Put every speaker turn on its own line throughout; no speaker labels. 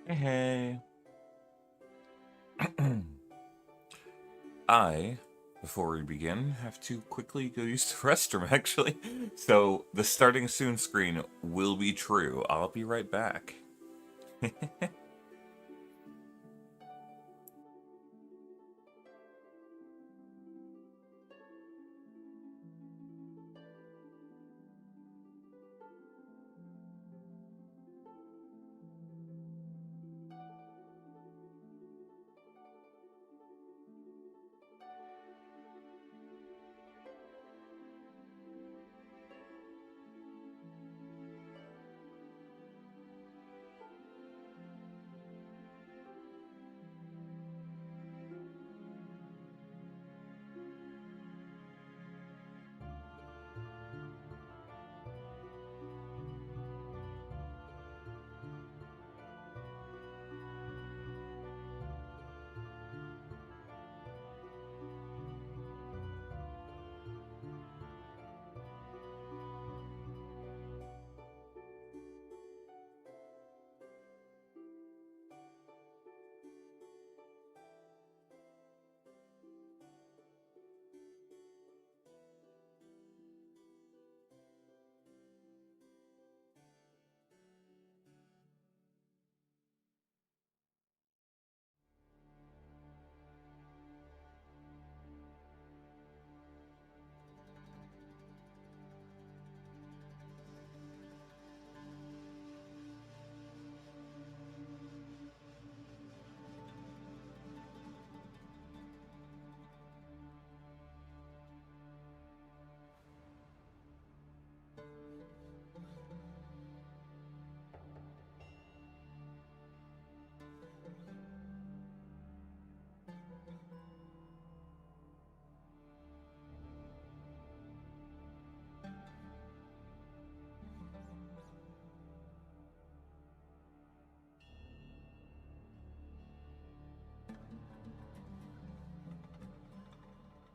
Hey, hey. I, before we begin, have to quickly go use the restroom, actually. So, the starting soon screen will be true. I'll be right back.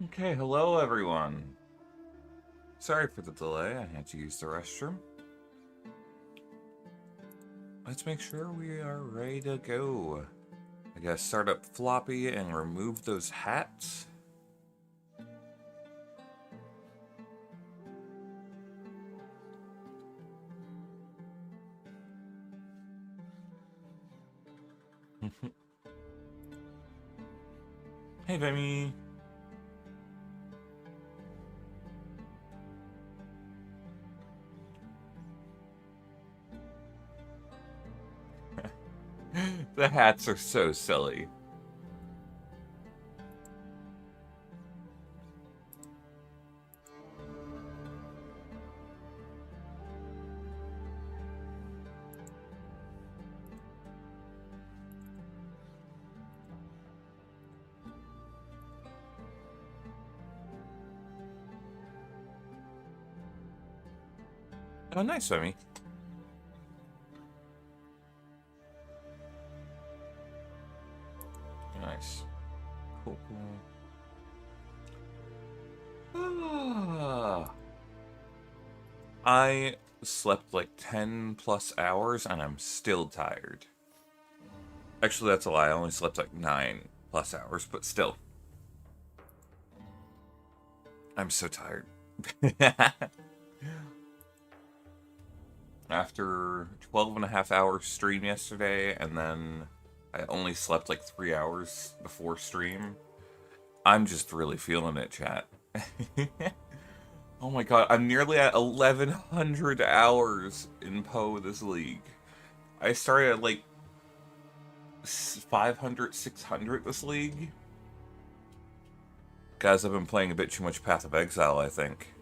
Okay, hello everyone. Sorry for the delay, I had to use the restroom. Let's make sure we are ready to go. I gotta start up floppy and remove those hats. Hey, Vimy. The hats are so silly. Oh, nice, Vimy. Nice. Cool, cool. I slept like 10 plus hours and I'm still tired. Actually, that's a lie. I only slept like 9 plus hours, but still. I'm so tired. After 12 and a half hours stream yesterday, and then I only slept like 3 hours before stream, I'm just really feeling it, chat. Oh my god, I'm nearly at 1,100 hours in PoE this league. I started at like 500, 600 this league. Guys, I've been playing a bit too much Path of Exile, I think.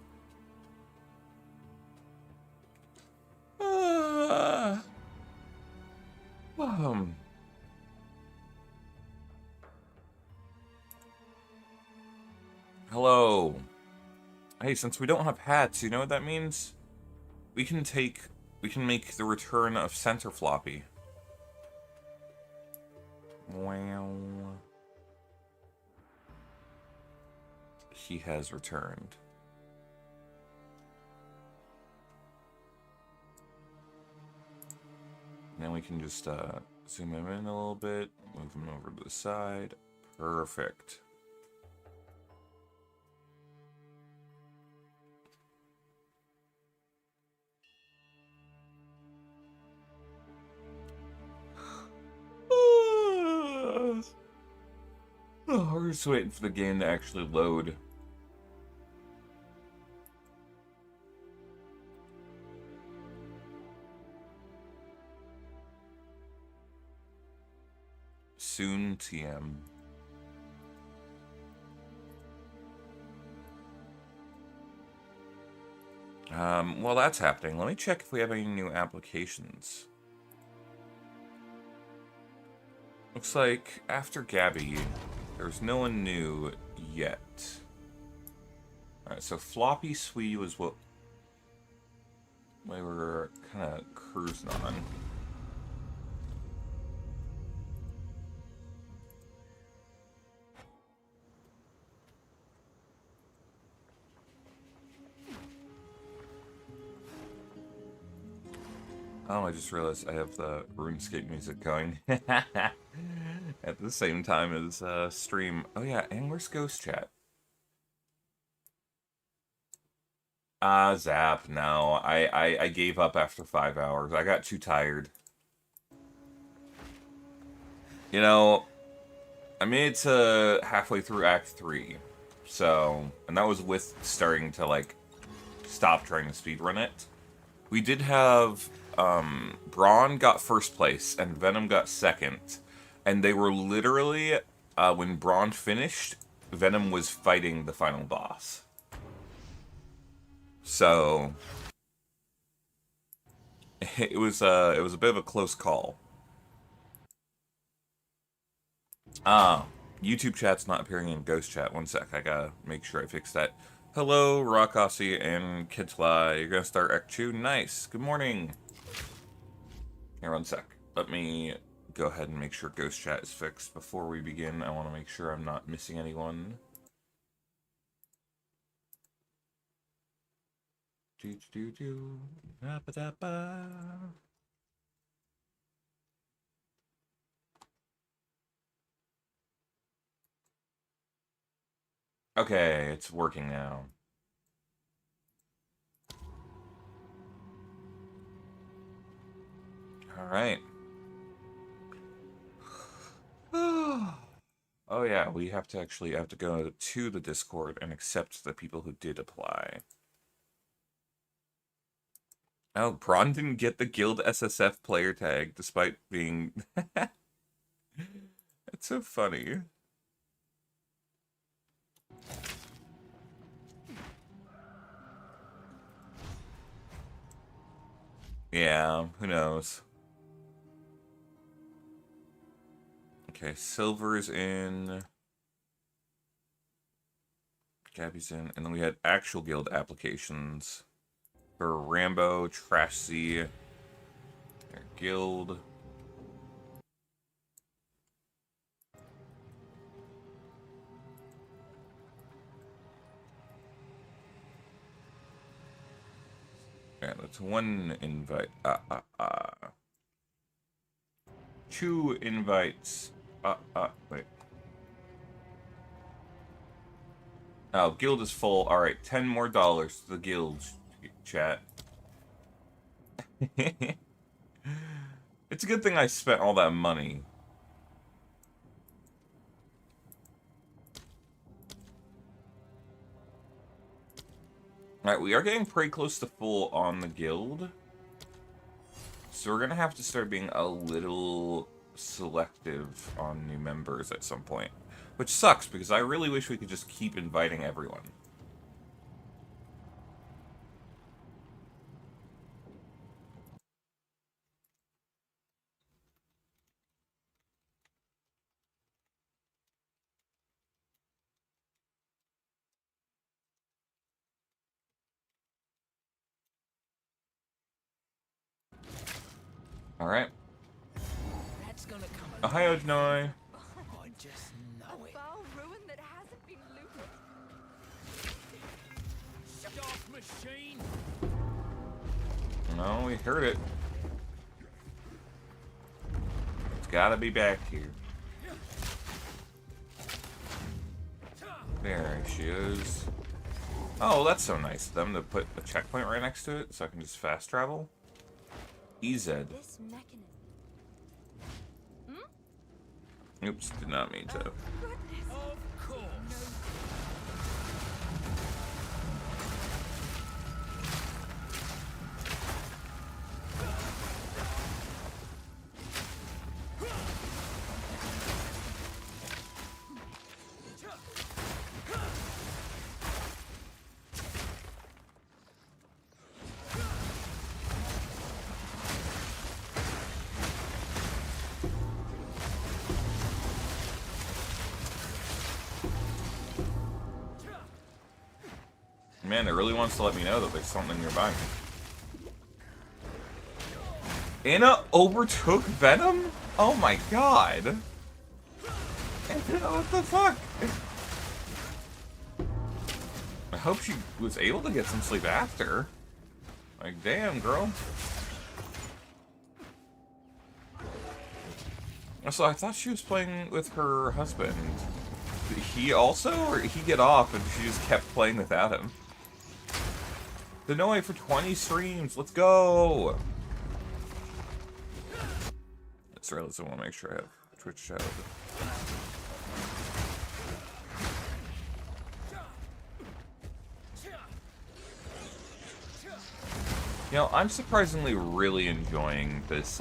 Uh, um. Hello. Hey, since we don't have hats, you know what that means? We can make the return of Center Floppy. Wow. He has returned. And then we can just Zoom him in a little bit. Move him over to the side. Perfect. Oh, we're just waiting for the game to actually load. Soon, TM. While that's happening, let me check if we have any new applications. Looks like after Gabby, there's no one new yet. Alright, so Floppy Sweet was what we were kind of cruising on. Oh, I just realized I have the RuneScape music going at the same time as stream. Oh yeah, and where's Ghost Chat? Zap. No, I gave up after 5 hours. I got too tired. You know, I made it to halfway through Act 3. So, and that was with starting to, like, stop trying to speedrun it. We did have, Braun got first place, and Venom got second. And they were literally, when Braun finished, Venom was fighting the final boss. So, it was a bit of a close call. YouTube chat's not appearing in Ghost Chat. One sec, I gotta make sure I fix that. Hello, Rockossie and Kitla. You're gonna start Act 2? Nice. Good morning. Here, one sec. Let me go ahead and make sure Ghost Chat is fixed before we begin. I want to make sure I'm not missing anyone. Okay, it's working now. Alright. Oh yeah, we have to actually have to go to the Discord and accept the people who did apply. Oh, Braun didn't get the Guild SSF player tag despite being... That's so funny. Yeah, who knows? Okay, Silver's in. Gabby's in. And then we had actual guild applications for Rambo, Trash C, their guild. Yeah, that's one invite. Two invites. Wait. Oh, guild is full. Alright, $10 more to the guild chat. It's a good thing I spent all that money. Alright, we are getting pretty close to full on the guild. So we're gonna have to start being a little selective on new members at some point. Which sucks, because I really wish we could just keep inviting everyone. Alright. Oh, hi, Ojnoi.
I just know it. A foul ruin that hasn't been looted. Shut off, machine.
No, we heard it. Gotta be back here. There she is. Oh, that's so nice of them to put a checkpoint right next to it so I can just fast travel. EZ.
This mechanism.
Oops, did not mean to.
Goodness.
Of course.
Man, it really wants to let me know that there's something nearby me. Anna overtook Venom? Oh my god. Anna, what the fuck? I hope she was able to get some sleep after. Like, damn, girl. So I thought she was playing with her husband. Did he also, or did he get off and she just kept playing without him? The no way for 20 streams. Let's go. That's right. I want to make sure I have Twitch chat open. You know, I'm surprisingly really enjoying this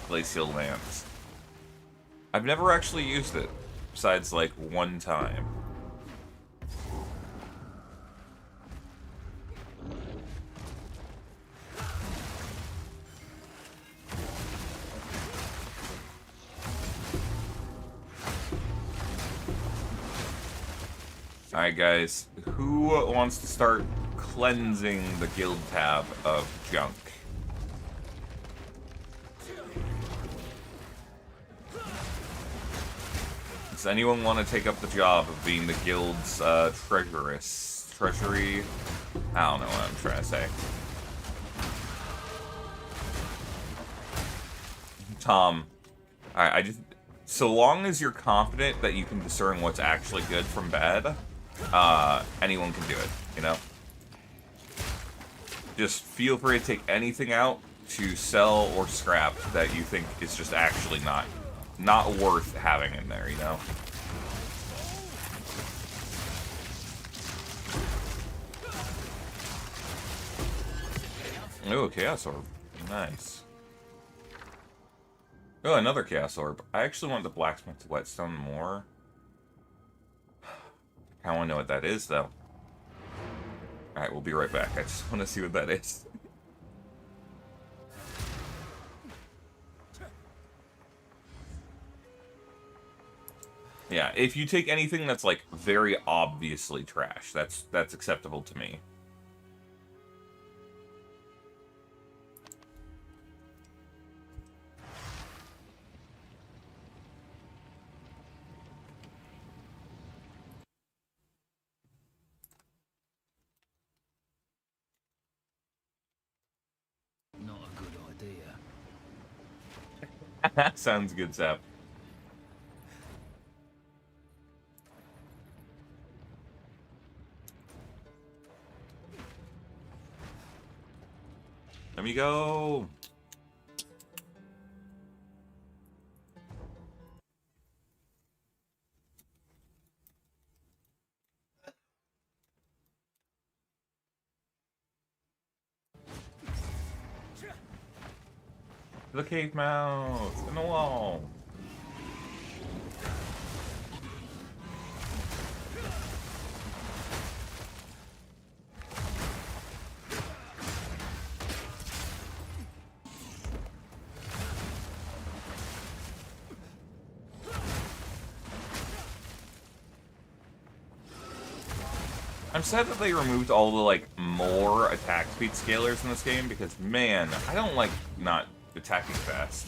glacial lance. I've never actually used it, besides like one time. Alright guys, who wants to start cleansing the guild tab of junk? Does anyone want to take up the job of being the guild's treasuress? Treasury? I don't know what I'm trying to say. Tom, I just... So long as you're confident that you can discern what's actually good from bad, anyone can do it, you know? Just feel free to take anything out to sell or scrap that you think is just actually not worth having in there, you know? Ooh, Chaos Orb. Nice. Oh, another Chaos Orb. I actually want the Blacksmith's Whetstone more. I want to know what that is, though. Alright, we'll be right back. I just want to see what that is. Yeah, if you take anything that's, like, very obviously trash, that's acceptable to me.
Not a good idea.
Sounds good, Zap. Let me go. The cave mouth in the wall. I'm sad that they removed all the, like, more attack speed scalers in this game, because, man, I don't like not attacking fast.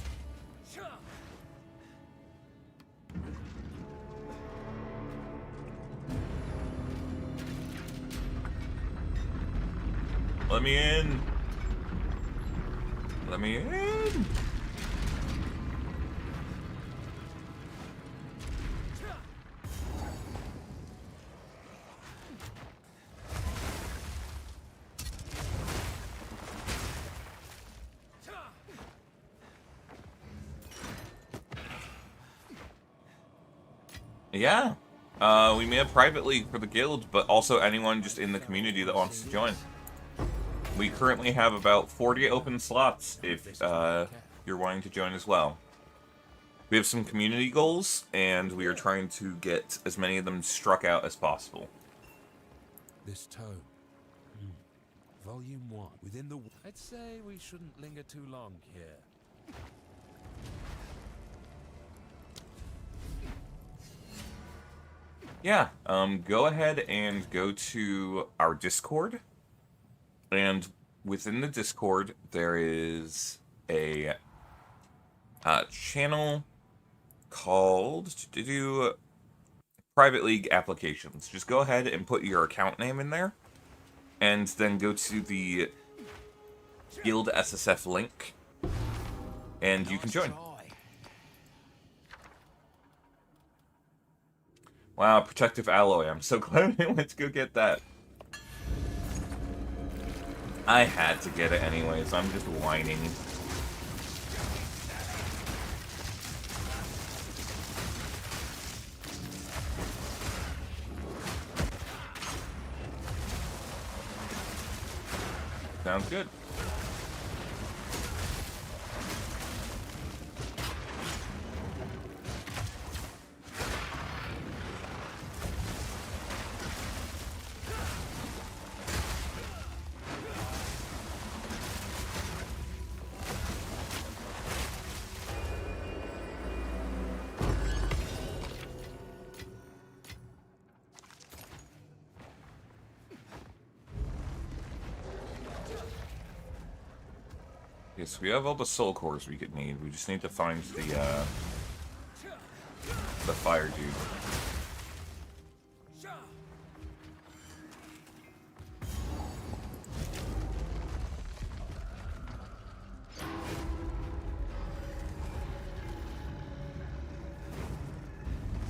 Let me in! Let me in! Yeah. We made a private league for the guild, but also anyone just in the community that wants to join. We currently have about 40 open slots if you're wanting to join as well. We have some community goals, and we are trying to get as many of them struck out as possible.
This tome. Volume 1. Within the... I'd say we shouldn't linger too long here.
Yeah, go ahead and go to our Discord. And within the Discord, there is a channel called Private League Applications. Just go ahead and put your account name in there, and then go to the Guild SSF link, and you can join. Wow, Protective Alloy. I'm so glad I went to go get that. I had to get it anyways. I'm just whining. Sounds good. Yes, we have all the soul cores we could need. We just need to find the fire dude.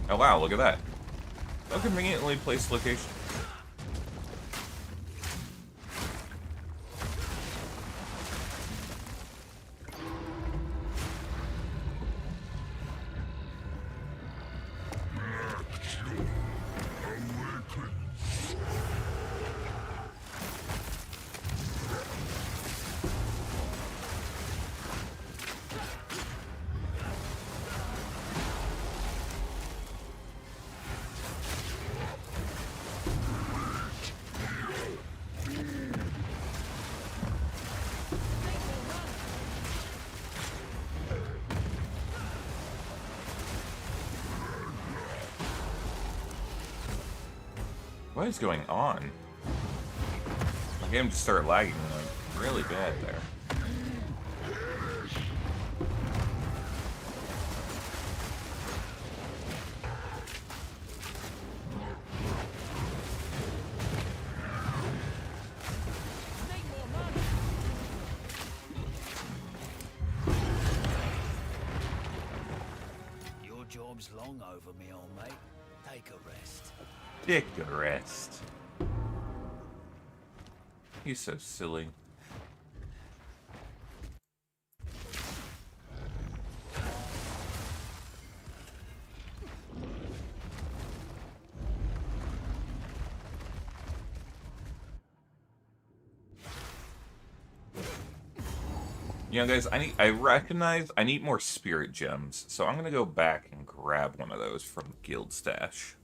Oh wow, look at that. So conveniently placed location. What is going on? My game just started lagging like really bad there.
Your job's long over me, old mate. Take a rest.
Take a rest. He's so silly. You know, guys, I recognize I need more spirit gems, so I'm gonna go back and grab one of those from Guild Stash.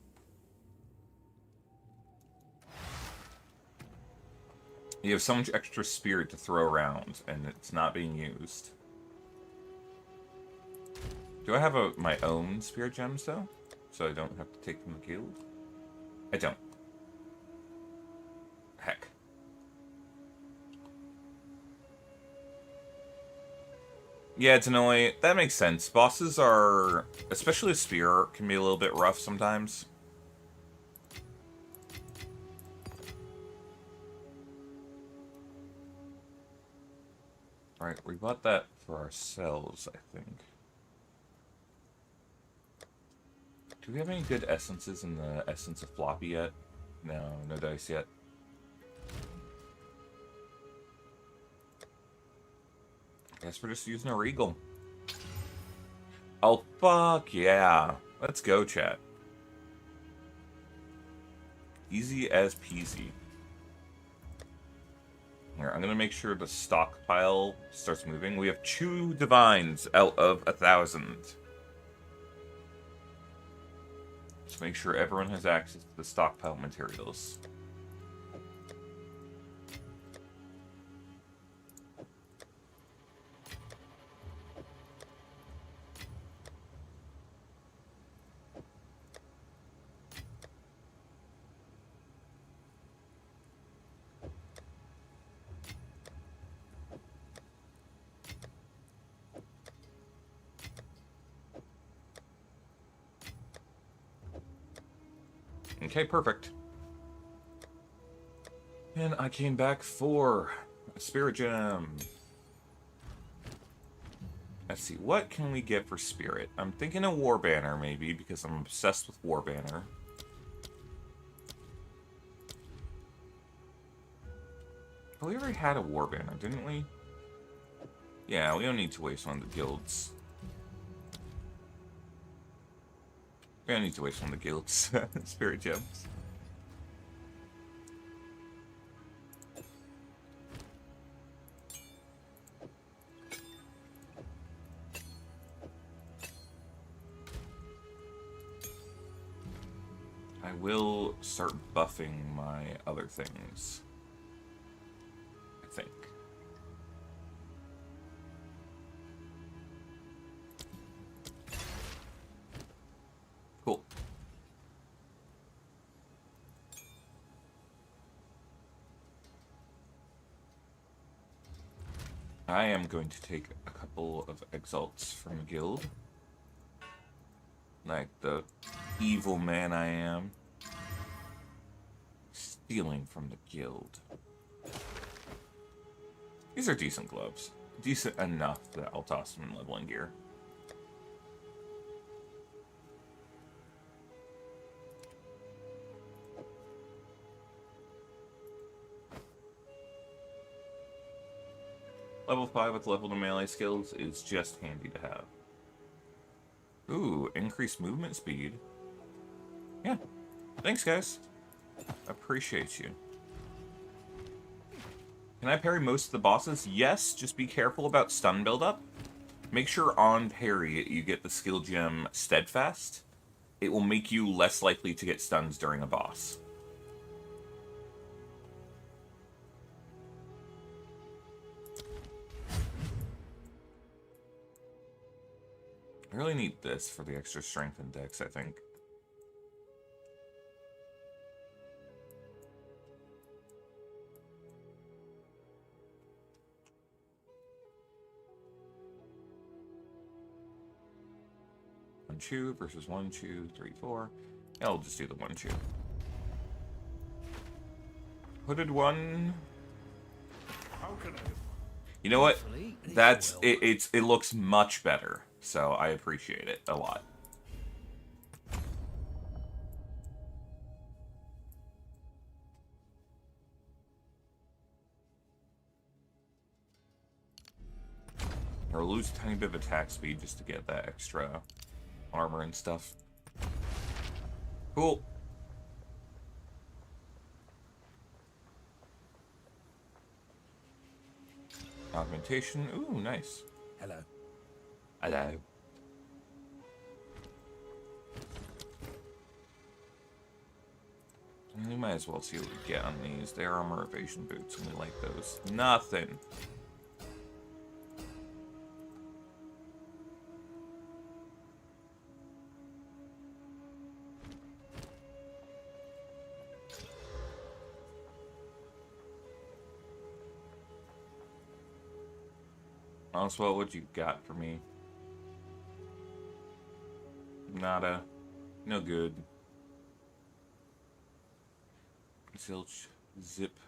You have so much extra spirit to throw around, and it's not being used. Do I have my own spirit gems, though? So I don't have to take from the guild? I don't. Heck. Yeah, it's annoying. That makes sense. Bosses are, especially a spear, can be a little bit rough sometimes. Alright, we bought that for ourselves, I think. Do we have any good essences in the Essence of Floppy yet? No, no dice yet. Guess we're just using a Regal. Oh, fuck yeah. Let's go, chat. Easy as peasy. Here, I'm gonna make sure the stockpile starts moving. We have 2 divines out of 1,000. Let's make sure everyone has access to the stockpile materials. Okay, perfect. And I came back for a spirit gem. Let's see, what can we get for spirit? I'm thinking a war banner, maybe, because I'm obsessed with war banner. But we already had a war banner, didn't we? Yeah, we don't need to waste one of the guilds. We don't need to waste one of the guilds' spirit gems. I will start buffing my other things. I think. Cool. I am going to take a couple of exalts from the guild. Like the evil man I am. Stealing from the guild. These are decent gloves. Decent enough that I'll toss them in leveling gear. Level 5 with level to melee skills is just handy to have. Ooh, increased movement speed. Yeah. Thanks, guys. Appreciate you. Can I parry most of the bosses? Yes, just be careful about stun buildup. Make sure on parry you get the skill gem Steadfast. It will make you less likely to get stuns during a boss. I really need this for the extra strength and dex, I think. One chew versus 1 chew, 3, 4. Yeah, I'll just do the 1 chew. Hooded one.
How can I?
You know what?
Hopefully, this
That's
will
it. It looks much better, so I appreciate it a lot. Or lose a tiny bit of attack speed just to get that extra armor and stuff. Cool. Augmentation. Ooh, nice.
Hello.
Hello. We might as well see what we get on these. They are armor evasion boots, and we like those. Nothing. Oswald, what you got for me? Nada. No good. Zilch. Zip.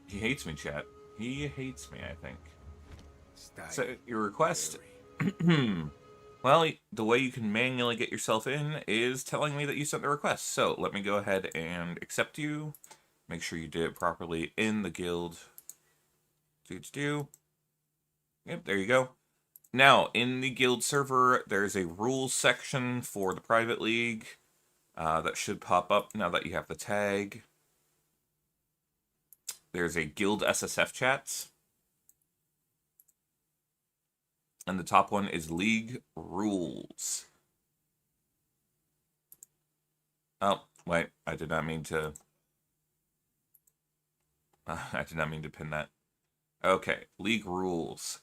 He hates me, chat. He hates me, I think. So, your request? Well, the way you can manually get yourself in is telling me that you sent the request. So, let me go ahead and accept you. Make sure you did it properly in the guild. Do. Yep, there you go. Now, in the guild server, there's a rules section for the private league. that should pop up now that you have the tag. There's a guild SSF chats. And the top one is League Rules. Oh, wait, I did not mean to... I did not mean to pin that. Okay, League Rules.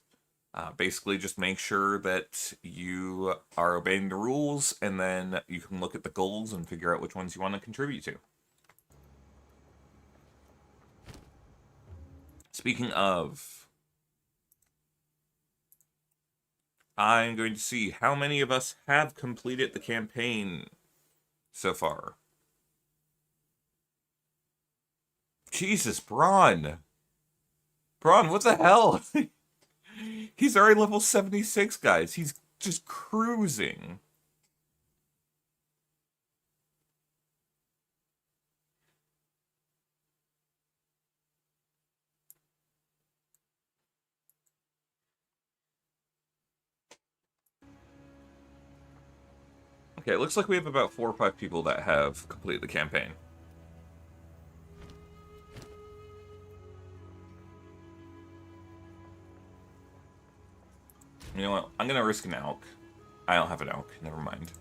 Basically, just make sure that you are obeying the rules, and then you can look at the goals and figure out which ones you want to contribute to. Speaking of, I'm going to see how many of us have completed the campaign so far. Jesus, Braun! Braun, what the hell? He's already level 76, guys. He's just cruising. Okay, it looks like we have about 4 or 5 people that have completed the campaign. You know what? I'm gonna risk an elk. I don't have an elk. Never mind.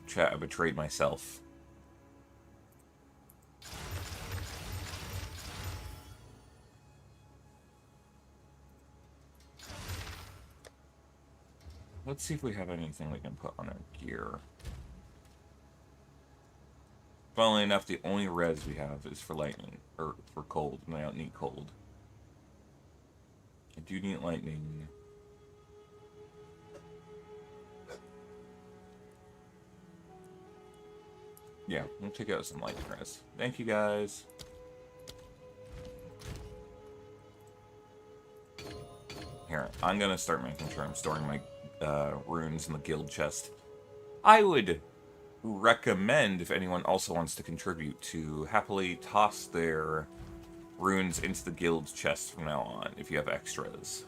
Chat, I betrayed myself. Let's see if we have anything we can put on our gear. Funnily enough, the only res we have is for lightning, or for cold, and I don't need cold. I do need lightning. Yeah, we'll check out some lightning res. Thank you, guys. Here, I'm gonna start making sure I'm storing my runes in the guild chest. I would recommend, if anyone also wants to contribute, to happily toss their runes into the guild chest from now on, if you have extras.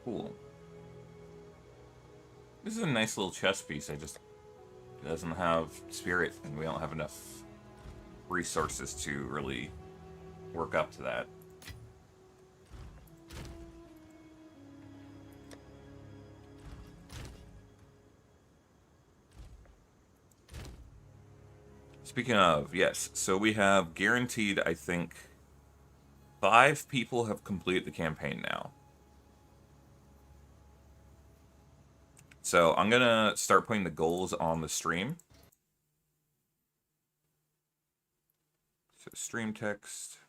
Cool. This is a nice little chest piece. It doesn't have spirit, and we don't have enough resources to really work up to that. Speaking of, yes, so we have guaranteed, I think, 5 people have completed the campaign now. So I'm gonna start putting the goals on the stream. So stream text.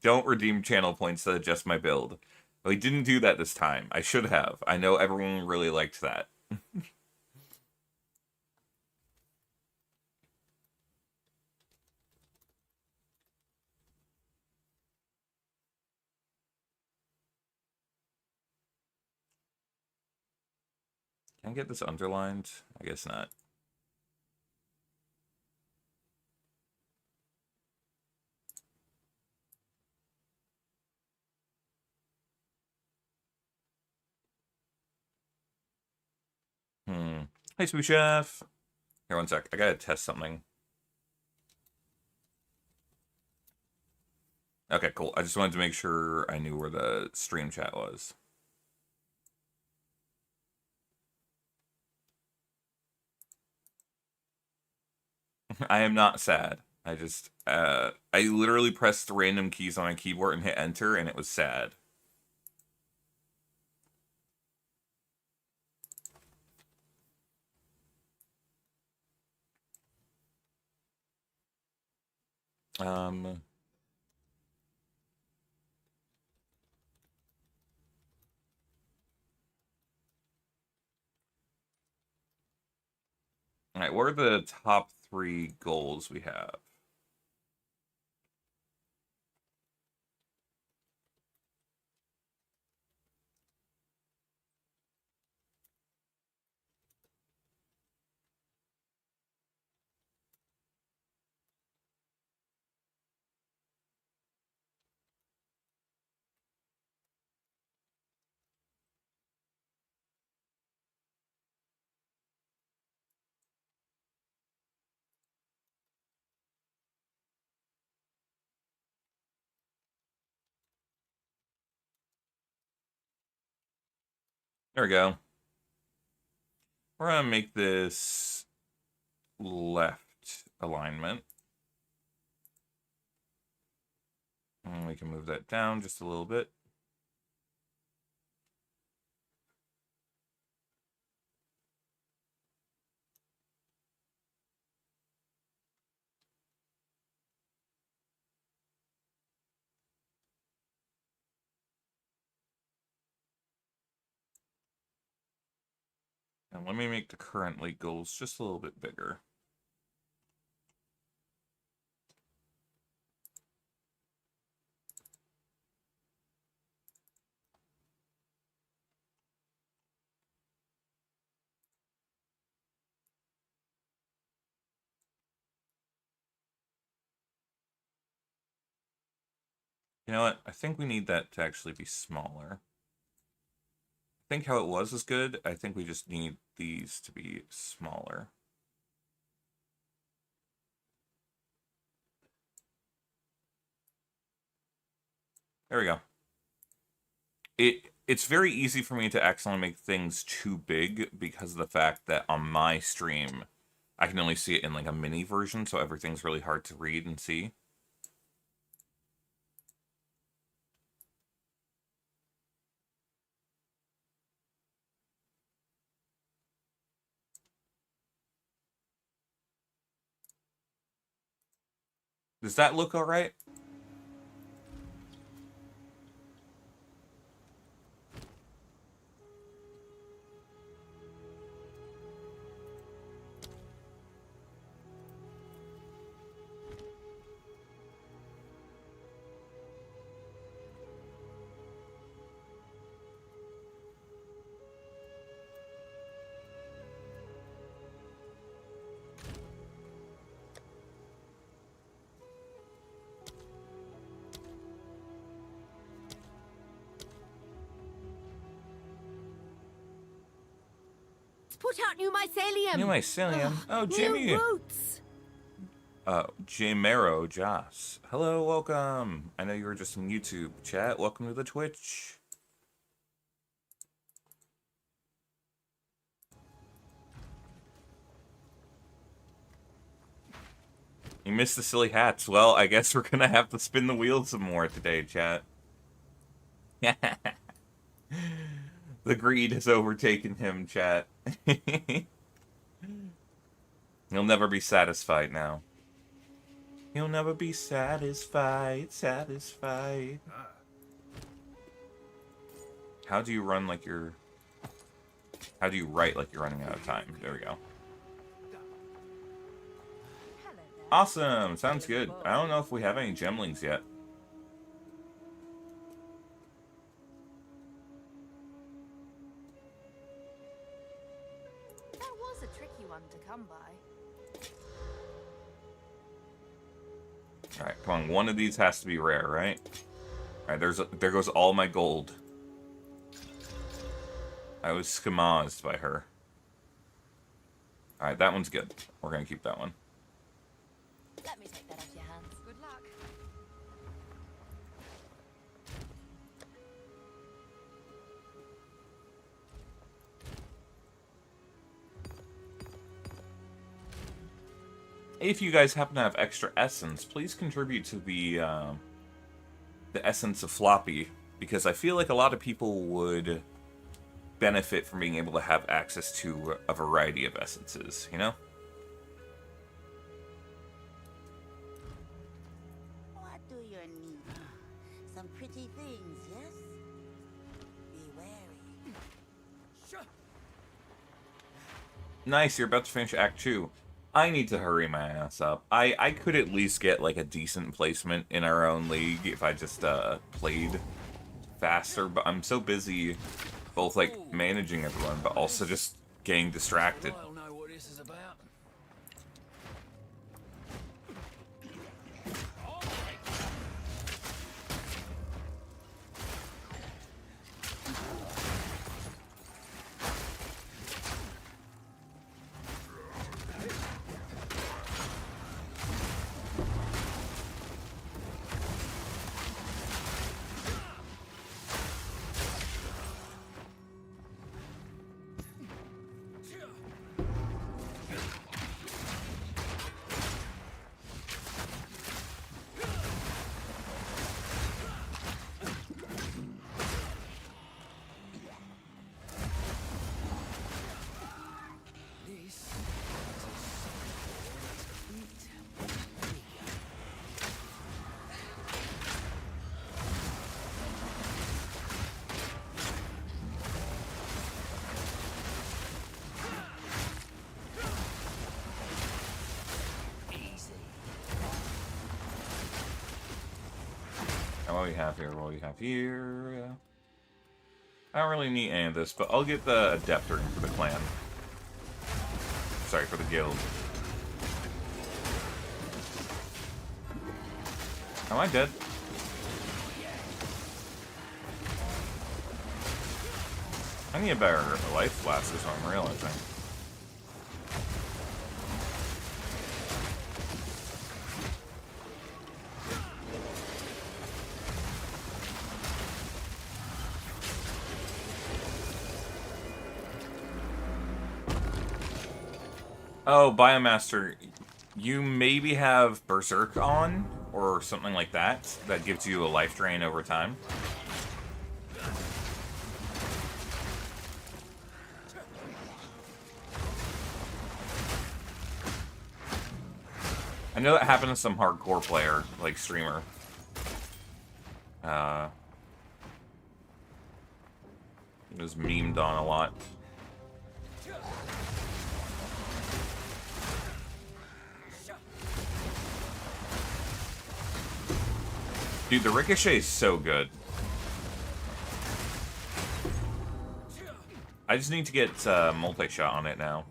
Don't redeem channel points to adjust my build. We didn't do that this time. I should have. I know everyone really liked that. Can I get this underlined? I guess not. Hey, Smooth Chef. Here, one sec. I gotta test something. Okay, cool. I just wanted to make sure I knew where the stream chat was. I am not sad. I literally pressed random keys on my keyboard and hit enter, and it was sad. Um, Alright, what are the top 3 goals we have? There we go. We're gonna make this left alignment. And we can move that down just a little bit. And let me make the current league goals just a little bit bigger. You know what? I think we need that to actually be smaller. I think how it was is good. I think we just need these to be smaller. There we go. It's very easy for me to accidentally make things too big because of the fact that on my stream, I can only see it in like a mini version, so everything's really hard to read and see. Does that look all right?
Put out new mycelium.
New mycelium. Oh, Jimmy.
New roots.
Jamero Joss. Hello, welcome. I know you were just on YouTube chat. Welcome to the Twitch. You missed the silly hats. Well, I guess we're gonna have to spin the wheel some more today, chat. The greed has overtaken him, chat. He'll never be satisfied now. He'll never be satisfied. How do you run like you're... How do you write like you're running out of time? There we go. Awesome! Sounds good. I don't know if we have any gemlings yet.
That was a tricky one to come by.
Alright, come on. One of these has to be rare, right? Alright, there goes all my gold. I was skamazed by her. Alright, that one's good. We're gonna keep that one.
Let me take that off your hands. Good luck.
If you guys happen to have extra essence, please contribute to the essence of floppy, because I feel like a lot of people would benefit from being able to have access to a variety of essences, you know?
What do you need? Some pretty things, yes? Be wary.
Nice, you're about to finish Act 2. I need to hurry my ass up. I could at least get, like, a decent placement in our own league if I just, played faster, but I'm so busy both, like, managing everyone, but also just getting distracted.
I'll know what this is about.
And what we have here, what we have here... I don't really need any of this, but I'll get the Adept ring for the clan. Sorry, for the guild. Am I dead? I need a better life flask is what I'm realizing. Oh, Biomaster, you maybe have Berserk on, or something like that, that gives you a life drain over time. I know that happened to some hardcore player, like streamer. It was memed on a lot. Dude, the Ricochet is so good. I just need to get multi-shot on it now.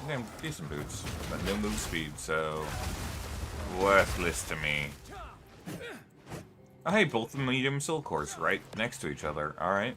Okay, decent boots, but no move speed, so worthless to me. Oh, hey, both the medium soul cores right next to each other. All right.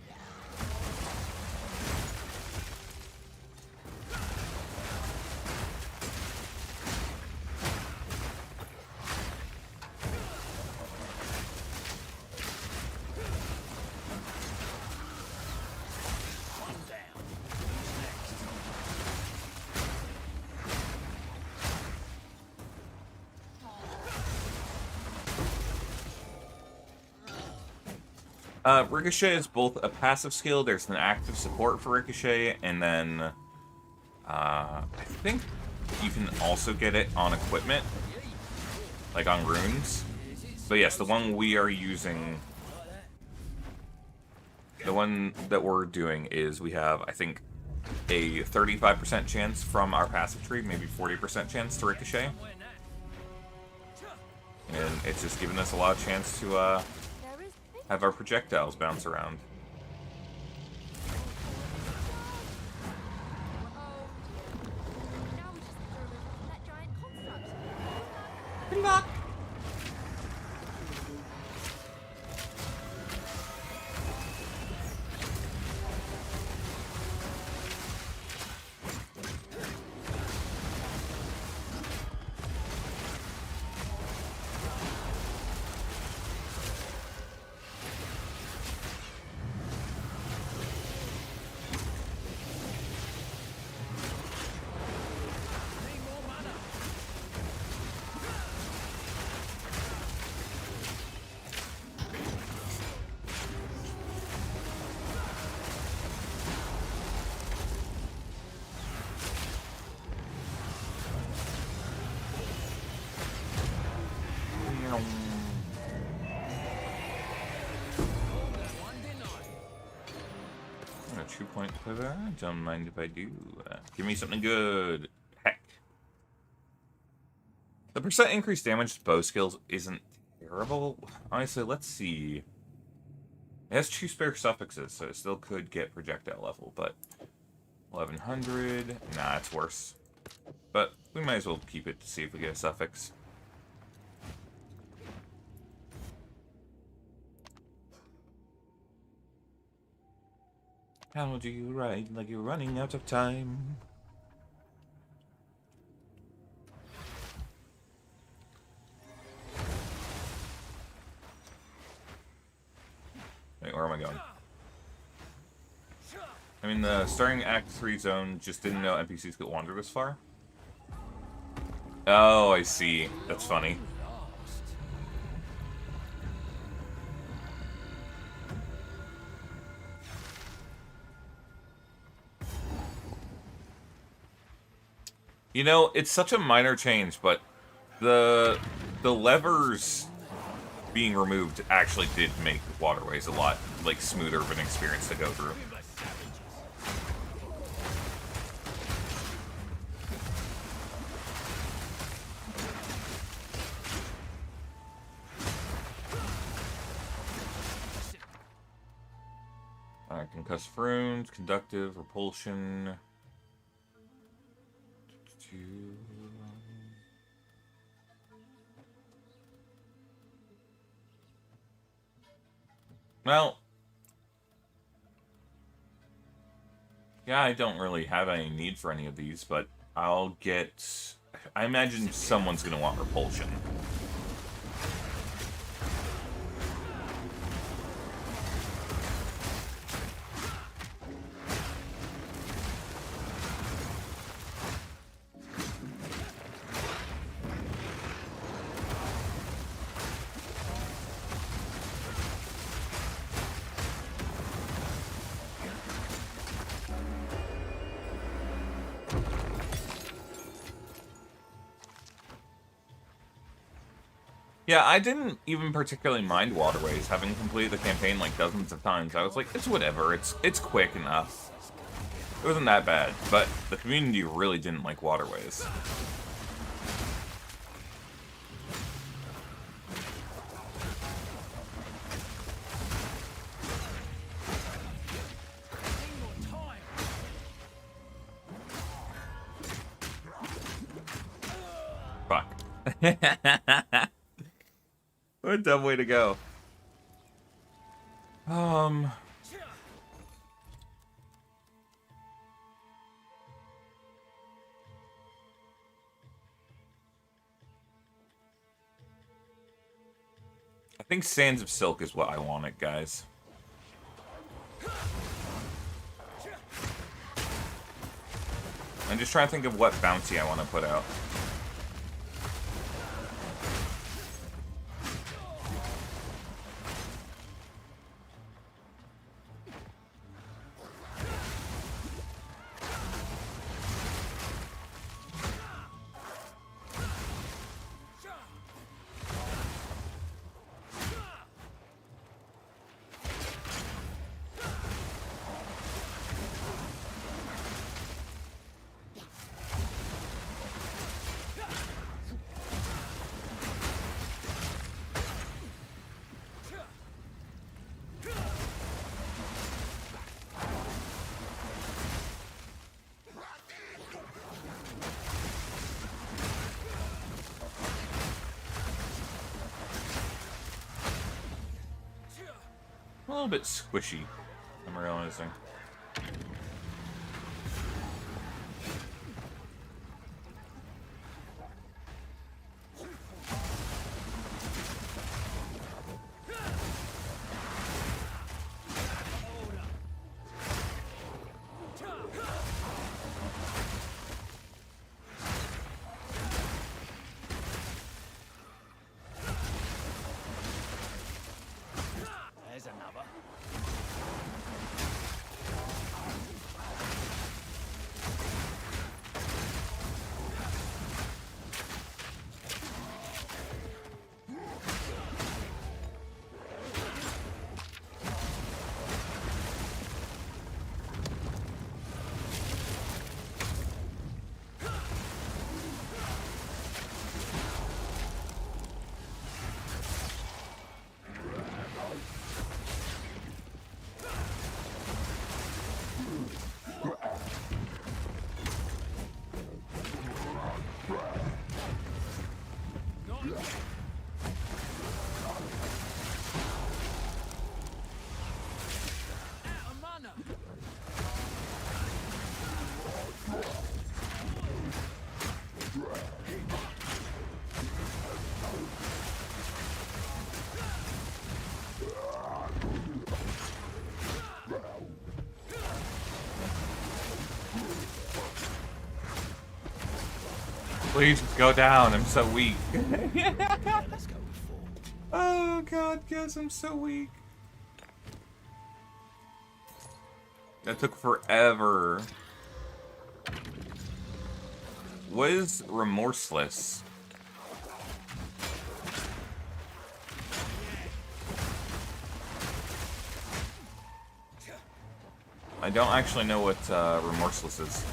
Ricochet is both a passive skill, there's an active support for Ricochet, and then I think you can also get it on equipment, like on runes. But yes, the one we are using, the one that we're doing is we have, I think, a 35% chance from our passive tree, maybe 40% chance to Ricochet. And it's just giving us a lot of chance to have our projectiles bounce around.
Good luck.
2-point quiver. Don't mind if I do. Give me something good. Heck. The percent increased damage to bow skills isn't terrible. Honestly, let's see. It has 2 spare suffixes, so it still could get projectile level, but 1100. Nah, it's worse. But we might as well keep it to see if we get a suffix. How do you ride like you're running out of time? Wait, where am I going? I mean, the starting Act 3 zone just didn't know NPCs could wander this far. Oh, I see. That's funny. You know, it's such a minor change, but the levers being removed actually did make waterways a lot like smoother of an experience to go through. Concussive runes, conductive, repulsion. Well, yeah, I don't really have any need for any of these, but I'll get... I imagine someone's going to want repulsion. Yeah, I didn't even particularly mind waterways, having completed the campaign like dozens of times. I was like, it's whatever, it's quick enough. It wasn't that bad, but the community really didn't like waterways. Fuck. What a dumb way to go. I think Sands of Silk is what I wanted, guys. I'm just trying to think of what bounty I want to put out. A little bit squishy, I'm realizing.
There's another.
Please just go down. I'm so weak.
Yeah, let's go with 4.
Oh god, yes, I'm so weak. That took forever. What is remorseless? I don't actually know what remorseless is.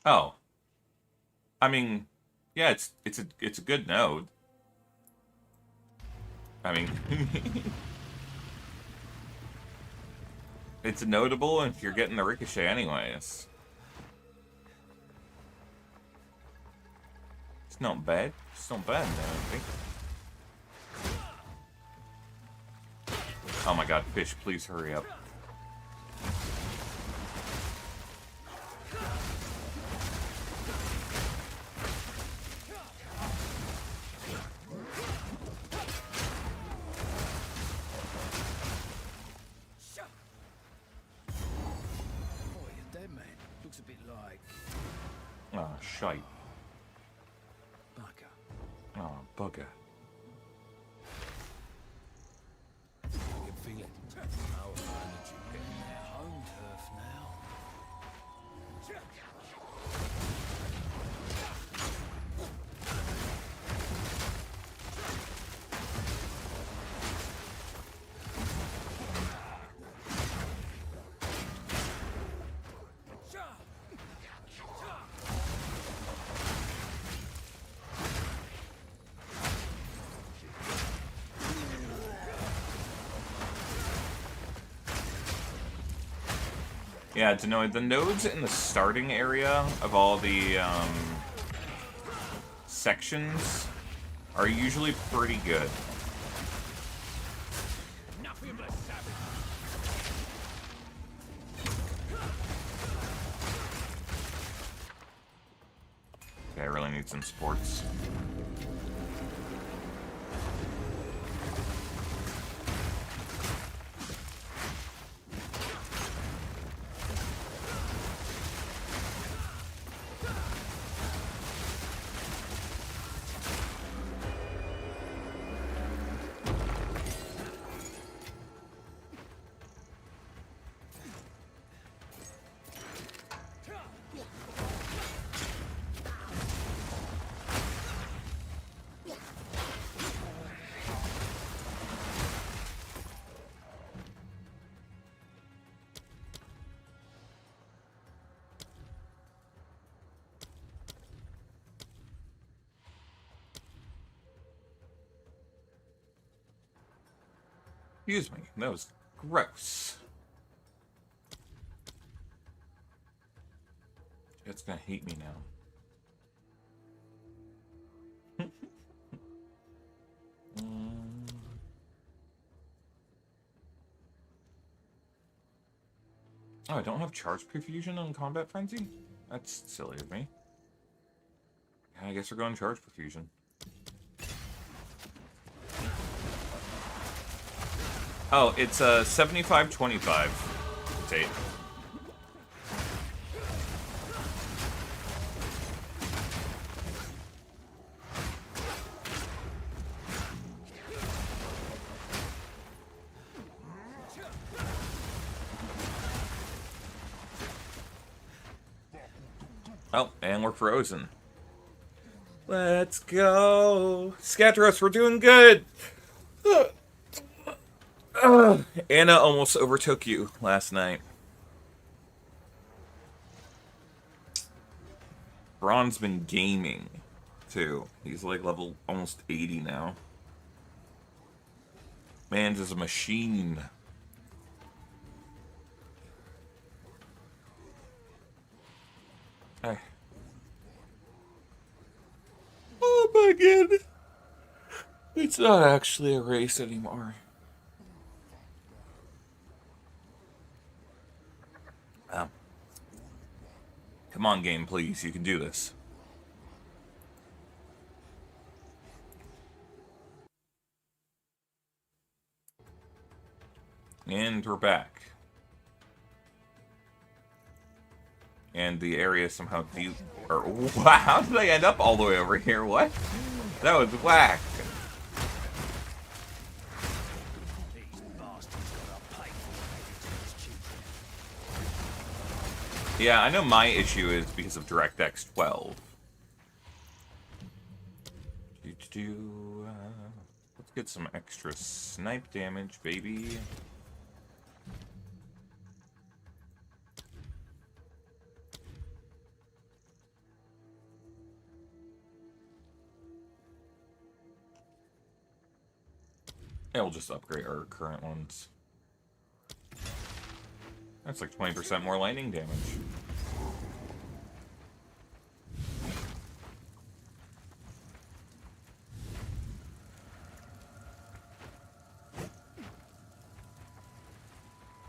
Oh. I mean, yeah, it's a good node. I mean, it's notable if you're getting the ricochet anyways. It's not bad. It's not bad, I don't think. Oh my god, fish, please hurry up.
Boy, you're dead, man. Looks a bit like
Oh, shite.
bugger.
Oh, bugger.
You can feel it. Powerful energy.
Getting their home turf now.
Yeah, to know the nodes in the starting area of all the sections are usually pretty good. Okay, I really need some sports. Excuse me, that was gross. It's gonna hate me now. Oh, I don't have charge perfusion on Combat Frenzy? That's silly of me. Yeah, I guess we're going charge perfusion. Oh, it's 75-25. Tate. Oh, and we're frozen. Let's go. Scatteros, we're doing good. Anna almost overtook you last night. Braun's been gaming too. He's like level almost 80 now. Man's is a machine. Hey. Oh my god. It's not actually a race anymore. Come on, game, please. You can do this. And we're back. And the area somehow wow, how did I end up all the way over here? What? That was whack. Yeah, I know my issue is because of DirectX 12. Let's get some extra snipe damage, baby. Yeah, we'll just upgrade our current ones. That's like 20% more lightning damage.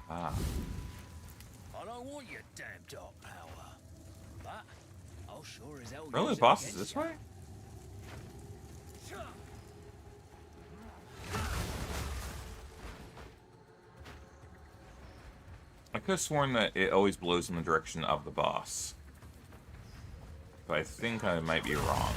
Ah.
I don't want your damn dark power. But I'll sure as hell
Really?
use
The
it
boss is
against
this
ya.
way? I could have sworn that it always blows in the direction of the boss. But I think I might be wrong.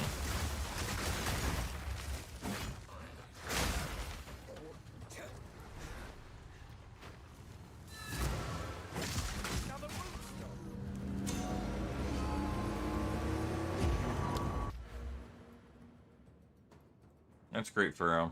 That's great for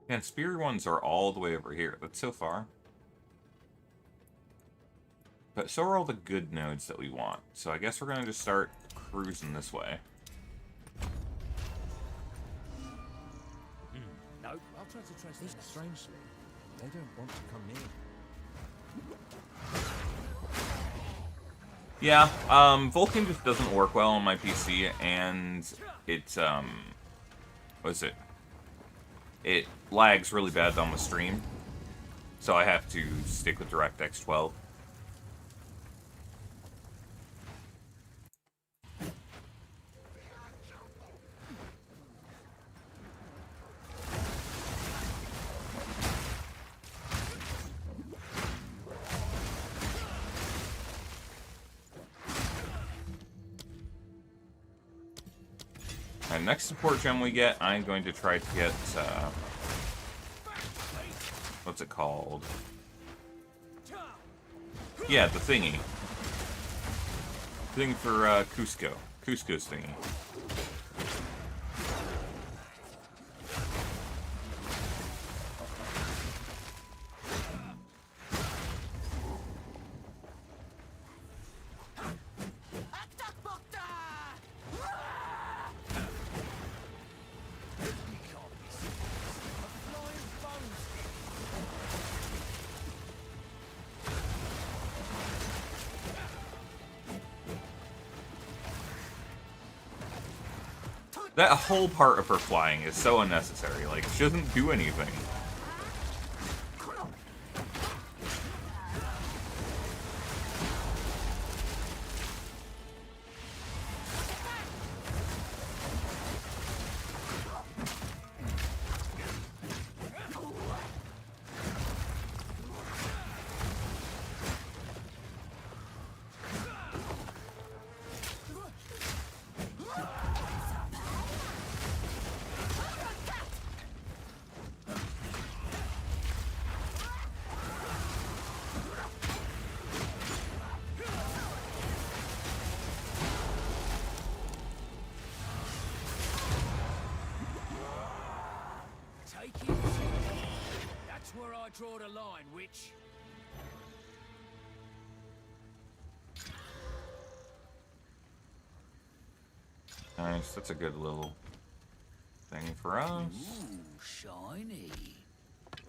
And spear ones are all the way over here. That's so far. But so are all the good nodes that we want. So I guess we're going to just start cruising this way.
Nope.
I'll try to trace this. Strangely, they don't want to come near.
Yeah, Vulkan just doesn't work well on my PC, and it, what is it? It lags really bad on the stream, so I have to stick with DirectX 12. And next support gem we get, I'm going to try to get, what's it called? Yeah, the thingy. Thing for, Cusco. Cusco's thingy. That whole part of her flying is so unnecessary. Like, she doesn't do anything.
where I draw the line, witch.
Nice, that's a good little thing for us.
Ooh, shiny.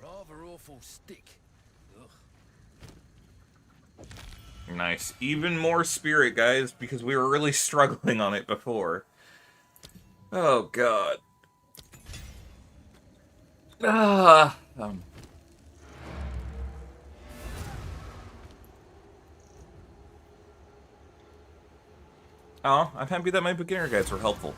Rather awful stick. Ugh.
Nice. Even more spirit, guys, because we were really struggling on it before. Oh, God. Ah. Oh, I'm happy that my beginner guides were helpful.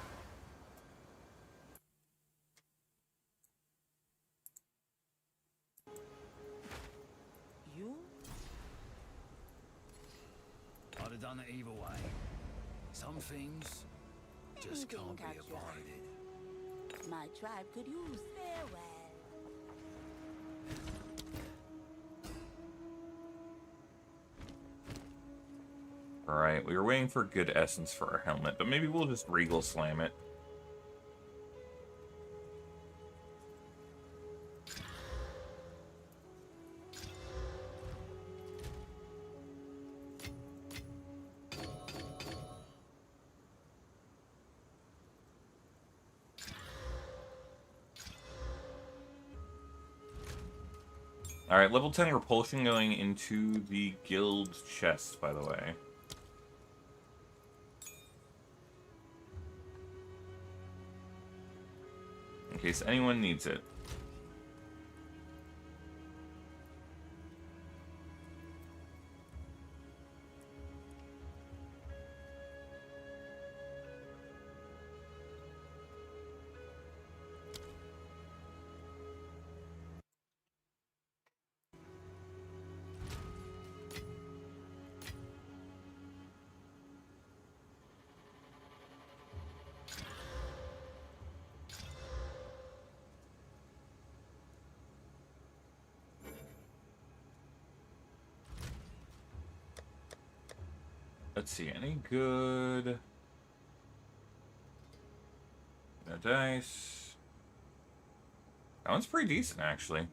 You?
I'd have done it either way. Some things just can't be
Anything catch
avoided.
My tribe could use farewell.
Alright, we were waiting for good essence for our helmet, but maybe we'll just Regal Slam it. Alright, level 10 repulsion going into the guild chest, by the way. In case anyone needs it. Let's see, any good... No dice. That one's pretty decent, actually.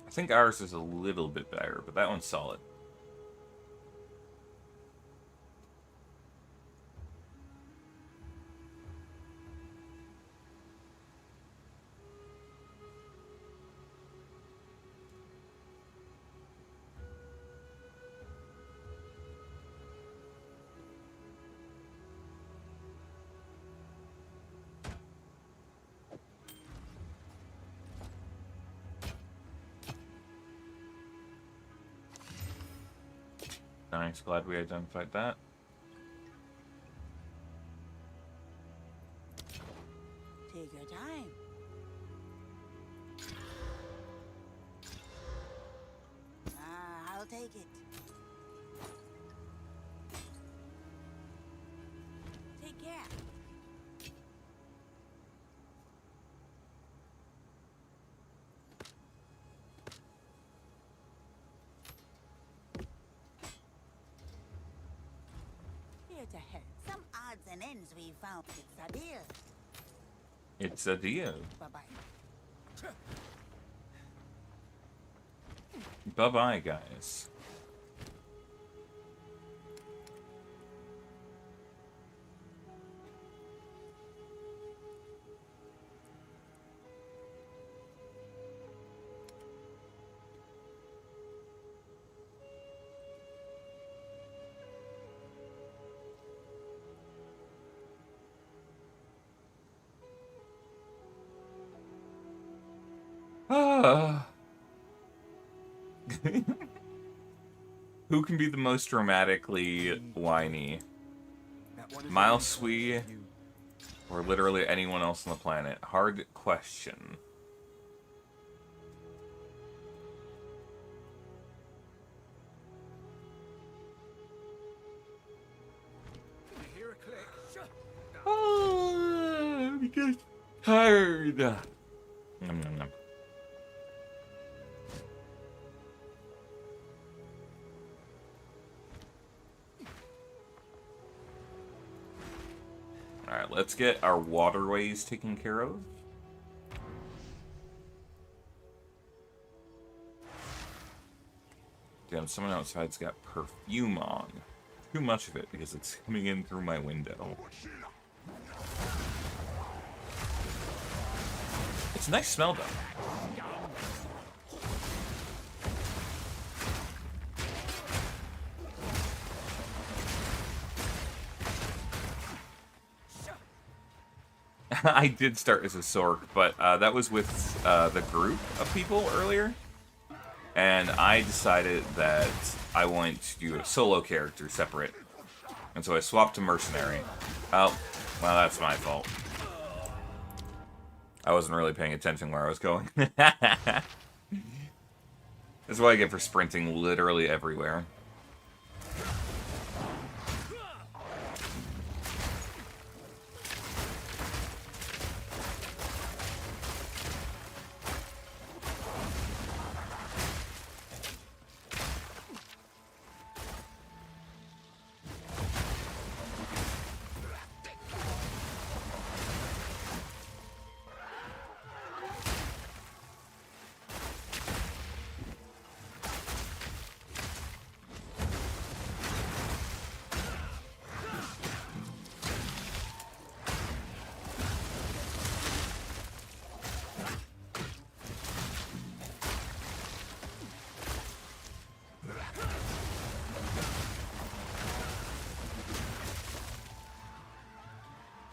I think ours is a little bit better, but that one's solid. Nice, glad we identified that.
Take your time. I'll take it. Take care. Here to help. Some odds and ends we found. It's a deal.
It's a deal.
Bye-bye.
Bye-bye, guys. Ah. Who can be the most dramatically whiny? Miles Sui or literally anyone else on the planet? Hard question.
You hear a click?
Oh, I'm just tired. Nom, nom, nom. Alright, let's get our waterways taken care of. Damn, someone outside's got perfume on. Too much of it because it's coming in through my window. It's a nice smell, though. I did start as a Sork, but that was with the group of people earlier. And I decided that I wanted to do a solo character separate. And so I swapped to Mercenary. Oh, well, that's my fault. I wasn't really paying attention where I was going. That's what I get for sprinting literally everywhere.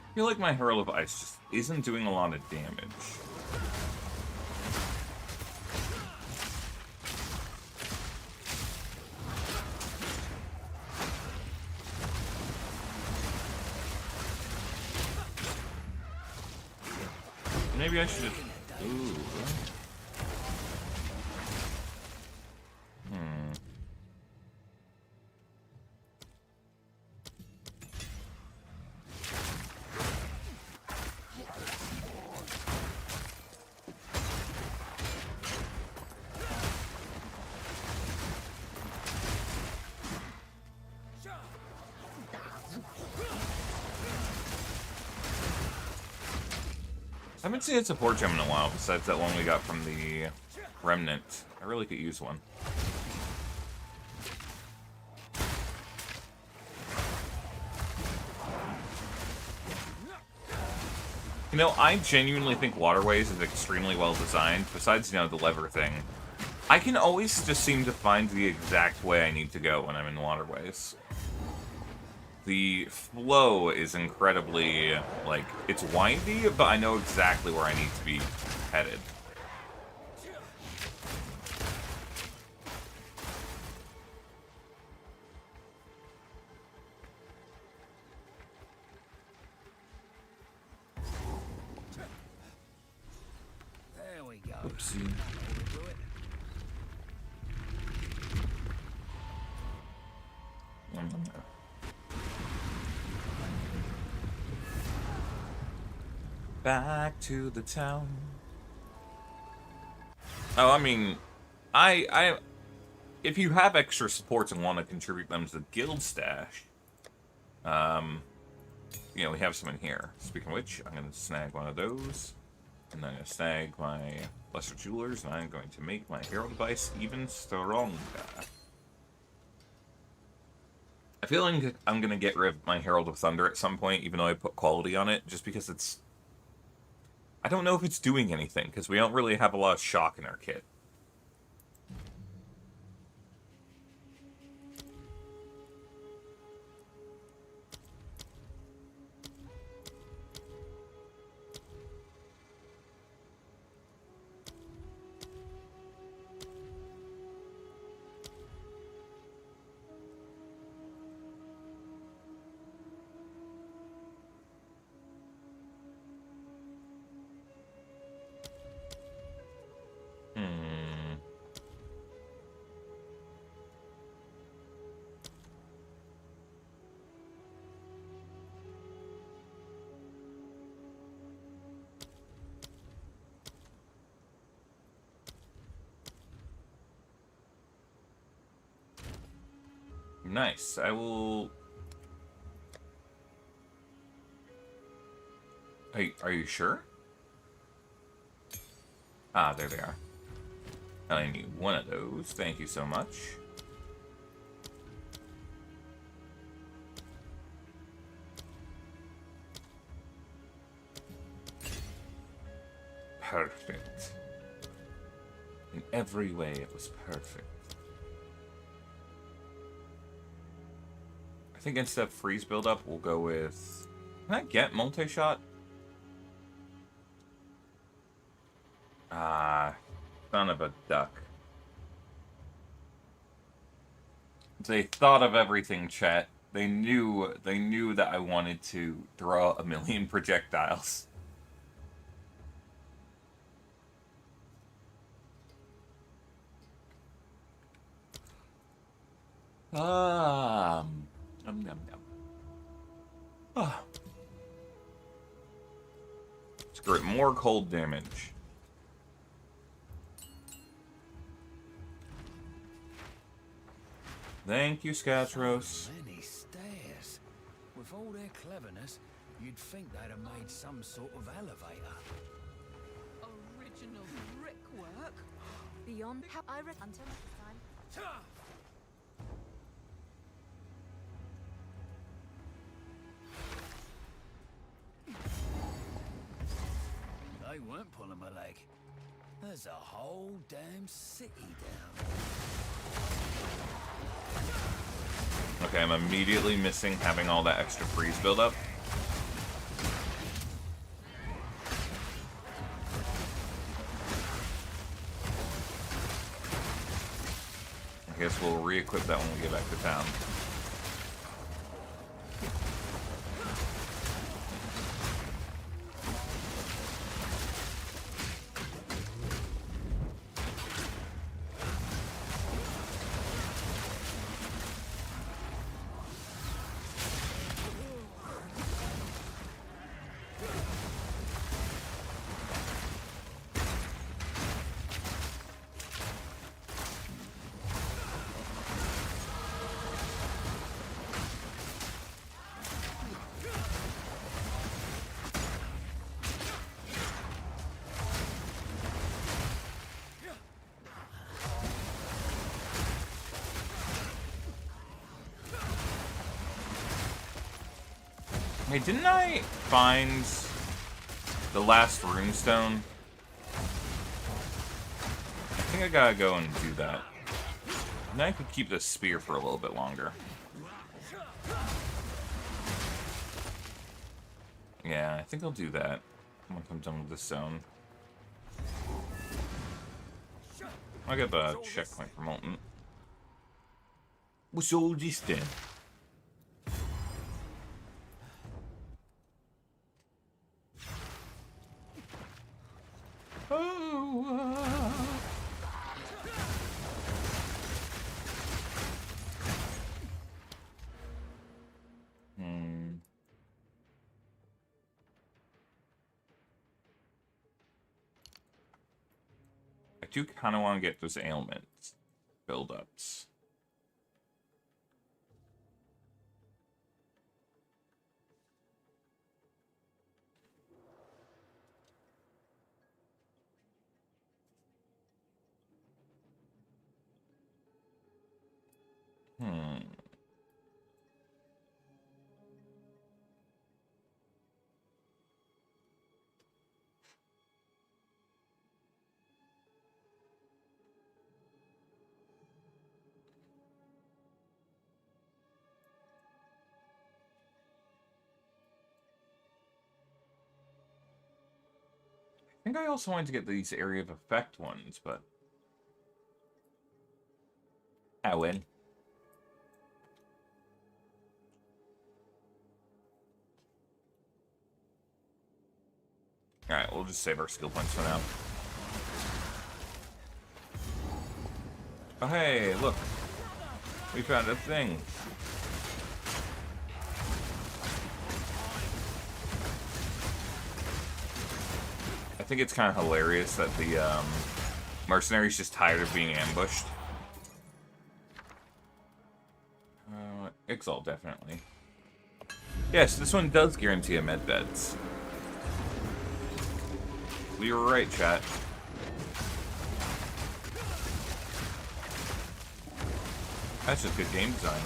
I feel like my Herald of Ice just isn't doing a lot of damage. Maybe I should have... Ooh. I haven't seen a support gem in a while, besides that one we got from the Remnant. I really could use one. You know, I genuinely think Waterways is extremely well designed, besides, you know, the lever thing. I can always just seem to find the exact way I need to go when I'm in Waterways. The flow is incredibly, like, it's windy, but I know exactly where I need to be headed.
There we go.
Oopsie. Back to the town. Oh, I mean, if you have extra supports and want to contribute them to the guild stash, you know, we have some in here. Speaking of which, I'm going to snag one of those, and then I'm going to snag my Lesser Jewelers, and I'm going to make my Herald Device even stronger. I feel like I'm going to get rid of my Herald of Thunder at some point, even though I put quality on it, just because it's... I don't know if it's doing anything, because we don't really have a lot of shock in our kit. Nice. I will... Are you sure? Ah, there they are. I only need one of those. Thank you so much. perfect. In every way, it was perfect. I think instead of freeze buildup, we'll go with... Can I get multi-shot? Ah, son of a duck. They thought of everything, chat. They knew that I wanted to throw a million projectiles. Yum, yum. Ah. Screw it, more cold damage. Thank you, Scatros.
Many stairs. With all their cleverness, you'd think they'd have made some sort of elevator.
Original brickwork. Beyond how I read until next time.
They weren't pulling my leg. There's a whole damn city down there.
Okay, I'm immediately missing having all that extra freeze buildup. I guess we'll re-equip that when we get back to town. Hey, didn't I find the last runestone? I think I gotta go and do that. And then I could keep this spear for a little bit longer. Yeah, I think I'll do that once I'm done with this zone. I'll get the checkpoint for Molten. What's all this then? I do kind of want to get those ailments build-ups. I think I also wanted to get these area of effect ones, but... I win. Alright, we'll just save our skill points for now. Oh hey, look! We found a thing! I think it's kind of hilarious that the mercenary's just tired of being ambushed. Exalt, definitely. Yes, this one does guarantee a med beds. We were right, chat. That's just good game design.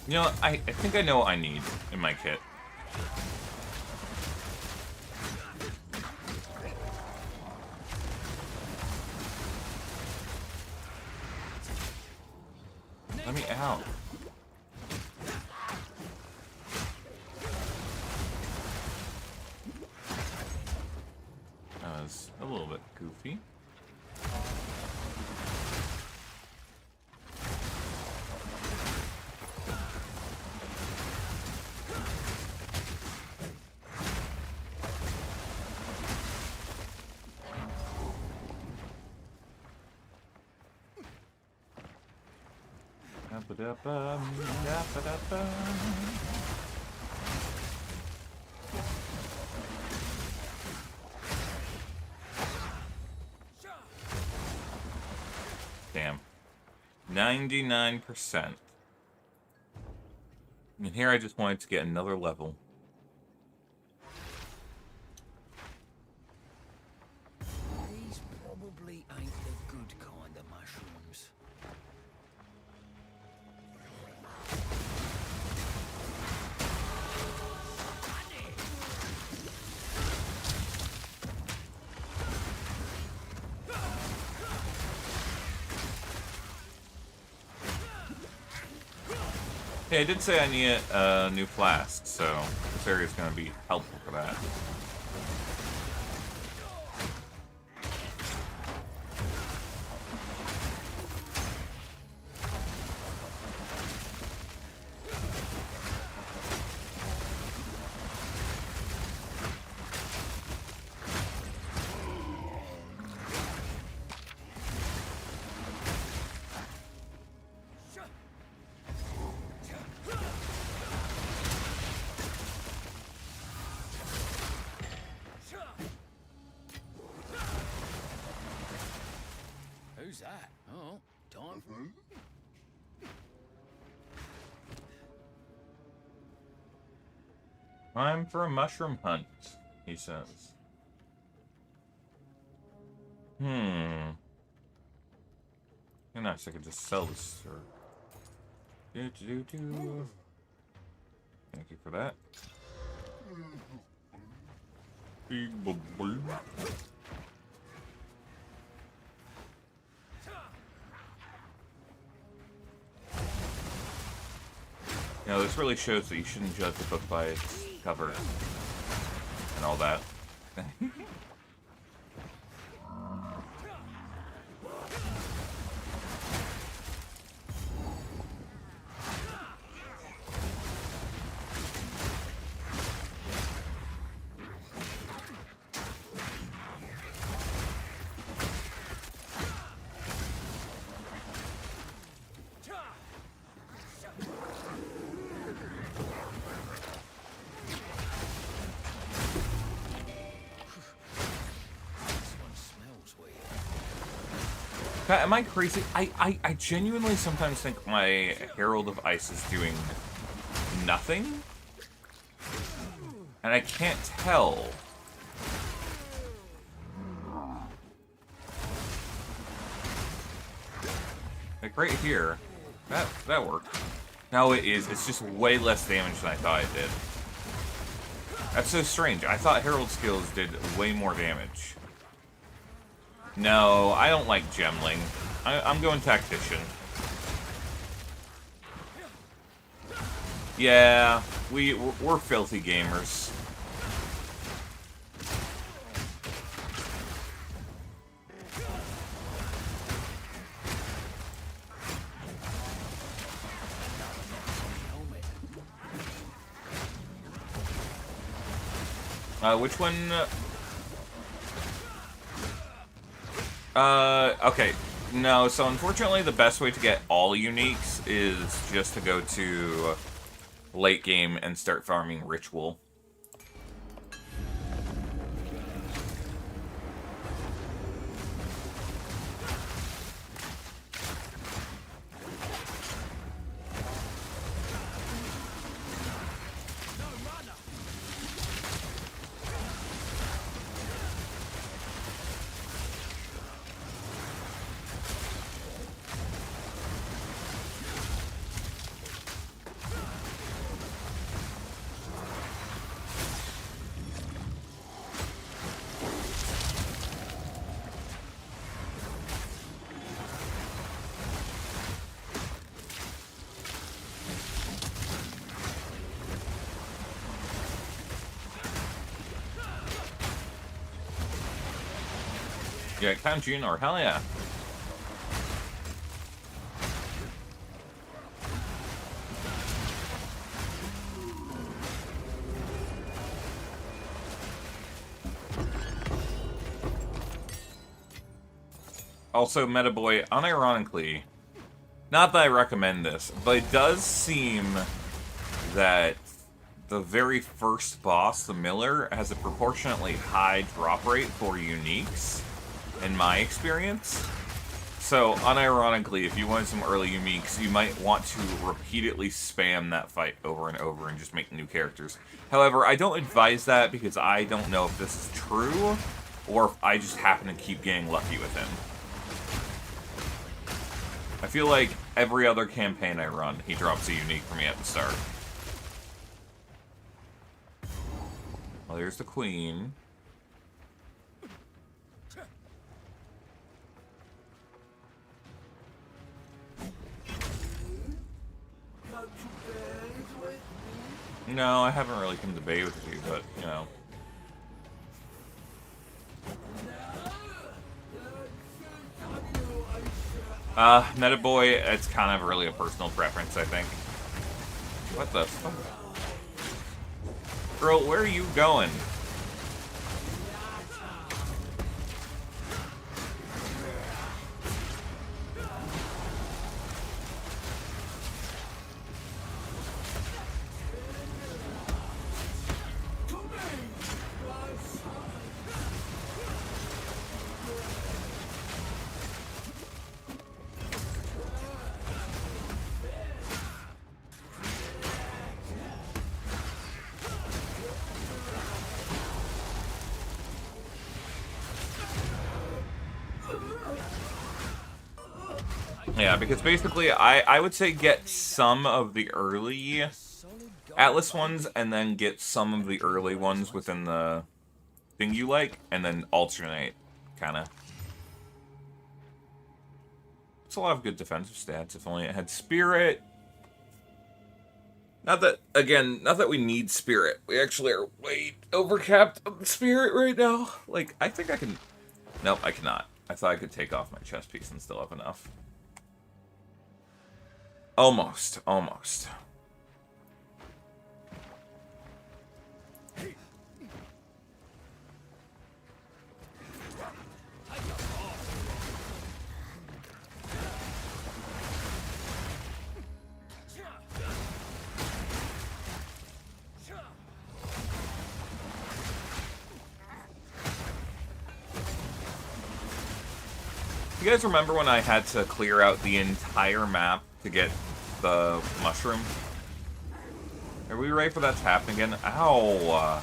You know, I think I know what I need in my kit. Let me out. That was a little bit goofy. Damn. 99%. And here I just wanted to get another level.
These probably ain't the good kind of mushrooms.
Hey, I did say I need a new flask, so this area is going to be helpful for that.
Who's that? Oh, time for...
Time for a mushroom hunt, he says. And nice, I could just sell this, or... Thank you for that. You know, this really shows that you shouldn't judge a book by its cover and all that. God, am I crazy? I genuinely sometimes think my Herald of Ice is doing nothing. And I can't tell. Like right here. That worked. No, it is. It's just way less damage than I thought it did. That's so strange. I thought Herald skills did way more damage. No, I don't like Gemling. I'm going Tactician. Yeah, we're filthy gamers. Which one? Okay. No, so unfortunately the best way to get all uniques is just to go to late game and start farming Ritual. Yeah, Count Junior, hell yeah. Also, Metaboy, unironically, not that I recommend this, but it does seem that the very first boss, the Miller, has a proportionately high drop rate for uniques, in my experience. So, unironically, if you wanted some early uniques, you might want to repeatedly spam that fight over and over and just make new characters. However, I don't advise that because I don't know if this is true, or if I just happen to keep getting lucky with him. I feel like every other campaign I run, he drops a unique for me at the start. Well, there's the Queen. No, I haven't really come to bay with you, but, you know. Metaboy, it's kind of really a personal preference, I think. What the fuck? Girl, where are you going? Yeah, because basically, I would say get some of the early Atlas ones, and then get some of the early ones within the thing you like, and then alternate, kind of. It's a lot of good defensive stats, if only it had Spirit. Not that, again, not that we need Spirit. We actually are way overcapped on Spirit right now. Like, I think I can... Nope, I cannot. I thought I could take off my chest piece and still have enough. Almost. Almost. You guys remember when I had to clear out the entire map to get the mushroom? Are we ready for that to happen again? Ow!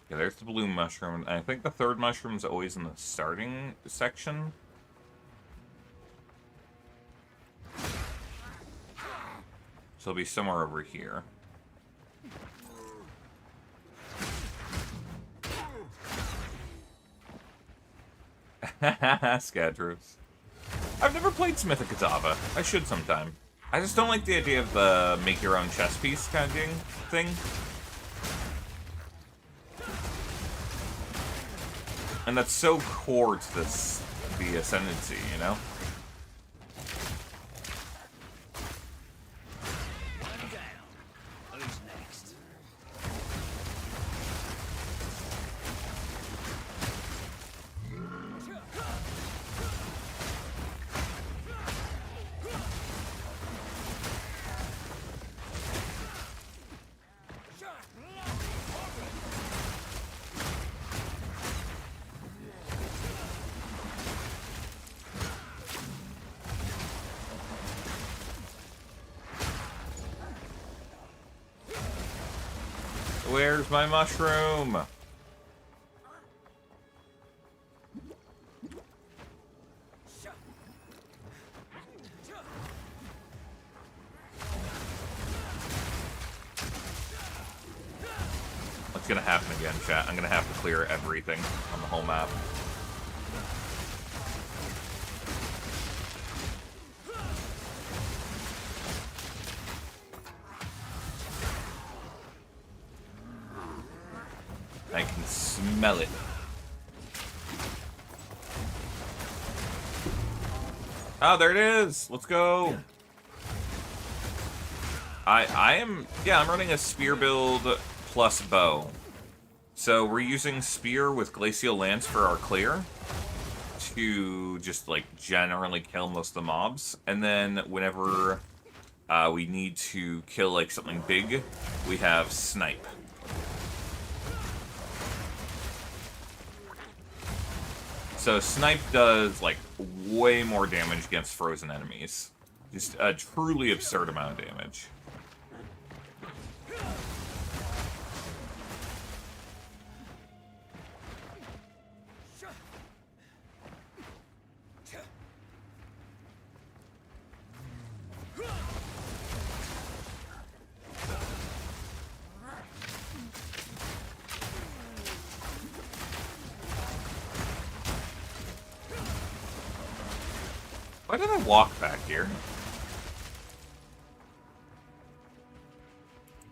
Yeah, there's the blue mushroom. I think the third mushroom's always in the starting section. So it'll be somewhere over here. Scadrus. I've never played Smith of Katava. I should sometime. I just don't like the idea of the make your own chess piece kind of thing. And that's so core to this, the Ascendancy, you know?
Who's next?
Where's my mushroom? It's gonna happen again, chat. I'm gonna have to clear everything on the whole map. I can smell it. Oh, there it is! Let's go! I'm running a spear build plus bow. So we're using spear with glacial lance for our clear to just like generally kill most of the mobs, and then whenever we need to kill like something big, we have snipe. So snipe does like way more damage against frozen enemies. Just a truly absurd amount of damage. Why did I walk back here?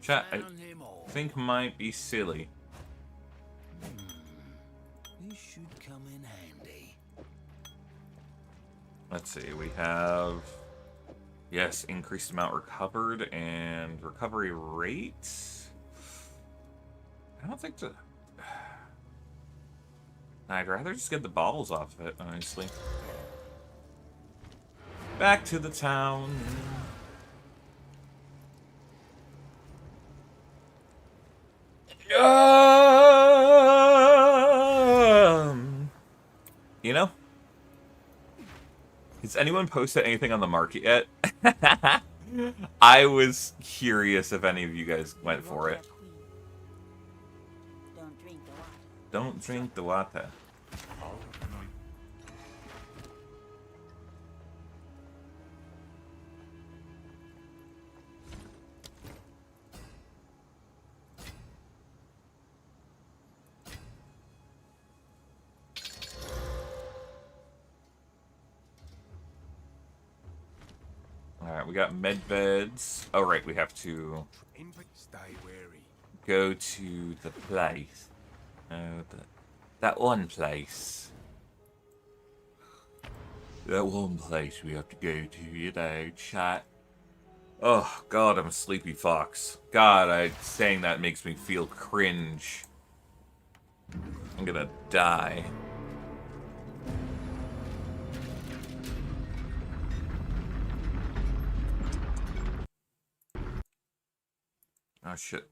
Chat, I think might be silly.
This should come in handy.
Let's see, we have... Yes, increased amount recovered and recovery rate. I don't think that... I'd rather just get the baubles off of it, honestly. Back to the town. You know? Has anyone posted anything on the market yet? I was curious if any of you guys went for it.
Don't drink the water.
Don't drink the water. Alright, we got med beds. Oh, right, we have to
Stay wary.
go to the place. That one place. That one place we have to go to, you know, chat. Oh, God, I'm a sleepy fox. God, saying that makes me feel cringe. I'm gonna die. Oh, shit.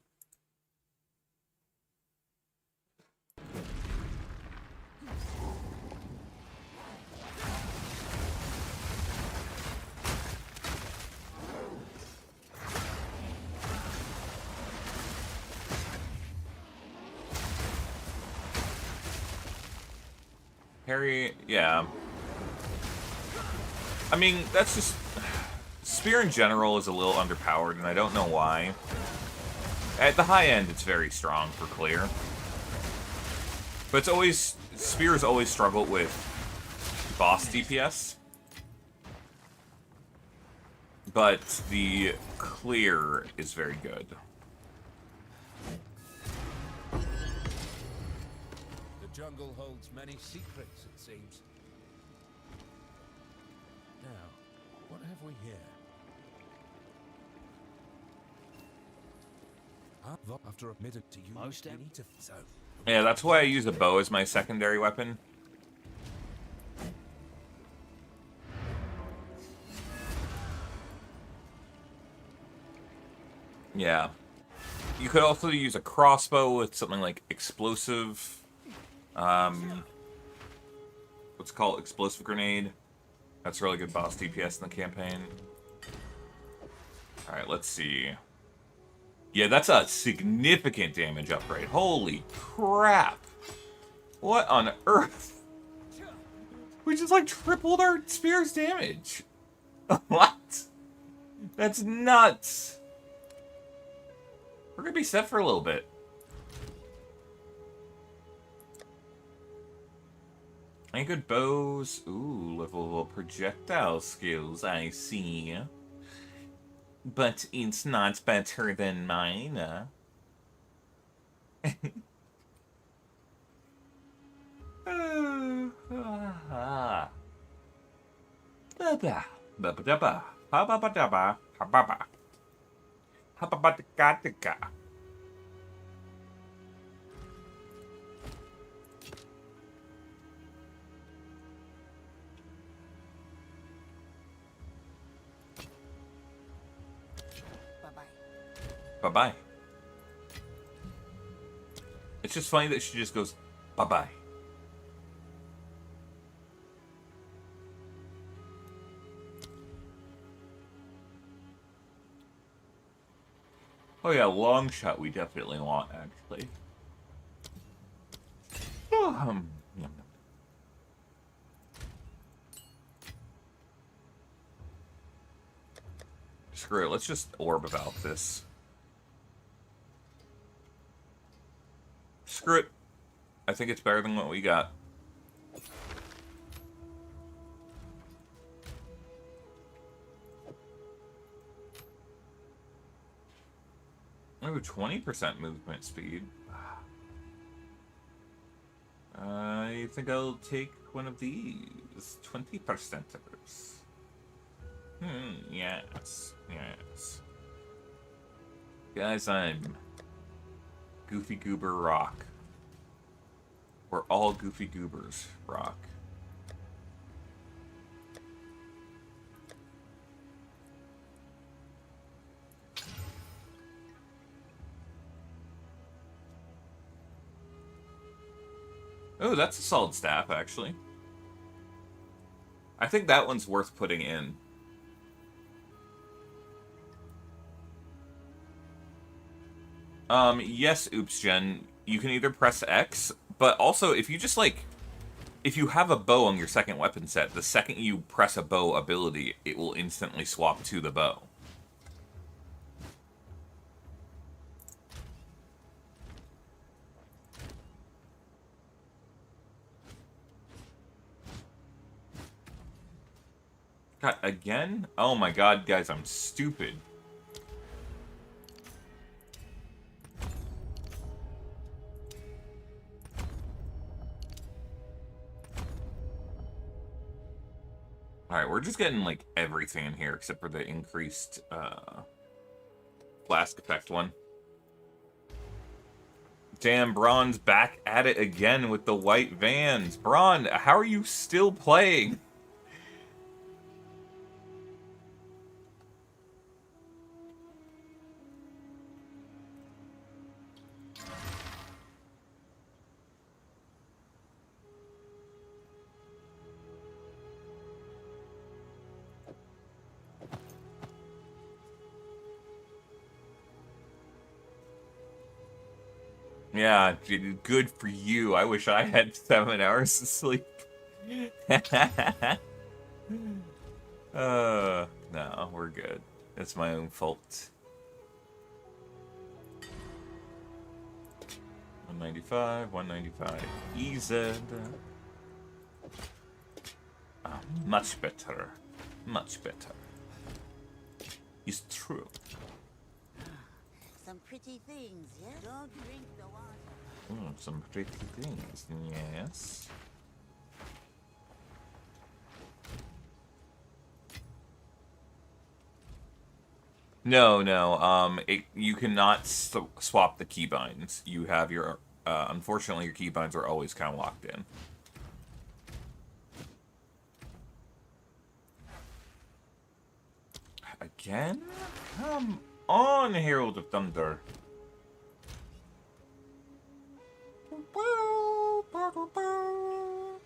Harry, yeah. I mean, that's just... Spear in general is a little underpowered, and I don't know why. At the high end, it's very strong for clear. But it's always... Spears always struggle with boss DPS. But the clear is very good.
The jungle holds many secrets, it seems. Now, what have we here? After admitted to you,
Most
you need to... So,
Yeah, that's why I use a bow as my secondary weapon. Yeah. You could also use a crossbow with something like explosive... what's it called? Explosive grenade. That's really good boss DPS in the campaign. Alright, let's see. Yeah, that's a significant damage upgrade. Holy crap. What on earth? We just like tripled our spear's damage. What? That's nuts. We're gonna be set for a little bit. Any good bows? Ooh, level projectile skills, I see. But it's not better than mine. Ba-ba. Ba-ba-da-ba. Ha-ba-ba-da-ba. Ha-ba-ba. Ha-ba-ba-da-ga-da-ga.
Bye-bye.
Bye-bye. It's just funny that she just goes, bye-bye. Oh yeah, long shot we definitely want, actually. Yum, yum. Screw it, let's just orb about this. Screw it. I think it's better than what we got. Oh, 20% movement speed. I think I'll take one of these 20%ers. Yes, yes. Guys, I'm Goofy Goober Rock. We're all Goofy Goobers rock. Oh, that's a solid staff, actually. I think that one's worth putting in. Yes, Oops Gen, you can either press X, but also if you just like, if you have a bow on your second weapon set, the second you press a bow ability, it will instantly swap to the bow. God, again? Oh my god, guys, I'm stupid. Alright, we're just getting, like, everything in here except for the increased, flask effect one. Damn, Braun's back at it again with the white vans. Braun, how are you still playing? Yeah, good for you. I wish I had 7 hours of sleep. No, we're good. It's my own fault. 195, 195. Easy. Much better. Much better. It's true.
Some pretty things, yeah? Don't drink the water.
Some pretty things, yes. No, you cannot swap the keybinds. You have your, unfortunately your keybinds are always kind of locked in. Again? Come on, Herald of Thunder.
Farewell.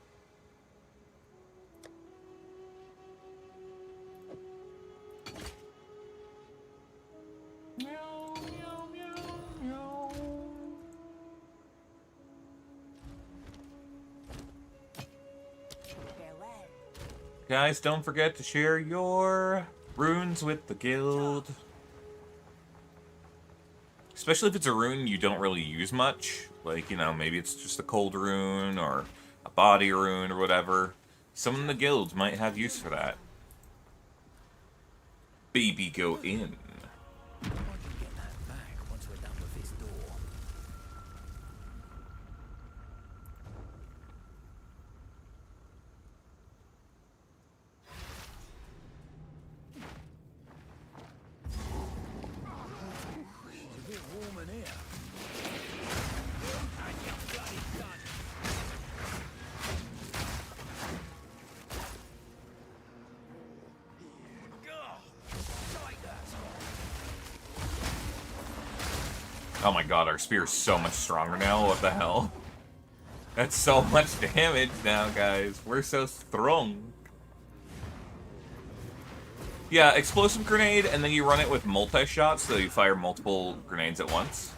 Guys, don't forget to share your runes with the guild. Especially if it's a rune you don't really use much. Like, you know, maybe it's just a cold rune or a body rune or whatever. Someone in the guild might have use for that. Baby, go in.
I can get that back once we're done with this door. It's a bit warm in here. And you bloody gun.
Oh my god, our spear's so much stronger now. What the hell? That's so much damage now, guys. We're so strong. Yeah, explosive grenade, and then you run it with multi-shot, so you fire multiple grenades at once.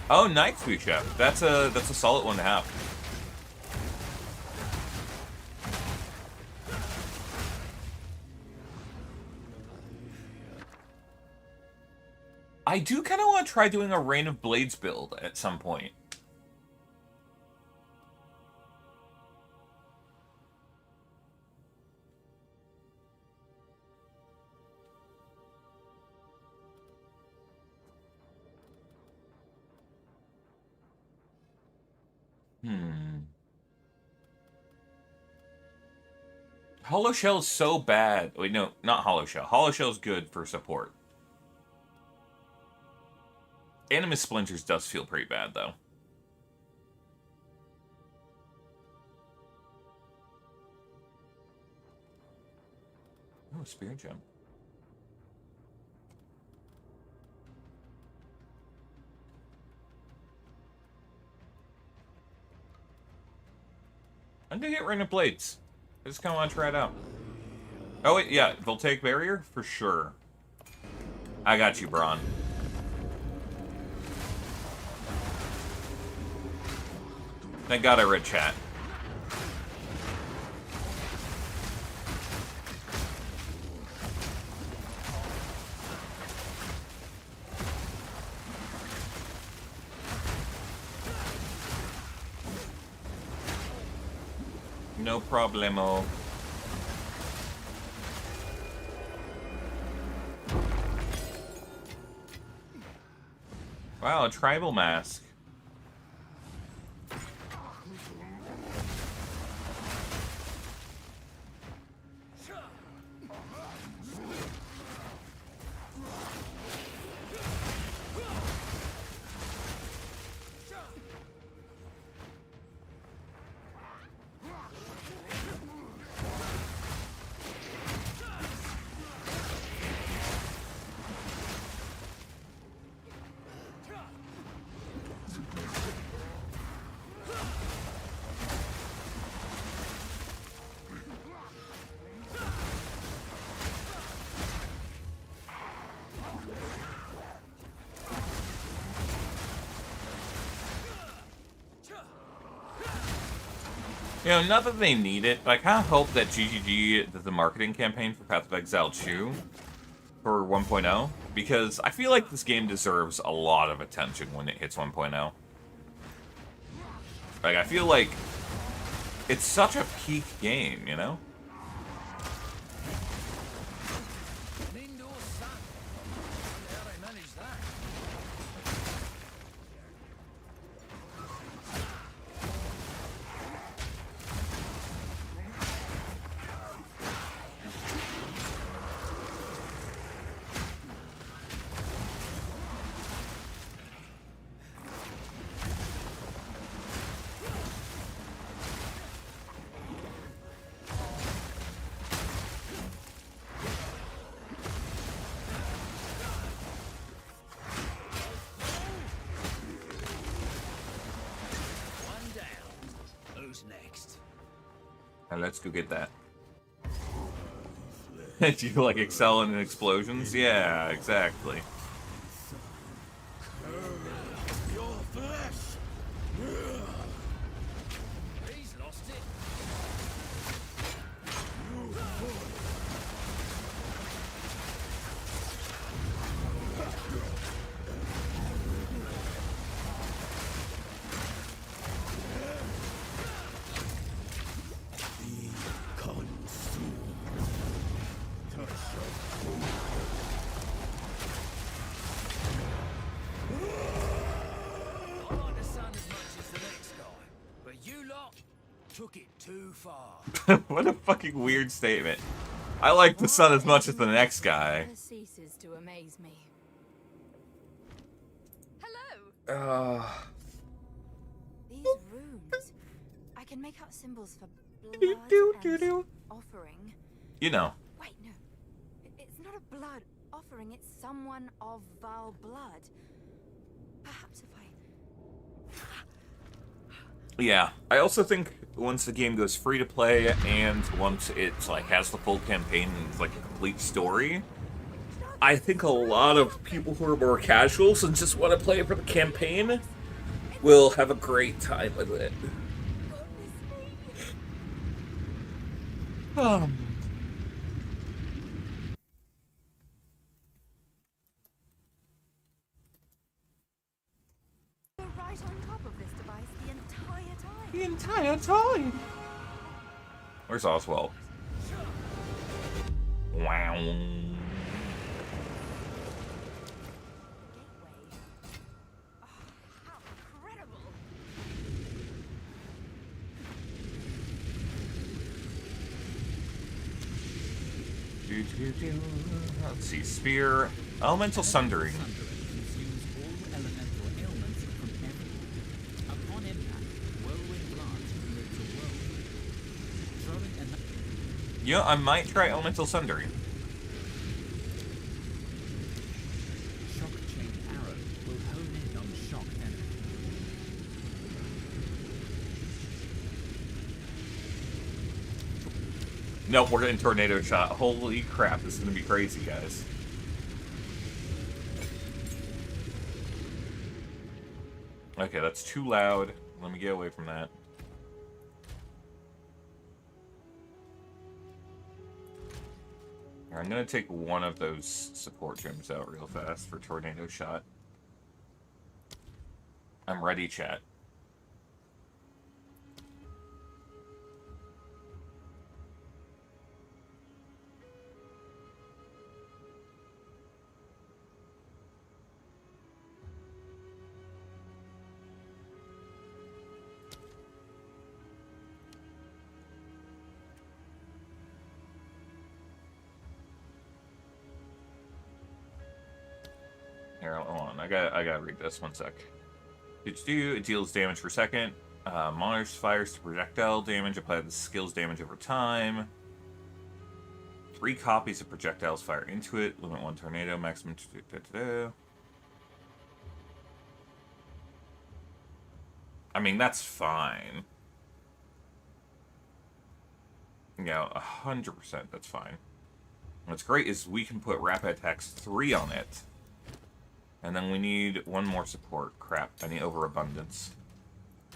Oh, Night Chef. That's a solid one to have. I do kind of want to try doing a Rain of Blades build at some point. Hollow Shell is so bad. Wait, no, not Hollow Shell. Hollow Shell is good for support. Animus Splinters does feel pretty bad, though. Oh, Spirit Gem. I'm gonna get Rain of Blades. I just kind of want to try it out. Oh, wait, yeah, Voltaic Barrier? For sure. I got you, Braun. Thank God I read chat. No problemo. Wow, a tribal mask. You know, not that they need it, but I kind of hope that GGG does the marketing campaign for Path of Exile 2 for 1.0, because I feel like this game deserves a lot of attention when it hits 1.0. Like, I feel like it's such a peak game, you know? Let's go get that. Do you like excel in explosions? Yeah, exactly.
He's lost it. took it too far.
What a fucking weird statement. I like the sun as much as the next guy.
Never ceases to amaze me. Hello. These runes. I can make out symbols for blood and offering.
You know.
Wait, no. It's not a blood offering. It's someone of vile blood. Perhaps if I...
Yeah, I also think once the game goes free to play and once it's like has the full campaign and it's like a complete story, I think a lot of people who are more casuals and just want to play it for the campaign will have a great time with it.
You're right on top of this device the entire time.
The entire time. Where's Oswald? Wow.
Gateway. Oh, how incredible.
Let's see, spear, elemental sundering.
Consumes all elemental ailments from everything. Upon impact, whirlwind blast creates a whirlwind. Throwing a
Yeah, I might try elemental sundering.
shock chain arrow will hone in on shock enemy.
Nope, we're getting tornado shot. Holy crap, this is gonna be crazy, guys. Okay, that's too loud. Let me get away from that. Here, I'm gonna take one of those support gems out real fast for tornado shot. I'm ready, chat. Here, hold on. I gotta read this 1 sec. It deals damage per second. Monitors fires to projectile damage. Apply the skills damage over time. 3 copies of projectiles fire into it. Limit 1 tornado. Maximum. I mean, that's fine. Yeah, 100% that's fine. What's great is we can put rapid attacks 3 on it. And then we need 1 more support. Crap, I need overabundance.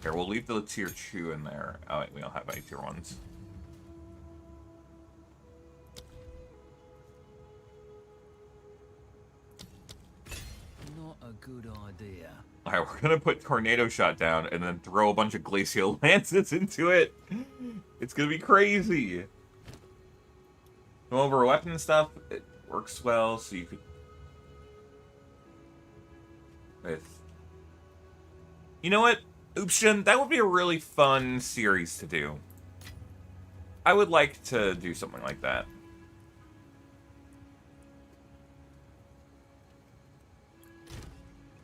Here, we'll leave the tier 2 in there. Oh, wait, we don't have any tier 1s.
Not a good idea.
Alright, we're gonna put Tornado Shot down and then throw a bunch of Glacial Lances into it. It's gonna be crazy. Go over weapon stuff. It works well, so you could... You know what, Oopshin? That would be a really fun series to do. I would like to do something like that.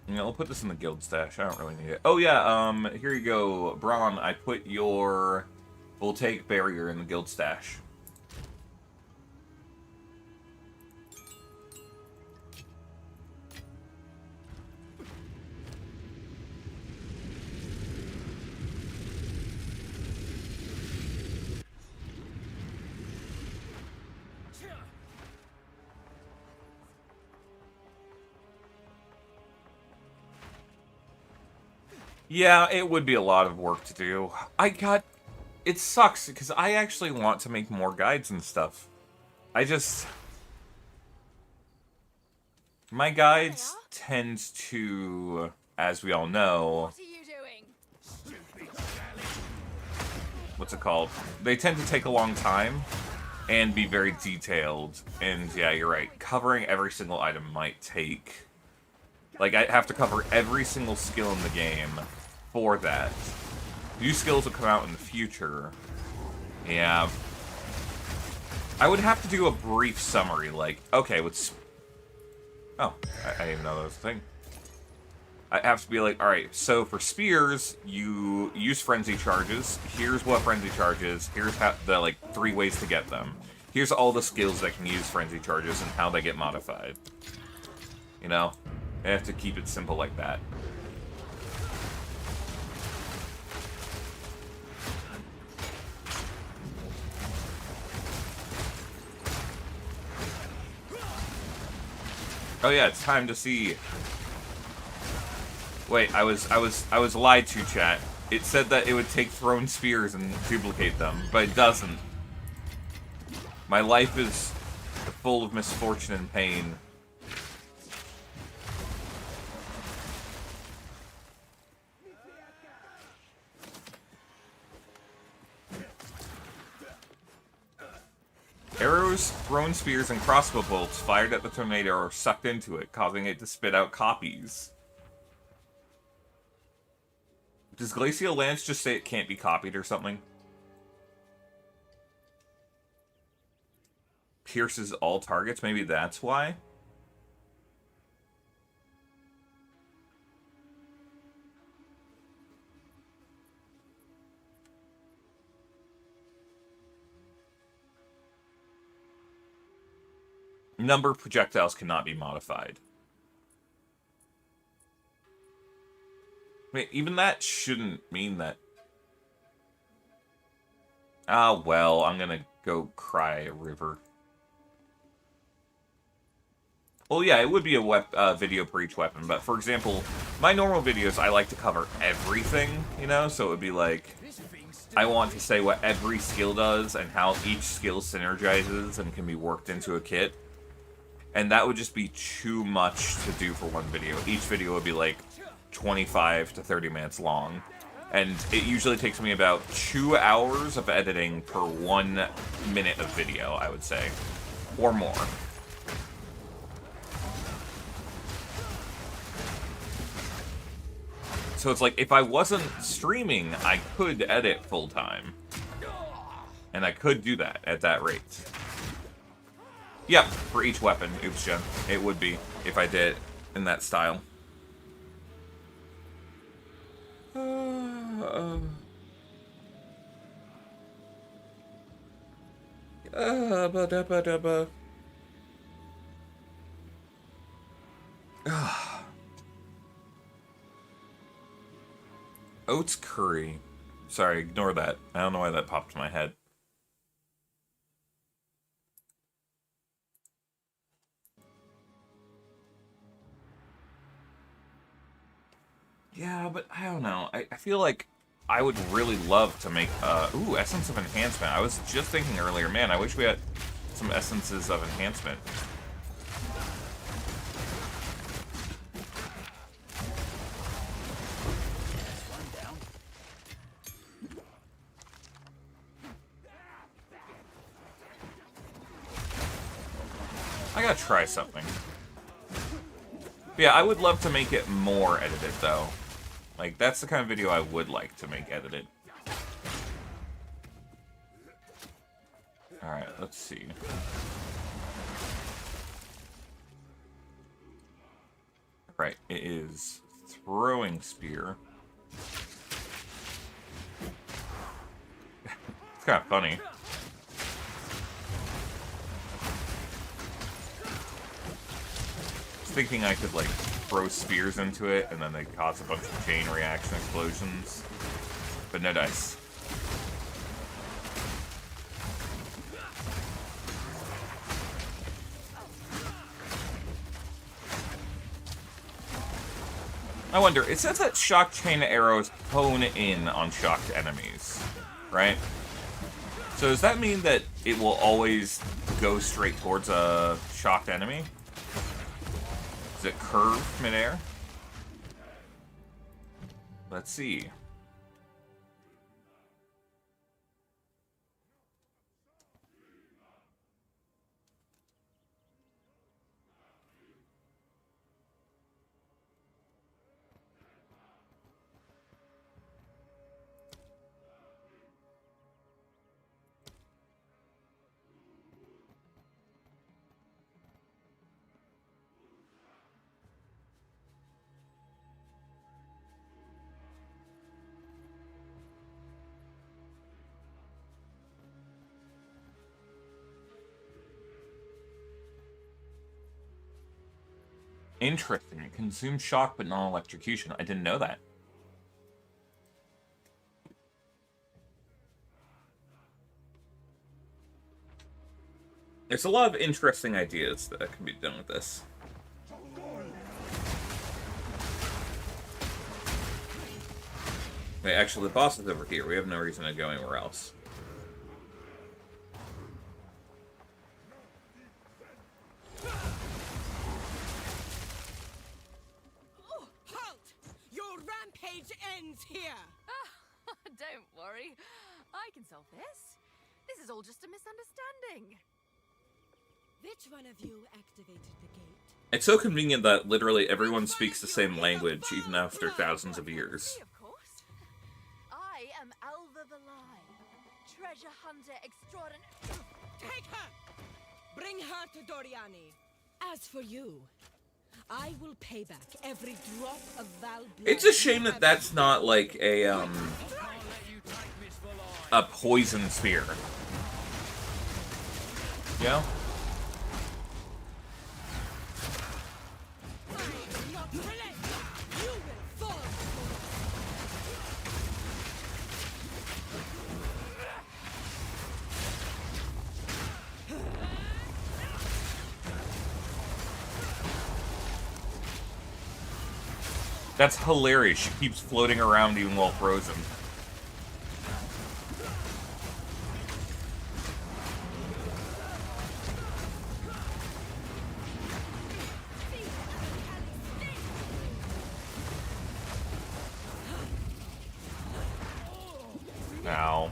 Yeah, I'll put this in the guild stash. I don't really need it. Oh yeah, here you go, Braun. I put your voltaic barrier in the guild stash. Yeah, it would be a lot of work to do. It sucks, because I actually want to make more guides and stuff. My guides tend to, as we all know...
What are you doing?
What's it called? They tend to take a long time and be very detailed. And yeah, you're right. Covering every single item might take... Like, I have to cover every single skill in the game for that. New skills will come out in the future. Yeah. I would have to do a brief summary, like, okay, what's... Oh, I didn't even know that was a thing. I have to be like, alright, so for spears, you use frenzy charges. Here's what frenzy charges. Here's how the, like, 3 ways to get them. Here's all the skills that can use frenzy charges and how they get modified. You know? I have to keep it simple like that. Oh yeah, it's time to see. Wait, I was lied to, chat. It said that it would take thrown spears and duplicate them, but it doesn't. My life is full of misfortune and pain. Arrows, thrown spears, and crossbow bolts fired at the tornado are sucked into it, causing it to spit out copies. Does Glacial Lance just say it can't be copied or something? Pierces all targets? Maybe that's why? Number of projectiles cannot be modified. Wait, even that shouldn't mean that... Ah, well, I'm gonna go cry a river. Well, yeah, it would be a video per each weapon, but for example, my normal videos, I like to cover everything, you know? So it would be like, I want to say what every skill does and how each skill synergizes and can be worked into a kit. And that would just be too much to do for one video. Each video would be like 25 to 30 minutes long. And it usually takes me about 2 hours of editing per 1 minute of video, I would say. Or more. So it's like, if I wasn't streaming, I could edit full-time. And I could do that at that rate. Yep, for each weapon, Oops Gen. It would be, if I did it in that style. Oats curry. Sorry, ignore that. I don't know why that popped in my head. Yeah, but I don't know. I feel like I would really love to make, ooh, Essence of Enhancement. I was just thinking earlier, man, I wish we had some Essences of Enhancement. I gotta try something. But yeah, I would love to make it more edited, though. Like, that's the kind of video I would like to make edited. Alright, let's see. Right, it is throwing spear. It's kind of funny. Thinking I could like throw spears into it and then they cause a bunch of chain reaction explosions, but no dice. I wonder, it says that shock chain arrows hone in on shocked enemies, right? So does that mean that it will always go straight towards a shocked enemy? Does it curve midair? Let's see. Interesting. It consumes shock, but not electrocution. I didn't know that. There's a lot of interesting ideas that can be done with this. Wait, actually, the boss is over here. We have no reason to go anywhere else.
Oh, halt! Your rampage ends here!
Don't worry. I can solve this. This is all just a misunderstanding.
Which one of you activated the gate?
It's so convenient that literally everyone speaks the same language, even after thousands of years.
Me, of course. I am Alva Valai, treasure hunter extraordinary.
Take her! Bring her to Doriani. As for you, I will pay back every drop of Val blood.
It's a shame that that's not like a poison spear. You know?
I will not relent. You will fall.
That's hilarious. She keeps floating around even while frozen. Ow.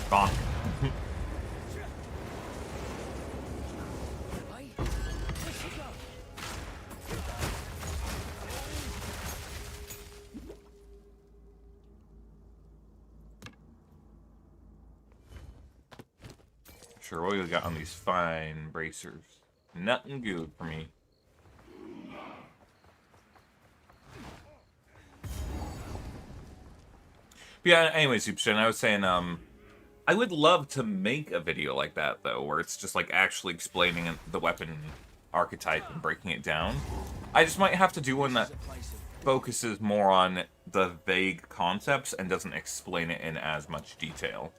Bonk. Sure, what we got on these fine bracers? Nothing good for me. But yeah, anyways, Superstar, I was saying, I would love to make a video like that, though, where it's just, like, actually explaining the weapon archetype and breaking it down. I just might have to do one that focuses more on the vague concepts and doesn't explain it in as much detail.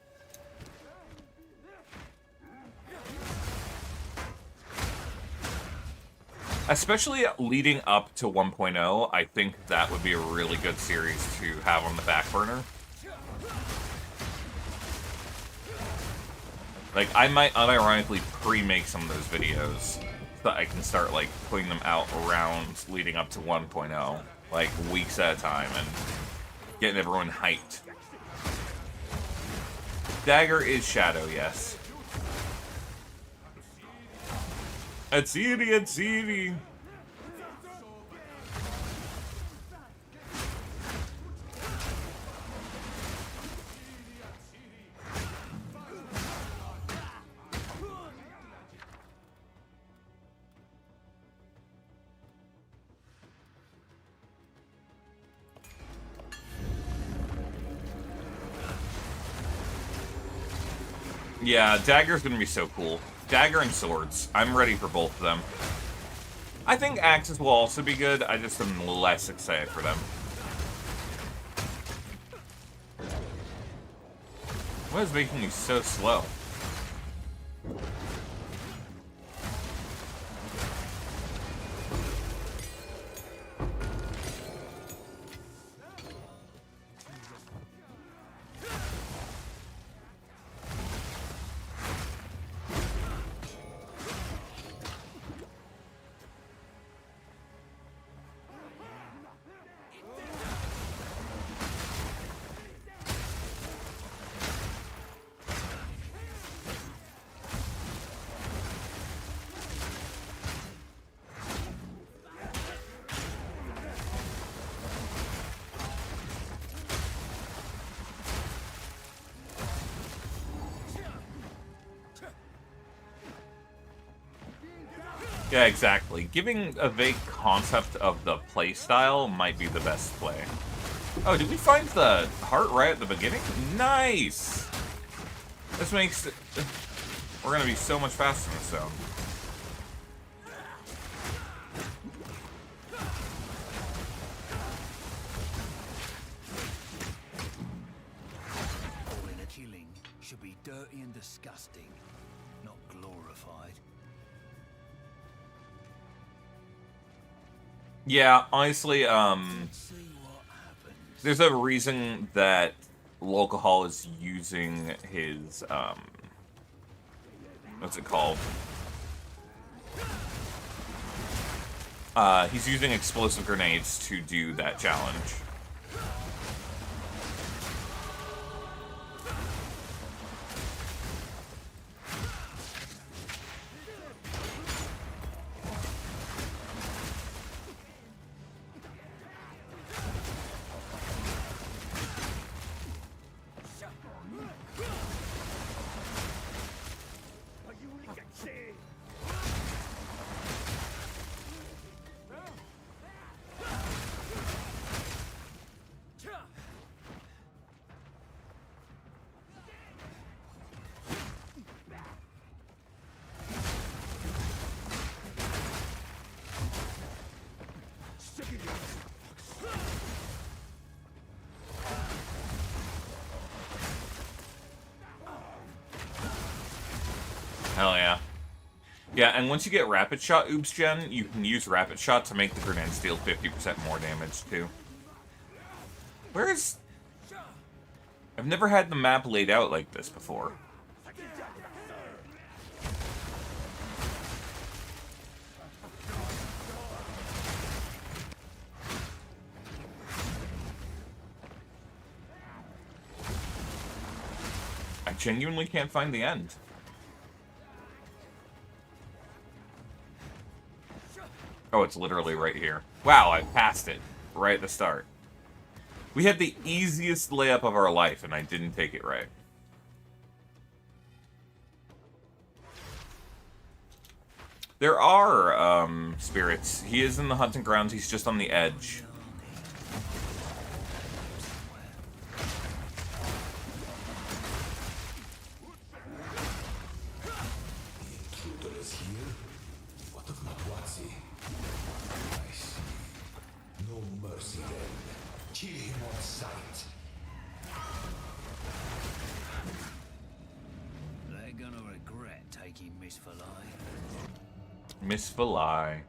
Especially leading up to 1.0, I think that would be a really good series to have on the back burner. Like, I might unironically pre-make some of those videos so that I can start, like, putting them out around leading up to 1.0, like, weeks at a time, and getting everyone hyped. Dagger is Shadow, yes. Atsiri. Yeah, Dagger's gonna be so cool. Dagger and swords. I'm ready for both of them. I think axes will also be good. I just am less excited for them. What is making you so slow? Yeah, exactly. Giving a vague concept of the playstyle might be the best play. Oh, did we find the heart right at the beginning? Nice! This makes it... We're gonna be so much faster in this zone.
Calling a killing should be dirty and disgusting, not glorified.
Yeah, honestly,
See what happens.
there's a reason that Locahol is using his, what's it called? He's using explosive grenades to do that challenge. Hell yeah. Yeah, and once you get Rapid Shot, Oops Gen, you can use Rapid Shot to make the grenades deal 50% more damage, too. Where's... I've never had the map laid out like this before. I genuinely can't find the end. Oh, it's literally right here. Wow, I passed it right at the start. We had the easiest layup of our life, and I didn't take it right. There are, spirits. He is in the hunting grounds, he's just on the edge.
Intruder is here? What of Matwatsi? I see. No mercy then. Kill him on sight.
They're gonna regret taking Miss Falai.
Miss Falai.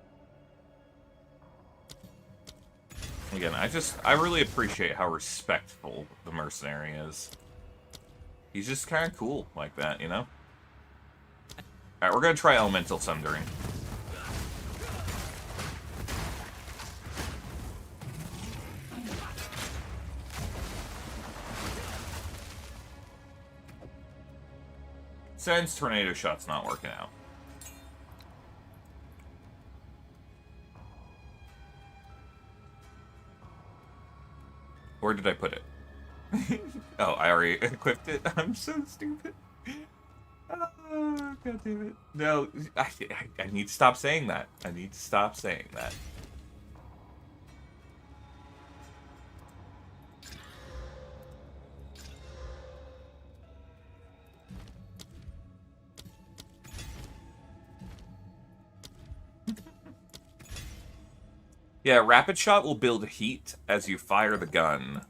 Again, I really appreciate how respectful the mercenary is. He's just kind of cool like that, you know? Alright, we're gonna try Elemental Sundering. Since Tornado Shot's not working out. Where did I put it? Oh, I already equipped it? I'm so stupid. Oh, God damn it. No, I need to stop saying that. I need to stop saying that. Yeah, Rapid Shot will build heat as you fire the gun,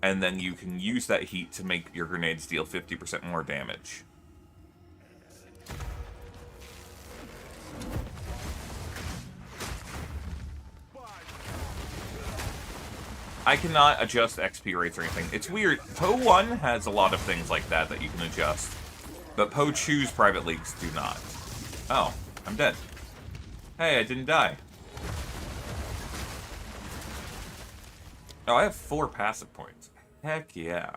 and then you can use that heat to make your grenades deal 50% more damage. I cannot adjust XP rates or anything. It's weird. PoE 1 has a lot of things like that you can adjust, but PoE 2's private leagues do not. Oh, I'm dead. Hey, I didn't die. Oh, I have 4 passive points. Heck yeah.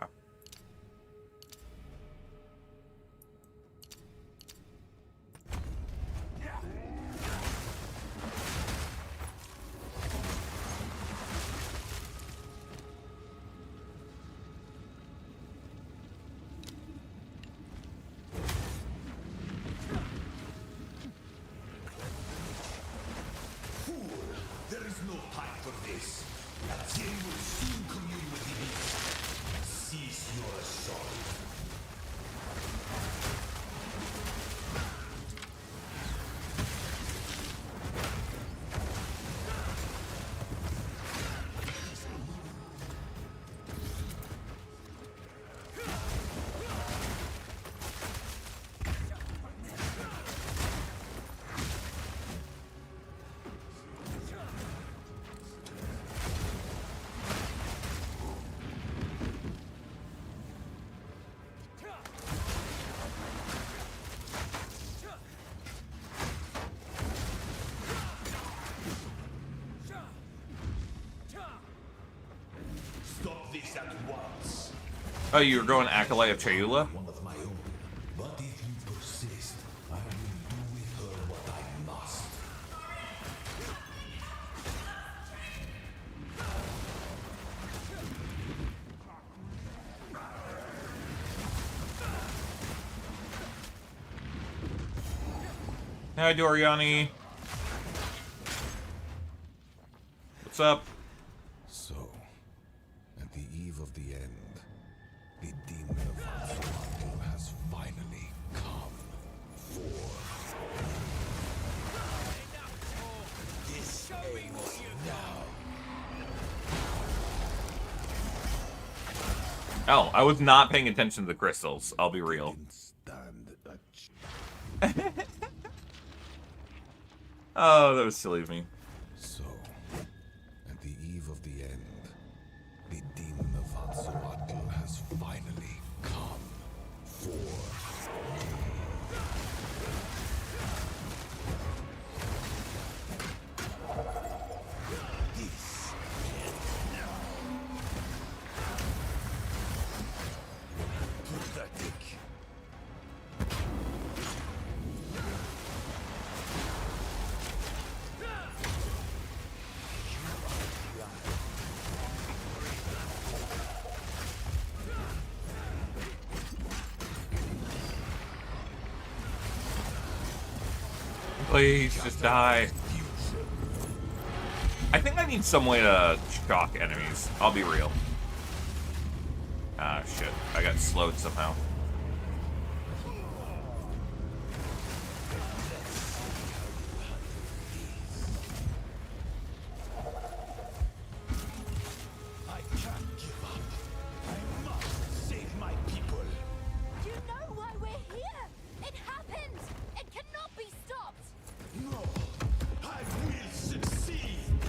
There is no time for this. Atien will soon commune with the this at once.
Oh, you were going Acolyte of Chayula?
One of my own. But if you persist, I will do with her what I must.
Hi, Doriani. What's up?
So, at the eve of the end, the demon of Anzuato has finally come for. This ends now.
Oh, I was not paying attention to the crystals. I'll be real.
Didn't stand a
Oh, that was silly of me.
So, at the eve of the end, the demon of Anzuato has finally come for. This pathetic.
Please, just die. I think I need some way to shock enemies. I'll be real. Ah, shit. I got slowed somehow.
I can't give up. I must save my people.
Do you know why we're here? It happened! It cannot be stopped!
No, I will succeed.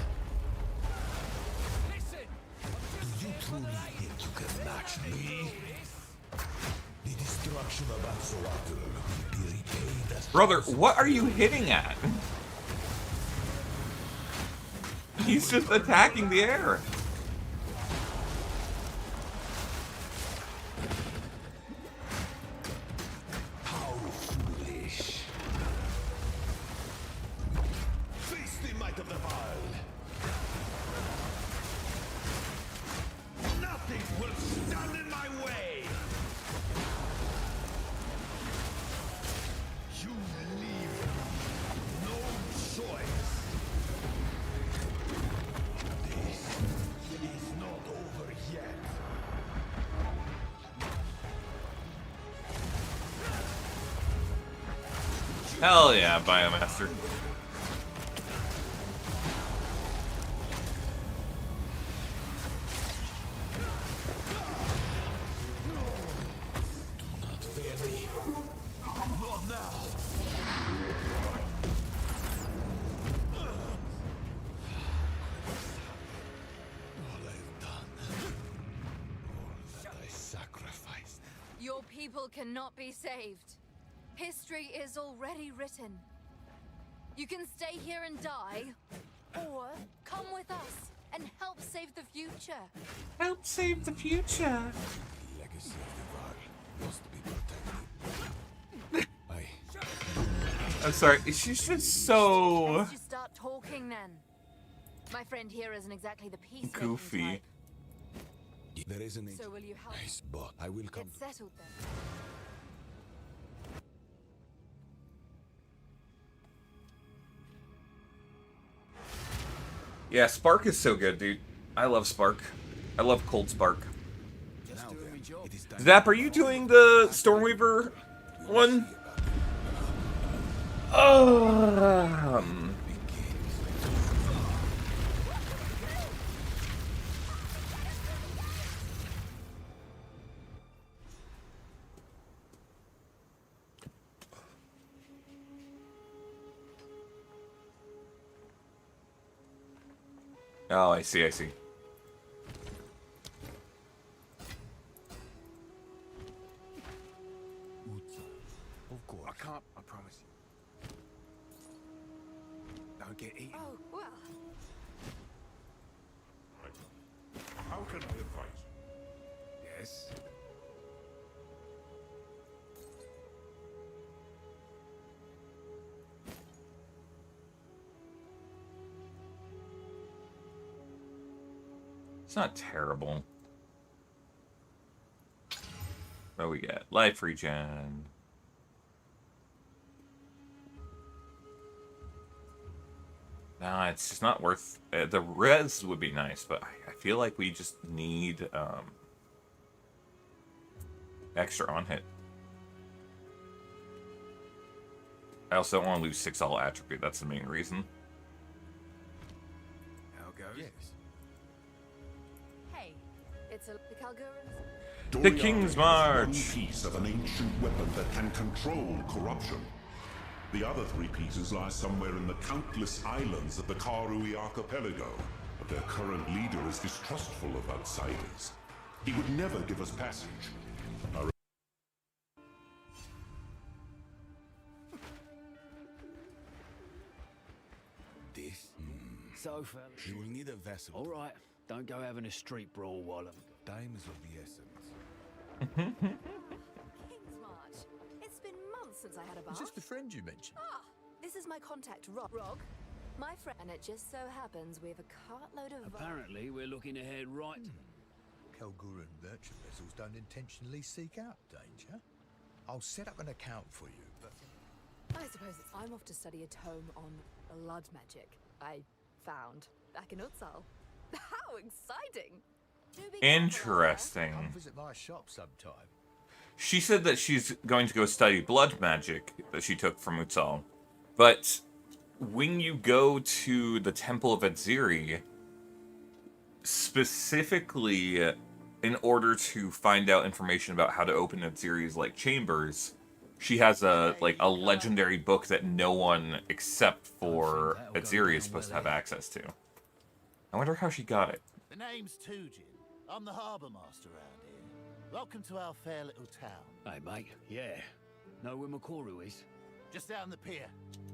Listen!
Do you truly think you can match me? The destruction of Anzuato will be repaid as
Brother, what are you hitting at? He's just attacking the air.
how foolish. Face the might of the Baal. Nothing will stand in my way. You leave no choice. This is not over yet.
Hell yeah, Biomaster.
Not fear me. Not now. All I've done. All that I sacrificed.
Your people cannot be saved. History is already written. You can stay here and die, or come with us and help save the future.
Help save the future.
The legacy of the Val must be protected.
I'm sorry, she's just so
Let's just start talking then. My friend here isn't exactly the peacemaking
goofy.
type.
There is an
So will you help
nice, but I will come.
get settled then?
Yeah, Spark is so good, dude. I love Spark. I love Cold Spark.
Just doing my job.
It is time.
Zap, are you doing the Stormweaver one? Oh, I see, I see.
Of course. I can't, I promise you. Don't get eaten.
Oh, well.
How can I advise you?
It's not terrible. What do we get? Life regen. Nah, it's just not worth... the res would be nice, but I feel like we just need extra on hit. I also don't want to lose 6 all attribute. That's the main reason.
How goes? Yes.
Hey, it's the Kalgurans.
The King's March!
One piece of an ancient weapon that can control corruption. The other 3 pieces lie somewhere in the countless islands of the Karui archipelago. But their current leader is distrustful of outsiders. He would never give us passage.
This?
So, fellas.
You will need a vessel.
All right, don't go having a street brawl while I'm...
Time is of the essence.
King's March. It's been months since I had a bath.
Is this the friend you mentioned?
Ah, this is my contact, Rog. My friend, and it just so happens we have a cartload of...
Apparently, we're looking ahead right...
Kalguran merchant vessels don't intentionally seek out danger. I'll set up an account for you, but...
I suppose I'm off to study a tome on blood magic I found back in Utsal. How exciting! Do be careful out there.
Interesting.
Come visit my shop sometime.
She said that she's going to go study blood magic that she took from Utsal. But when you go to the Temple of Adziri, specifically in order to find out information about how to open Adziri's like chambers, she has a legendary book that no one except for Adziri is supposed to have access to. I wonder how she got it.
The name's Tujin. I'm the harbour master around here. Welcome to our fair little town.
Hey, mate, yeah. Know where Makoru is?
Just down the pier.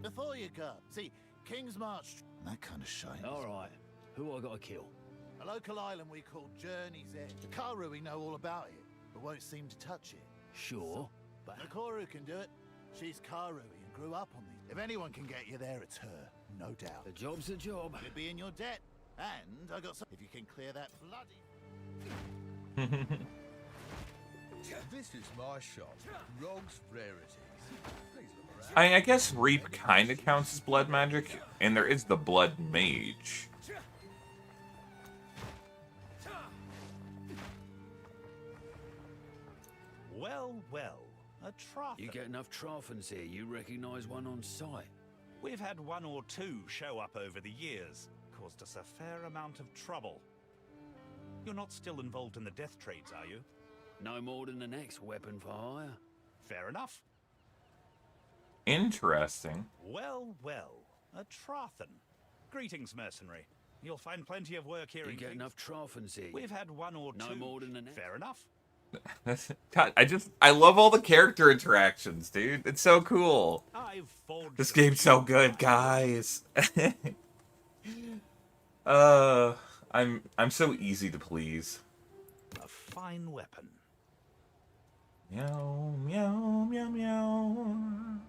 Before you go. See, King's March... That kind of shite.
All right. Who I gotta kill?
A local island we call Journey's Edge. The Karui know all about it, but won't seem to touch it.
Sure, but...
Makoru can do it. She's Karui and grew up on these. If anyone can get you there, it's her. No doubt.
The job's a job.
You'd be in your debt. And I got some... If you can clear that bloody...
This is my shop, Rog's Rarities. Please look around.
I guess Reap kind of counts as blood magic, and there is the Blood Mage.
Well, well, a Trafan.
You get enough Trafans here, you recognize one on sight.
We've had 1 or 2 show up over the years. Caused us a fair amount of trouble. You're not still involved in the death trades, are you?
No more than the next weapon for hire.
Fair enough.
Interesting.
Well, well, a Trafan. Greetings, mercenary. You'll find plenty of work here
You
in
get
Kings-
enough Trafans here.
We've had 1 or 2.
No more than the next.
Fair enough.
God, I love all the character interactions, dude. It's so cool.
I've forged
This
a
game's so
shield
good,
for
guys. I'm so easy to please.
a fine weapon.
Meow, meow, meow, meow.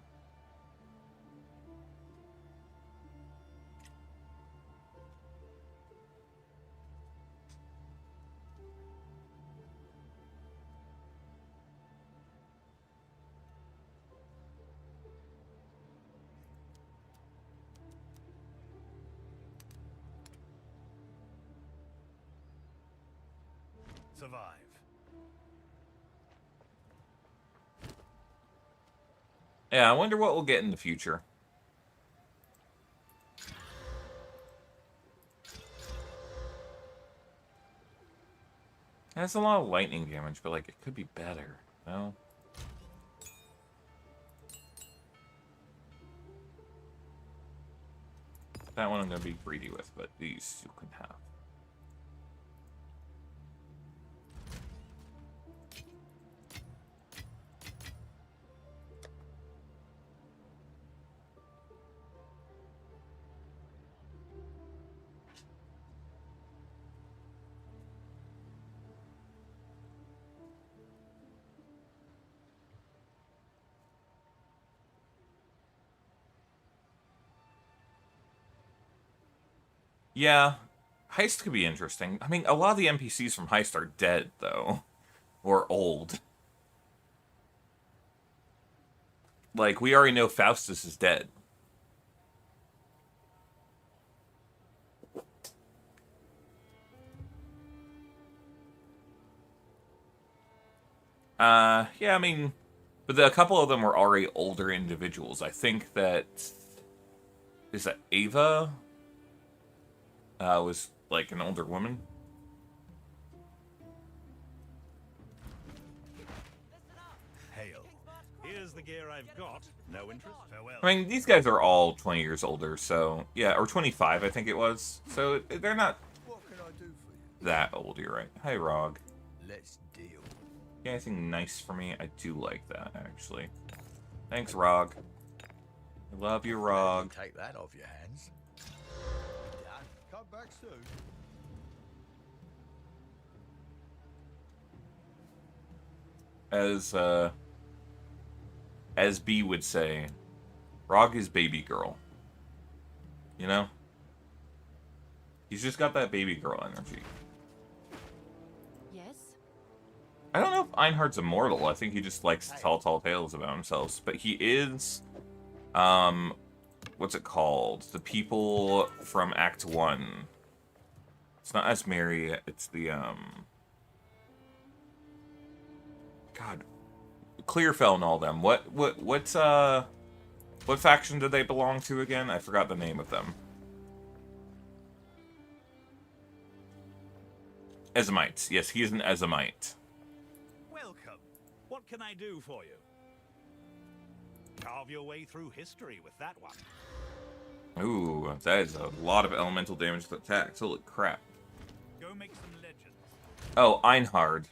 Survive.
Yeah, I wonder what we'll get in the future. That's a lot of lightning damage, but like it could be better, no? That one I'm gonna be greedy with, but these you can have. Yeah, Heist could be interesting. I mean, a lot of the NPCs from Heist are dead, though. Or old. Like, we already know Faustus is dead. Yeah, I mean, but a couple of them were already older individuals. I think that... Is that Ava? Was, like, an older woman?
Hail. Here's the gear I've got. No interest? Farewell.
I mean, these guys are all 20 years older, so... Yeah, or 25, I think it was. So, they're not
What can I do for you?
that old, you're right. Hi, Rog.
Let's deal.
Yeah, anything nice for me? I do like that, actually. Thanks, Rog. I love you, Rog.
Take that off your hands. Done. Come back soon.
As B would say, Rog is baby girl. You know? He's just got that baby girl energy.
Yes?
I don't know if Einhard's immortal. I think he just likes to tell tall tales about himself. But he is, what's it called? The people from Act 1. It's not Asmeri, it's the, God, Clearfell and all them. What faction do they belong to again? I forgot the name of them. Ezamites. Yes, he is an Ezamite.
Welcome. What can I do for you? Carve your way through history with that one.
Ooh, that is a lot of elemental damage to attacks. Holy crap.
Go make some legends.
Oh, Einhard.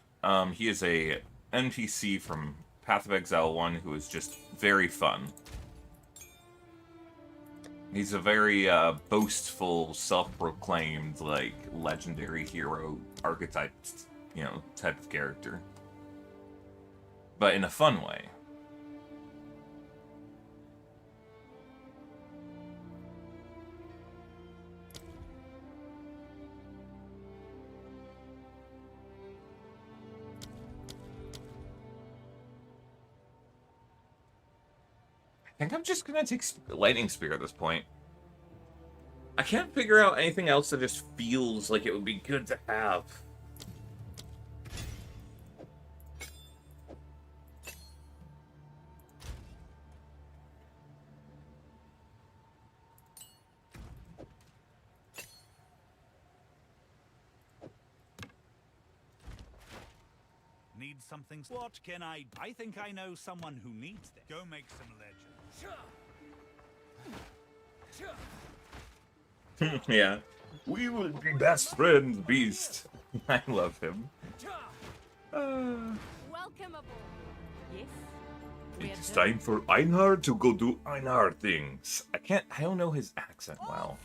He is a NPC from Path of Exile 1 who is just very fun. He's a very boastful, self-proclaimed, like, legendary hero archetype, you know, type of character. But in a fun way. I think I'm just gonna take Lightning Spear at this point. I can't figure out anything else that just feels like it would be good to have.
Need something? What can I think I know someone who needs this. Go make some legends.
Yeah. We will be best friends, Beast. I love him.
Welcome aboard. Yes?
It's time for Einhard to go do Einhard things. I don't know his accent well.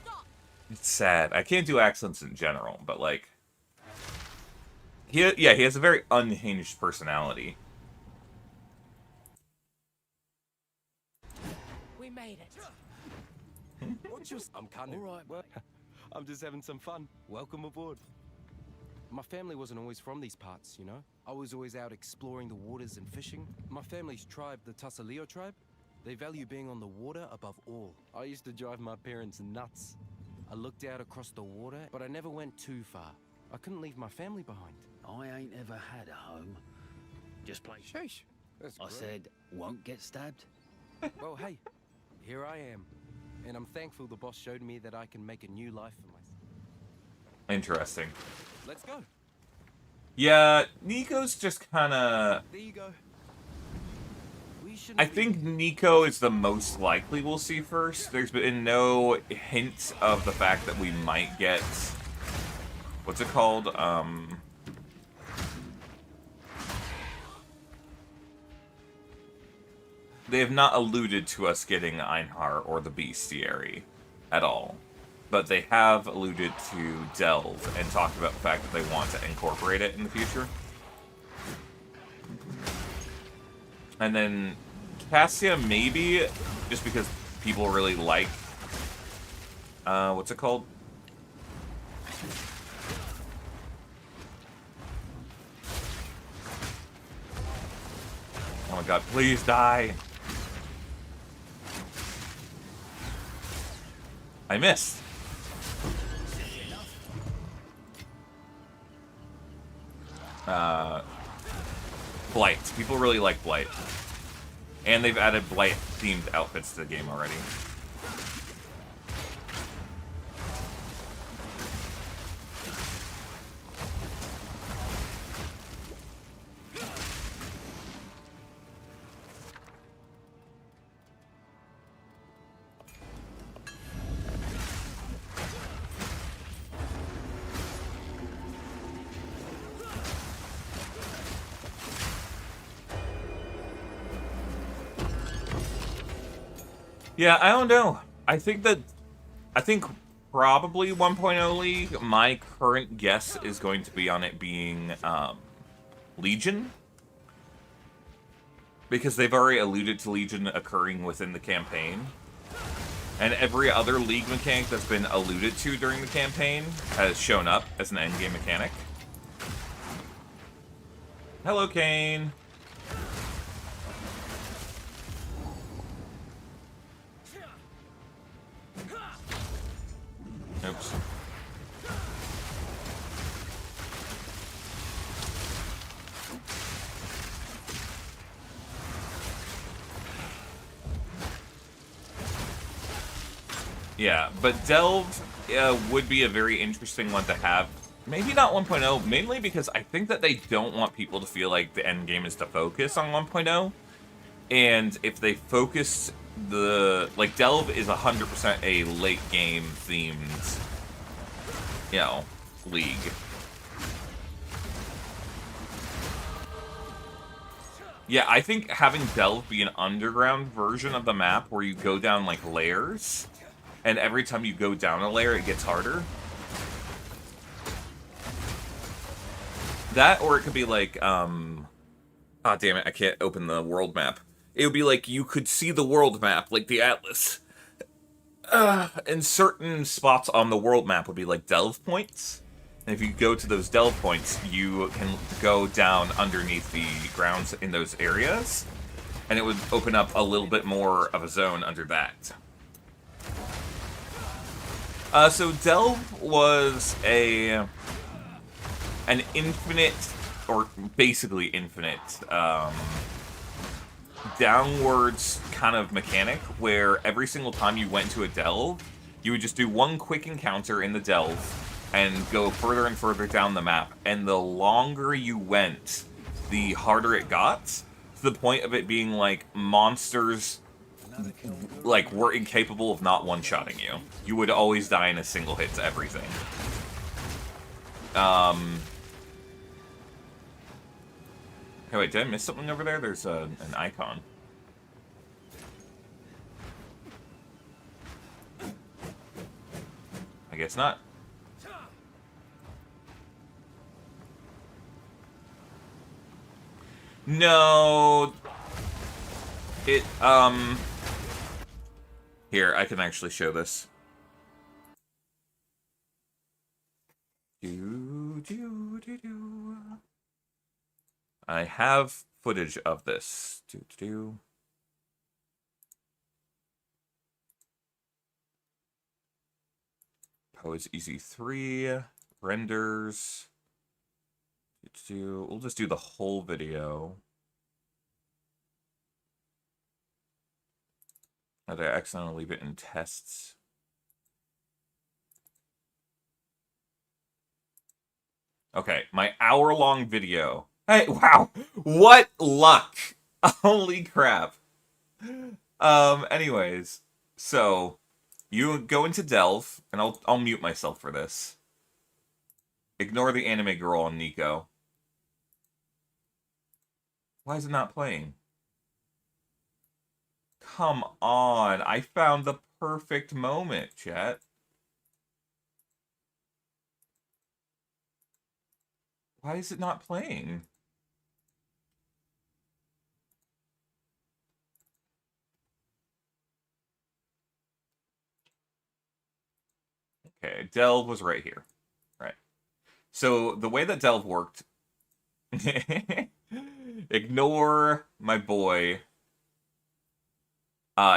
It's sad. I can't do accents in general, but like... he has a very unhinged personality.
We made it.
I'm kind of alright. Well, I'm just having some fun. Welcome aboard. My family wasn't always from these parts, you know? I was always out exploring the waters and fishing. My family's tribe, the Tassaleo tribe, they value being on the water above all. I used to drive my parents nuts. I looked out across the water, but I never went too far. I couldn't leave my family behind.
I ain't ever had a home. Just play.
Sheesh. That's
I
great.
said, won't get stabbed.
Well, hey, here I am. And I'm thankful the boss showed me that I can make a new life for myself.
Interesting.
Let's go.
Yeah, Nico's just kind of...
There you go.
I think Nico is the most likely we'll see first. There's been no hint of the fact that we might get... What's it called? They have not alluded to us getting Einhar or the Bestiary at all. But they have alluded to Delve and talked about the fact that they want to incorporate it in the future. And then Cassia, maybe, just because people really like... what's it called? my god, please die. I missed. Blight. People really like Blight. And they've added Blight-themed outfits to the game already. Yeah, I don't know. I think probably 1.0 League. My current guess is going to be on it being Legion. Because they've already alluded to Legion occurring within the campaign. And every other League mechanic that's been alluded to during the campaign has shown up as an endgame mechanic. Hello, Kane. Oops. Yeah, but Delve would be a very interesting one to have. Maybe not 1.0, mainly because I think that they don't want people to feel like the end game is to focus on 1.0. And if they focus like, Delve is 100% a late game themed, league. Yeah, I think having Delve be an underground version of the map where you go down, like, layers, and every time you go down a layer, it gets harder. That, or it could be like, damn it, I can't open the world map. It would be like you could see the world map, like the Atlas. And certain spots on the world map would be like delve points. And if you go to those delve points, you can go down underneath the grounds in those areas. And it would open up a little bit more of a zone under that. So Delve was an infinite, or basically infinite, downwards kind of mechanic where every single time you went to a delve, you would just do one quick encounter in the delve and go further and further down the map. And the longer you went, the harder it got, to the point of it being like monsters like were incapable of not one-shotting you. You would always die in a single hit to everything. Hey, wait, did I miss something over there? There's an icon. I guess not. No. Here, I can actually show this. I have footage of this. PoE Easy 3, renders. We'll just do the whole video. Did I accidentally leave it in tests? Okay, my hour-long video. Hey, wow, what luck! Holy crap. Anyways, so you go into Delve, and I'll mute myself for this. Ignore the anime girl on Nico. Why is it not playing? Come on, I found the perfect moment, chat. Why is it not playing? Okay, Delve was right here. Right. So the way that Delve worked... Ignore my boy,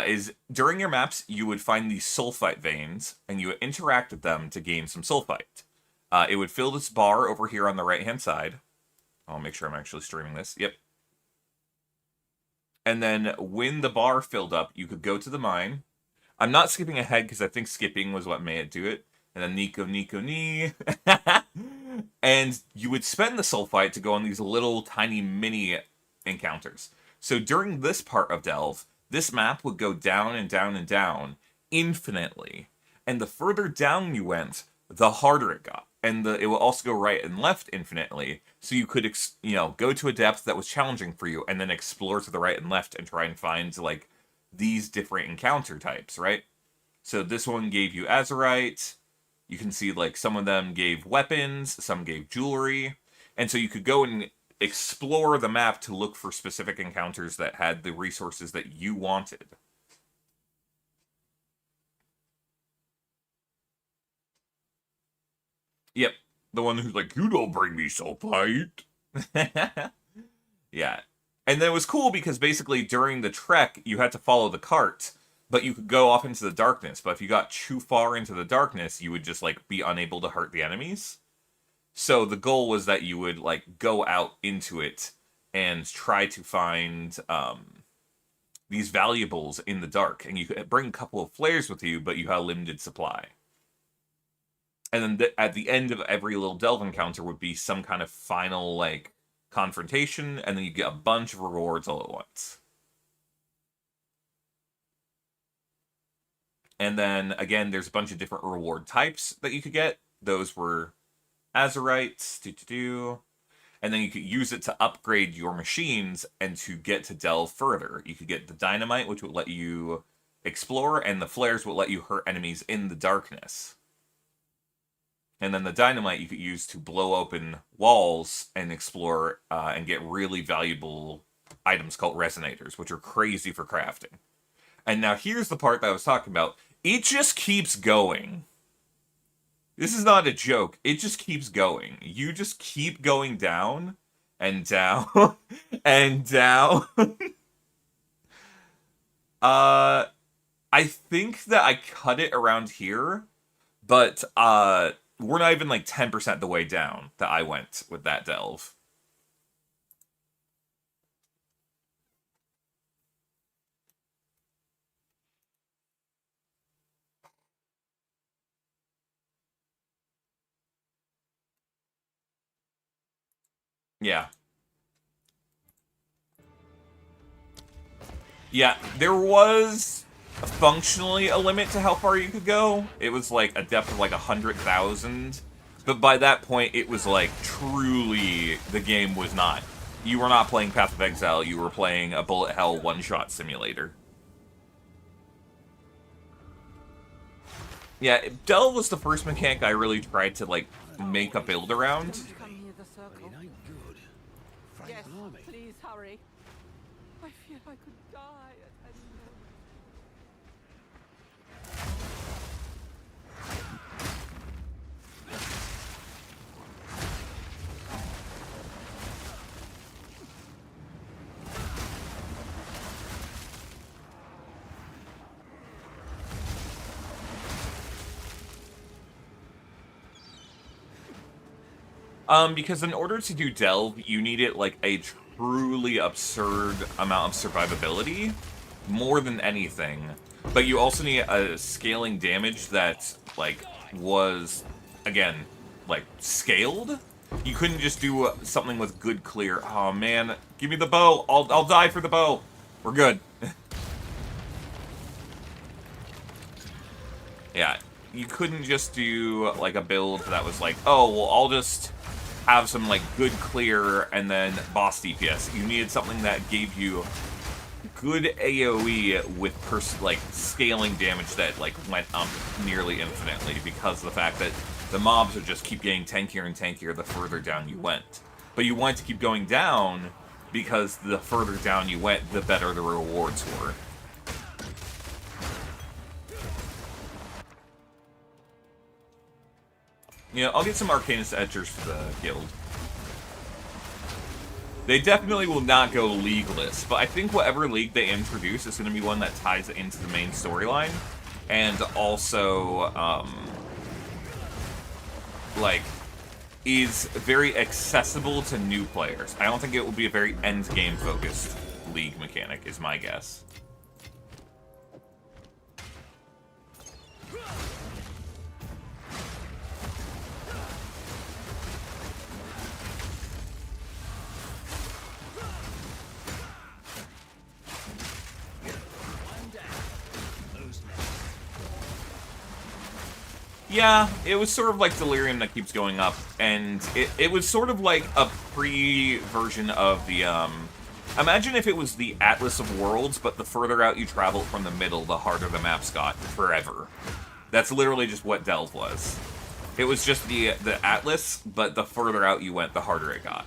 is during your maps, you would find these sulfite veins, and you would interact with them to gain some sulfite. It would fill this bar over here on the right-hand side. I'll make sure I'm actually streaming this. Yep. And then when the bar filled up, you could go to the mine. I'm not skipping ahead because I think skipping was what made it do it. And then Nico, Nico, Ni. And you would spend the sulfite to go on these little tiny mini encounters. So during this part of Delve, this map would go down and down and down infinitely. And the further down you went, the harder it got. And it will also go right and left infinitely. So you could, go to a depth that was challenging for you and then explore to the right and left and try and find, like, these different encounter types, right? So this one gave you Azurite. You can see, like, some of them gave weapons, some gave jewelry. And so you could go and explore the map to look for specific encounters that had the resources that you wanted. Yep, the one who's like, you don't bring me sulfite. Yeah. And then it was cool because basically during the trek, you had to follow the cart, but you could go off into the darkness. But if you got too far into the darkness, you would just, like, be unable to hurt the enemies. So the goal was that you would, like, go out into it and try to find these valuables in the dark. And you could bring a couple of flares with you, but you had a limited supply. And then at the end of every little delve encounter would be some kind of final, like, confrontation, and then you get a bunch of rewards all at once. And then, again, there's a bunch of different reward types that you could get. Those were Azurites, and then you could use it to upgrade your machines and to get to delve further. You could get the dynamite, which would let you explore, and the flares would let you hurt enemies in the darkness. And then the dynamite you could use to blow open walls and explore and get really valuable items called resonators, which are crazy for crafting. And now here's the part that I was talking about. It just keeps going. This is not a joke. It just keeps going. You just keep going down and down and down. I think that I cut it around here, but we're not even like 10% the way down that I went with that delve. Yeah. Yeah, there was functionally a limit to how far you could go. It was like a depth of like 100,000. But by that point, it was like truly the game was not. You were not playing Path of Exile, you were playing a bullet hell one-shot simulator. Yeah, Delve was the first mechanic I really tried to like make a build around.
Yes, please hurry. I feel I could die at any moment.
Because in order to do Delve, you needed like a truly absurd amount of survivability, more than anything. But you also need a scaling damage that, like, was, again, like, scaled. You couldn't just do something with good clear. Oh man, give me the bow. I'll die for the bow. We're good. Yeah, you couldn't just do like a build that was like, oh well, I'll just have some like good clear and then boss DPS. You needed something that gave you good AoE with like scaling damage that like went up nearly infinitely because of the fact that the mobs would just keep getting tankier and tankier the further down you went. But you wanted to keep going down because the further down you went, the better the rewards were. You know, I'll get some Arcanist Edgers for the guild. They definitely will not go leagueless, but I think whatever league they introduce is going to be one that ties it into the main storyline, and also, like, is very accessible to new players. I don't think it will be a very end-game focused league mechanic, is my guess. Yeah, it was sort of like Delirium that keeps going up, and it was sort of like a pre-version of the, imagine if it was the Atlas of Worlds, but the further out you traveled from the middle, the harder the maps got forever. That's literally just what Delve was. It was just the Atlas, but the further out you went, the harder it got.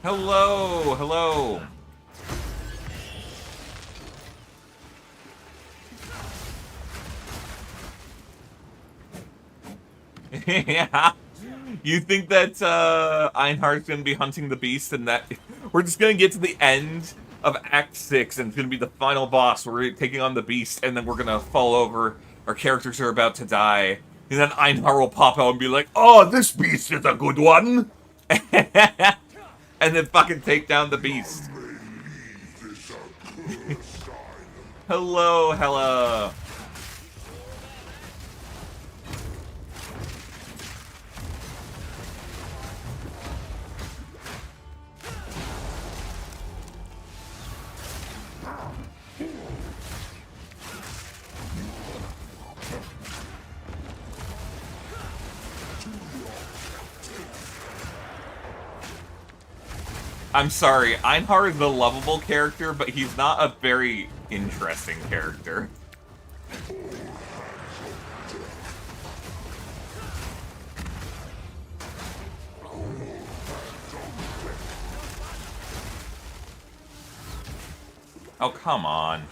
Hello, hello. Yeah. You think that Einhardt's gonna be hunting the beast and that we're just gonna get to the end of Act 6 and it's gonna be the final boss. We're taking on the beast and then we're gonna fall over. Our characters are about to die. And then Einhard will pop out and be like, "Oh, this beast is a good one." And then fucking take down the beast. Hello, hello. I'm sorry, Einhard is the lovable character, but he's not a very interesting character. Oh, come on.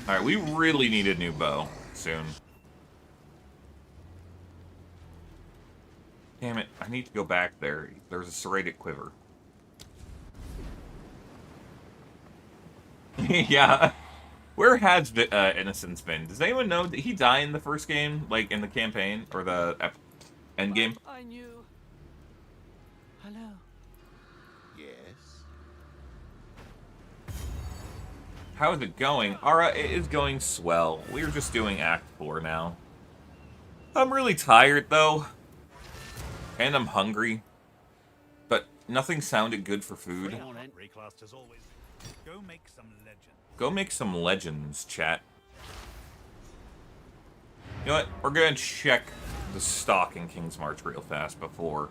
Alright, we really need a new bow soon. Damn it, I need to go back there. There's a serrated quiver. Yeah. Where has Innocence been? Does anyone know? Did he die in the first game? Like, in the campaign? Or the end game?
I knew. Hello.
Yes?
How is it going? Alright, it is going swell. We're just doing Act 4 now. I'm really tired, though. And I'm hungry. But nothing sounded good for food.
Reclassed as always. Go make some legends.
Go make some legends, chat. You know what? We're gonna check the stock in King's March real fast before.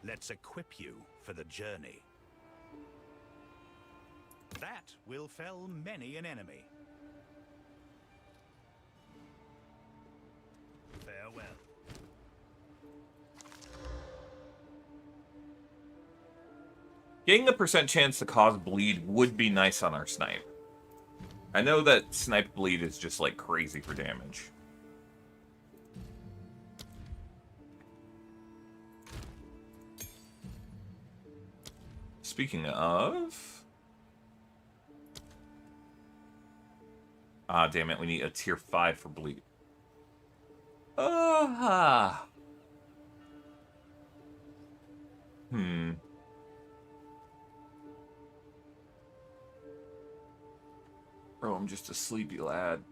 Let's equip you for the journey. That will fell many an enemy. Farewell.
Getting the percent chance to cause bleed would be nice on our snipe. I know that snipe bleed is just like crazy for damage. Speaking of... Ah, damn it, we need a tier 5 for bleed. Bro, I'm just a sleepy lad.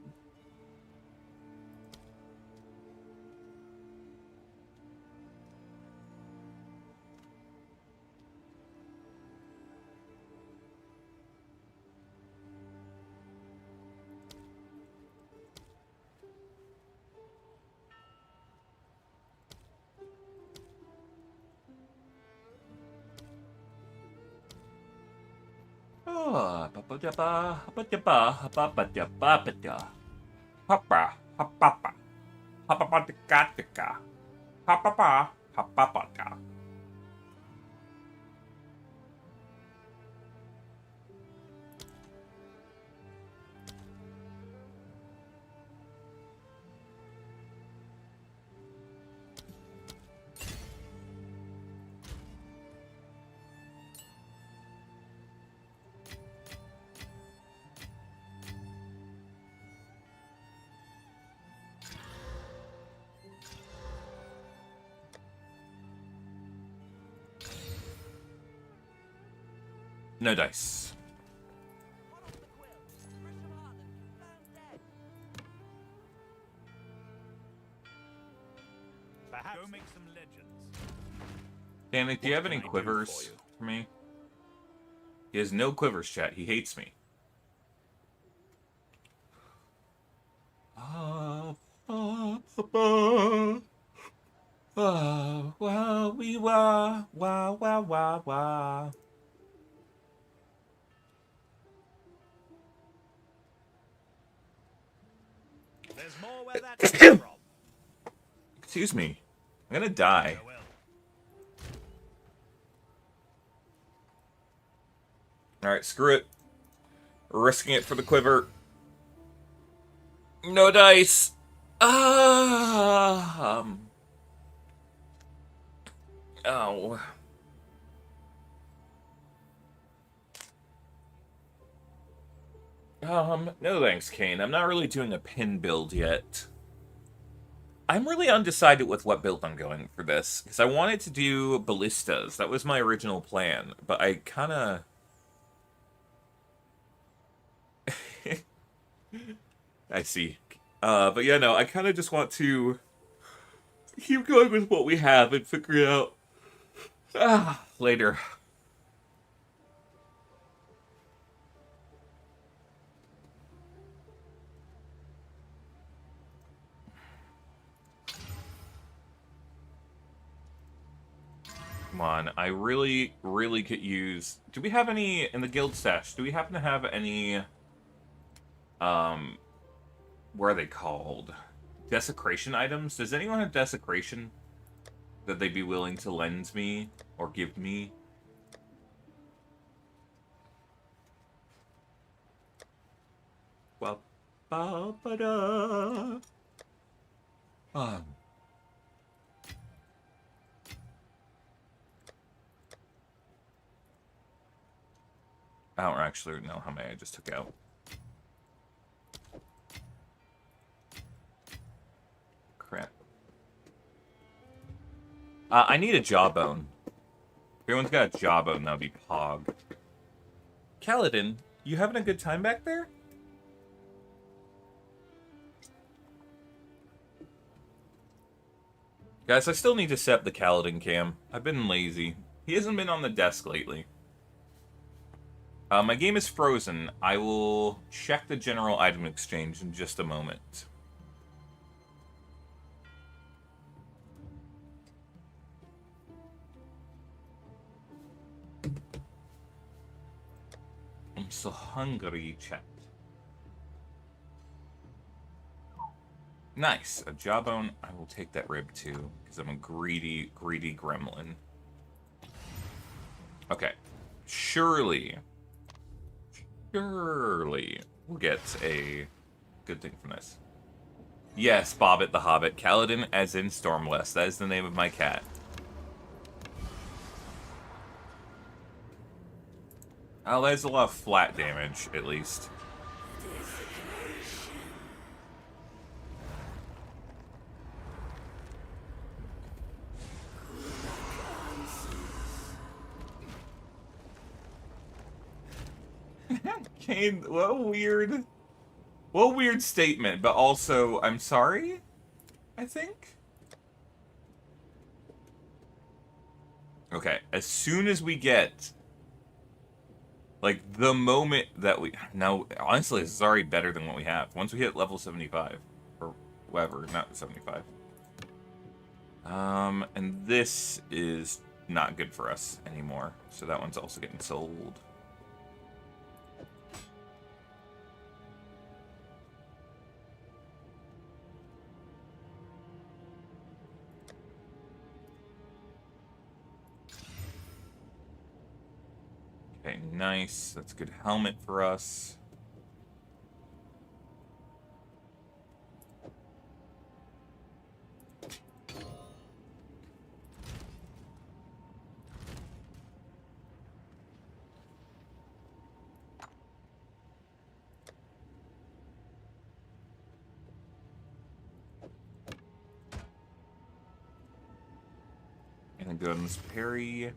No dice.
Perhaps go make some legends.
Danny, do you have any quivers for me? He has no quivers, chat. He hates me. Wow, we wah, wow, wow, wow, wow.
There's more where that came from.
Excuse me. I'm gonna die. Alright, screw it. We're risking it for the quiver. No dice. Oh. No thanks, Kane. I'm not really doing a pin build yet. I'm really undecided with what build I'm going for this, because I wanted to do ballistas. That was my original plan, but I kind of... I see. But yeah, no, I kind of just want to keep going with what we have and figure it out later. Come on, I really, really could use... Do we have any, in the guild stash, do we happen to have any, what are they called? Desecration items? Does anyone have desecration that they'd be willing to lend me or give me? Well, ba-ba-da. I don't actually know how many I just took out. Crap. I need a jawbone. If anyone's got a jawbone, that would be Pog. Kaladin, you having a good time back there? Guys, I still need to set up the Kaladin cam. I've been lazy. He hasn't been on the desk lately. My game is frozen. I will check the general item exchange in just a moment. I'm so hungry, chat. Nice. A jawbone. I will take that rib too, because I'm a greedy, greedy gremlin. Okay. Surely we'll get a good thing from this. Yes, Bobbit the Hobbit. Kaladin as in Stormless. That is the name of my cat. Oh, there's a lot of flat damage, at least. Kane, what weird statement, but also, I'm sorry, I think? Okay, as soon as we get, like, the moment that we, now, honestly, this is already better than what we have. Once we hit level 75, or whatever, not 75. And this is not good for us anymore, so that one's also getting sold. Nice. That's a good helmet for us. And guns parry.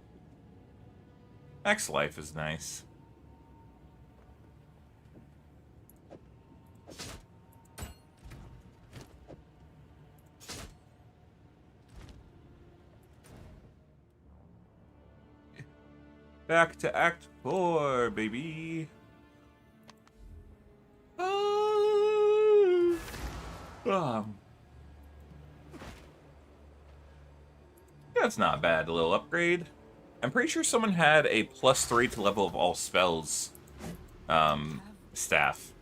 Max life is nice. Back to Act 4, baby. That's not bad, a little upgrade. I'm pretty sure someone had a +3 to level of all spells staff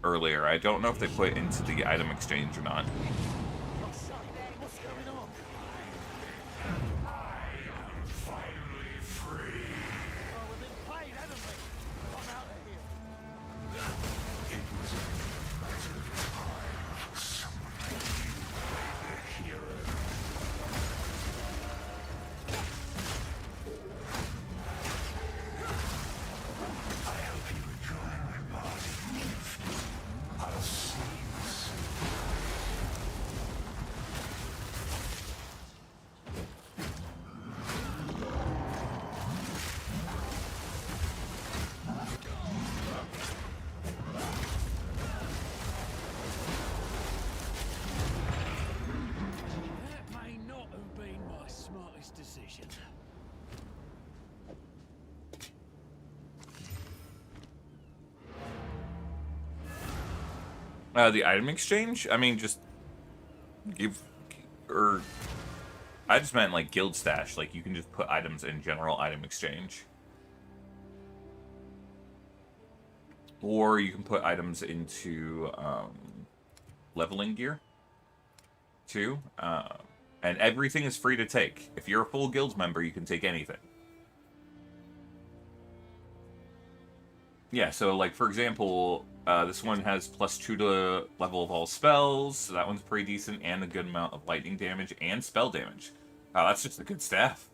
earlier. I don't know if they put it into the item exchange or not. The item exchange? I mean, just give, or I just meant like guild stash. Like you can just put items in general item exchange, or you can put items into leveling gear too. And everything is free to take. If you're a full guild member, you can take anything. Yeah, so like for example, this one has +2 to level of all spells, so that one's pretty decent, and a good amount of lightning damage and spell damage. That's just a good staff.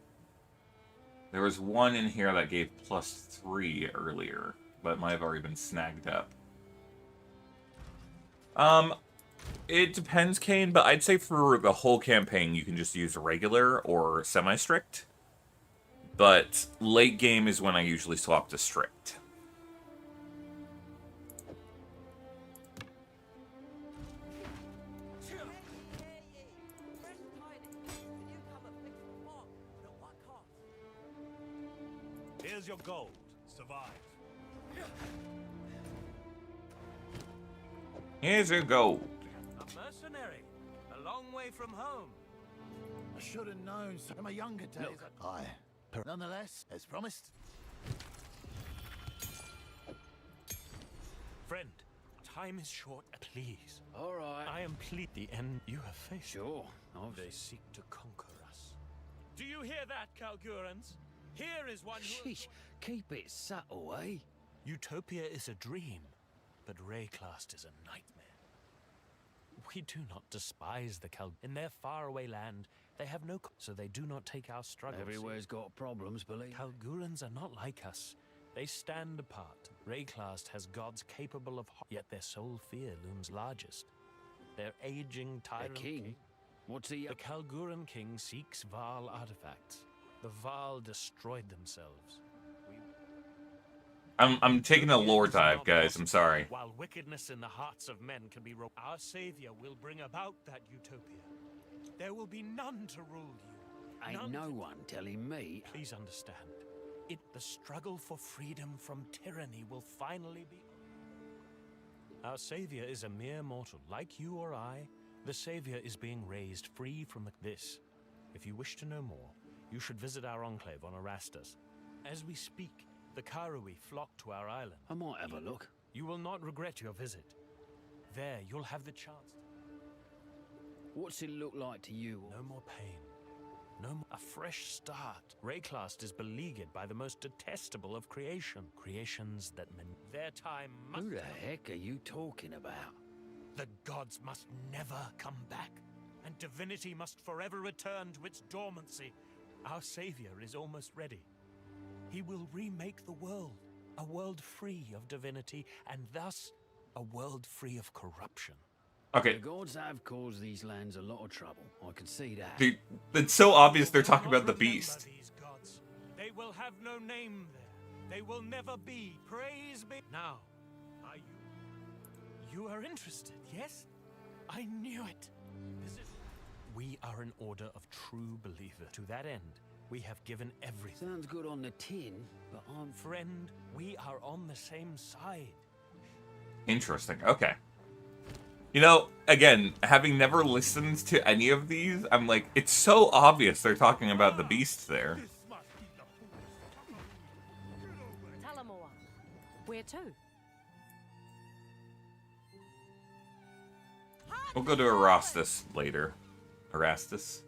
There was one in here that gave +3 earlier, but it might have already been snagged up. It depends, Kane, but I'd say for the whole campaign, you can just use regular or semi-strict. But late game is when I usually swap to strict.
Here's your gold. Survive.
Here's your gold.
A mercenary, a long way from home.
I should have known in my younger days. Aye. Nonetheless, as promised.
Friend, time is short. Please.
All right.
I am pleased the end you have faced.
Sure.
They seek to conquer us.
Do you hear that, Kalgurans? Here is one who...
Sheesh, keep it subtle, eh?
Utopia is a dream, but Rayclast is a nightmare. We do not despise the In their faraway land, they have no... So they do not take our struggles.
Everywhere's got problems, believe.
Kalgurans are not like us. They stand apart. Rayclast has gods capable of... Yet their sole fear looms largest. Their aging tyrant...
The king? What's he...
The Kalguran king seeks Val artifacts. The Val destroyed themselves.
I'm taking a lore dive, guys. I'm sorry.
While wickedness in the hearts of men can be... Our savior will bring about that utopia. There will be none to rule you.
Ain't no one telling me.
Please understand. The struggle for freedom from tyranny will finally be... Our savior is a mere mortal. Like you or I, the savior is being raised free from this. If you wish to know more, you should visit our enclave on Erastus. As we speak, the Karui flock to our island.
I might have a look.
You will not regret your visit. There, you'll have the chance.
What's it look like to you?
No more pain. A fresh start. Rayclast is beleaguered by the most detestable of creation. Creations that their time must...
Who the heck are you talking about?
The gods must never come back, and divinity must forever return to its dormancy. Our savior is almost ready. He will remake the world, a world free of divinity, and thus a world free of corruption.
Okay.
The gods have caused these lands a lot of trouble. I can see that.
Dude, it's so obvious they're talking about the beast.
These gods. They will have no name there. They will never be. Praise be. Now, are you? You are interested, yes? I knew it. We are an order of true believers. To that end, we have given everything.
Sounds good on the tin, but I'm...
Friend, we are on the same side.
Interesting. Okay. You know, again, having never listened to any of these, I'm like, it's so obvious they're talking about the beast there.
Talamoa. Where to?
We'll go to Erastus later. Erastus.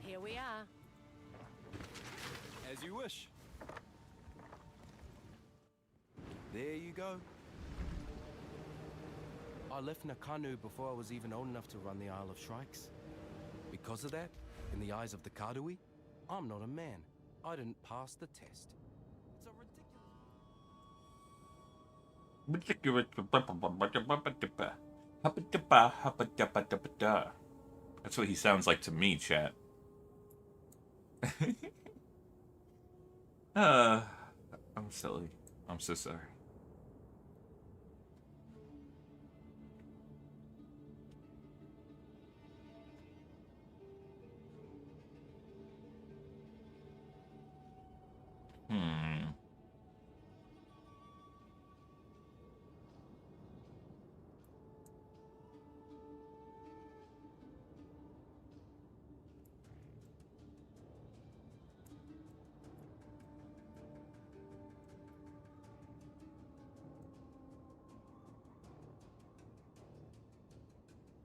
Here we are.
As you wish. There you go. I left Nakanu before I was even old enough to run the Isle of Shrikes. Because of that, in the eyes of the Kadui, I'm not a man. I didn't pass the test. It's a
That's what he sounds like to me, chat. I'm silly. I'm so sorry.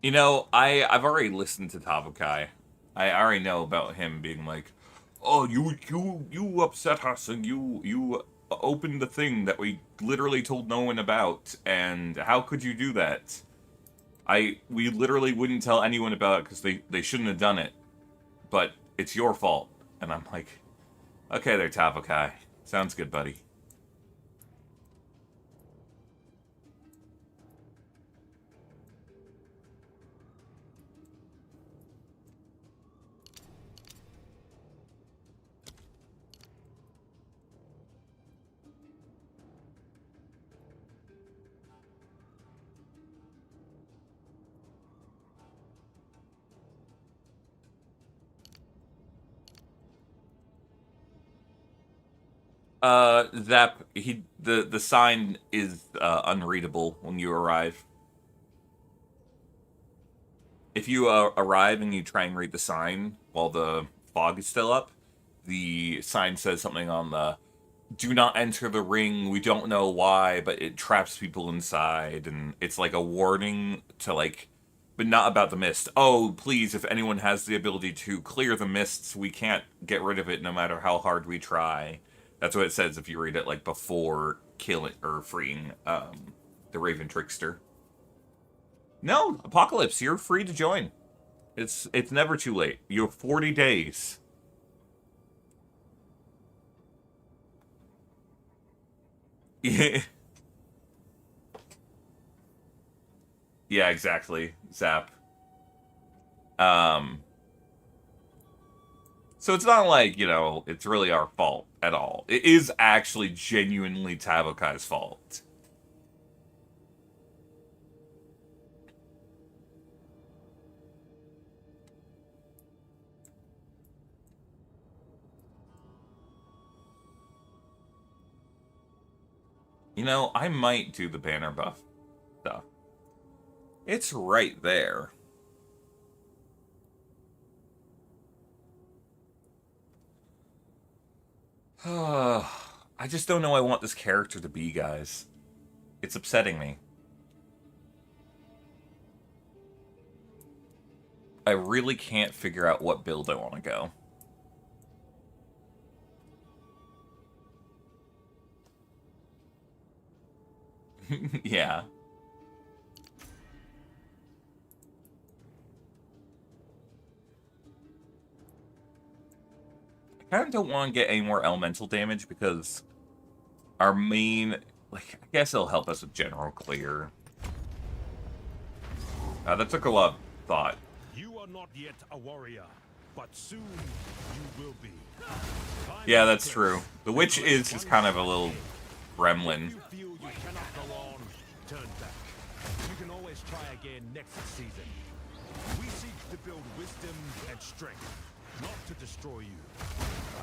You know, I've already listened to Tavukai. I already know about him being like, "Oh, you upset us, and you opened the thing that we literally told no one about, and how could you do that?" We literally wouldn't tell anyone about it because they shouldn't have done it, but it's your fault. And I'm like, okay, there, Tavukai. Sounds good, buddy. Zap, the sign is unreadable when you arrive. If you arrive and you try and read the sign while the fog is still up, the sign says something on the "Do not enter the ring, we don't know why, but it traps people inside," and it's like a warning to like, but not about the mist. "Oh, please, if anyone has the ability to clear the mists, we can't get rid of it no matter how hard we try." That's what it says if you read it like before killing or freeing the Raven Trickster. No, Apocalypse, you're free to join. It's never too late. You have 40 days. Yeah. Yeah, exactly. Zap. So it's not like, you know, it's really our fault at all. It is actually genuinely Tavukai's fault. You know, I might do the banner buff stuff. It's right there. I just don't know I want this character to be, guys. It's upsetting me. I really can't figure out what build I want to go. Yeah. I kind of don't want to get any more elemental damage because our main, like, I guess it'll help us with general clear. That took a lot of thought.
You are not yet a warrior, but soon you will be.
Yeah, that's true. The witch is just kind of a little gremlin.
You feel you cannot go on, turn back. You can always try again next season. We seek to build wisdom and strength, not to destroy you.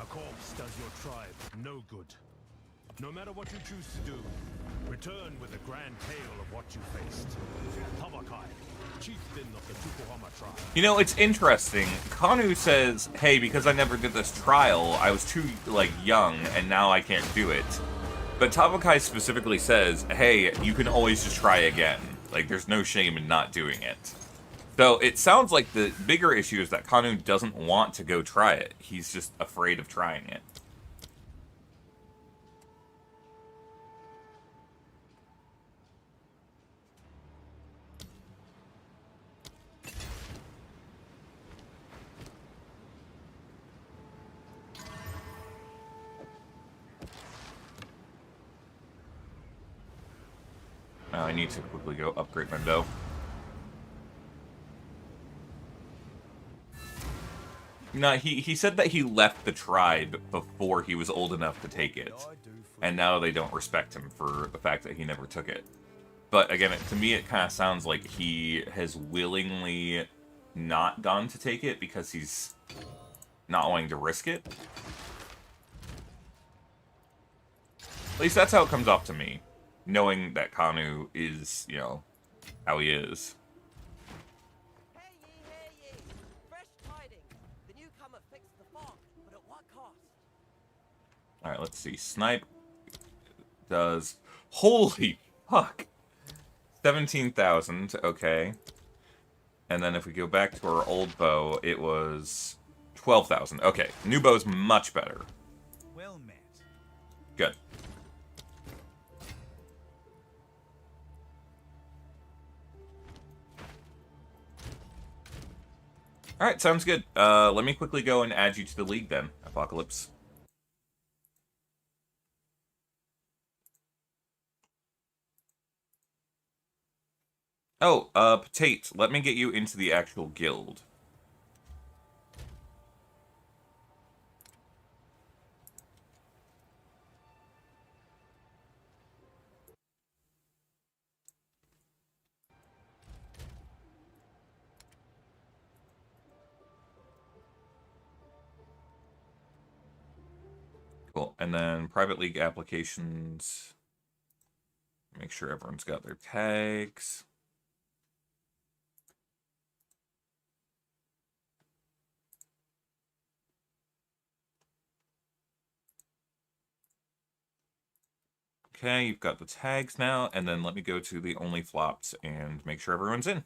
A corpse does your tribe no good. No matter what you choose to do, return with a grand tale of what you faced. Tamakai, chieftain of the Tukohama tribe.
You know, it's interesting. Kanu says, hey, because I never did this trial, I was too, like, young, and now I can't do it. But Tamakai specifically says, hey, you can always just try again. Like, there's no shame in not doing it. So, it sounds like the bigger issue is that Kanu doesn't want to go try it. He's just afraid of trying it. I need to quickly go upgrade my bow. No, he said that he left the tribe before he was old enough to take it. And now they don't respect him for the fact that he never took it. But again, to me it kind of sounds like he has willingly not gone to take it because he's not wanting to risk it. At least that's how it comes off to me. Knowing that Kanu is, you know, how he is. Alright, let's see. Snipe does... Holy fuck! 17,000, okay. And then if we go back to our old bow, it was 12,000. Okay, new bow's much better.
Well met.
Good. Alright, sounds good. Let me quickly go and add you to the league then, Apocalypse. Oh, Potate, let me get you into the actual guild. Cool, and then private league applications. Make sure everyone's got their tags. Okay, you've got the tags now, and then let me go to the only flops and make sure everyone's in.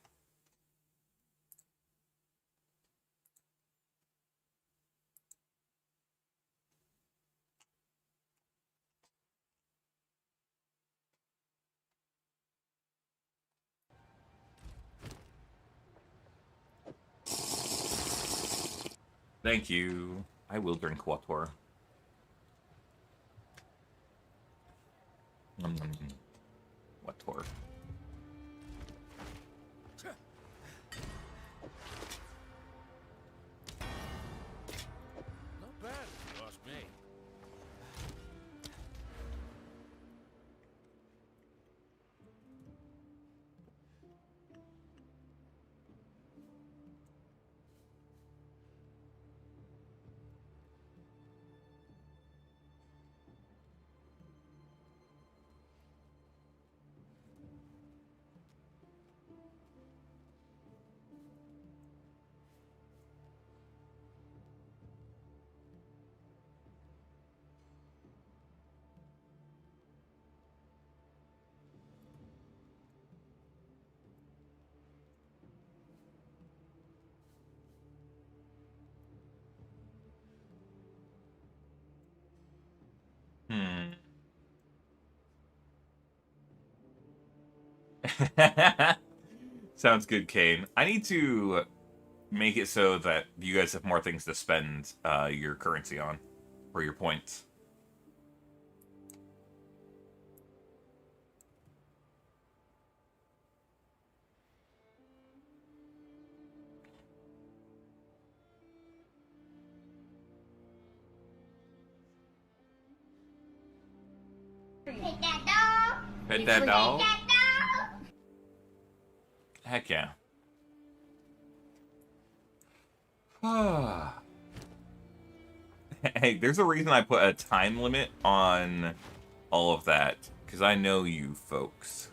Thank you. I will drink water. Water.
Not bad, if you ask me.
Sounds good, Kane. I need to make it so that you guys have more things to spend your currency on, or your points.
Pet that dog.
Pet that dog? Heck yeah. Hey, there's a reason I put a time limit on all of that, because I know you folks.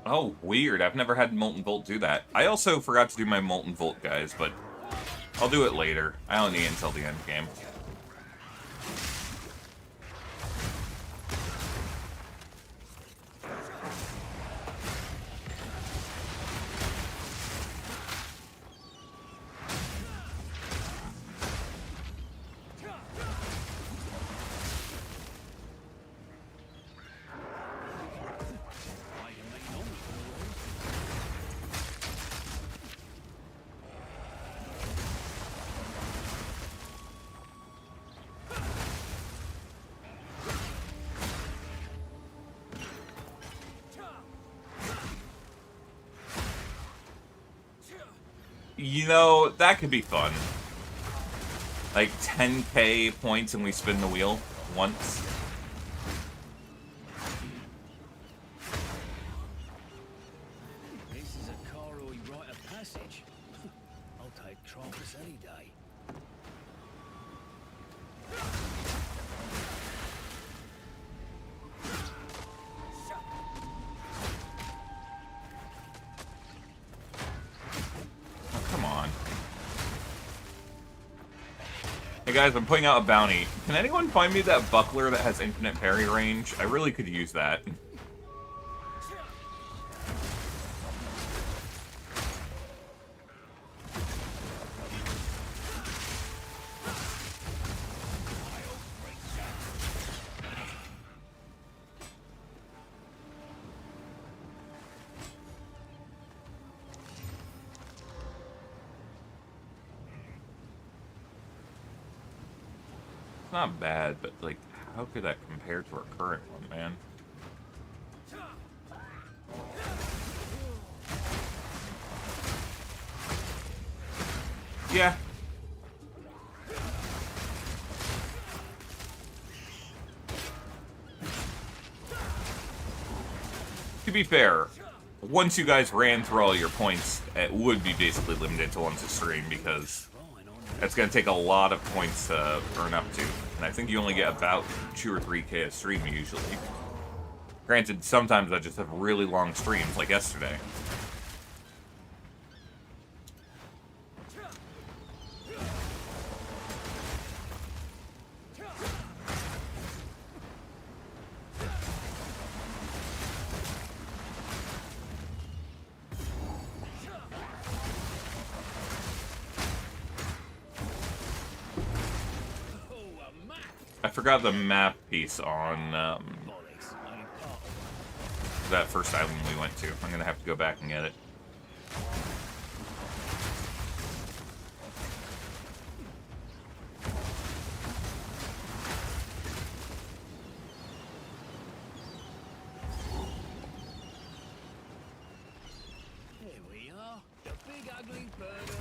Oh, weird. I've never had Molten Volt do that. I also forgot to do my Molten Volt, guys, but I'll do it later. I don't need it until the end game. You know, that could be fun. Like 10k points and we spin the wheel once.
This is a Caroi rite of passage. I'll take Tropus any day.
Come on. Hey guys, I'm putting out a bounty. Can anyone find me that buckler that has infinite parry range? I really could use that. Not bad, but like, how could that compare to our current one, man? Yeah. To be fair, once you guys ran through all your points, it would be basically limited to once a stream because that's going to take a lot of points to earn up to. And I think you only get about 2 or 3k a stream usually. Granted, sometimes I just have really long streams, like yesterday. I forgot the map piece on that first island we went to. I'm gonna have to go back and get it.
Here we are, the big ugly burger.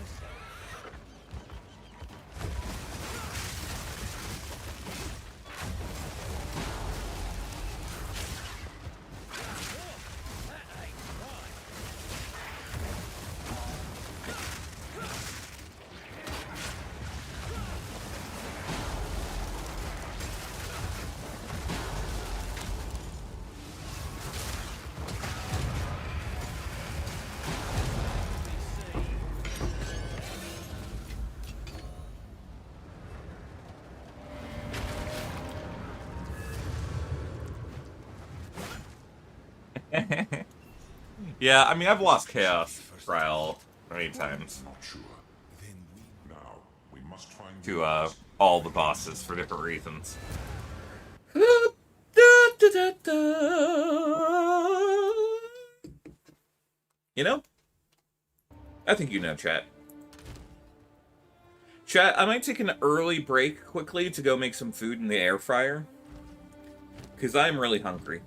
Yeah, I mean, I've lost Chaos Trial many times.
Not sure.
to all the bosses for different reasons. You know? I think you know, chat. Chat, I might take an early break quickly to go make some food in the air fryer. Because I'm really hungry.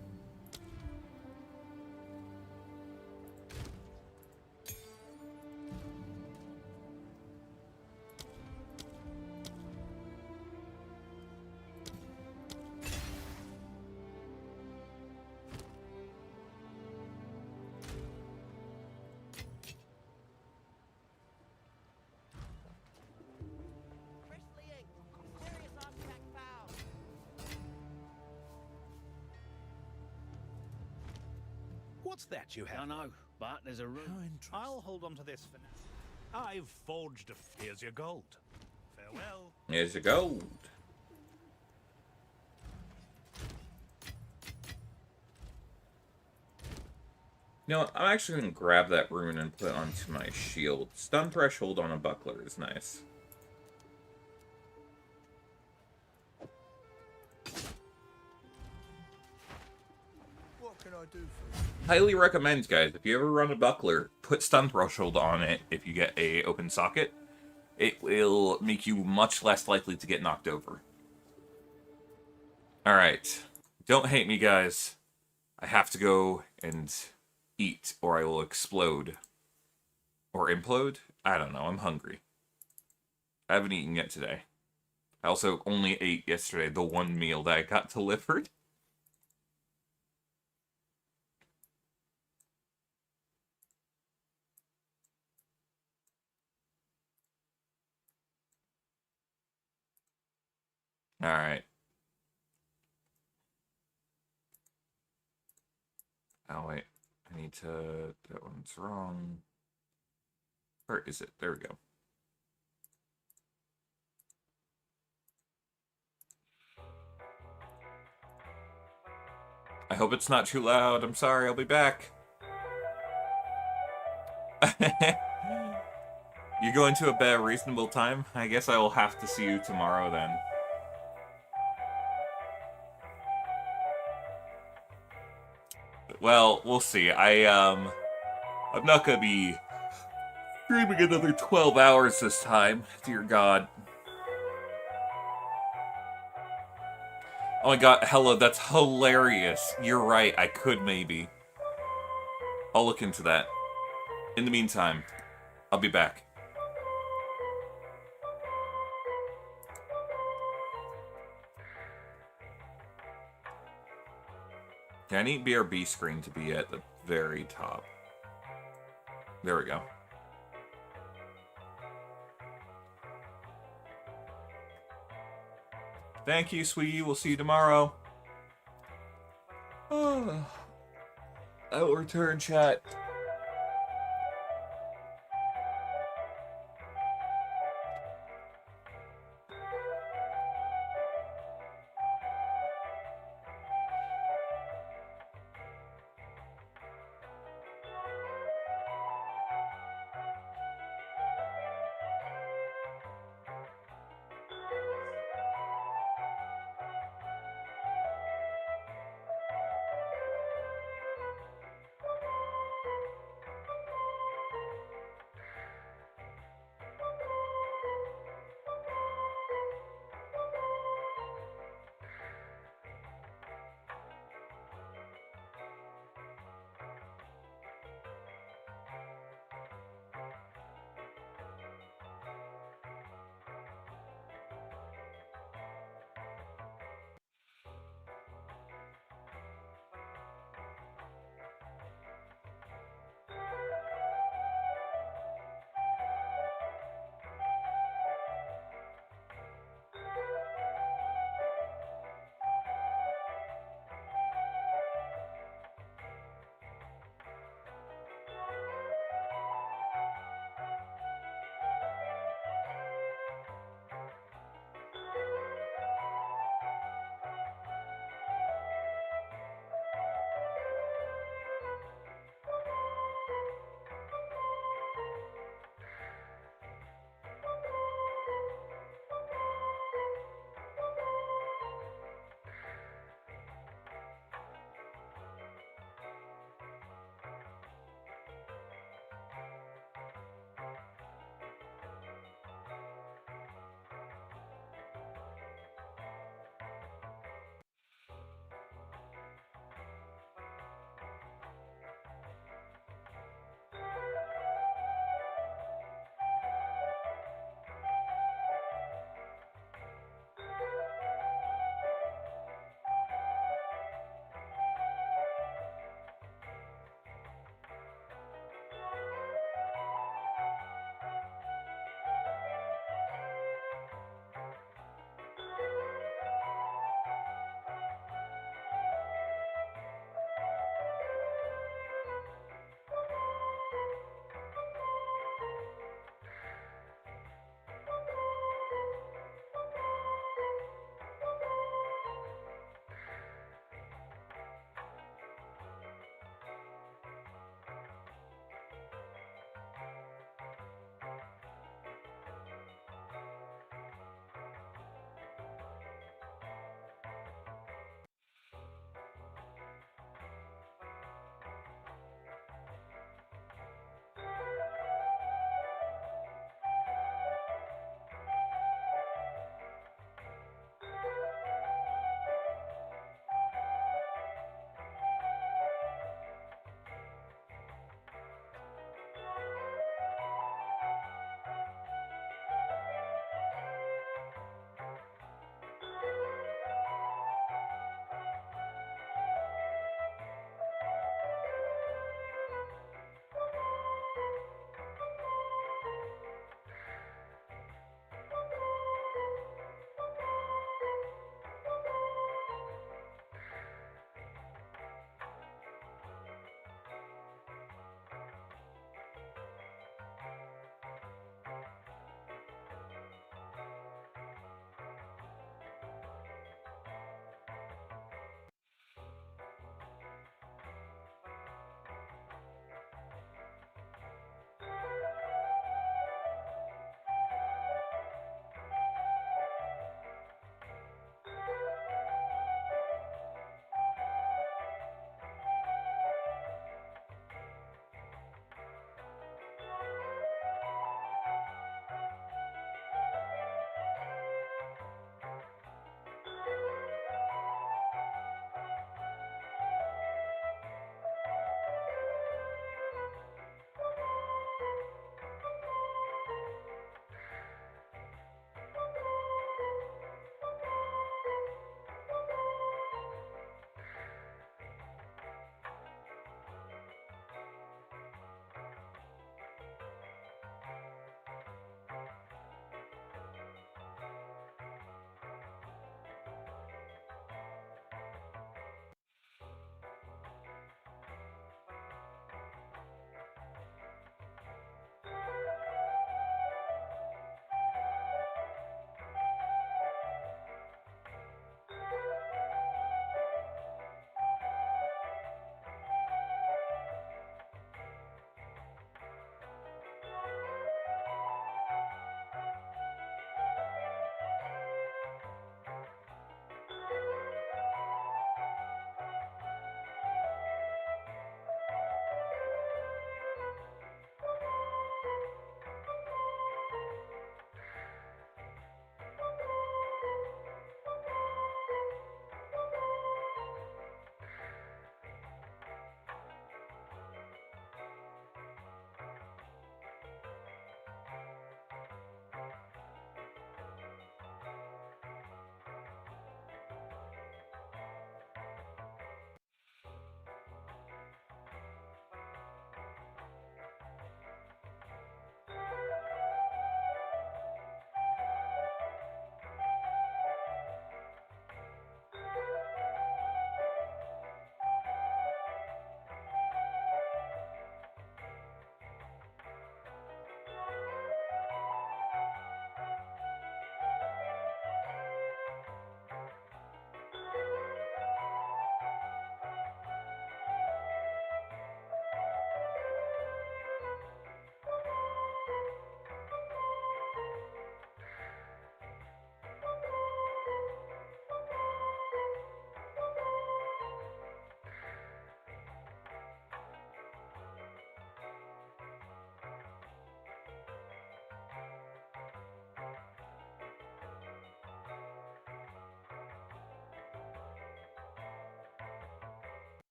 What's that you have? I know, but there's a room.
How interesting. I'll hold on to this for now. I've forged a... Here's your gold. Farewell.
Here's your gold. You know what? I'm actually going to grab that rune and put it onto my shield. Stun threshold on a buckler is nice.
What can I do for you?
Highly recommend, guys, if you ever run a buckler, put stun threshold on it if you get a open socket. It will make you much less likely to get knocked over. Alright. Don't hate me, guys. I have to go and eat, or I will explode. Or implode? I don't know, I'm hungry. I haven't eaten yet today. I also only ate yesterday the one meal that I got delivered. Alright. Oh, wait. I need to... That one's wrong. Where is it? There we go. I hope it's not too loud. I'm sorry. I'll be back. You going to a bed at a reasonable time? I guess I will have to see you tomorrow then. Well, we'll see. I'm not gonna be streaming another 12 hours this time. Dear God. Oh my god, hello, that's hilarious. You're right, I could maybe. I'll look into that. In the meantime, I'll be back. Yeah, I need BRB screen to be at the very top. There we go. Thank you, sweetie. We'll see you tomorrow. Oh, I will return, chat.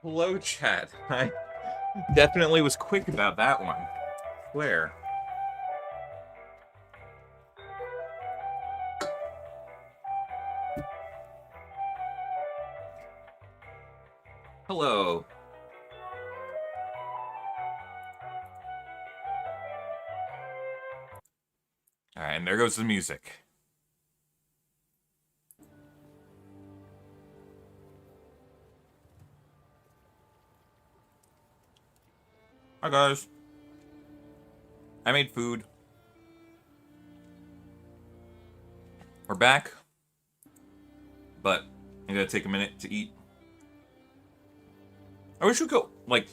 Hello, chat. I definitely was quick about that one. Where? Hello. Alright, and there goes the music. Hi guys. I made food. We're back. But I'm gonna take a minute to eat. I wish we could, like...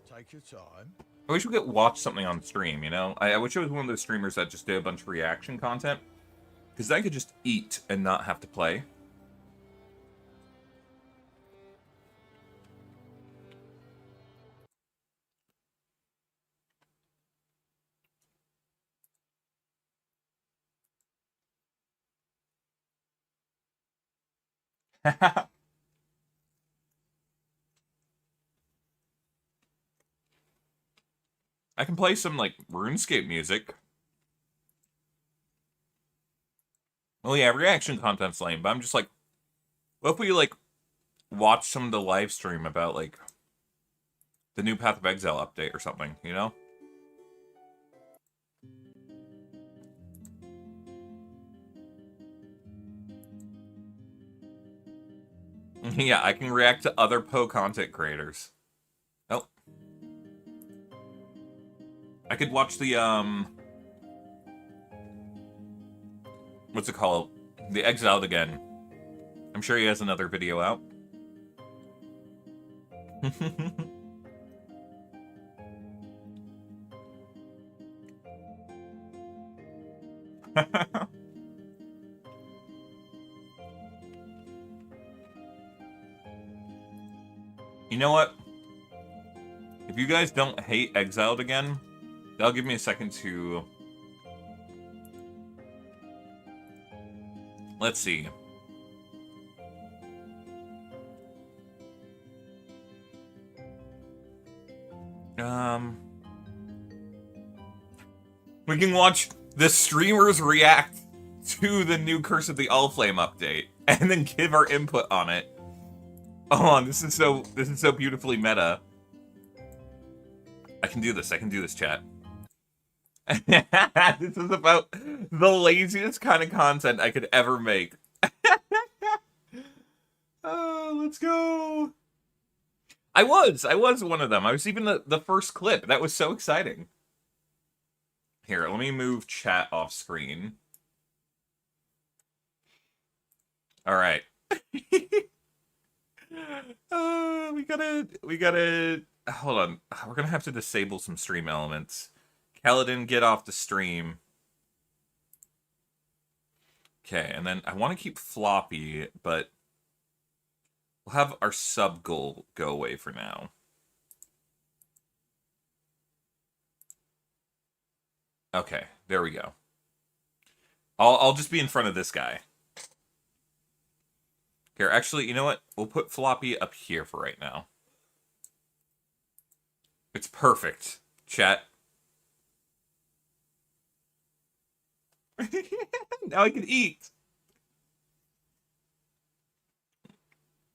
Take your time.
I wish we could watch something on stream, you know? I wish I was one of those streamers that just did a bunch of reaction content. Because then I could just eat and not have to play. I can play some, like, RuneScape music. Well, yeah, reaction content's lame, but I'm just like, what if we, like, watch some of the live stream about, like, the new Path of Exile update or something, you know? Yeah, I can react to other PoE content creators. Oh. I could watch the, what's it called? The Exiled again. I'm sure he has another video out. You know what? If you guys don't hate Exiled again, that'll give me a second to... Let's see. We can watch the streamers react to the new Curse of the Allflame update, and then give our input on it. Oh, this is so beautifully meta. I can do this, chat. This is about the laziest kind of content I could ever make. Oh, let's go. I was one of them. I was even the first clip. That was so exciting. Here, let me move chat off screen. All right. We gotta, hold on. We're gonna have to disable some stream elements. Kaladin, get off the stream. Okay, and then I want to keep floppy, but we'll have our sub goal go away for now. Okay, there we go. I'll just be in front of this guy. Here, actually, you know what? We'll put floppy up here for right now. It's perfect, chat. Now I can eat.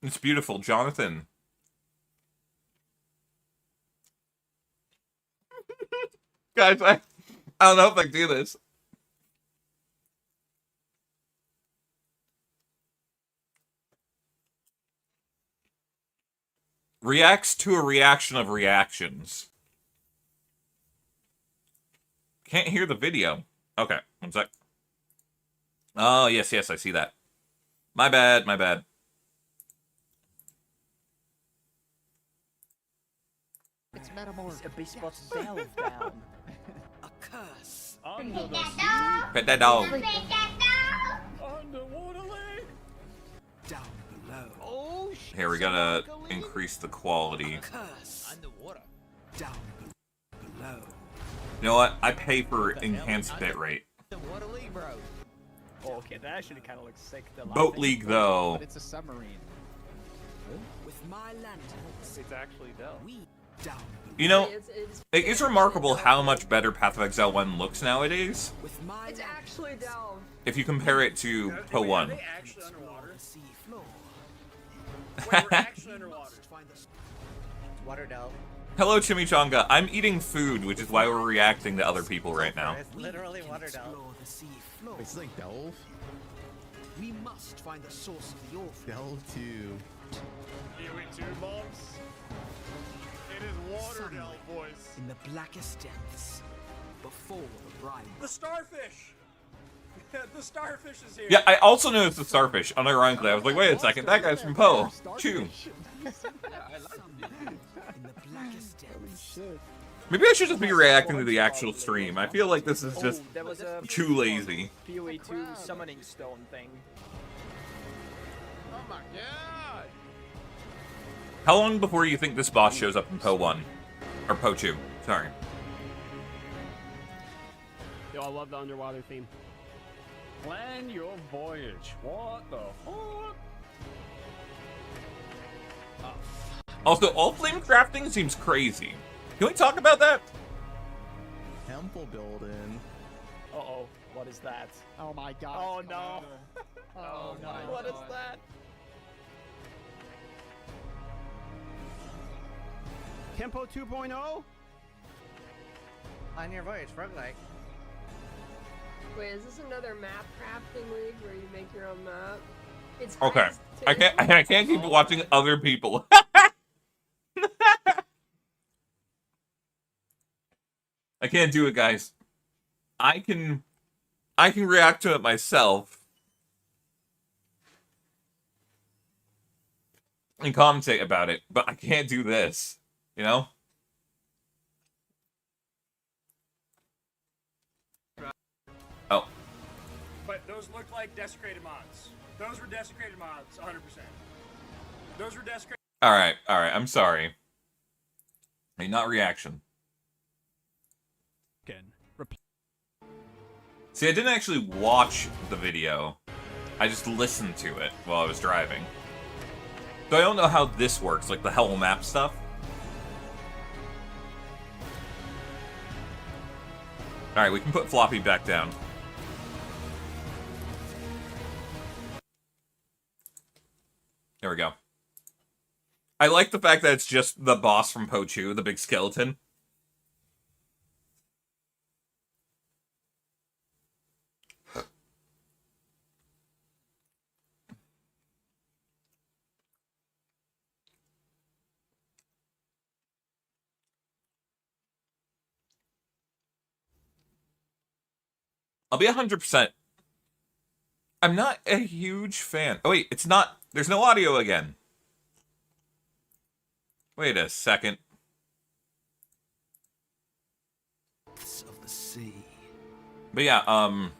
It's beautiful, Jonathan. Guys, I don't know if I can do this. Reacts to a reaction of reactions. Can't hear the video. Okay, one sec. Oh, yes, I see that. My bad.
It's Metamorph Abyssbot's delve down.
A curse.
Pet that dog.
Underwater lake. Down below. Oh,
Here, we gotta increase the quality.
curse. Underwater. Down below.
You know what? I pay for enhanced bitrate.
Underwater league, bro. Oh, okay, that actually kind of looks sick.
Boat League, though.
But it's a submarine.
With my lanterns,
It's actually Delve.
we down.
You know, it is remarkable how much better Path of Exile 1 looks nowadays.
With my
It's actually Delve.
If you compare it to PoE 1.
Are they actually underwater? Wait, we're actually underwater.
Water delve.
Hello, Chimichanga. I'm eating food, which is why we're reacting to other people right now.
It's literally water delve.
It's like delve.
We must find the source of the orphan.
Delve to.
PoE 2 mobs. It is water
Sunlight
Delve, boys.
in the blackest depths, before the bride.
The starfish. The starfish is here.
Yeah, I also noticed the starfish, unironically. I was like, wait a second, that guy's from PoE. Chew. Maybe I should just be reacting to the actual stream. I feel like this is just
There was a
too lazy.
PoE 2 summoning stone thing.
Oh my god.
How long before you think this boss shows up in PoE 1? Or PoE 2, sorry.
Yo, I love the underwater theme. Plan your voyage. What the fuck?
Also, all flame crafting seems crazy. Can we talk about that?
Temple building.
Uh-oh. What is that?
Oh my god.
Oh no.
Oh no.
What is that? Tempo 2.0?
On your voyage, roguelike.
Wait, is this another map crafting league where you make your own map? It's
Okay.
heist too?
I can't keep watching other people. I can't do it, guys. I can react to it myself and commentate about it, but I can't do this, you know? Oh.
But those looked like desecrated mods. Those were desecrated mods, 100%. Those were desecrated.
Alright, I'm sorry. Hey, not reaction. See, I didn't actually watch the video. I just listened to it while I was driving. So I don't know how this works, like the Hell map stuff. Alright, we can put Floppy back down. There we go. I like the fact that it's just the boss from PoE 2, the big skeleton. I'll be 100%. I'm not a huge fan. Oh wait, it's not. There's no audio again. Wait a second.
Of the sea.
But yeah, I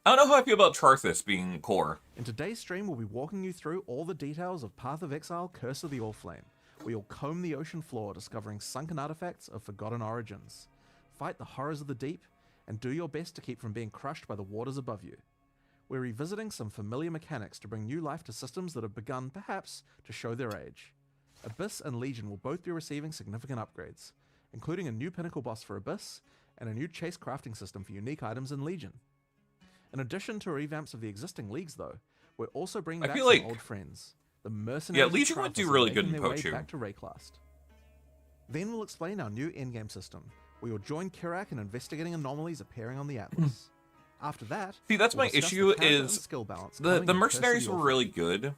don't know how I feel about Charthus being core.
In today's stream, we'll be walking you through all the details of Path of Exile: Curse of the Oriflamme. We'll comb the ocean floor, discovering sunken artifacts of forgotten origins. Fight the horrors of the deep, and do your best to keep from being crushed by the waters above you. We're revisiting some familiar mechanics to bring new life to systems that have begun, perhaps, to show their age. Abyss and Legion will both be receiving significant upgrades, including a new pinnacle boss for Abyss, and a new chase crafting system for unique items in Legion. In addition to revamps of the existing leagues, though, we're also bringing back some old friends. The mercenaries.
Yeah, Legion would do really good in PoE 2.
Back to Rayclast. Then we'll explain our new endgame system. We will join Kirak in investigating anomalies appearing on the Atlas. After that,
see, that's
we'll
my
discuss
issue
the character and
is
skill balance
the
coming in Curse of
mercenaries
the
were
Orphan.
really good.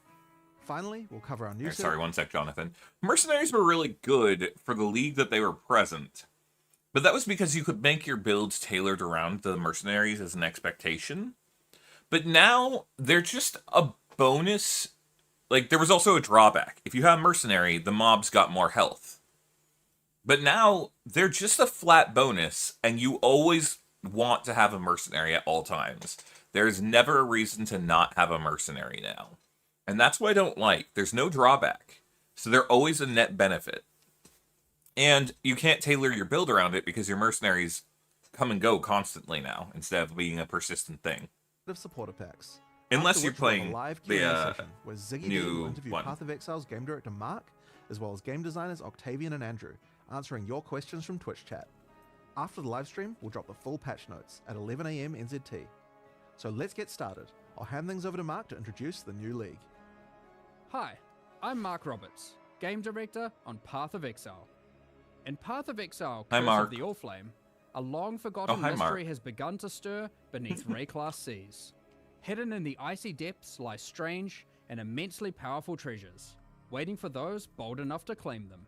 Finally, we'll cover our new.
Sorry, one sec, Jonathan. Mercenaries were really good for the league that they were present, but that was because you could make your builds tailored around the mercenaries as an expectation. But now they're just a bonus. Like, there was also a drawback. If you have mercenary, the mobs got more health. But now, they're just a flat bonus, and you always want to have a mercenary at all times. There's never a reason to not have a mercenary now. And that's what I don't like. There's no drawback. So they're always a net benefit. And you can't tailor your build around it because your mercenaries come and go constantly now, instead of being a persistent thing.
supporter packs.
Unless
After
you're
which we'll have
playing
a live
the,
Q&A session where Ziggy D
new
will interview
one.
Path of Exile's game director Mark, as well as game designers Octavian and Andrew, answering your questions from Twitch chat. After the live stream, we'll drop the full patch notes at 11 AM NZT. So let's get started. I'll hand things over to Mark to introduce the new league.
Hi, I'm Mark Roberts, game director on Path of Exile. In Path of Exile,
Hi,
Curse
Mark.
of the Allflame, a long-forgotten
hi,
mystery
Mark.
has begun to stir beneath Ray-class seas. Hidden in the icy depths lie strange and immensely powerful treasures, waiting for those bold enough to claim them.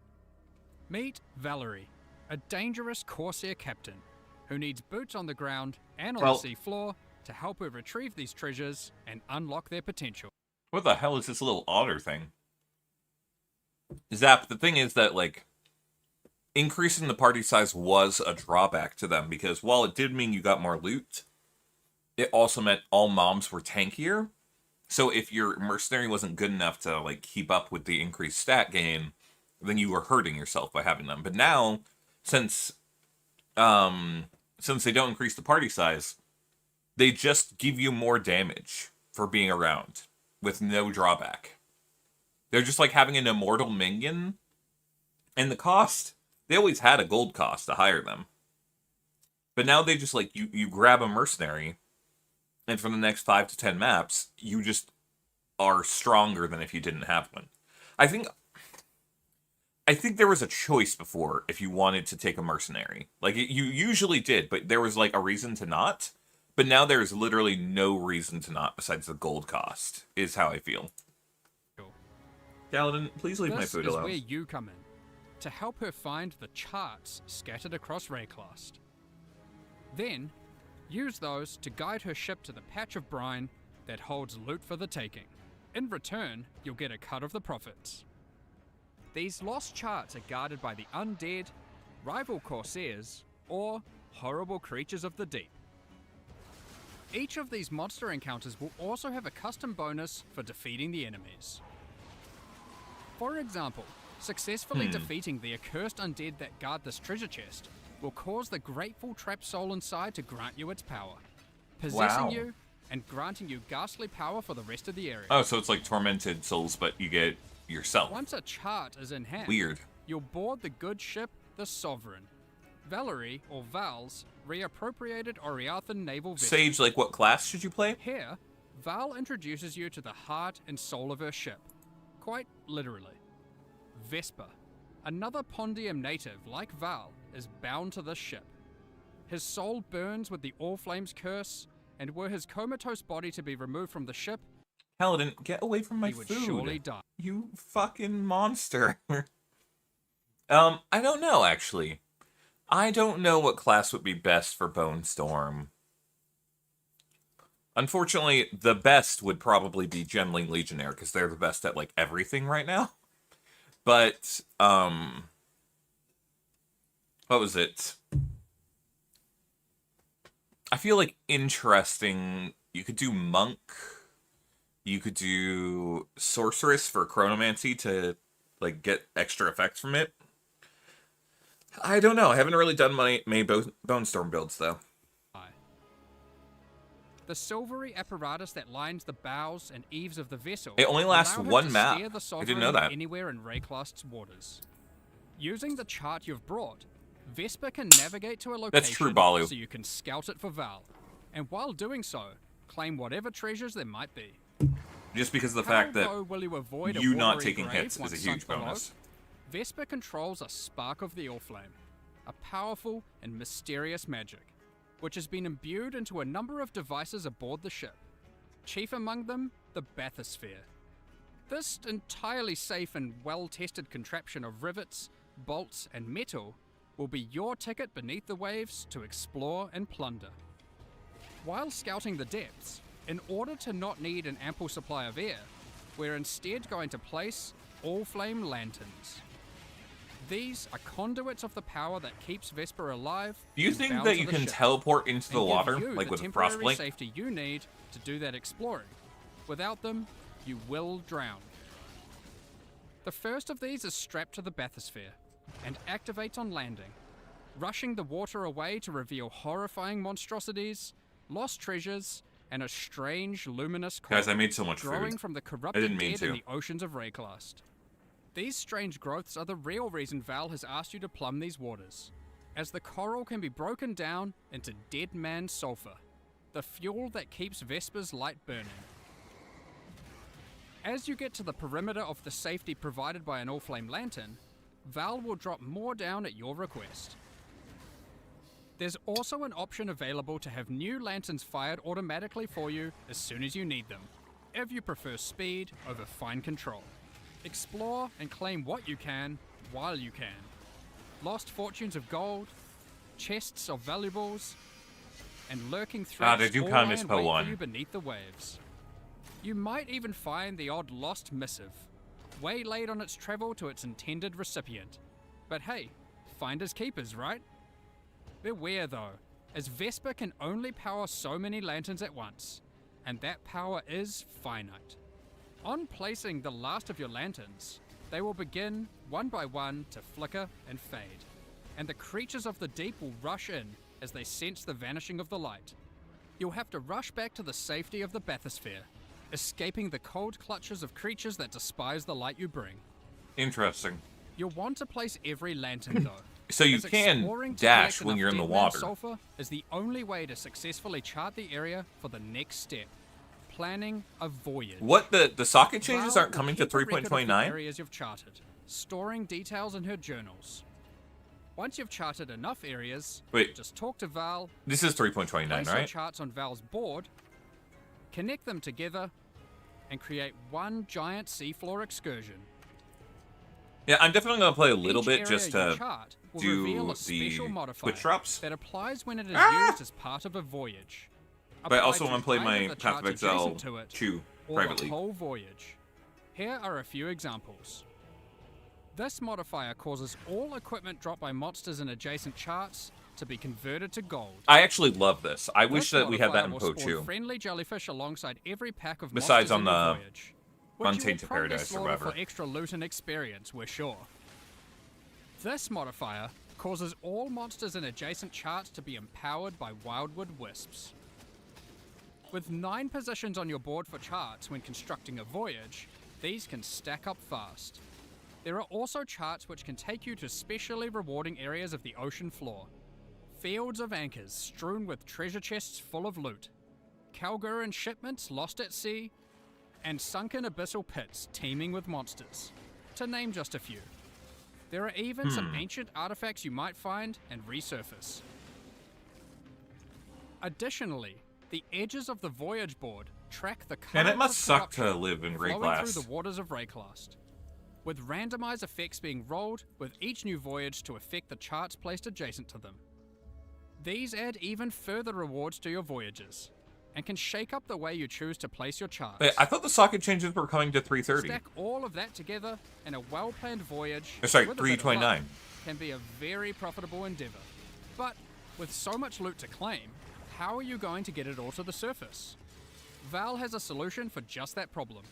Meet Valerie, a dangerous Corsair captain who needs boots on the ground and on the sea floor to help her retrieve these treasures and unlock their potential.
What the hell is this little otter thing? Zap, the thing is that, like, increasing the party size was a drawback to them, because while it did mean you got more loot, it also meant all mobs were tankier. So if your mercenary wasn't good enough to, like, keep up with the increased stat gain, then you were hurting yourself by having them. But now, since they don't increase the party size, they just give you more damage for being around, with no drawback. They're just like having an immortal minion. And the cost, they always had a gold cost to hire them. But now they just, like, you grab a mercenary, and for the next 5 to 10 maps, you just are stronger than if you didn't have one. I think there was a choice before if you wanted to take a mercenary. Like, you usually did, but there was, like, a reason to not. But now there's literally no reason to not besides the gold cost, is how I feel. Galadin, please leave my food alone.
This is where you come in, to help her find the charts scattered across Rayclast. Then, use those to guide her ship to the patch of brine that holds loot for the taking. In return, you'll get a cut of the profits. These lost charts are guarded by the undead, rival Corsairs, or horrible creatures of the deep. Each of these monster encounters will also have a custom bonus for defeating the enemies. For example, successfully defeating the accursed undead that guard this treasure chest will cause the grateful trapped soul inside to grant you its power, possessing you and granting you ghastly power for the rest of the area.
Oh, so it's like tormented souls, but you get yourself.
Once a chart is in hand,
Weird.
You'll board the good ship, the Sovereign. Valerie, or Val's, reappropriated Oriathan naval vessel.
Sage, like, what class should you play?
Here, Val introduces you to the heart and soul of her ship. Quite literally. Vesper, another Pondium native like Val, is bound to this ship. His soul burns with the Allflame's curse, and were his comatose body to be removed from the ship,
Paladin, get away from my
he
food.
would surely die.
You fucking monster. I don't know, actually. I don't know what class would be best for Bone Storm. Unfortunately, the best would probably be Gemling Legionnaire, because they're the best at, like, everything right now. But, what was it? I feel like interesting, you could do Monk, you could do Sorceress for Chronomancy to, like, get extra effects from it. I don't know, I haven't really done many Bone Storm builds, though.
The silvery apparatus that lines the bows and eaves of the vessel.
It only lasts
allow her
one
to
map.
steer the
I didn't know that.
Anywhere in Rayclast's waters. Using the chart you've brought, Vesper can navigate to a location.
That's true, Balu.
So you can scout it for Val, and while doing so, claim whatever treasures there might be.
Just because of the
How
fact that
low will you avoid a
you not
watery
taking
grave
hits is
once
a
sunk
huge
below?
bonus.
Vesper controls a spark of the Allflame, a powerful and mysterious magic, which has been imbued into a number of devices aboard the ship. Chief among them, the bathysphere. This entirely safe and well-tested contraption of rivets, bolts, and metal will be your ticket beneath the waves to explore and plunder. While scouting the depths, in order to not need an ample supply of air, we're instead going to place Allflame lanterns. These are conduits of the power that keeps Vesper alive.
Do you think that you can teleport into the water, like with a frostblade?
Safety you need to do that exploring. Without them, you will drown. The first of these is strapped to the bathysphere and activates on landing, rushing the water away to reveal horrifying monstrosities, lost treasures, and a strange luminous
Guys,
coral
I made so much
growing
food.
from the
I
corrupted
didn't mean
dead
to.
in the oceans of Rayclast. These strange growths are the real reason Val has asked you to plumb these waters, as the coral can be broken down into dead man sulfur, the fuel that keeps Vesper's light burning. As you get to the perimeter of the safety provided by an all-flame lantern, Val will drop more down at your request. There's also an option available to have new lanterns fired automatically for you as soon as you need them, if you prefer speed over fine control. Explore and claim what you can while you can. Lost fortunes of gold, chests of valuables, and lurking threats
they do
all
count
lie
as
in wait
PoE.
for you beneath the waves. You might even find the odd lost missive, waylaid on its travel to its intended recipient. But hey, finders keepers, right? Beware though, as Vesper can only power so many lanterns at once, and that power is finite. On placing the last of your lanterns, they will begin, one by one, to flicker and fade, and the creatures of the deep will rush in as they sense the vanishing of the light. You'll have to rush back to the safety of the bathysphere, escaping the cold clutches of creatures that despise the light you bring.
Interesting.
You'll want to place every lantern though.
So you
as
can
exploring to
dash
collect
when
enough
you're in the
dead man
water.
Sulfur is the only way to successfully chart the area for the next step. Planning a voyage.
What, the socket changes
Val
aren't
will
coming to
keep a record of the
3.29?
areas you've charted, storing details in her journals. Once you've charted enough areas,
Wait.
just talk to Val.
This is 3.29,
place your
right?
charts on Val's board, connect them together, and create one giant seafloor excursion.
Yeah, I'm definitely gonna play a little
Each
bit
area
just
you
to
chart will
do
reveal a
the
special modifier
Twitch drops.
that applies when it is used as part of a voyage.
But I also
Apply
want to play
either
my
the
Path of
charts
Exile
adjacent to it
2
or
privately.
the whole voyage. Here are a few examples. This modifier causes all equipment dropped by monsters in adjacent charts to be converted to gold.
I actually love this. I wish
This
that we had that in
modifier
PoE
will spawn
2.
friendly jellyfish alongside every pack of
Besides
monsters
on
in your
the
voyage, which you will
Untainted
probably
Paradise or
slaughter
whatever.
for extra loot and experience, we're sure. This modifier causes all monsters in adjacent charts to be empowered by wildwood wisps. With 9 positions on your board for charts when constructing a voyage, these can stack up fast. There are also charts which can take you to specially rewarding areas of the ocean floor. Fields of anchors strewn with treasure chests full of loot, Kalguran shipments lost at sea, and sunken abyssal pits teeming with monsters, to name just a few. There are even some ancient artifacts you might find and resurface. Additionally, the edges of the voyage board track the current
And it must
of
suck to
corruption
live in
flowing
Rayclast.
through the waters of Rayclast, with randomized effects being rolled with each new voyage to affect the charts placed adjacent to them. These add even further rewards to your voyages, and can shake up the way you choose to place your charts.
Wait, I thought the socket changes were coming to 330.
Stack all of that together, and a well-planned voyage
Sorry,
with a bit of
329.
luck can be a very profitable endeavor. But with so much loot to claim, how are you going to get it all to the surface? Val has a solution for just that problem.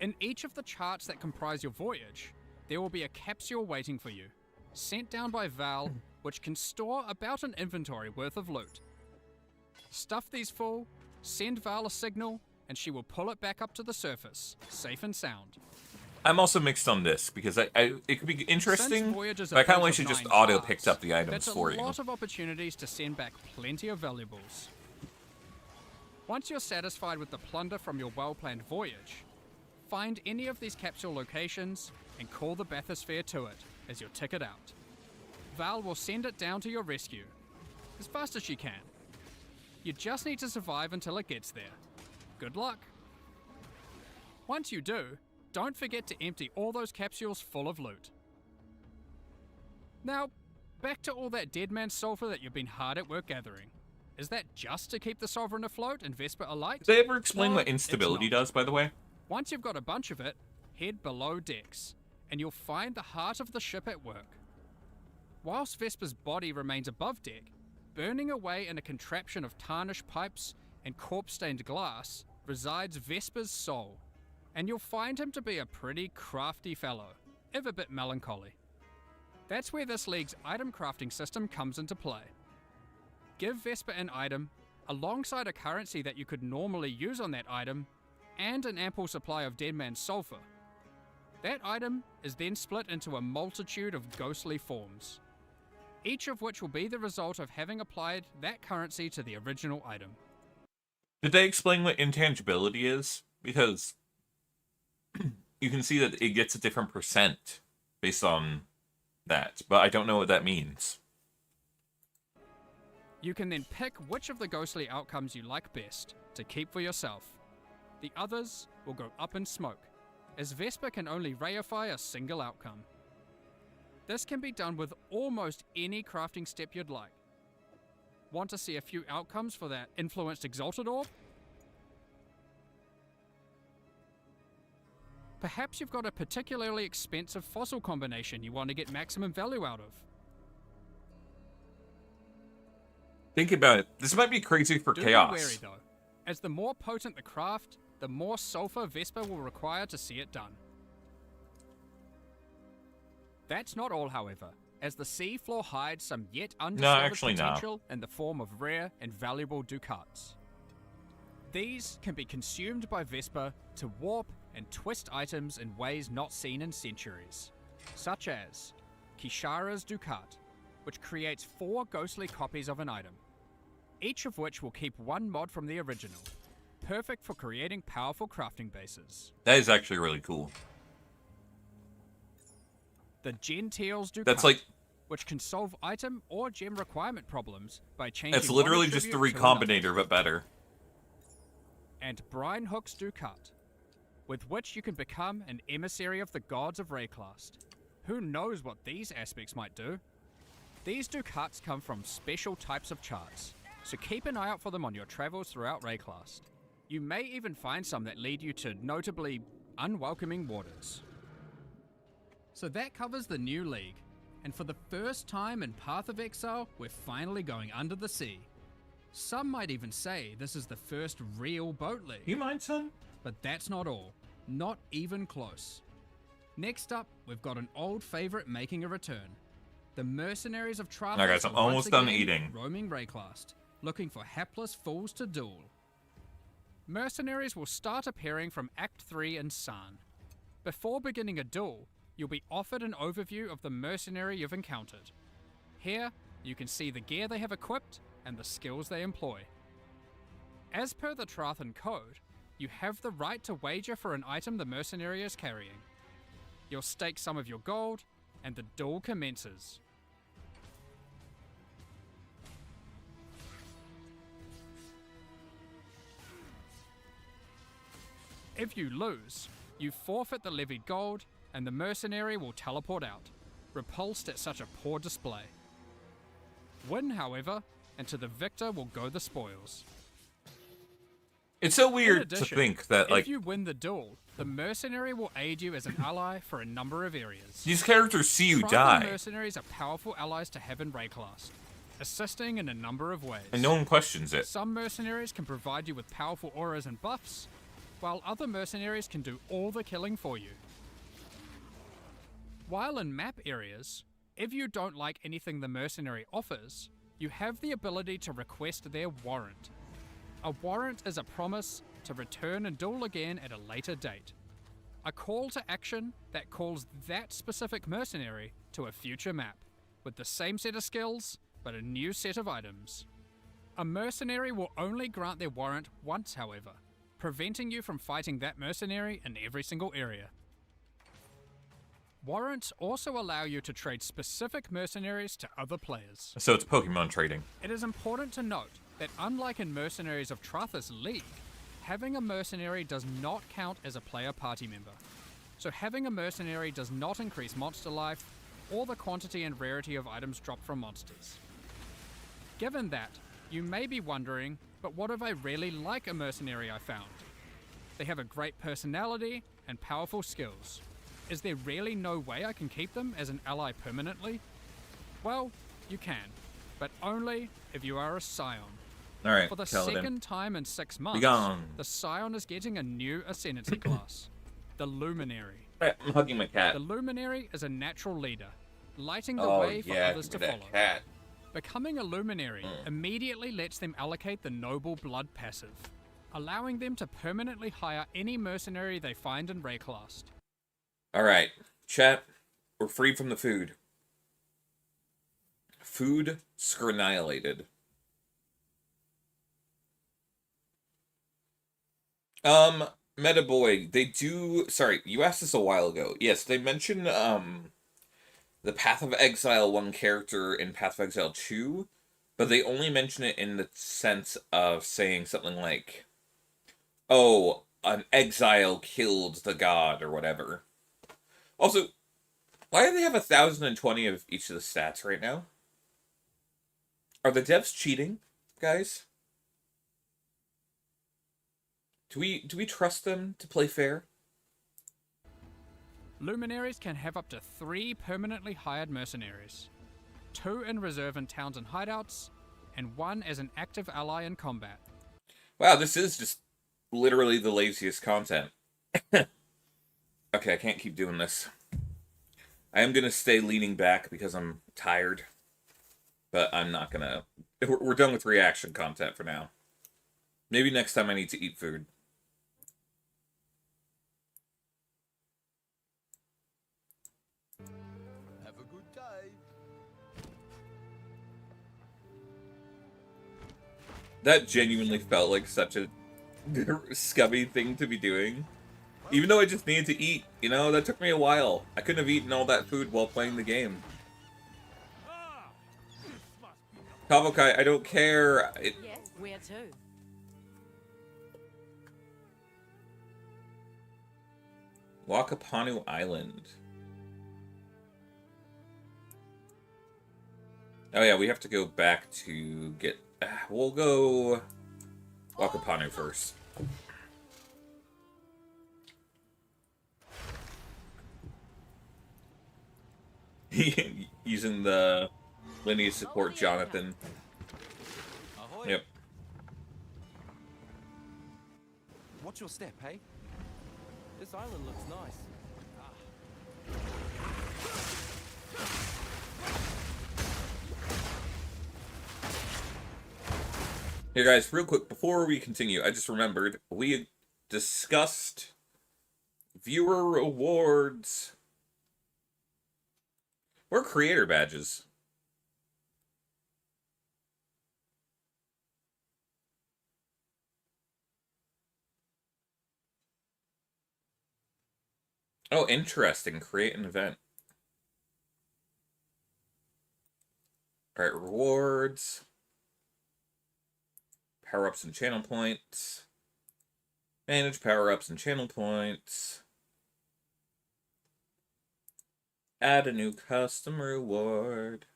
In each of the charts that comprise your voyage, there will be a capsule waiting for you, sent down by Val, which can store about an inventory worth of loot. Stuff these full, send Val a signal, and she will pull it back up to the surface, safe and sound.
I'm also mixed on this because it could be interesting,
Since voyages
but I
are
kind of
built
wish it
of
just
9
auto
parts,
picked up the items
that's
for
a
you.
lot of opportunities to send back plenty of valuables. Once you're satisfied with the plunder from your well-planned voyage, find any of these capsule locations and call the bathysphere to it as your ticket out. Val will send it down to your rescue, as fast as she can. You just need to survive until it gets there. Good luck. Once you do, don't forget to empty all those capsules full of loot. Now, back to all that dead man sulfur that you've been hard at work gathering. Is that just to keep the Sovereign afloat and Vesper alight?
Did they ever explain
No,
what
it's
instability
not.
does, by the way?
Once you've got a bunch of it, head below decks, and you'll find the heart of the ship at work. Whilst Vesper's body remains above deck, burning away in a contraption of tarnished pipes and corpse-stained glass, resides Vesper's soul, and you'll find him to be a pretty crafty fellow, if a bit melancholy. That's where this league's item crafting system comes into play. Give Vesper an item, alongside a currency that you could normally use on that item, and an ample supply of Dead Man's Sulfur. That item is then split into a multitude of ghostly forms, each of which will be the result of having applied that currency to the original item.
Did they explain what intangibility is? Because you can see that it gets a different percent based on that, but I don't know what that means.
You can then pick which of the ghostly outcomes you like best to keep for yourself. The others will go up in smoke, as Vesper can only reify a single outcome. This can be done with almost any crafting step you'd like. Want to see a few outcomes for that influenced exalted orb? Perhaps you've got a particularly expensive fossil combination you want to get maximum value out of.
Think about it. This might be crazy for
Do
chaos.
be wary though, as the more potent the craft, the more sulfur Vesper will require to see it done. That's not all, however, as the seafloor hides some yet undiscovered potential in the form of rare and valuable ducats. These can be consumed by Vesper to warp and twist items in ways not seen in centuries, such as Kishara's Ducat, which creates 4 ghostly copies of an item, each of which will keep one mod from the original, perfect for creating powerful crafting bases.
That is actually really cool.
The Gentile's Ducat,
That's like,
which can solve item or gem requirement problems by changing
it's literally
one
just the
attribute to another.
Recombinator, but better.
And Brine Hook's Ducat, with which you can become an emissary of the gods of Rayclast. Who knows what these aspects might do? These Ducats come from special types of charts, so keep an eye out for them on your travels throughout Rayclast. You may even find some that lead you to notably unwelcoming waters. So that covers the new league, and for the first time in Path of Exile, we're finally going under the sea. Some might even say this is the first real boat league.
You mind, son?
But that's not all. Not even close. Next up, we've got an old favorite making a return. The Mercenaries of Trathos.
Alright guys, I'm almost done eating.
Roaming Rayclast, looking for hapless fools to duel. Mercenaries will start appearing from Act 3 in San. Before beginning a duel, you'll be offered an overview of the mercenary you've encountered. Here, you can see the gear they have equipped and the skills they employ. As per the Trathan Code, you have the right to wager for an item the mercenary is carrying. You'll stake some of your gold, and the duel commences. If you lose, you forfeit the levied gold, and the mercenary will teleport out, repulsed at such a poor display. Win, however, and to the victor will go the spoils.
It's so weird
In addition,
to think that, like,
if you win the duel, the mercenary will aid you as an ally for a number of areas.
these characters see you
Trithan
die,
mercenaries are powerful allies to have in Rayclast, assisting in a number of ways.
and no one questions it.
Some mercenaries can provide you with powerful auras and buffs, while other mercenaries can do all the killing for you. While in map areas, if you don't like anything the mercenary offers, you have the ability to request their warrant. A warrant is a promise to return and duel again at a later date. A call to action that calls that specific mercenary to a future map, with the same set of skills, but a new set of items. A mercenary will only grant their warrant once, however, preventing you from fighting that mercenary in every single area. Warrants also allow you to trade specific mercenaries to other players.
So it's Pokemon trading.
It is important to note that unlike in Mercenaries of Trathos League, having a mercenary does not count as a player party member. So having a mercenary does not increase monster life or the quantity and rarity of items dropped from monsters. Given that, you may be wondering, but what if I really like a mercenary I found? They have a great personality and powerful skills. Is there really no way I can keep them as an ally permanently? Well, you can, but only if you are a Scion.
Alright,
For the
Kaladin.
second time in 6 months,
Begone.
the Scion is getting a new ascendancy class, the Luminary.
Alright, I'm hugging my cat.
The Luminary is a natural leader, lighting the
Oh,
way for
yeah,
others to
give me that
follow.
cat.
Becoming a luminary immediately lets them allocate the Noble Blood passive, allowing them to permanently hire any mercenary they find in Rayclast.
Alright, chat, we're free from the food. Food skrnihilated. Meta Boy, they do... Sorry, you asked this a while ago. Yes, they mention, the Path of Exile 1 character in Path of Exile 2, but they only mention it in the sense of saying something like, oh, an exile killed the god, or whatever. Also, why do they have 1,020 of each of the stats right now? Are the devs cheating, guys? Do we trust them to play fair?
Luminaries can have up to 3 permanently hired mercenaries, 2 in reserve in towns and hideouts, and 1 as an active ally in combat.
Wow, this is just literally the laziest content. Okay, I can't keep doing this. I am gonna stay leaning back because I'm tired, but I'm not gonna... We're done with reaction content for now. Maybe next time I need to eat food.
Have a good day.
That genuinely felt like such a scummy thing to be doing. Even though I just needed to eat, you know, that took me a while. I couldn't have eaten all that food while playing the game. Kavokai, I don't care.
Yes, where to?
Wakapanu Island. Oh yeah, we have to go back to get... we'll go Wakapanu first. Using the lineage support Jonathan.
Ahoy.
Yep.
Watch your step, hey? This island looks nice.
Here guys, real quick, before we continue, I just remembered, we discussed viewer rewards. Or creator badges. Oh, interesting. Create an event. Alright, rewards. Power-ups and channel points. Manage power-ups and channel points. Add a new custom reward.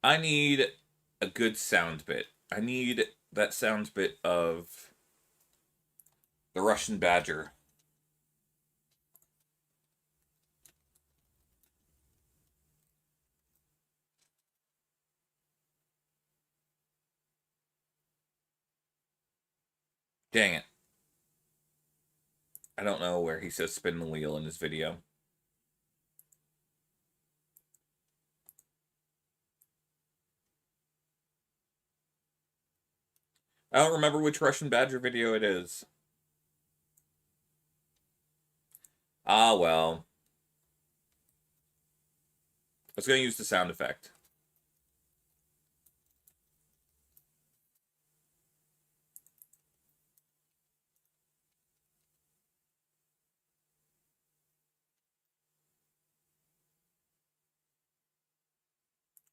I need a good sound bit. I need that sound bit of the Russian Badger. Dang it. I don't know where he says spin the wheel in his video. I don't remember which Russian Badger video it is. Ah, well. I was going to use the sound effect.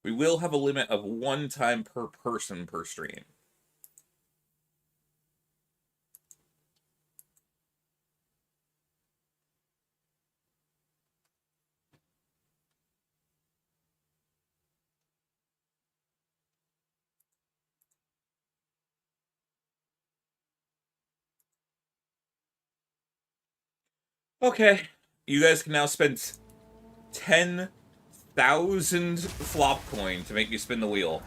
We will have a limit of 1 time per person per stream. Okay, you guys can now spend 10,000 flop coin to make you spin the wheel.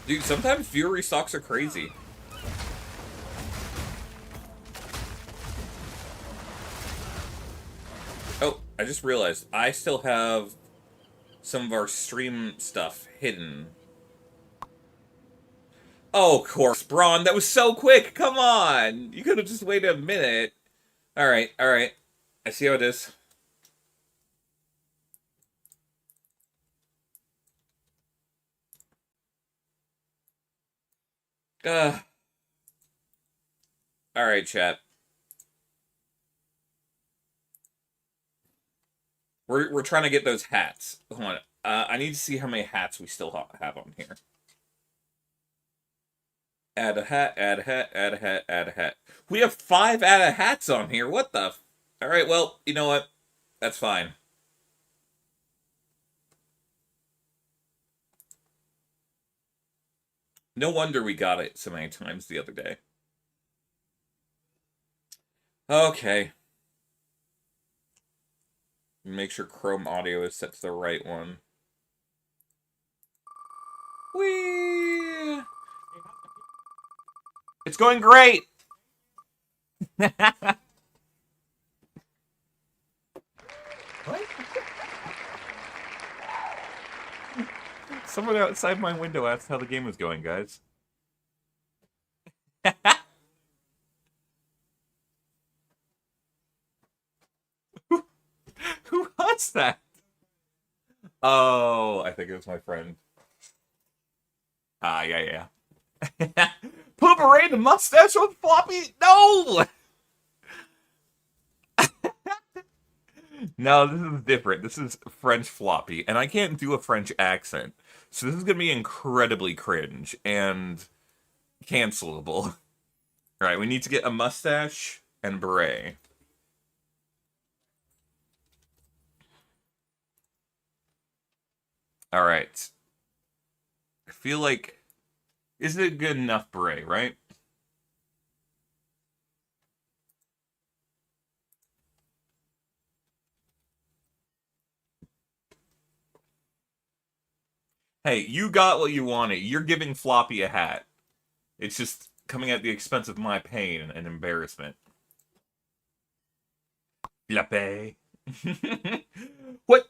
Dude, sometimes viewer restocks are crazy. I just realized I still have some of our stream stuff hidden. Oh, of course, Braun, that was so quick! Come on! You could have just waited a minute. Alright, alright. I see how it is. Alright, chat. We're trying to get those hats. Hold on. I need to see how many hats we still have on here. Add a hat, add a hat, add a hat, add a hat. We have 5 add a hats on here. What the? Alright, well, you know what? That's fine. No wonder we got it so many times the other day. Okay. Make sure Chrome audio is set to the right one. Whee! It's going great! What? Someone outside my window asked how the game was going, guys. Who was that? Oh, I think it was my friend. Ah, yeah. Pooperate the mustache with floppy? No! No, this is different. This is French floppy, and I can't do a French accent. So this is going to be incredibly cringe and cancelable. Alright, we need to get a mustache and beret. Alright. I feel like... Is it good enough beret, right? Hey, you got what you wanted. You're giving Floppy a hat. It's just coming at the expense of my pain and embarrassment. Floppy. What?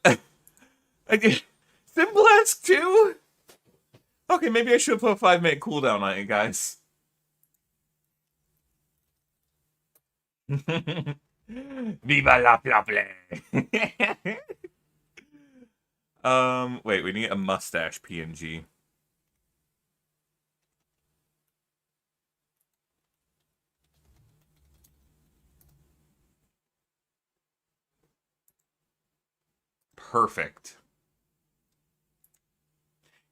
Simplex too? Okay, maybe I should put a 5-minute cooldown on it, guys. Viva la Floppy! Wait, we need a mustache PNG. Perfect.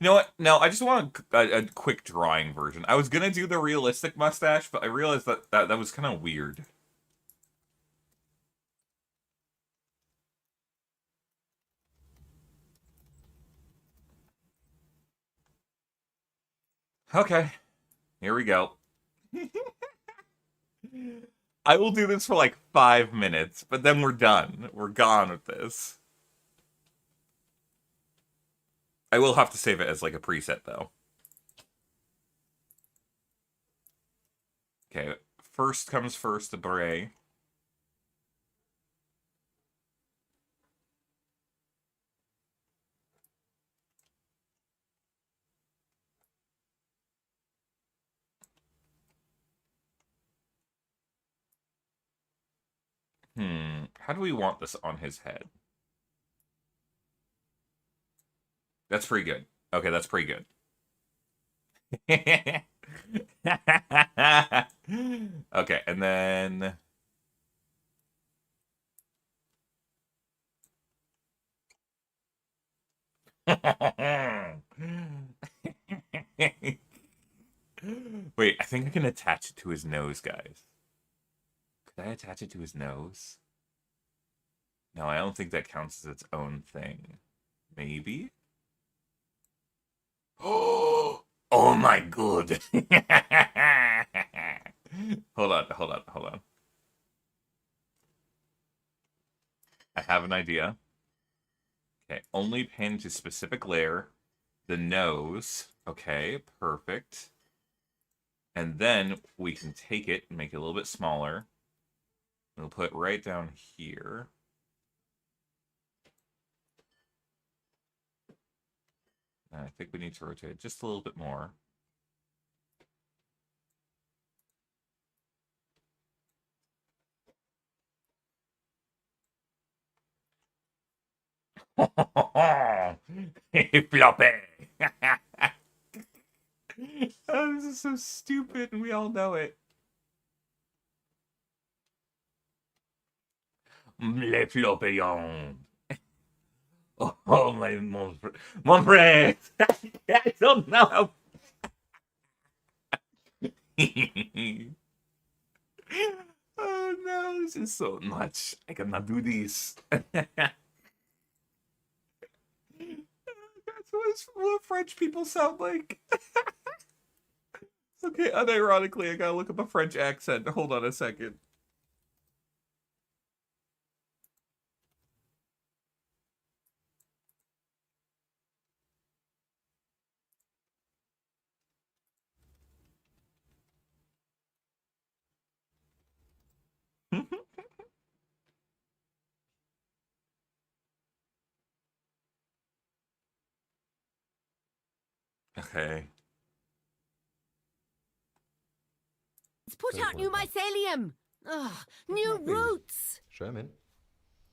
You know what? No, I just want a quick drawing version. I was gonna do the realistic mustache, but I realized that was kind of weird. Okay, here we go. I will do this for like 5 minutes, but then we're done. We're gone with this. I will have to save it as like a preset, though. Okay, first comes first, the beret. How do we want this on his head? That's pretty good. Okay, that's pretty good. Okay, and then... Wait, I think I can attach it to his nose, guys. Could I attach it to his nose? No, I don't think that counts as its own thing. Maybe? Oh my god. Hold on. I have an idea. Okay, only pin to specific layer. The nose. Okay, perfect. And then we can take it and make it a little bit smaller. We'll put it right down here. I think we need to rotate just a little bit more. Floppy! Oh, this is so stupid, and we all know it. Les floppillons. Oh, mon frère! I don't know how. Oh no, this is so much. I cannot do this. That's what French people sound like. Okay, unironically, I gotta look up a French accent. Hold on a second. Okay.
Let's put out new mycelium. Ugh, new roots.
Sherman.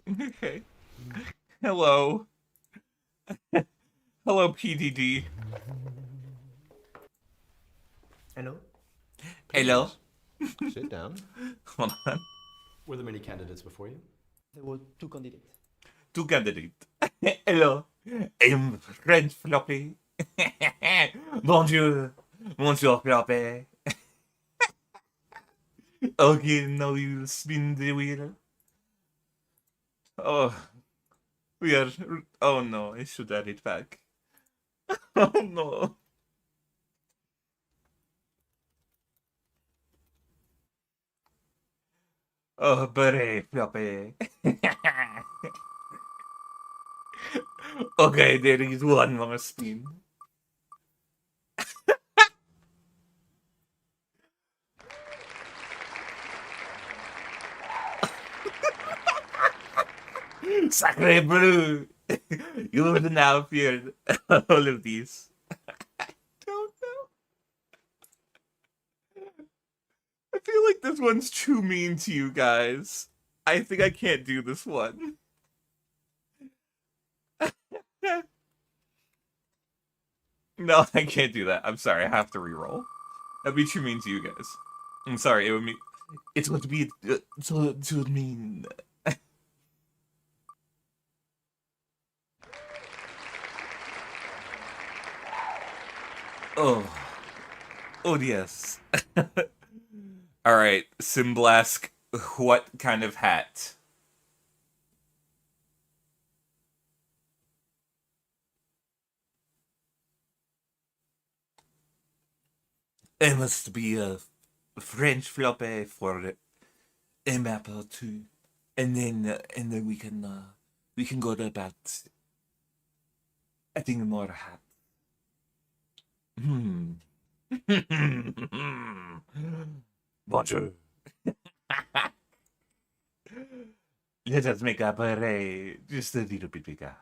Okay. Hello. Hello, PDD.
Hello.
Hello.
Sit down.
Hold on.
Were there many candidates before you?
There were 2 candidates.
Two candidates. Hello. I'm French Floppy. Bonjour. Bonjour, Floppy. Okay, now you spin the wheel. Oh. We are... Oh no, I should add it back. Oh no. Oh, beret, Floppy. Okay, there is one more spin. Sacre bleu! You would now fear all of these. I don't know. I feel like this one's too mean to you guys. I think I can't do this one. No, I can't do that. I'm sorry, I have to reroll. That'd be too mean to you guys. I'm sorry, it would be... It's going to be too mean. Oh. Oh, yes. Alright, Symblask, what kind of hat? It must be a French Floppy for a map or two. And then we can go to about adding more hat. Bonjour. Let us make a beret just a little bit bigger.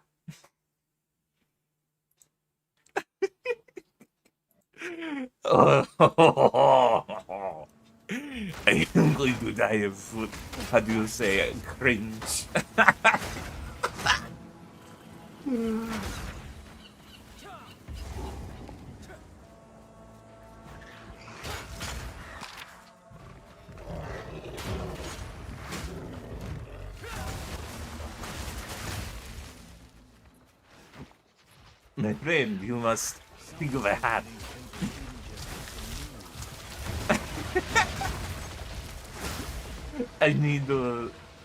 Oh, I am going to die of, how do you say, cringe. My friend, you must think of a hat. I need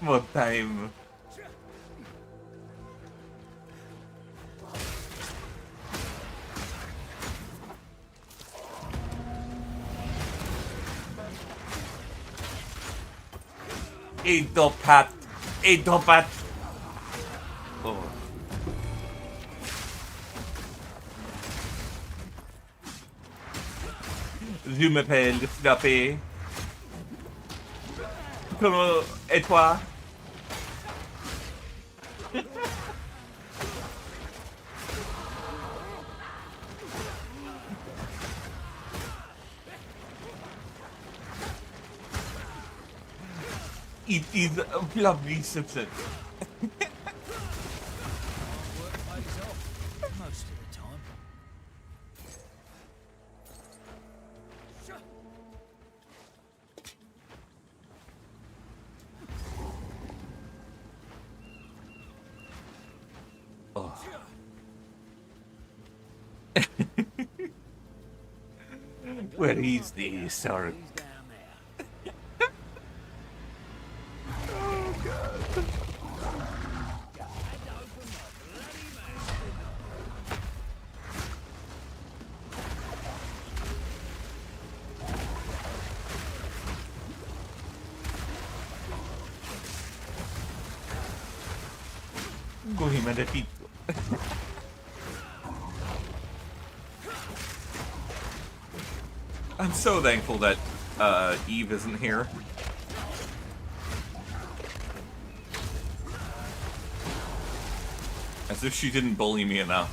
more time. A top hat. A top hat. Oh. Je m'appelle Floppy. Comment... Et toi? It is a lovely substance.
Work pays off most of the time.
Oh. Where is the Sark? Oh god. Cogí me repito. I'm so thankful that Eve isn't here. As if she didn't bully me enough.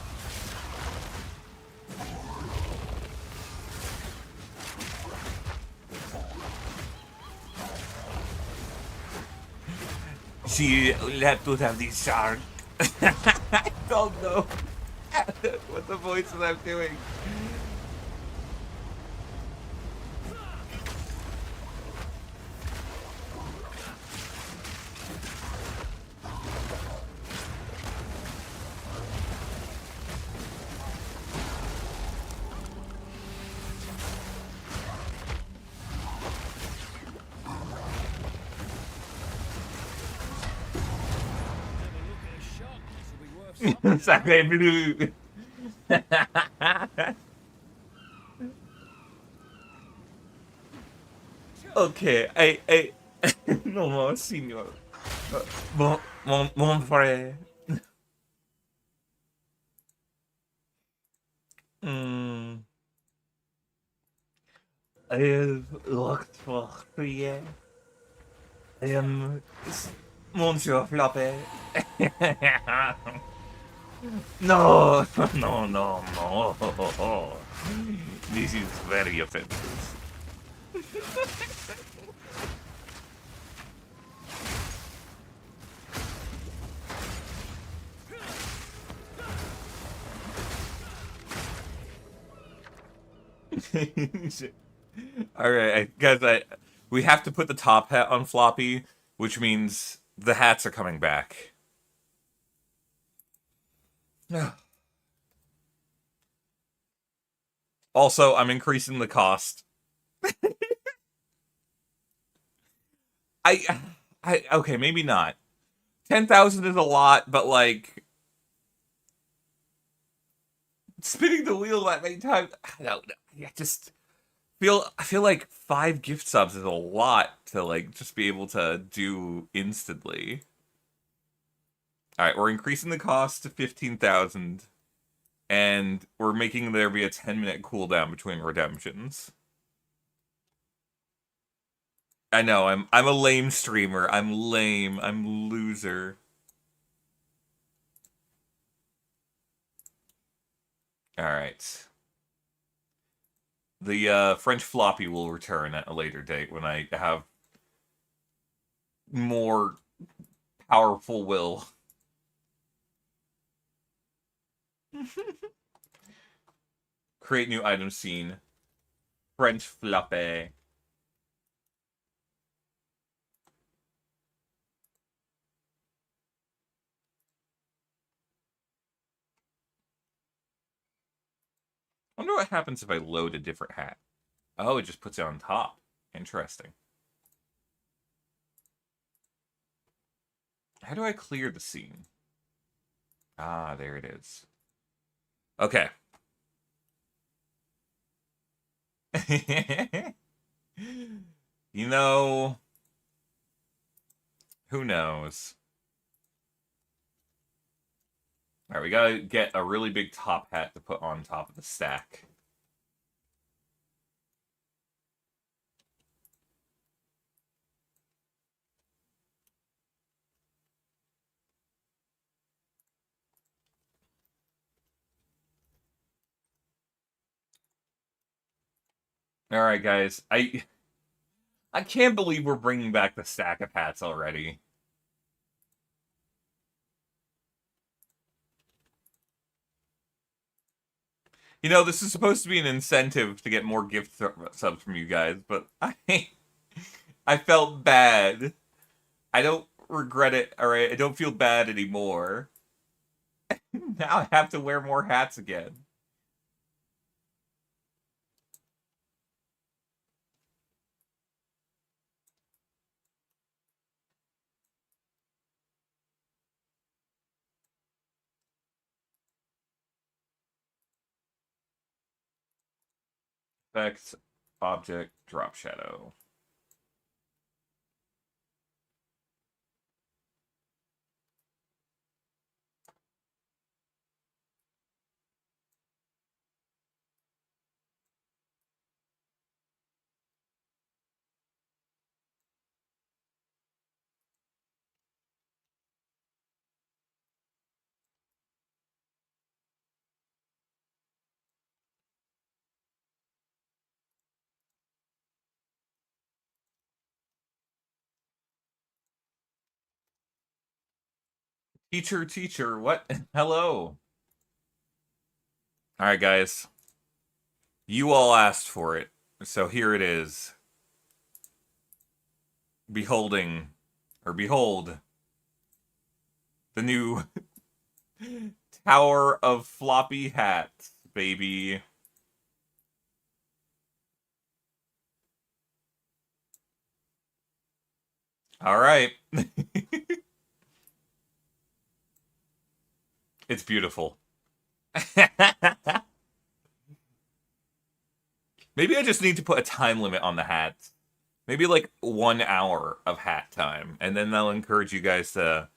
She let us have this shark. I don't know what the voices I'm doing. Sacre bleu. Okay, non, signor. Mon frère. I have looked for 3 years. I am Monsieur Floppy. No, no, no, no. This is very offensive. Alright, guys, we have to put the top hat on Floppy, which means the hats are coming back. Also, I'm increasing the cost. Okay, maybe not. 10,000 is a lot, but like spinning the wheel that many times, I don't know. I feel like 5 gift subs is a lot to like just be able to do instantly. Alright, we're increasing the cost to 15,000. And we're making there be a 10-minute cooldown between redemptions. I know, I'm a lame streamer. I'm lame. I'm loser. Alright. The French floppy will return at a later date when I have more powerful will. Create new item scene. French floppy. I wonder what happens if I load a different hat. Oh, it just puts it on top. Interesting. How do I clear the scene? Ah, there it is. Okay. You know, who knows? Alright, we gotta get a really big top hat to put on top of the stack. Alright, guys. I can't believe we're bringing back the stack of hats already. You know, this is supposed to be an incentive to get more gift subs from you guys, but I felt bad. I don't regret it, alright? I don't feel bad anymore. Now I have to wear more hats again. Effect, object, drop shadow. Teacher, what? Hello. Alright, guys. You all asked for it, so here it is. Behold, the new Tower of Floppy Hats, baby. Alright. It's beautiful. Maybe I just need to put a time limit on the hats. Maybe like 1 hour of hat time. And then that'll encourage you guys to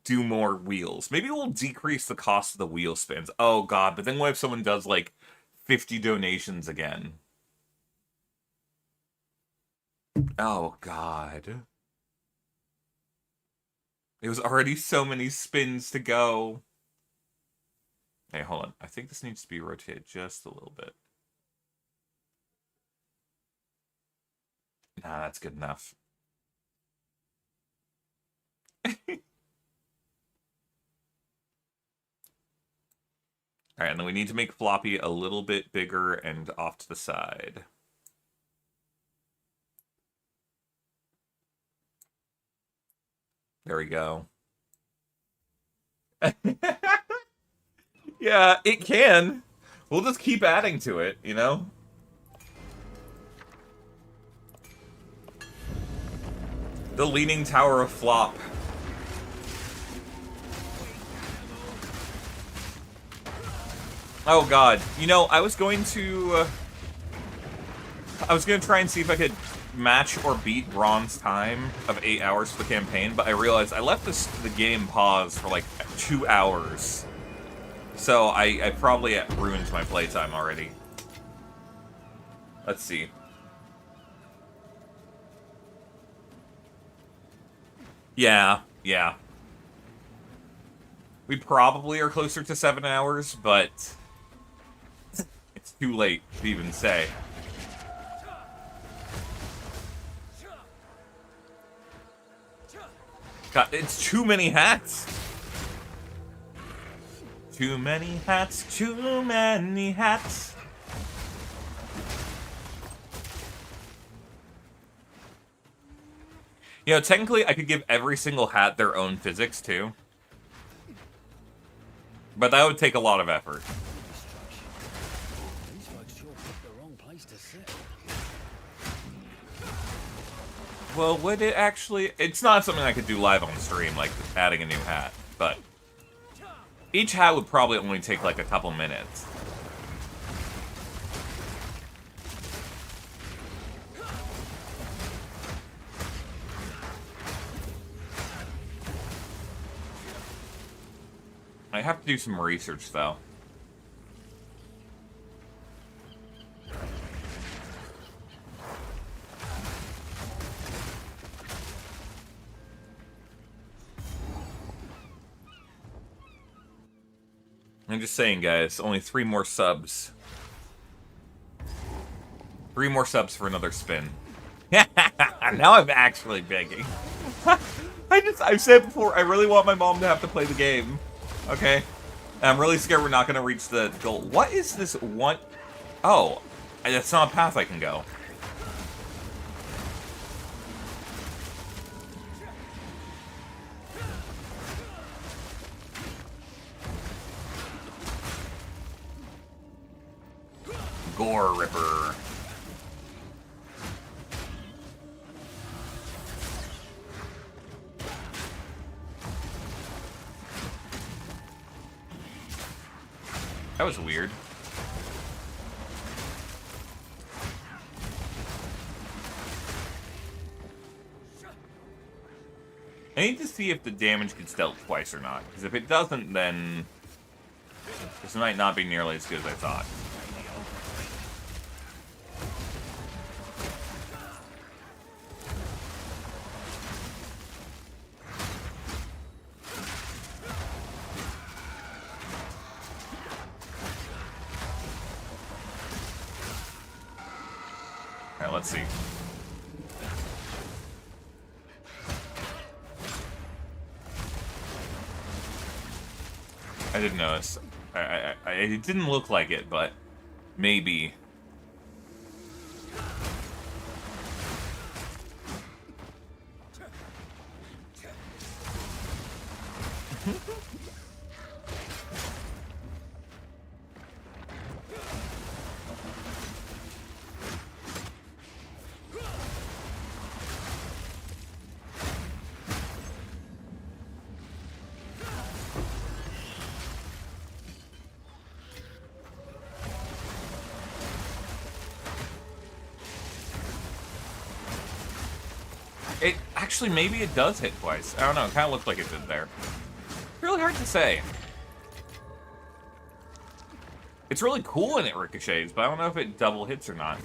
do more wheels. Maybe we'll decrease the cost of the wheel spins. Oh god, but then what if someone does like 50 donations again? Oh god. It was already so many spins to go. Hey, hold on. I think this needs to be rotated just a little bit. Nah, that's good enough. Alright, and then we need to make Floppy a little bit bigger and off to the side. There we go. Yeah, it can. We'll just keep adding to it, you know? The Leaning Tower of Flop. Oh god. You know, I was going to try and see if I could match or beat Bronze time of 8 hours for the campaign, but I realized I left the game paused for like 2 hours. So I probably ruined my playtime already. Let's see. Yeah. We probably are closer to 7 hours, but it's too late to even say. God, it's too many hats. Too many hats, too many hats. You know, technically I could give every single hat their own physics too. But that would take a lot of effort.
These folks sure picked the wrong place to sit.
Well, would it actually... It's not something I could do live on stream, like adding a new hat, but... Each hat would probably only take like a couple minutes. I have to do some research, though. I'm just saying, guys, only 3 more subs. 3 more subs for another spin. Now I'm actually begging. I've said before, I really want my mom to have to play the game. Okay? And I'm really scared we're not going to reach the goal. What is this one? Oh, that's not a path I can go. Gore Ripper. That was weird. I need to see if the damage gets dealt twice or not, because if it doesn't, then this might not be nearly as good as I thought. Alright, let's see. I didn't notice. It didn't look like it, but maybe. It actually, maybe it does hit twice. I don't know. It kind of looked like it did there. Really hard to say. It's really cool when it ricochets, but I don't know if it double hits or not.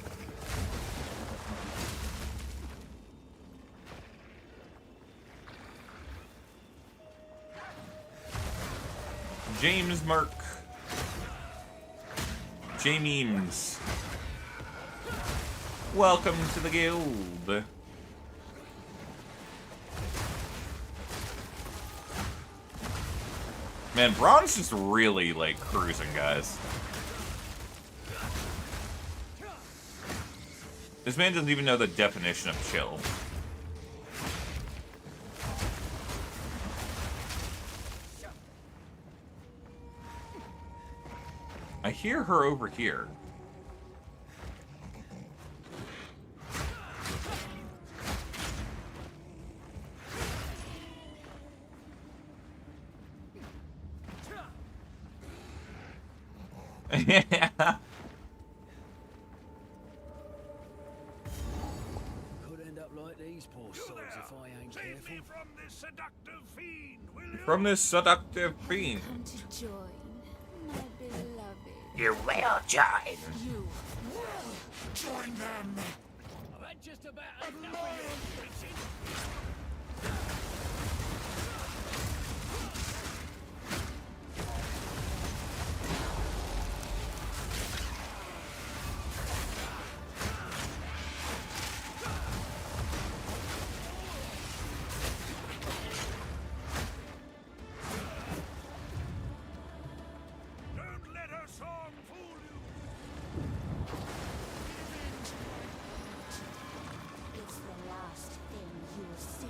James Merck. James. Welcome to the guild. Man, Braun's just really, like, cruising, guys. This man doesn't even know the definition of chill. I hear her over here. Yeah.
Could end up like these poor sods if I ain't careful.
From this seductive fiend, will you?
From this seductive fiend.
Come to join, my beloved.
You will join.
You
will join them. I've had just about enough of your preaching.
It's the last thing you'll see.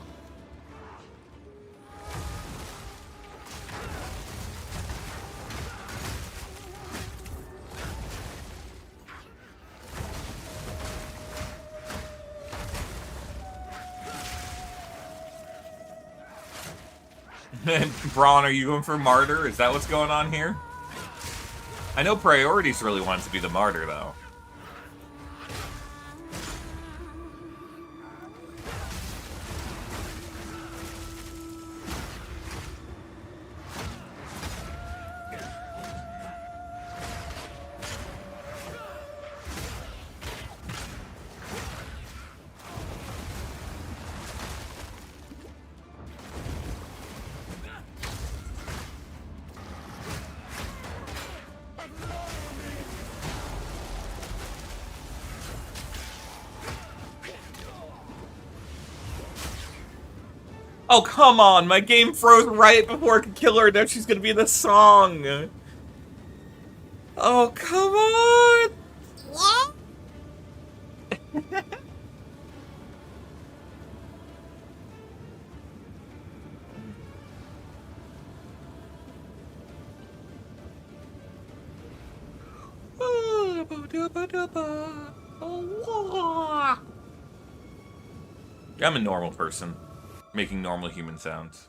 Braun, are you going for martyr? Is that what's going on here? I know Priorities really wants to be the martyr, though. Oh, come on! My game froze right before I could kill her, now she's gonna be in the song! Oh, come on! I'm a normal person, making normal human sounds.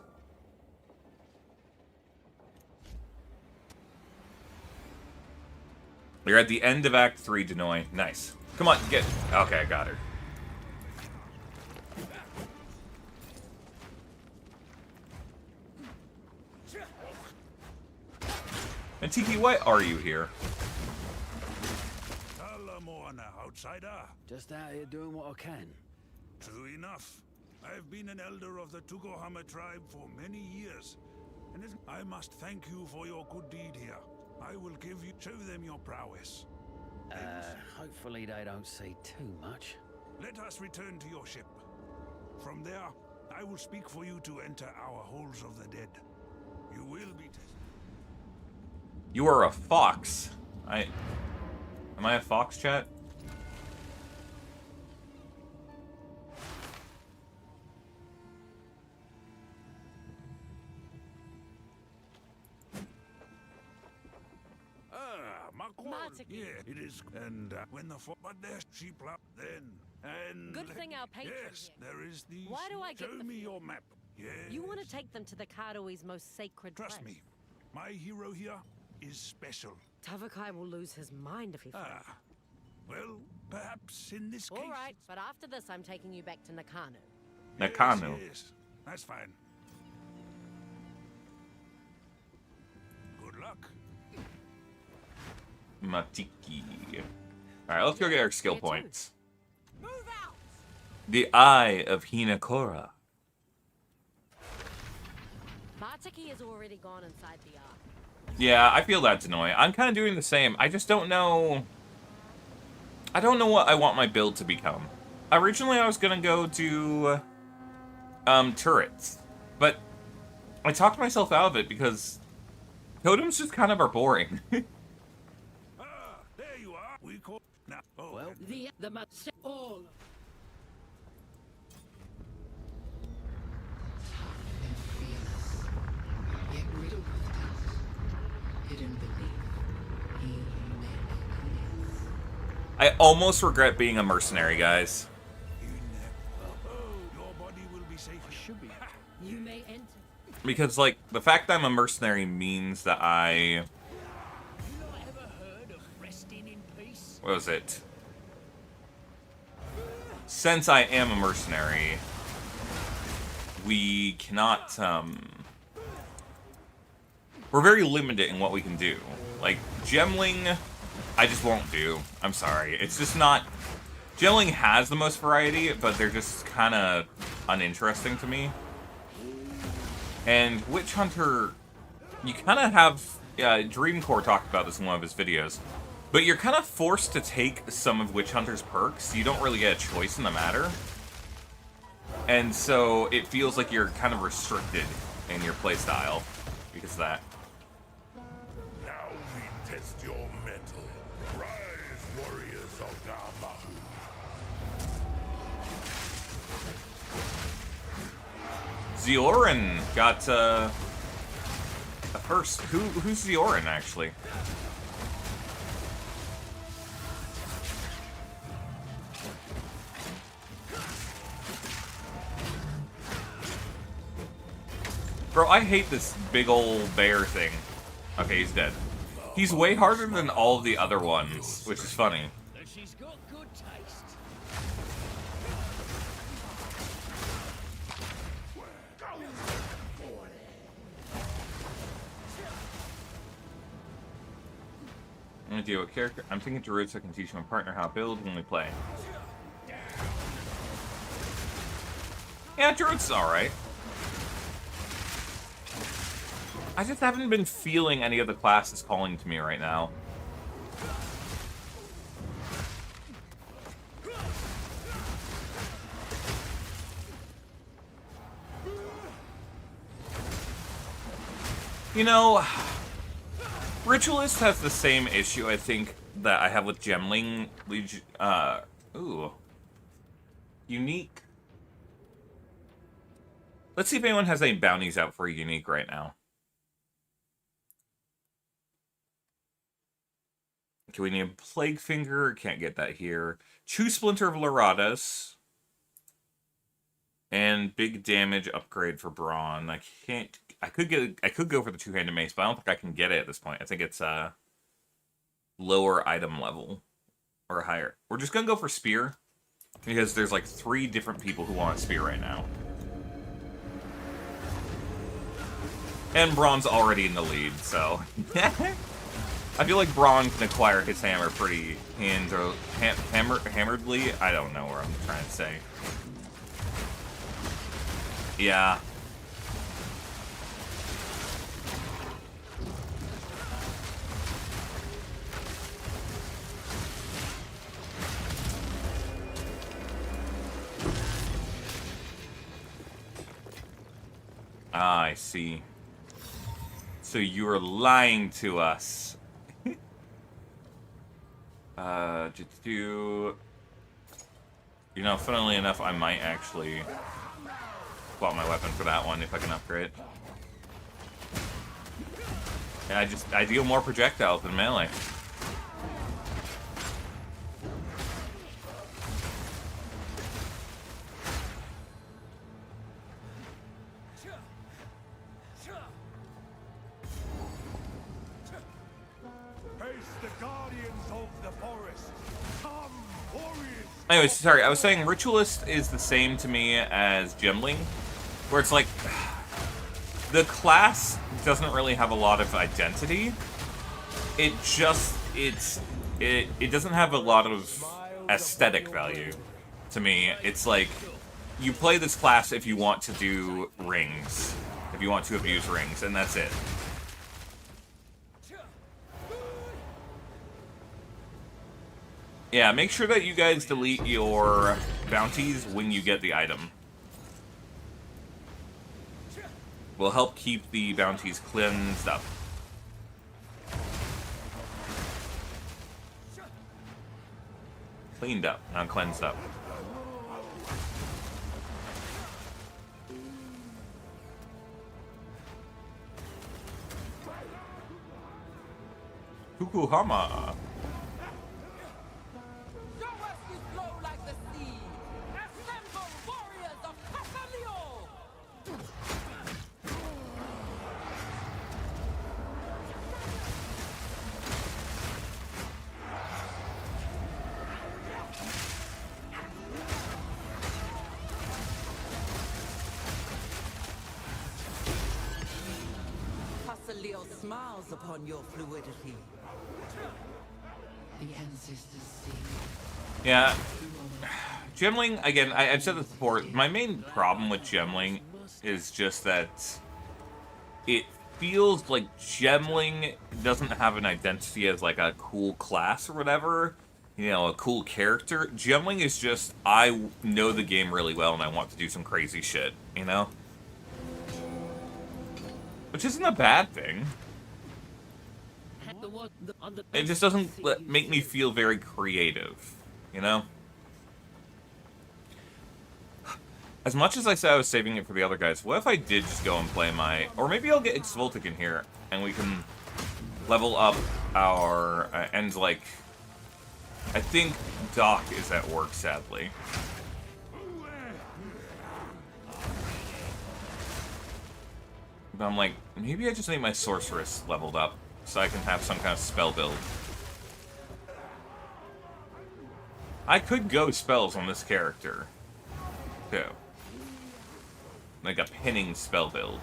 You're at the end of Act 3, Denoy. Nice. Come on, get... Okay, I got her. And Tiki, why are you here?
Outsider. Just out here doing what I can.
True enough. I've been an elder of the Tugohama tribe for many years, and I must thank you for your good deed here. I will show them your prowess.
Hopefully they don't see too much.
Let us return to your ship. From there, I will speak for you to enter our halls of the dead. You will be tested.
You are a fox. Am I a fox, chat?
Yeah, it is. And when the but there's sheep then and
good thing our patrons.
Yes, there is the.
Why do I get
Show me your map. Yes.
You want to take them to the Karui's most sacred
Trust
place.
me, my hero here is special.
Tavakai will lose his mind if he fails.
Well, perhaps in this case.
All right, but after this, I'm taking you back to Nakano.
Nakano.
Yes, that's fine. Good luck.
Matiki. Alright, let's go get our skill points. The Eye of Hinakura.
Matiki has already gone inside the ark.
Yeah, I feel that, Denoy. I'm kind of doing the same. I just don't know... I don't know what I want my build to become. Originally, I was gonna go do... turrets. But I talked myself out of it because... totems just kind of are boring.
Well, the must all.
Get rid of hidden beneath. He
I almost regret being a mercenary, guys.
You may enter.
Because, like, the fact that I'm a mercenary means that I... What was it? Since I am a mercenary, we cannot, we're very limited in what we can do. Like, gemling, I just won't do. I'm sorry. It's just not... Gemling has the most variety, but they're just kind of uninteresting to me. And Witch Hunter, you kind of have... Dreamcore talked about this in one of his videos. But you're kind of forced to take some of Witch Hunter's perks. You don't really get a choice in the matter. And so it feels like you're kind of restricted in your playstyle because of that.
Now we test your mettle. Rise, warriors of Gamahu.
Ziorin got a first. Who's Ziorin actually? Bro, I hate this big old bear thing. Okay, he's dead. He's way harder than all of the other ones, which is funny.
She's got good taste.
I'm gonna deal with character. I'm thinking druids so I can teach my partner how to build when we play. Yeah, druids is alright. I just haven't been feeling any of the classes calling to me right now. You know, Ritualist has the same issue, I think, that I have with Gemling. Ooh. Unique. Let's see if anyone has any bounties out for Unique right now. Okay, we need a Plague Finger. Can't get that here. Chew Splinter of Laradas. And big damage upgrade for Brawn. I can't. I could go for the two-handed mace, but I don't think I can get it at this point. I think it's lower item level or higher. We're just gonna go for Spear because there's like 3 different people who want a Spear right now. And Braun's already in the lead, so I feel like Braun can acquire his hammer pretty hammeredly. I don't know what I'm trying to say. Yeah. Ah, I see. So you are lying to us. You know, funnily enough, I might actually swap my weapon for that one if I can upgrade. And I deal more projectiles than melee. Anyways, sorry, I was saying Ritualist is the same to me as Gemling, where it's like, the class doesn't really have a lot of identity. It doesn't have a lot of aesthetic value to me. It's like, you play this class if you want to do rings, if you want to abuse rings, and that's it. Yeah, make sure that you guys delete your bounties when you get the item. Will help keep the bounties cleansed up. Cleaned up, not cleansed up. Kukuhama.
Smiles upon your fluidity.
The ancestors see.
Yeah. Gemling, again, I've said this before, my main problem with Gemling is just that it feels like Gemling doesn't have an identity as like a cool class or whatever, you know, a cool character. Gemling is just, I know the game really well and I want to do some crazy shit, you know? Which isn't a bad thing. It just doesn't make me feel very creative, you know? As much as I said I was saving it for the other guys, what if I did just go and play my... Or maybe I'll get Exvoltic in here, and we can level up our... and, like... I think Doc is at work, sadly. But I'm like, maybe I just need my Sorceress leveled up, so I can have some kind of spell build. I could go spells on this character, too. Like a pinning spell build.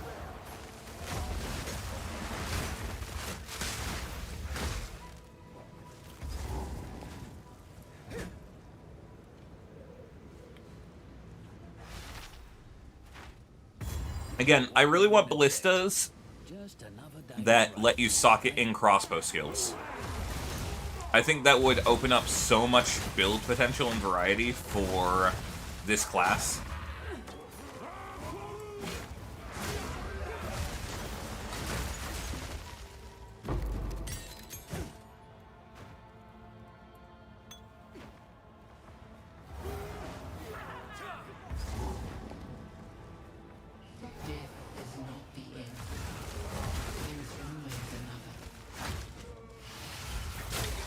Again, I really want ballistas that let you socket in crossbow skills. I think that would open up so much build potential and variety for this class.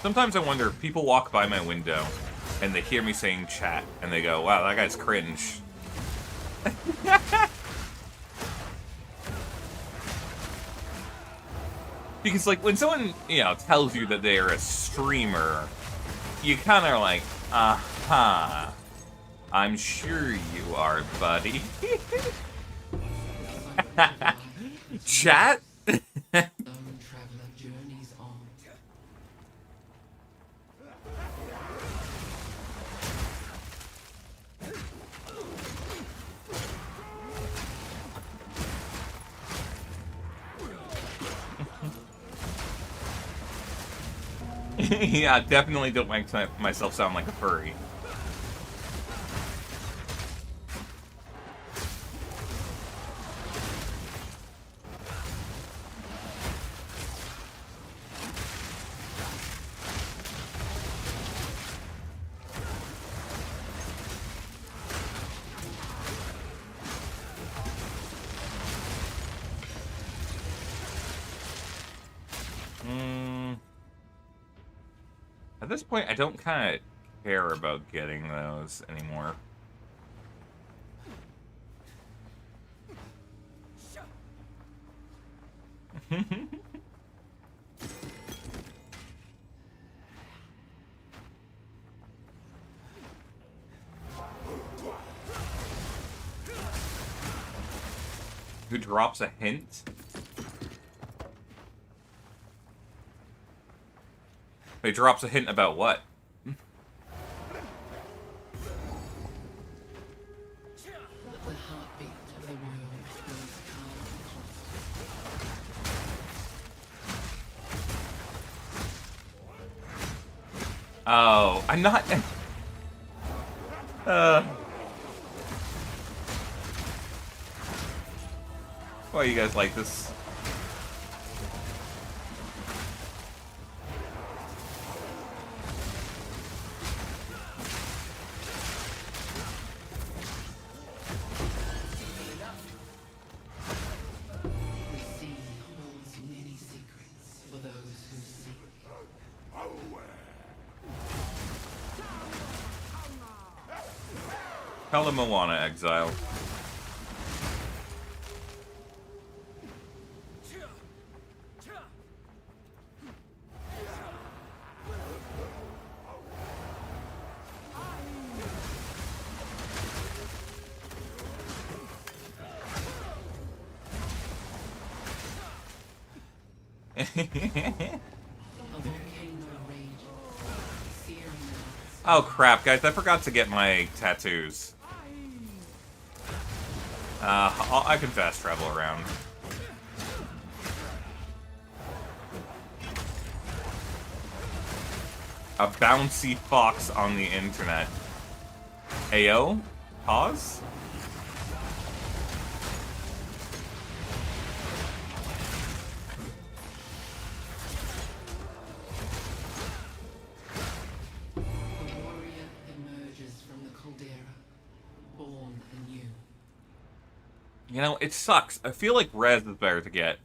Sometimes I wonder if people walk by my window and they hear me saying chat and they go, wow, that guy's cringe. Because, like, when someone, you know, tells you that they are a streamer, you kind of are like, aha, I'm sure you are, buddy. Chat? Yeah, definitely don't make myself sound like a furry. At this point, I don't kind of care about getting those anymore. Who drops a hint? He drops a hint about what? Oh, I'm not... Why you guys like this? Tell him Moana, exile. Oh crap, guys, I forgot to get my tattoos. I can fast travel around. A bouncy fox on the internet. Ayo? Pause? You know, it sucks. I feel like Res is better to get.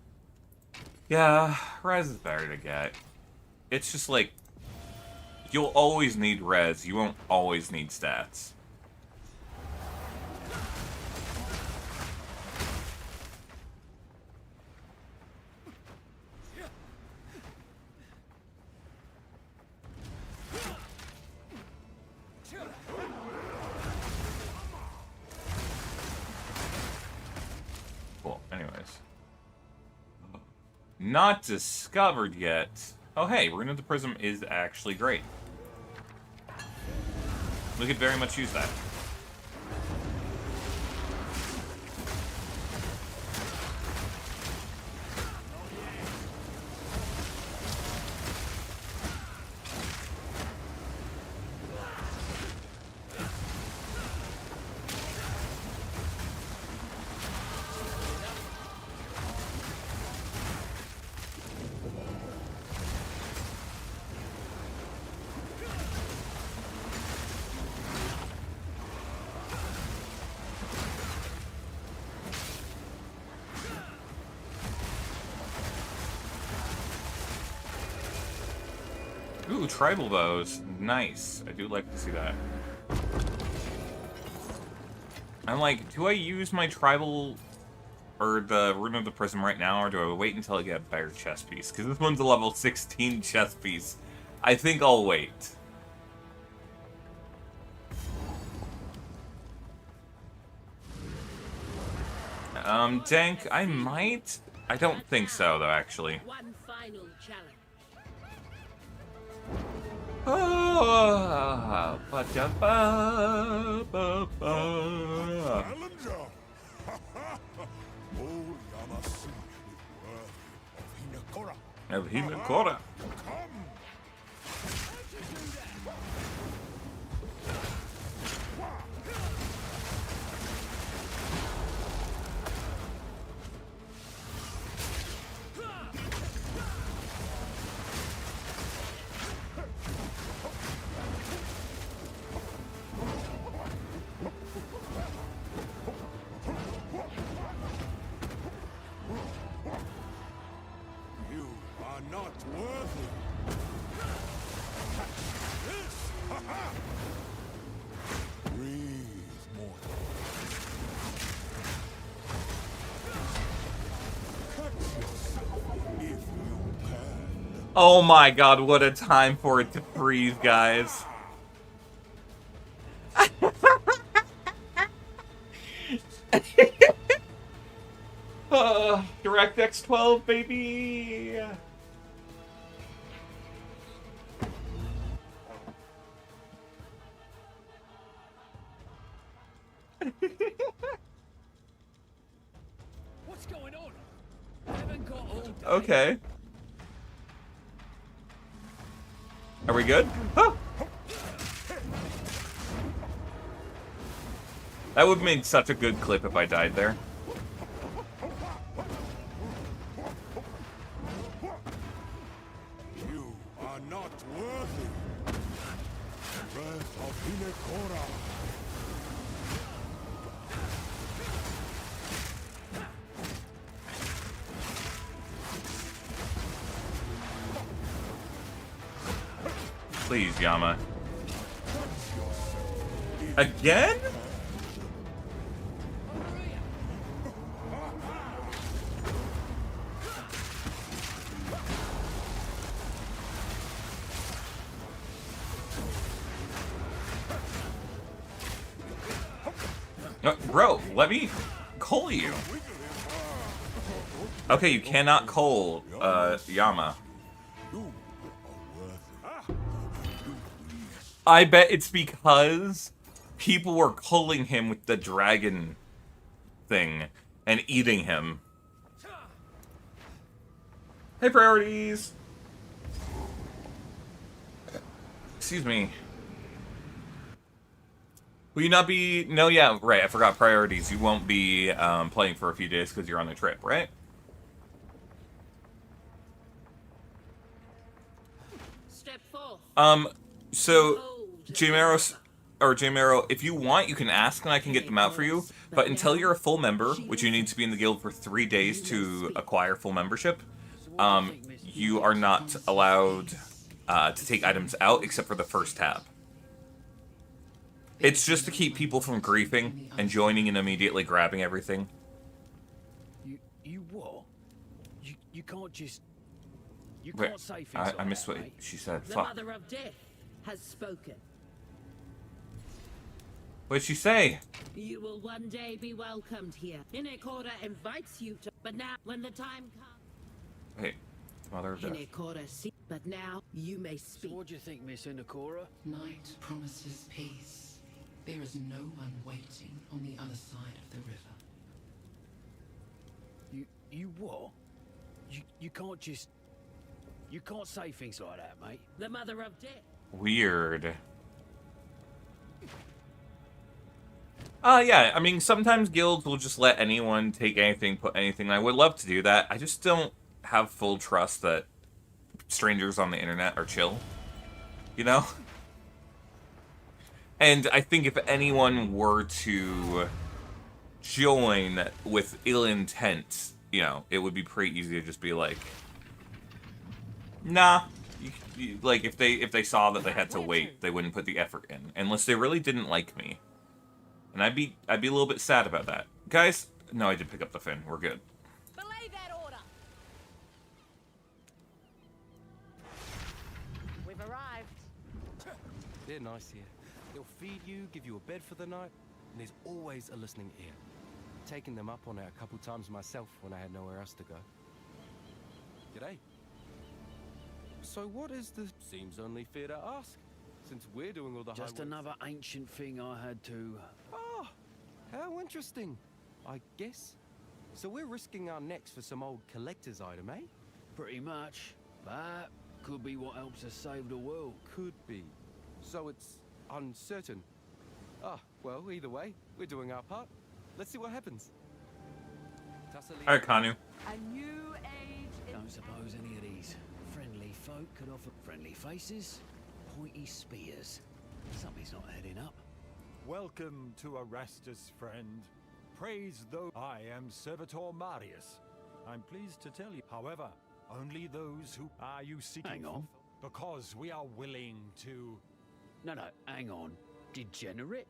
Yeah, Res is better to get. It's just like, you'll always need Res, you won't always need stats. Cool, anyways. Not discovered yet. Oh hey, Rune of the Prism is actually great. We could very much use that. Ooh, tribal bows. Nice. I do like to see that. I'm like, do I use my tribal or the Rune of the Prism right now, or do I wait until I get a better chest piece? Because this one's a level 16 chest piece. I think I'll wait. Dank, I might. I don't think so, though, actually.
One final challenge.
Oh, of Hinakora.
You are not worthy. Breathe, mortal. Cut yourself if you can.
Oh my god, what a time for it to freeze, guys. DirectX 12, baby!
What's going on? I haven't got all day.
Okay. Are we good? Oh. That would have made such a good clip if I died there.
You are not worthy. Breath of Hinekora.
Please, Yama. Again? Bro, let me coal you. Okay, you cannot coal, Yama. I bet it's because people were culling him with the dragon thing and eating him. Hey, priorities! Excuse me. Will you not be... No, yeah, right, I forgot priorities. You won't be playing for a few days because you're on a trip, right?
Step 4.
So, J-Maro, if you want, you can ask and I can get them out for you. But until you're a full member, which you need to be in the guild for 3 days to acquire full membership, you are not allowed to take items out except for the first tab. It's just to keep people from griefing and joining and immediately grabbing everything.
You what? You can't just... You
Wait,
can't say things like
I missed
that,
what
mate.
she said.
The
Fuck.
Mother of Death has spoken.
What'd she say?
You will one day be welcomed here. Hinekora invites you to... But now, when the time comes...
Wait, Mother of Death.
Hinekora see... But now, you may speak.
So what do you think, Miss Hinekora?
Night promises peace. There is no one waiting on the other side of the river.
You what? You can't just... You can't say things like that, mate.
The Mother of Death.
Weird. Yeah, I mean, sometimes guilds will just let anyone take anything, put anything. I would love to do that. I just don't have full trust that strangers on the internet are chill. You know? And I think if anyone were to join with ill intent, you know, it would be pretty easy to just be like, nah, like if they saw that they had to wait, they wouldn't put the effort in unless they really didn't like me, and I'd be a little bit sad about that. Guys, no, I did pick up the fin. We're good.
Belay that order.
We've arrived. They're nice here. They'll feed you, give you a bed for the night, and there's always a listening ear. Taken them up on it a couple times myself when I had nowhere else to go. G'day. So what is the... Seems only fair to ask, since we're doing all the
Just
high work.
another ancient thing I had to...
Oh, how interesting, I guess. So we're risking our necks for some old collector's item, eh?
Pretty much. But could be what helps us save the world.
Could be. So it's uncertain. Ah, well, either way, we're doing our part. Let's see what happens.
All right, Kanu.
A new age.
Don't suppose any of these friendly folk could offer friendly faces, pointy spears. Something's not heading up.
Welcome to Erastus, friend. Praise though I am Servitor Marius. I'm pleased to tell you, however, only those who are you seeking.
Hang on.
Because we are willing to.
No, hang on. Degenerate?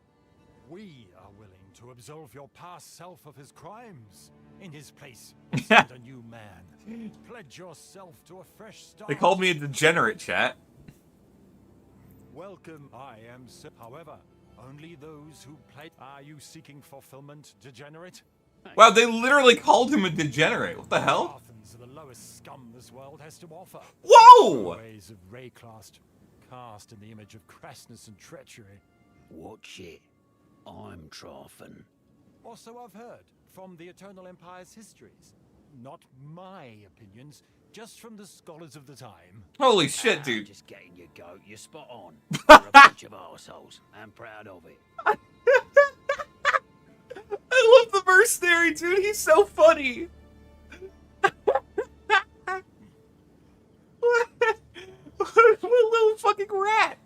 We are willing to absolve your past self of his crimes. In his place, send a new man. Pledge yourself to a fresh start.
They called me a degenerate, chat.
Welcome, I am however, only those who pledge. Are you seeking fulfillment, degenerate?
Wow, they literally called him a degenerate. What the hell?
Athens are the lowest scum this world has to offer.
Whoa!
Ways of Rayclast, cast in the image of crassness and treachery.
Watch it. I'm Trophin.
Or so I've heard from the Eternal Empire's histories. Not my opinions, just from the scholars of the time.
Holy shit, dude.
Just getting your goat. You're spot on. You're a bunch of arseholes. I'm proud of it.
I love the mercenary, dude. He's so funny. What a little fucking rat.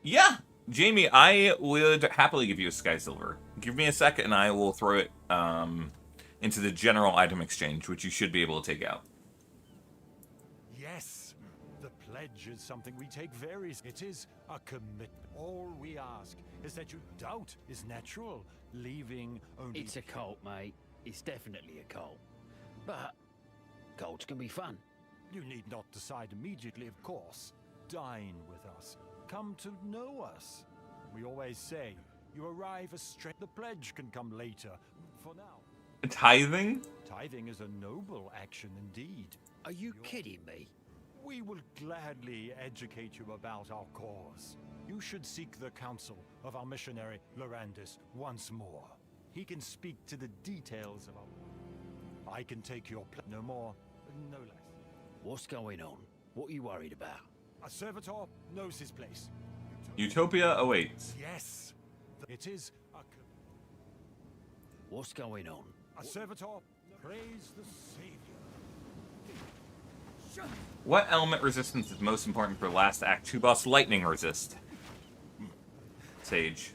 Yeah, Jamie, I would happily give you a Sky Silver. Give me a second and I will throw it into the general item exchange, which you should be able to take out.
Yes, the pledge is something we take very. It is a commitment. All we ask is that you doubt is natural, leaving only.
It's a cult, mate. It's definitely a cult. But cults can be fun.
You need not decide immediately, of course. Dine with us. Come to know us. We always say, you arrive as straight. The pledge can come later. For now.
Tithing?
Tithing is a noble action indeed.
Are you kidding me?
We will gladly educate you about our cause. You should seek the counsel of our missionary, Lorandis, once more. He can speak to the details of our... I can take your no more, no less.
What's going on? What are you worried about?
A servitor knows his place.
Utopia awaits.
Yes, it is a...
What's going on?
A servitor praise the Savior.
What element resistance is most important for last act 2 boss lightning resist? Sage.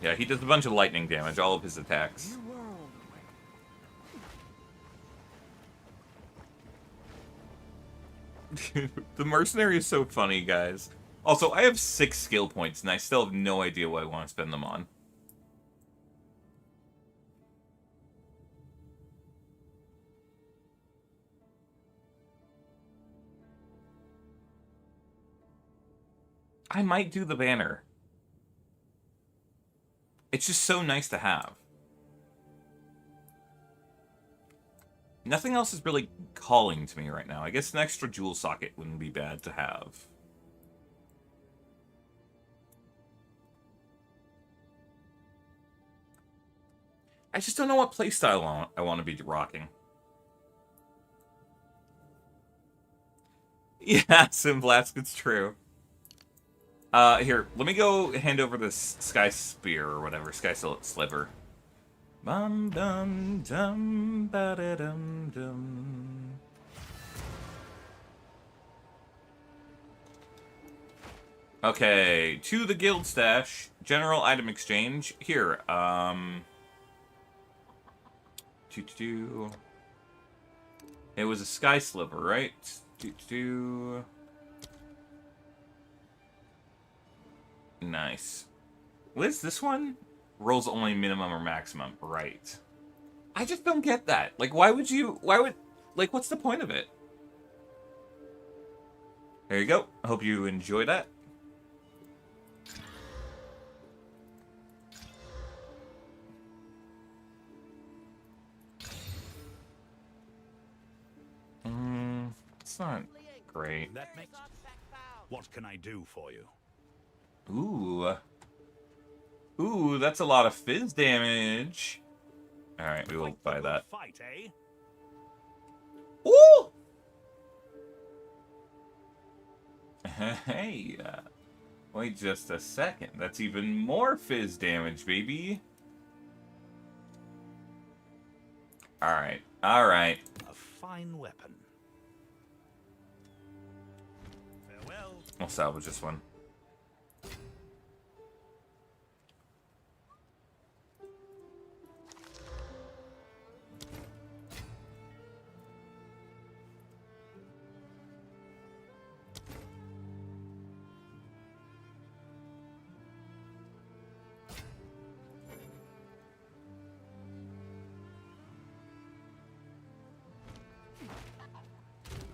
Yeah, he does a bunch of lightning damage, all of his attacks. The mercenary is so funny, guys. Also, I have 6 skill points, and I still have no idea what I want to spend them on. I might do the banner. It's just so nice to have. Nothing else is really calling to me right now. I guess an extra jewel socket wouldn't be bad to have. I just don't know what playstyle I want to be rocking. Yeah, Simblast, it's true. Here, let me go hand over this Sky Spear or whatever, Sky Sliver. Bum dum dum ba da dum dum. Okay, to the guild stash, general item exchange. Here, It was a sky sliver, right? Nice. What is this one? Rolls only minimum or maximum, right? I just don't get that. Like, why would, like, what's the point of it? There you go. I hope you enjoy that. It's not great.
What can I do for you?
Ooh. Ooh, that's a lot of fizz damage. Alright, we will buy that.
Fight, eh?
Ooh! Hey, wait just a second. That's even more fizz damage, baby. Alright, alright.
A fine weapon. Farewell.
We'll salvage this one.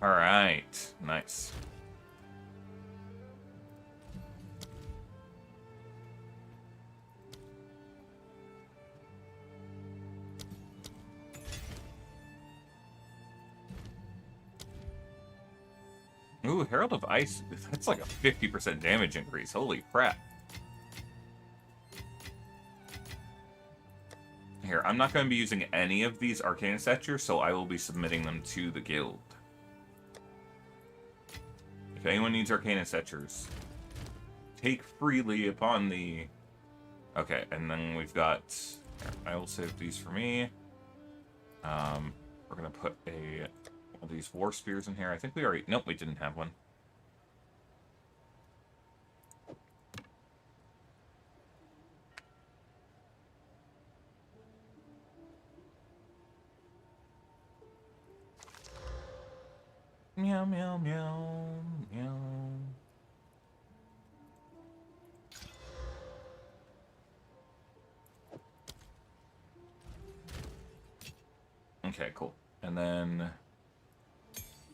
All right, nice. Ooh, Herald of Ice. That's like a 50% damage increase. Holy crap. Here, I'm not going to be using any of these Arcana Statures, so I will be submitting them to the guild. If anyone needs Arcana Statures, take freely upon the... Okay, and then we've got... I will save these for me. We're going to put one of these War Spears in here. I think we already... Nope, we didn't have one. Meow, meow, meow, meow. Okay, cool. And then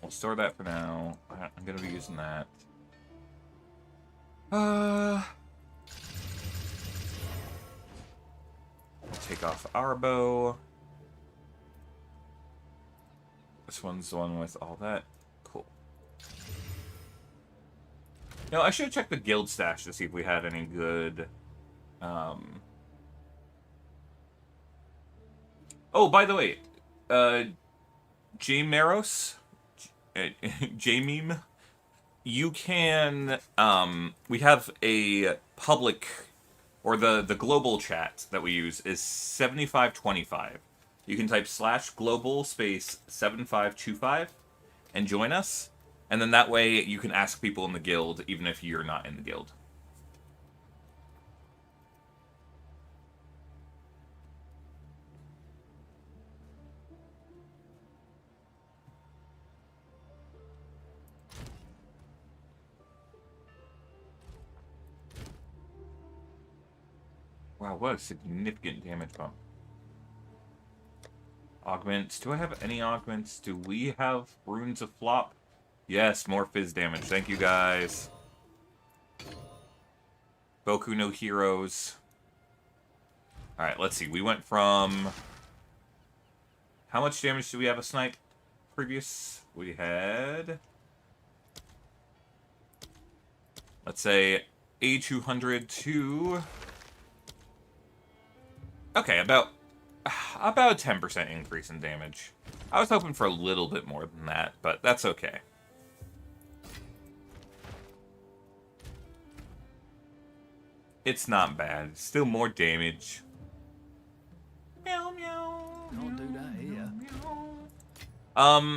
we'll store that for now. I'm gonna be using that. Take off our bow. This one's the one with all that. Cool. You know, I should have checked the guild stash to see if we had any good... Oh, by the way, J-Meros, J-Meme, you can, we have a public, or the global chat that we use is 7525. You can type /global space 7525 and join us. And then that way you can ask people in the guild, even if you're not in the guild. Wow, what a significant damage bump. Augments. Do I have any augments? Do we have Runes of Flop? Yes, more fizz damage. Thank you, guys. Boku no Heroes. Alright, let's see. We went from... How much damage do we have a snipe previous? We had... Let's say A200 to... Okay, about a 10% increase in damage. I was hoping for a little bit more than that, but that's okay. It's not bad. It's still more damage. Meow, meow.
Can't do that here.
I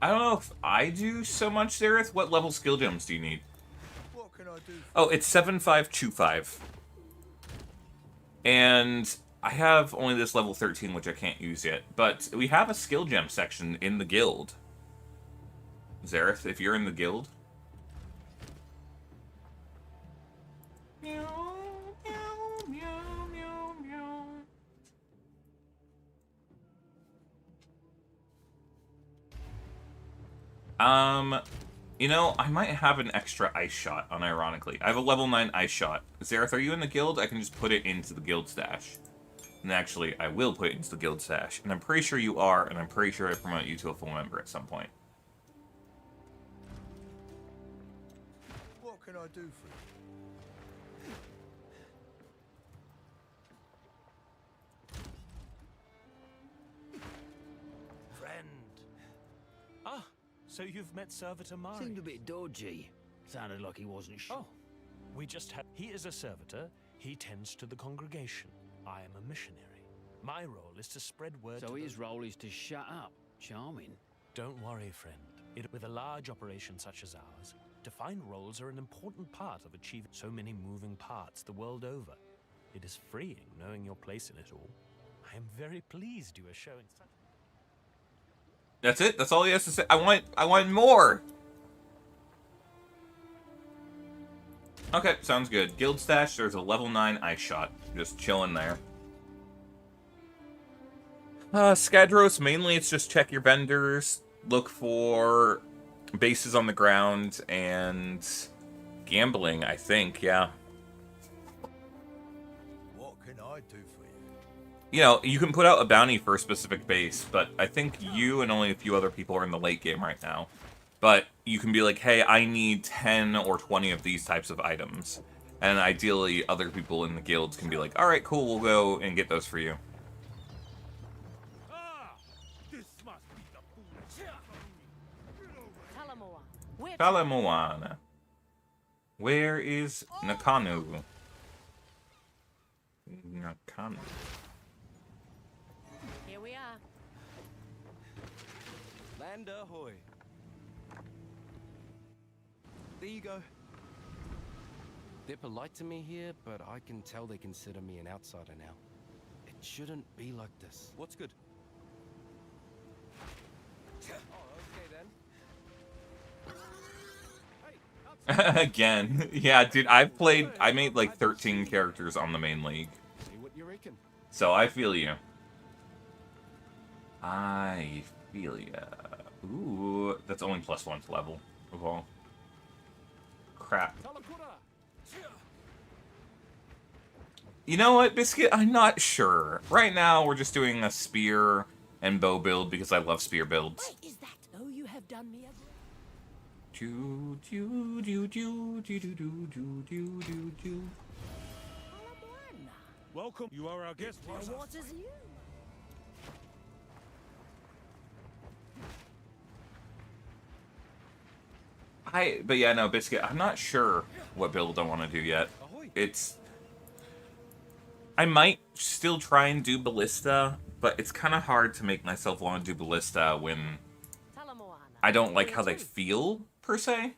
don't know if I do so much, Zareth. What level skill gems do you need?
What can I do?
Oh, it's 7525. And I have only this level 13, which I can't use yet. But we have a skill gem section in the guild. Zareth, if you're in the guild. You know, I might have an extra ice shot, unironically. I have a level 9 ice shot. Zareth, are you in the guild? I can just put it into the guild stash. And actually, I will put it into the guild stash. And I'm pretty sure you are, and I'm pretty sure I promote you to a full member at some point.
What can I do for you?
Friend. Ah, so you've met Servitor Mari.
Seemed a bit dodgy. Sounded like he wasn't sure.
Oh, we just had... He is a servitor. He tends to the congregation. I am a missionary. My role is to spread word
So
to
his role is to shut up. Charming.
Don't worry, friend. With a large operation such as ours, defined roles are an important part of achieving so many moving parts the world over. It is freeing knowing your place in it all. I am very pleased you are showing such...
That's it? That's all he has to say? I want more! Okay, sounds good. Guild stash, there's a level 9 ice shot. Just chilling there. Skadros, mainly it's just check your vendors, look for bases on the ground, and gambling, I think, yeah.
What can I do for you?
You know, you can put out a bounty for a specific base, but I think you and only a few other people are in the late game right now. But you can be like, hey, I need 10 or 20 of these types of items. And ideally, other people in the guilds can be like, alright, cool, we'll go and get those for you. Talamoana. Where is Nakanu? Nakanu.
Here we are.
Land ahoy. There you go. They're polite to me here, but I can tell they consider me an outsider now. It shouldn't be like this. What's good? Oh, okay then.
Again. Yeah, dude, I made like 13 characters on the main league.
See what you reckon.
So I feel you. I feel ya. Ooh, that's only +1 to level of all. Crap. You know what, Biscuit? I'm not sure. Right now, we're just doing a spear and bow build because I love spear builds.
Is that? Oh, you have done me a...
Welcome. You are our guest.
What is new?
But yeah, no, Biscuit, I'm not sure what build I want to do yet. I might still try and do Ballista, but it's kind of hard to make myself want to do Ballista when I don't like how they feel, per se.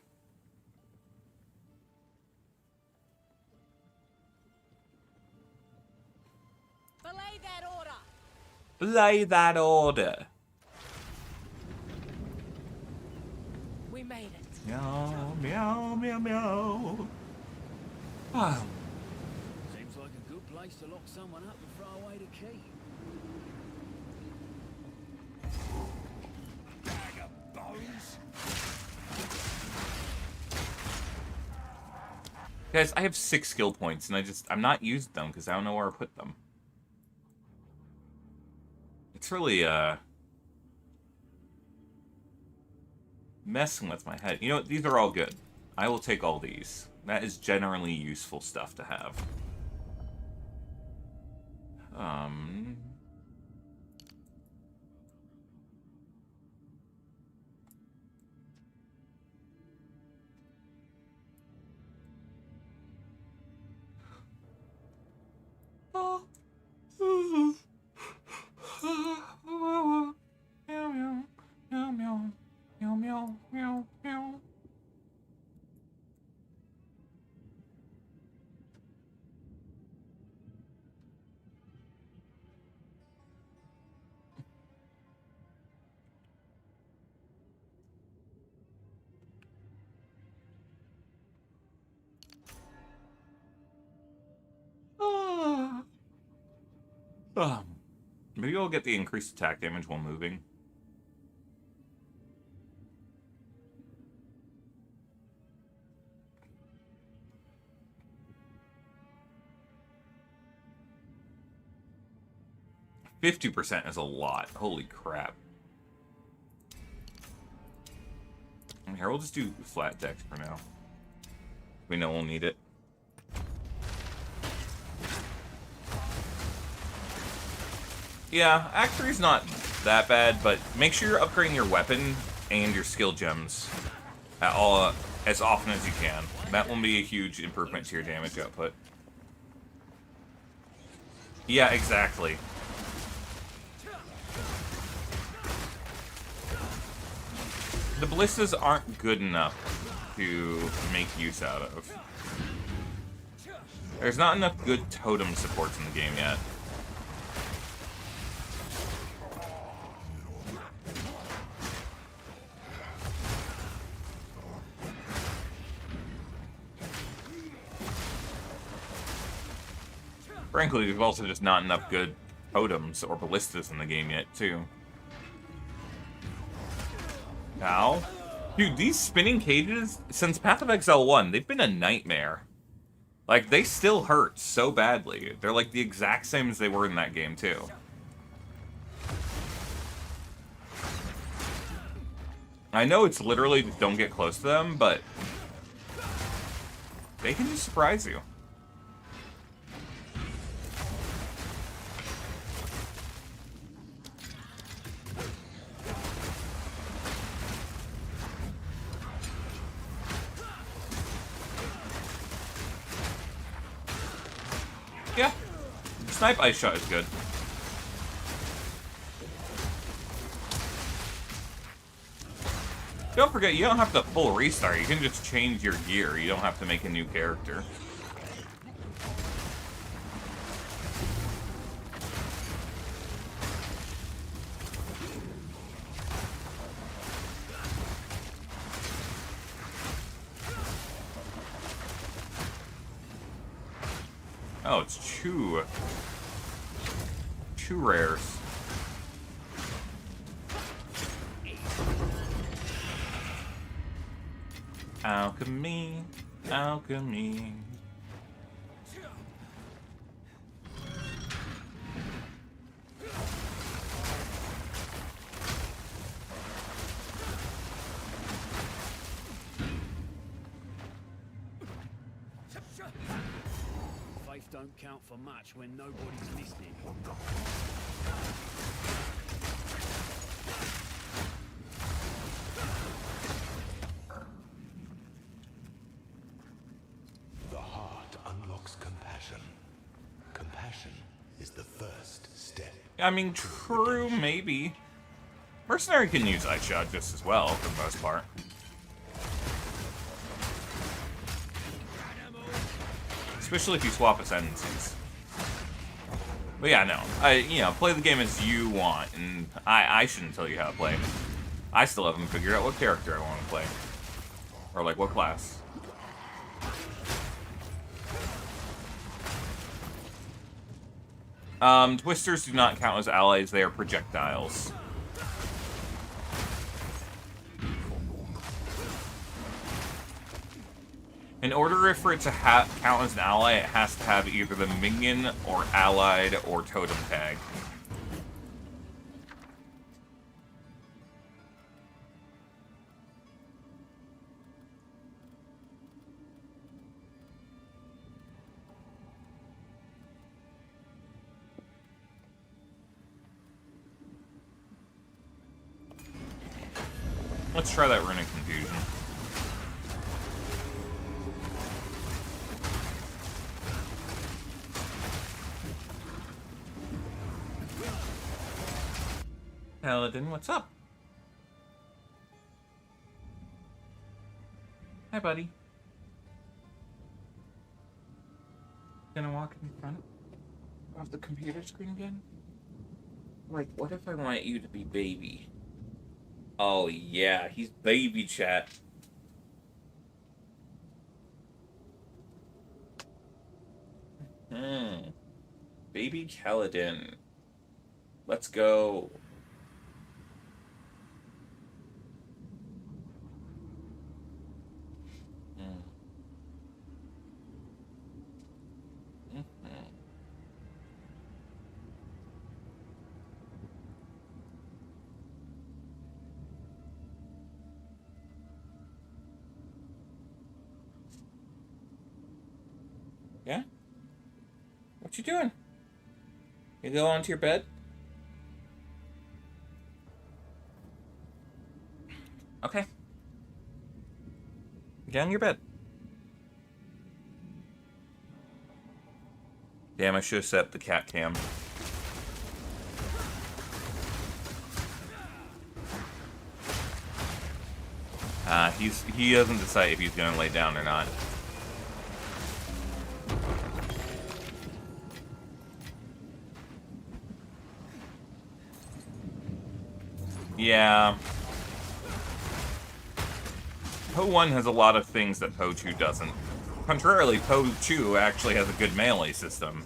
Belay that order.
Belay that order.
We made it.
Meow, meow, meow, meow. Wow.
Seems like a good place to lock someone up and throw away the key.
Bag of bones.
Guys, I have 6 skill points, and I'm not using them because I don't know where I put them. It's really, messing with my head. You know what? These are all good. I will take all these. That is generally useful stuff to have. Maybe I'll get the increased attack damage while moving. %50 is a lot. Holy crap. Here, we'll just do flat deck for now. We know we'll need it. Yeah, Act 3 is not that bad, but make sure you're upgrading your weapon and your skill gems as often as you can. That will be a huge improvement to your damage output. Yeah, exactly. The ballistas aren't good enough to make use out of. There's not enough good totem supports in the game yet. Frankly, there's also just not enough good totems or ballistas in the game yet, too. Ow. Dude, these spinning cages, since Path of Exile 1, they've been a nightmare. Like, they still hurt so badly. They're like the exact same as they were in that game, too. I know it's literally just don't get close to them, but they can just surprise you. Yeah, Snipe Ice Shot is good. Don't forget, you don't have to full restart. You can just change your gear. You don't have to make a new character. Oh, it's two rares. Alchemy, alchemy.
Faith don't count for much when nobody's listening.
The heart unlocks compassion. Compassion is the first step.
I mean, true, maybe. Mercenary can use Ice Shot just as well, for the most part. Especially if you swap ascendancies. But yeah, no. Play the game as you want, and I shouldn't tell you how to play. I still haven't figured out what character I want to play. Or, like, what class. Twisters do not count as allies, they are projectiles. In order for it to count as an ally, it has to have either the minion or allied or totem tag. Let's try that Runic Confusion. Paladin, what's up? Hi, buddy. Gonna walk in front of the computer screen again? Like, what if I want you to be baby? Oh, yeah, he's baby chat. Baby Paladin. Let's go. Yeah? What you doing? You go onto your bed? Okay. Get on your bed. Damn, I should have set up the cat cam. He doesn't decide if he's gonna lay down or not. Yeah. PoE1 has a lot of things that PoE2 doesn't. Contrarily, PoE2 actually has a good melee system.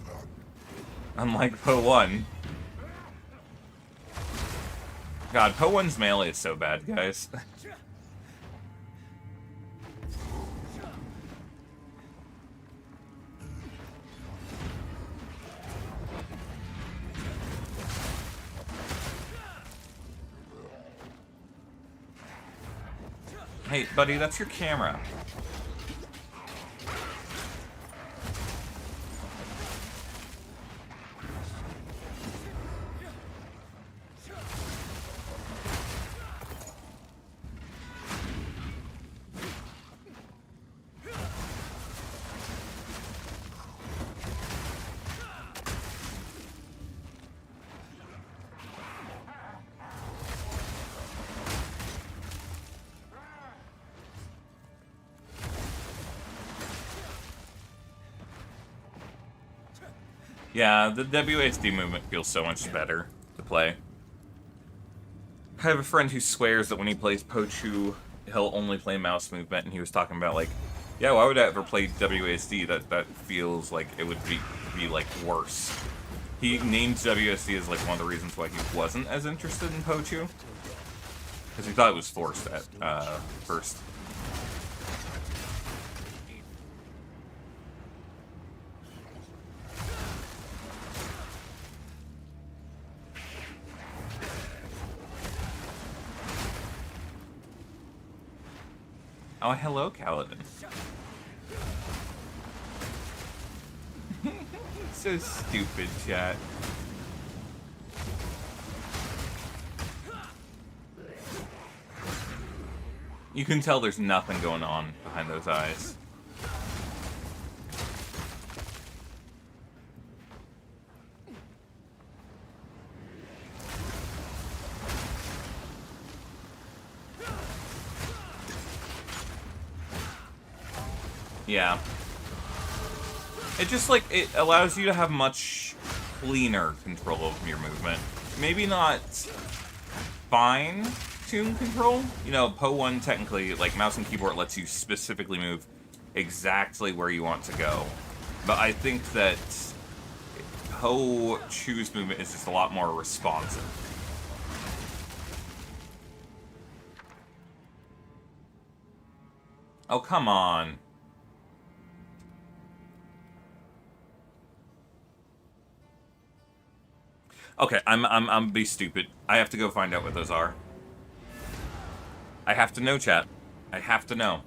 Unlike PoE1. God, PoE1's melee is so bad, guys. Hey, buddy, that's your camera. Yeah, the WASD movement feels so much better to play. I have a friend who swears that when he plays PoE2, he'll only play mouse movement, and he was talking about, like, yeah, why would I ever play WASD? That feels like it would be like, worse. He named WASD as, like, one of the reasons why he wasn't as interested in PoE2. Because he thought it was forced at first. Oh, hello, Kaladin. So stupid, chat. You can tell there's nothing going on behind those eyes. Yeah. It just, like, it allows you to have much cleaner control of your movement. Maybe not fine-tune control. You know, PoE1 technically, like, mouse and keyboard lets you specifically move exactly where you want to go. But I think that PoE2's movement is just a lot more responsive. Oh, come on. Okay, I'm be stupid. I have to go find out what those are. I have to know, chat. I have to know.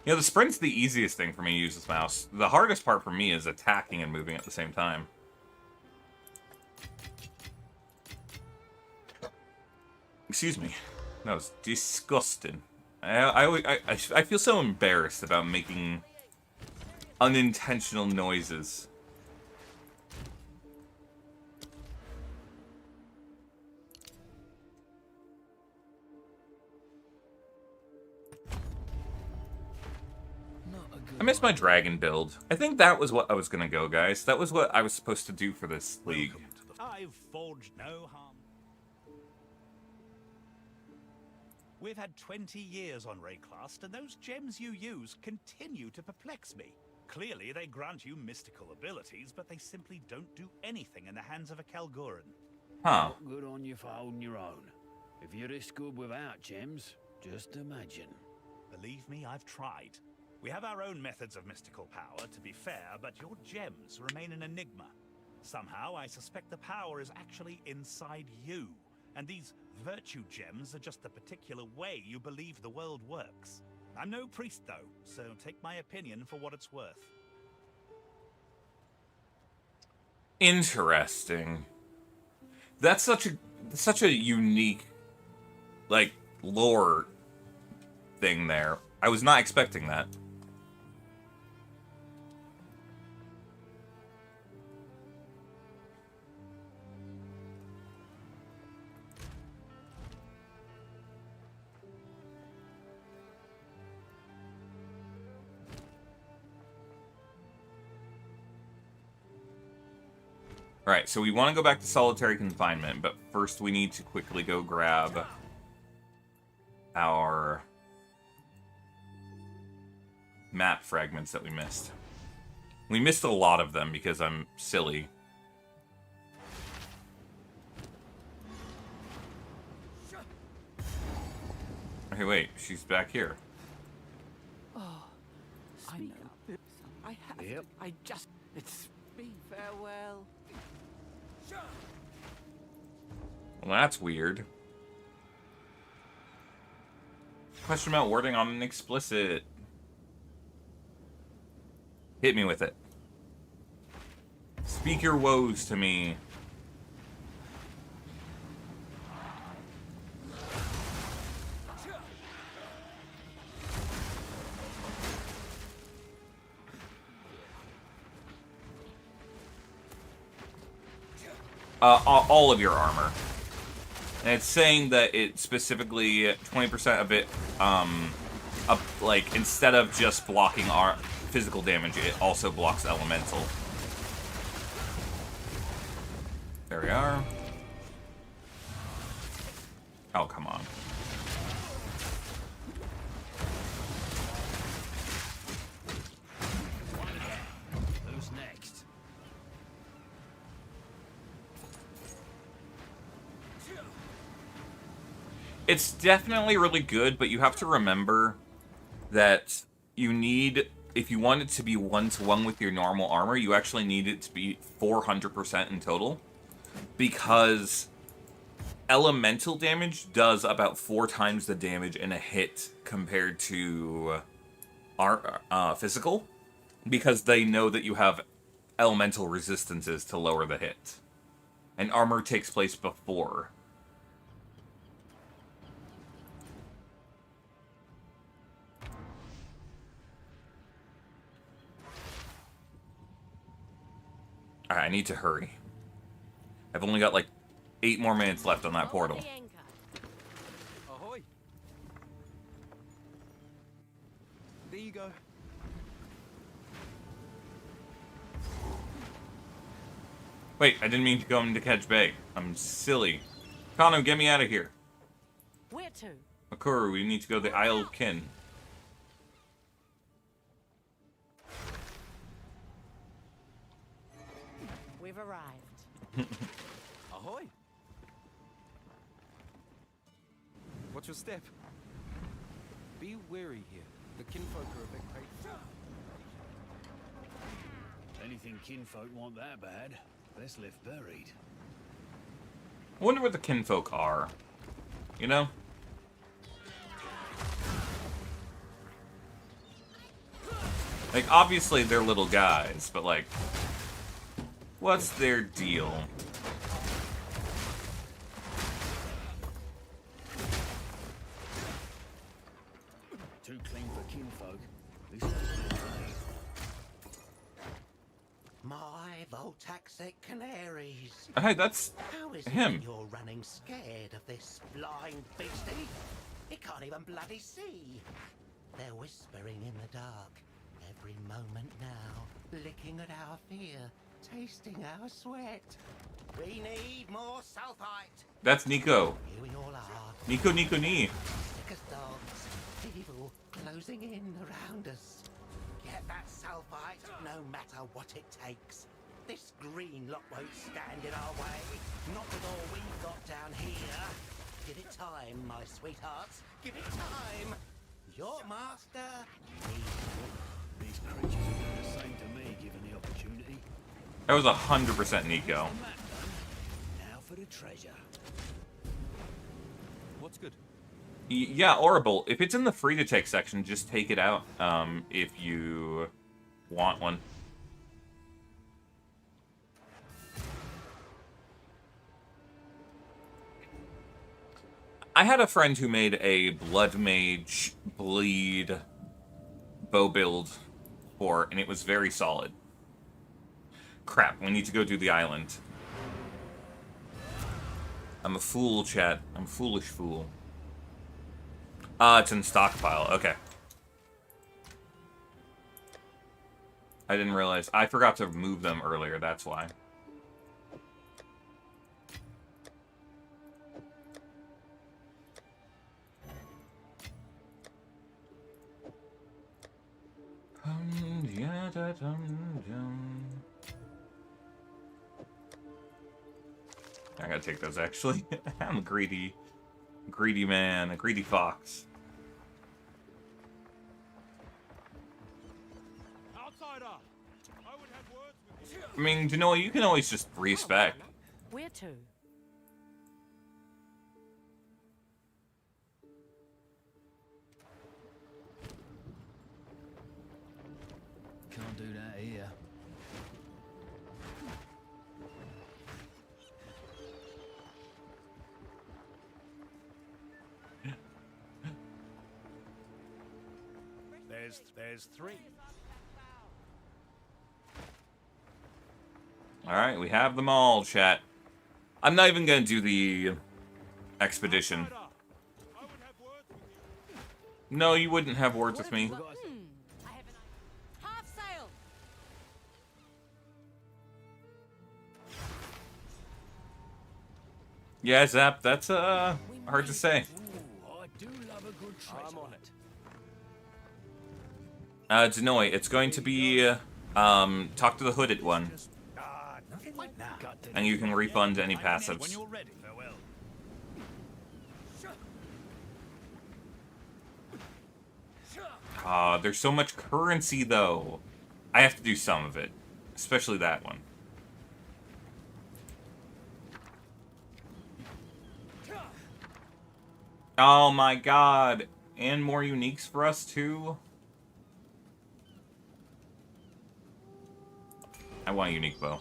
You know, the sprint's the easiest thing for me to use this mouse. The hardest part for me is attacking and moving at the same time. Excuse me. That was disgusting. I feel so embarrassed about making unintentional noises. I missed my dragon build. I think that was what I was gonna go, guys. That was what I was supposed to do for this league.
I've forged no harm. We've had 20 years on Rayclast, and those gems you use continue to perplex me. Clearly, they grant you mystical abilities, but they simply don't do anything in the hands of a Kalguran.
Huh.
Not good on you for holding your own. If you're this good without gems, just imagine.
Believe me, I've tried. We have our own methods of mystical power, to be fair, but your gems remain an enigma. Somehow, I suspect the power is actually inside you. And these virtue gems are just the particular way you believe the world works. I'm no priest, though, so take my opinion for what it's worth.
Interesting. That's such a unique, like, lore thing there. I was not expecting that. Alright, so we want to go back to solitary confinement, but first we need to quickly go grab our map fragments that we missed. We missed a lot of them because I'm silly. Okay, wait, she's back here.
Oh, I know. I have to. I just. It's me. Farewell.
Well, that's weird. Question about wording on an explicit. Hit me with it. Speak your woes to me. All of your armor. And it's saying that it specifically 20% of it, like instead of just blocking our physical damage, it also blocks elemental. There we are. Oh, come on.
Who's next?
It's definitely really good, but you have to remember that you need, if you want it to be one-to-one with your normal armor, you actually need it to be 400% in total. Because elemental damage does about 4 times the damage in a hit compared to our physical. Because they know that you have elemental resistances to lower the hit. And armor takes place before. Alright, I need to hurry. I've only got like 8 more minutes left on that portal.
Ahoy! There you go.
Wait, I didn't mean to go into Catch Bay. I'm silly. Kano, get me out of here.
Where to?
Makuru, we need to go to the Isle of Kin.
We've arrived.
Ahoy! Watch your step. Be wary here. The kinfolk are a bit crazy.
Anything kinfolk want that bad, best left buried.
I wonder what the kinfolk are. You know? Like, obviously they're little guys, but like, what's their deal?
Too clean for kinfolk. This is no way.
My Voltaxic canaries.
Hey, that's
How is
him.
it that you're running scared of this blind beastie? It can't even bloody see. They're whispering in the dark every moment now, licking at our fear, tasting our sweat. We need more sulfite.
That's Nico.
Here we all are.
Nico Ni.
Sick closing in around us. Get that sulfite, no matter what it takes. This green lot won't stand in our way. Not with all we've got down here. Give it time, my sweethearts. Give it time. Your master needs
These creatures will do the same to me, given the opportunity.
That was 100% Nico.
Now for the treasure.
What's good?
Yeah, Orable. If it's in the free to take section, just take it out. If you want one. I had a friend who made a Blood Mage Bleed bow build for, and it was very solid. Crap, we need to go do the island. I'm a fool, chat. I'm a foolish fool. It's in stockpile. Okay. I didn't realize. I forgot to move them earlier, that's why. I gotta take those, actually. I'm a greedy man, a greedy fox. I mean, you know, you can always just respec.
Where to?
Can't do that here.
There's three.
Alright, we have them all, chat. I'm not even gonna do the expedition. No, you wouldn't have words with me.
Half sail.
Yeah, Zap, that's hard to say.
I do love a good treasure.
I'm on it.
Denoy, it's going to be talk to the hooded one. And you can refund any passives. There's so much currency, though. I have to do some of it. Especially that one. Oh my god. And more uniques for us, too? I want a unique bow.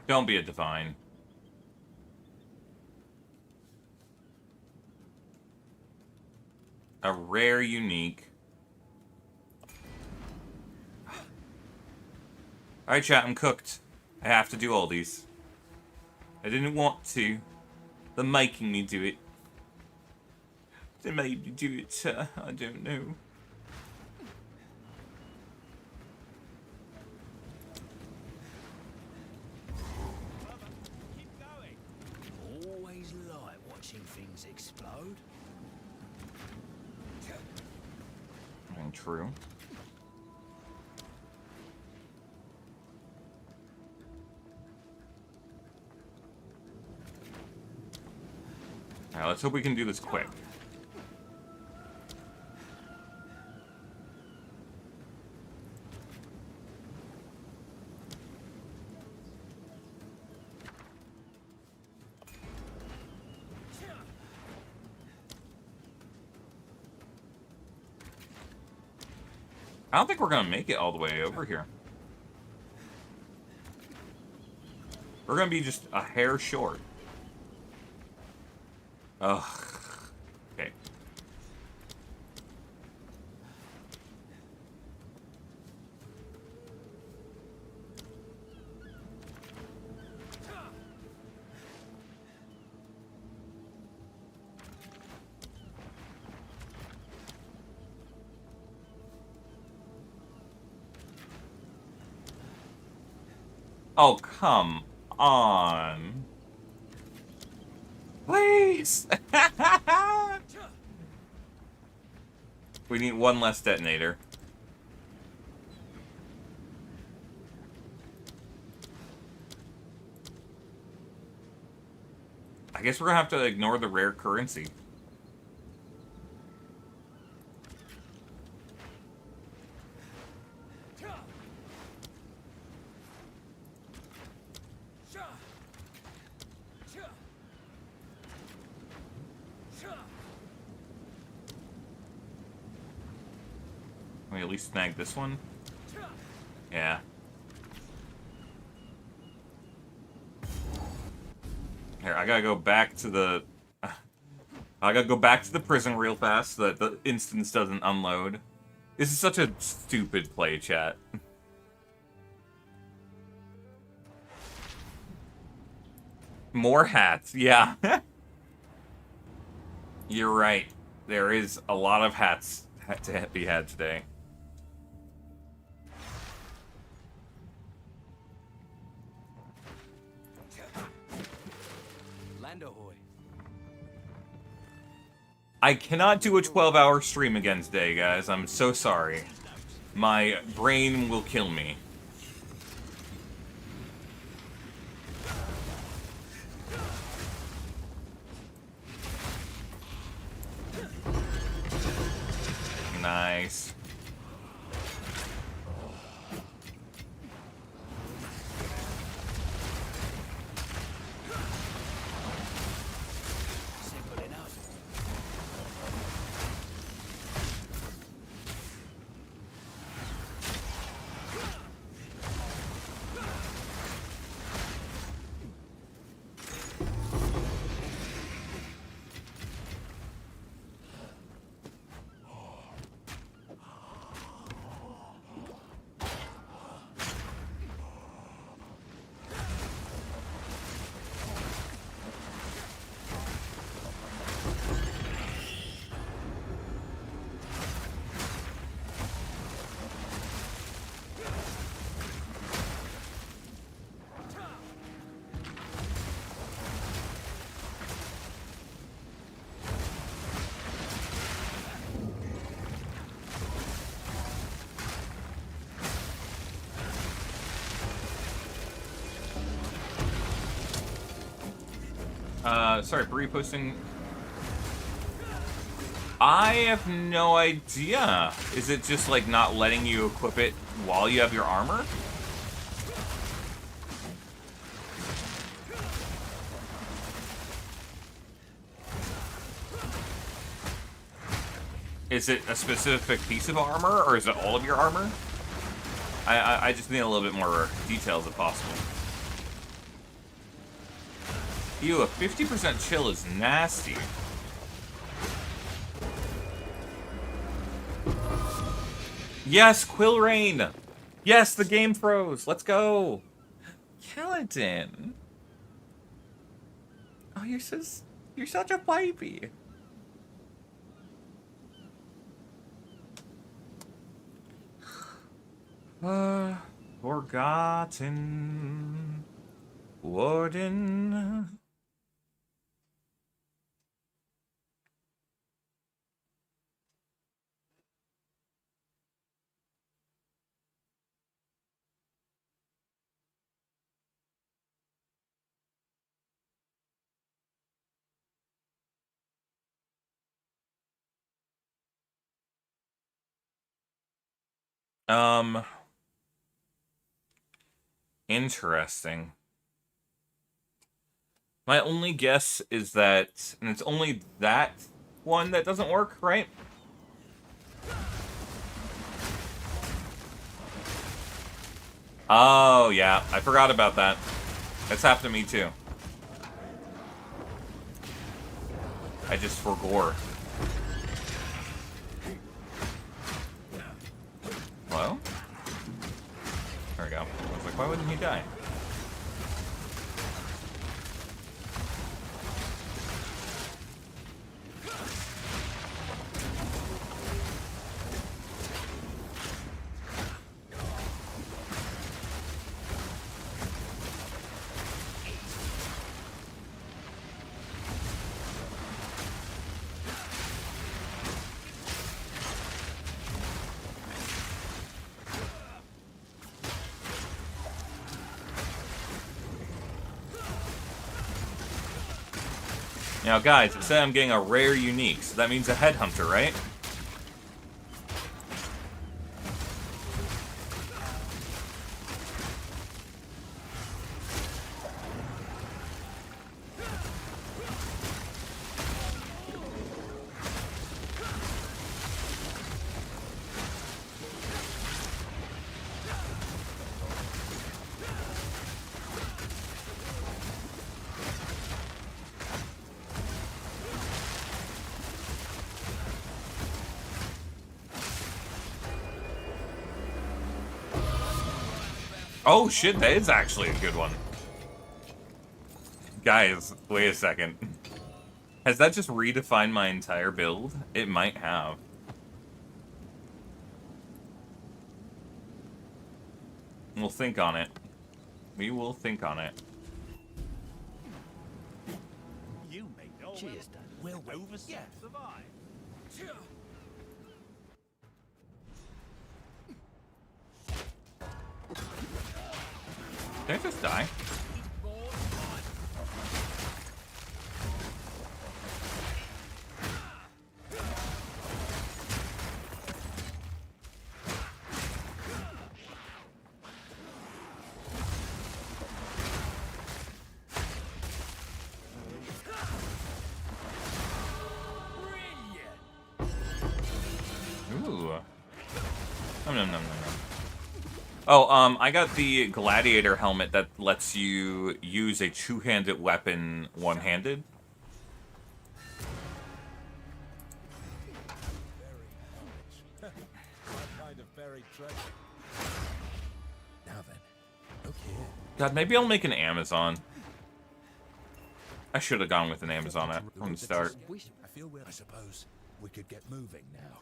Don't be a divine. A rare unique. Alright, chat, I'm cooked. I have to do all these. I didn't want to. They're making me do it. They made me do it, I don't know.
Always like watching things explode.
And true. Alright, let's hope we can do this quick. I don't think we're gonna make it all the way over here. We're gonna be just a hair short. Ugh. Okay. Oh, come on. Please! We need one less detonator. I guess we're gonna have to ignore the rare currency. Can we at least snag this one? Yeah. Here, I gotta go back to the... I gotta go back to the prison real fast so that the instance doesn't unload. This is such a stupid play, chat. More hats, yeah. You're right. There is a lot of hats to be had today. I cannot do a 12-hour stream again today, guys. I'm so sorry. My brain will kill me. Nice. Sorry for reposting. I have no idea. Is it just like not letting you equip it while you have your armor? Is it a specific piece of armor, or is it all of your armor? I just need a little bit more details if possible. Ew, a 50% chill is nasty. Yes, Quill Rain! Yes, the game froze! Let's go! Kaladin! Oh, you're such a pipey. Forgotten Warden. Interesting. My only guess is that, and it's only that one that doesn't work, right? Oh, yeah. I forgot about that. That's happened to me, too. I just forgore. Hello? There we go. I was like, why wouldn't he die? Now, guys, it said I'm getting a rare unique, so that means a headhunter, right? Oh shit, that is actually a good one. Guys, wait a second. Has that just redefined my entire build? It might have. We'll think on it. We will think on it.
You make no
Cheers, Dad.
We'll survive.
Did I just die? Ooh. Nom, nom, nom, nom, nom. Oh, I got the gladiator helmet that lets you use a two-handed weapon one-handed. God, maybe I'll make an Amazon. I should have gone with an Amazon from the start.
I suppose we could get moving now.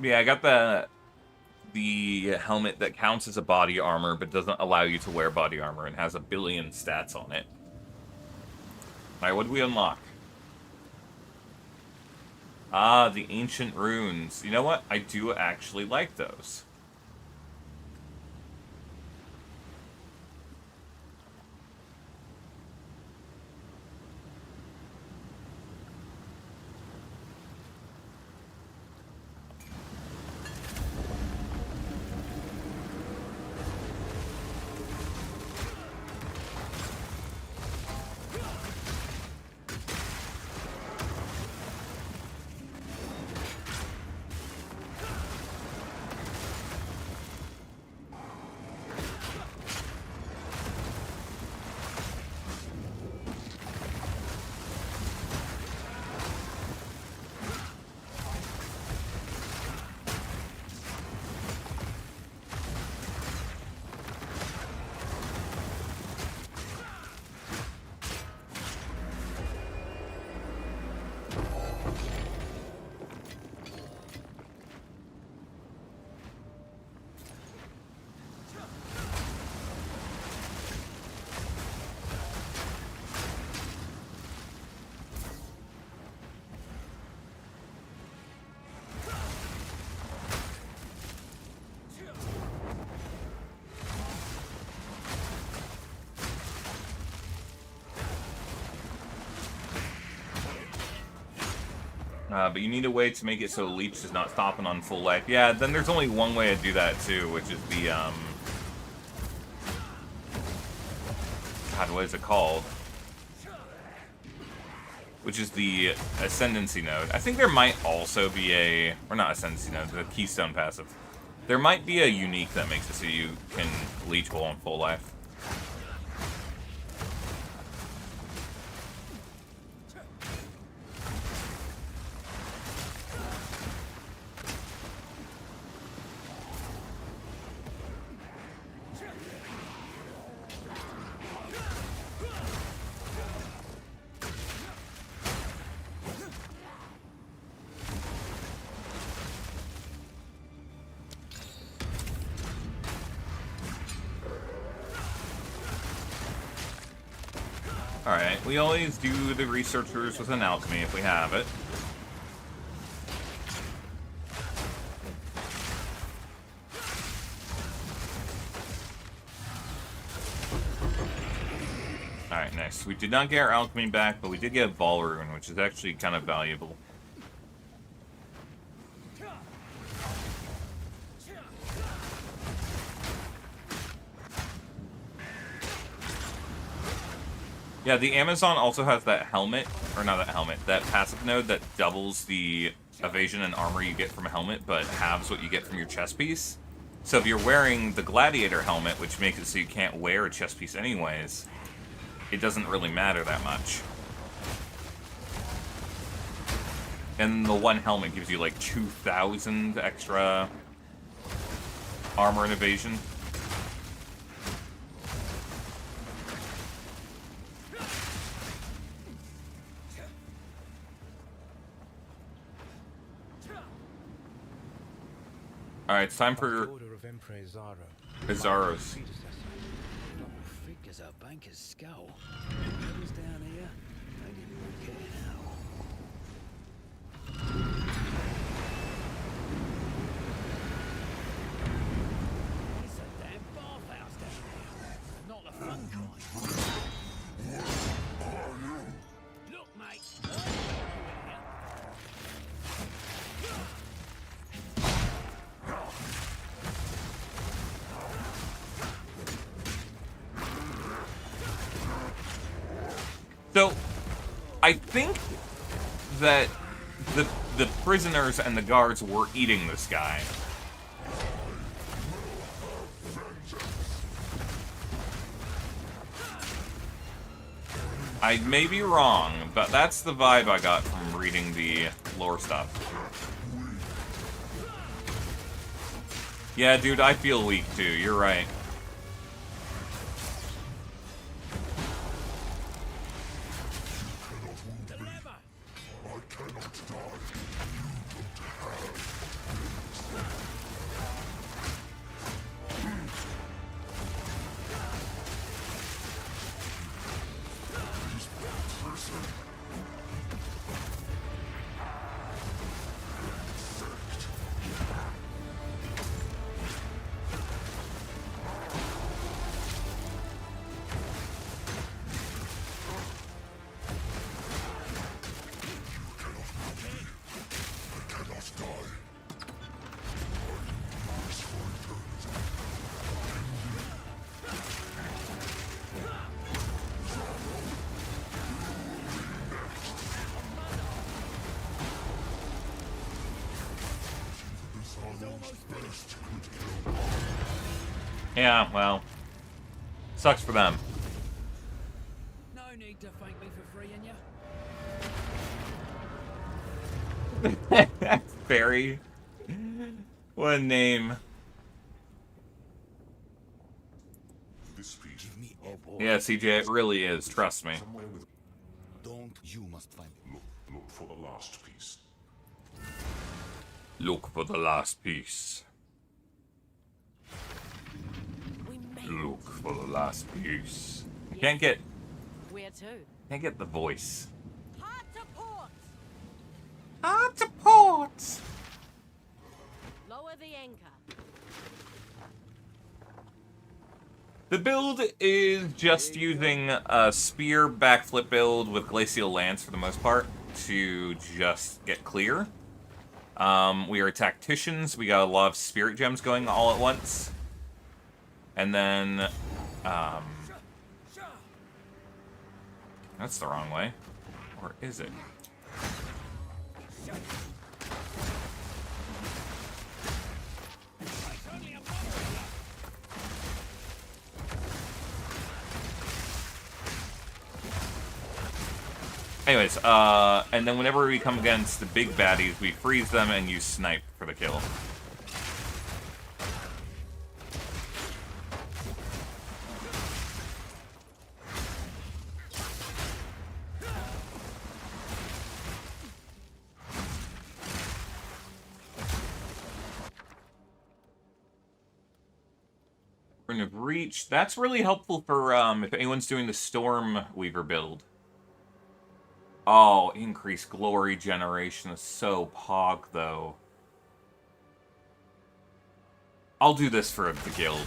Yeah, I got the helmet that counts as a body armor, but doesn't allow you to wear body armor and has 1 billion stats on it. Alright, what do we unlock? Ah, the ancient runes. You know what? I do actually like those. But you need a way to make it so Leech is not stopping on full life. Yeah, then there's only one way to do that too, which is the, God, what is it called? Which is the Ascendancy node. I think there might also be a, or not Ascendancy node, the Keystone passive. There might be a unique that makes it so you can Leech while on full life. Alright, we always do the researchers with an alchemy if we have it. Alright, nice. We did not get our alchemy back, but we did get a ball rune, which is actually kind of valuable. Yeah, the Amazon also has that helmet, or not that helmet, that passive node that doubles the evasion and armor you get from a helmet, but halves what you get from your chest piece. So if you're wearing the Gladiator helmet, which makes it so you can't wear a chest piece anyways, it doesn't really matter that much. And the one helmet gives you like 2,000 extra armor and evasion. Alright, it's time for Pizarro's.
Figures a banker's skull. Who's down here? Maybe we'll get it out. It's a damn bathhouse down here. Not the fun kind. Look, mate.
So, I think that the prisoners and the guards were eating this guy. I may be wrong, but that's the vibe I got from reading the lore stuff. Yeah, dude, I feel weak too, you're right. Yeah, well, sucks for them.
No need to thank me for freeing you.
Barry. What a name.
This piece.
Yeah, CJ, it really is. Trust me.
Don't you must find look for the last piece.
Look for the last piece. Look for the last piece. You can't get.
Where to?
Can't get the voice.
Hard to port.
Hard to port.
Lower the anchor.
The build is just using a spear backflip build with glacial lance for the most part to just get clear. We are tacticians. We got a lot of spirit gems going all at once. And then, that's the wrong way. Or is it? Anyways, and then whenever we come against the big baddies, we freeze them and use snipe for the kill. Point of Reach. That's really helpful for if anyone's doing the Storm Weaver build. Oh, increased glory generation is so pog, though. I'll do this for the guild.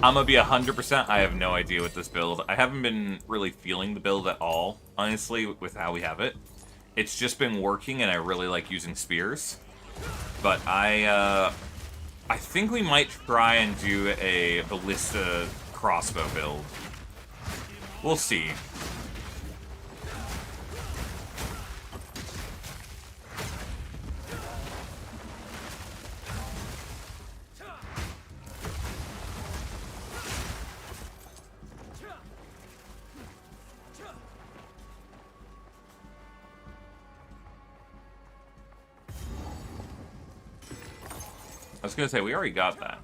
I'm gonna be 100%. I have no idea with this build. I haven't been really feeling the build at all, honestly, with how we have it. It's just been working, and I really like using spears. But I think we might try and do a ballista crossbow build. We'll see. I was gonna say, we already got that.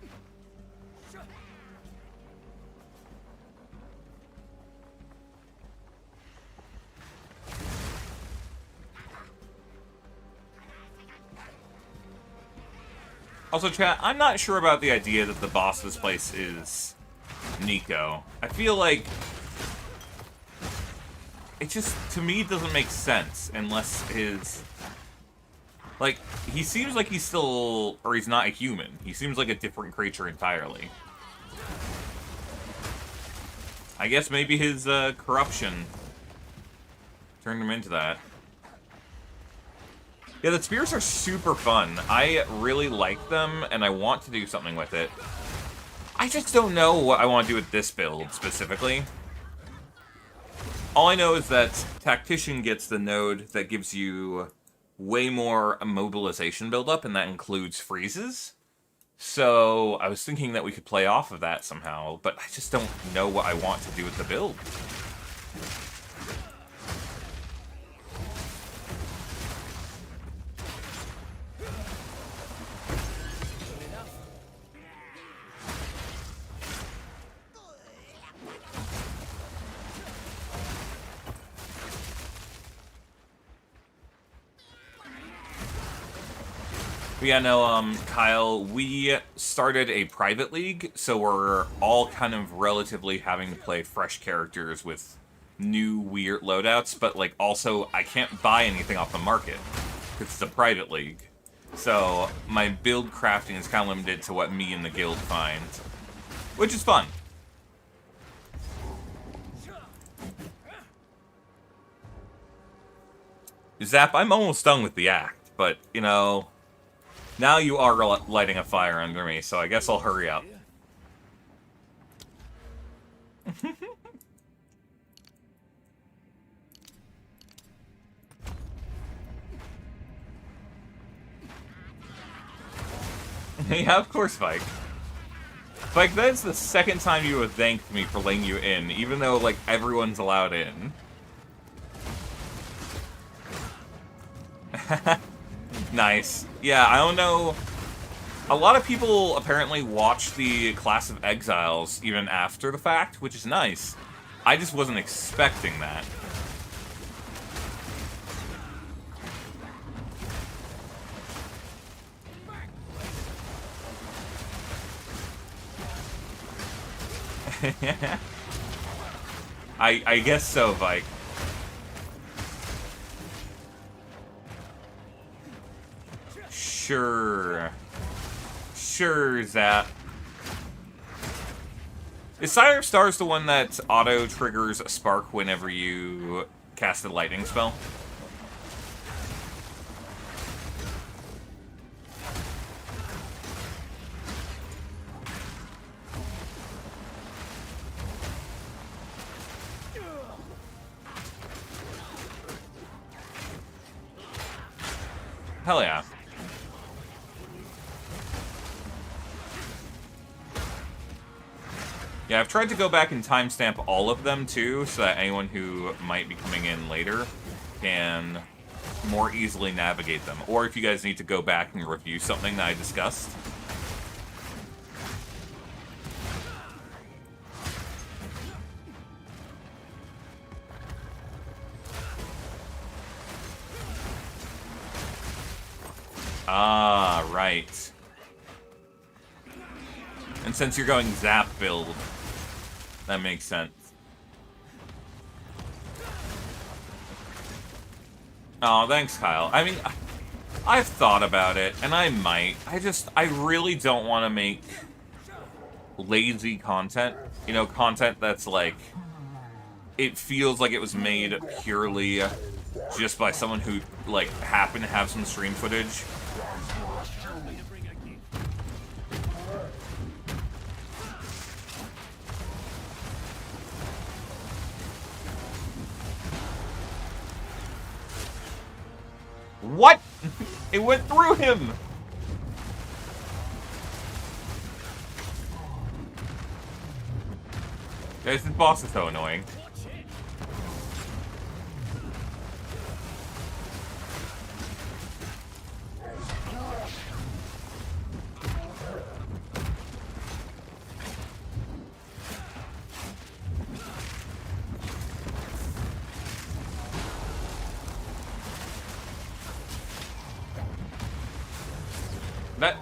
Also, chat, I'm not sure about the idea that the boss of this place is Nico. I feel like it just, to me, doesn't make sense unless his... Like, he seems like he's still... Or he's not a human. He seems like a different creature entirely. I guess maybe his corruption turned him into that. Yeah, the spears are super fun. I really like them, and I want to do something with it. I just don't know what I want to do with this build, specifically. All I know is that Tactician gets the node that gives you way more immobilization buildup, and that includes freezes. So I was thinking that we could play off of that somehow, but I just don't know what I want to do with the build. But yeah, no, Kyle, we started a private league, so we're all kind of relatively having to play fresh characters with new weird loadouts, but like also I can't buy anything off the market because it's a private league. So my build crafting is kind of limited to what me and the guild find, which is fun. Zap, I'm almost done with the act, but you know, now you are lighting a fire under me, so I guess I'll hurry up. Yeah, of course, Vike. Vike, that's the second time you have thanked me for letting you in, even though, like, everyone's allowed in. Nice. Yeah, I don't know. A lot of people apparently watch the Class of Exiles even after the fact, which is nice. I just wasn't expecting that. I guess so, Vike. Sure. Sure, Zap. Is Sire of Stars the one that auto-triggers a spark whenever you cast a lightning spell? Hell yeah. Yeah, I've tried to go back and timestamp all of them, too, so that anyone who might be coming in later can more easily navigate them. Or if you guys need to go back and review something that I discussed. Ah, right. And since you're going zap build, that makes sense. Oh, thanks, Kyle. I mean, I've thought about it, and I might. I really don't want to make lazy content. You know, content that's like, it feels like it was made purely just by someone who, like, happened to have some stream footage. What? It went through him! Guys, this boss is so annoying.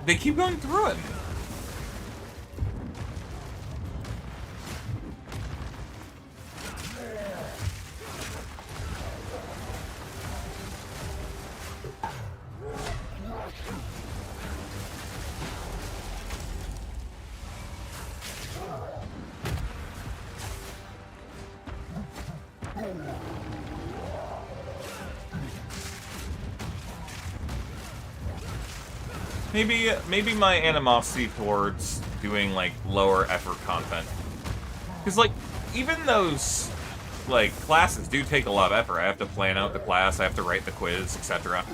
They keep going through it. Maybe my animosity towards doing, like, lower effort content. Because, like, even those, like, classes do take a lot of effort. I have to plan out the class, I have to write the quiz, etc.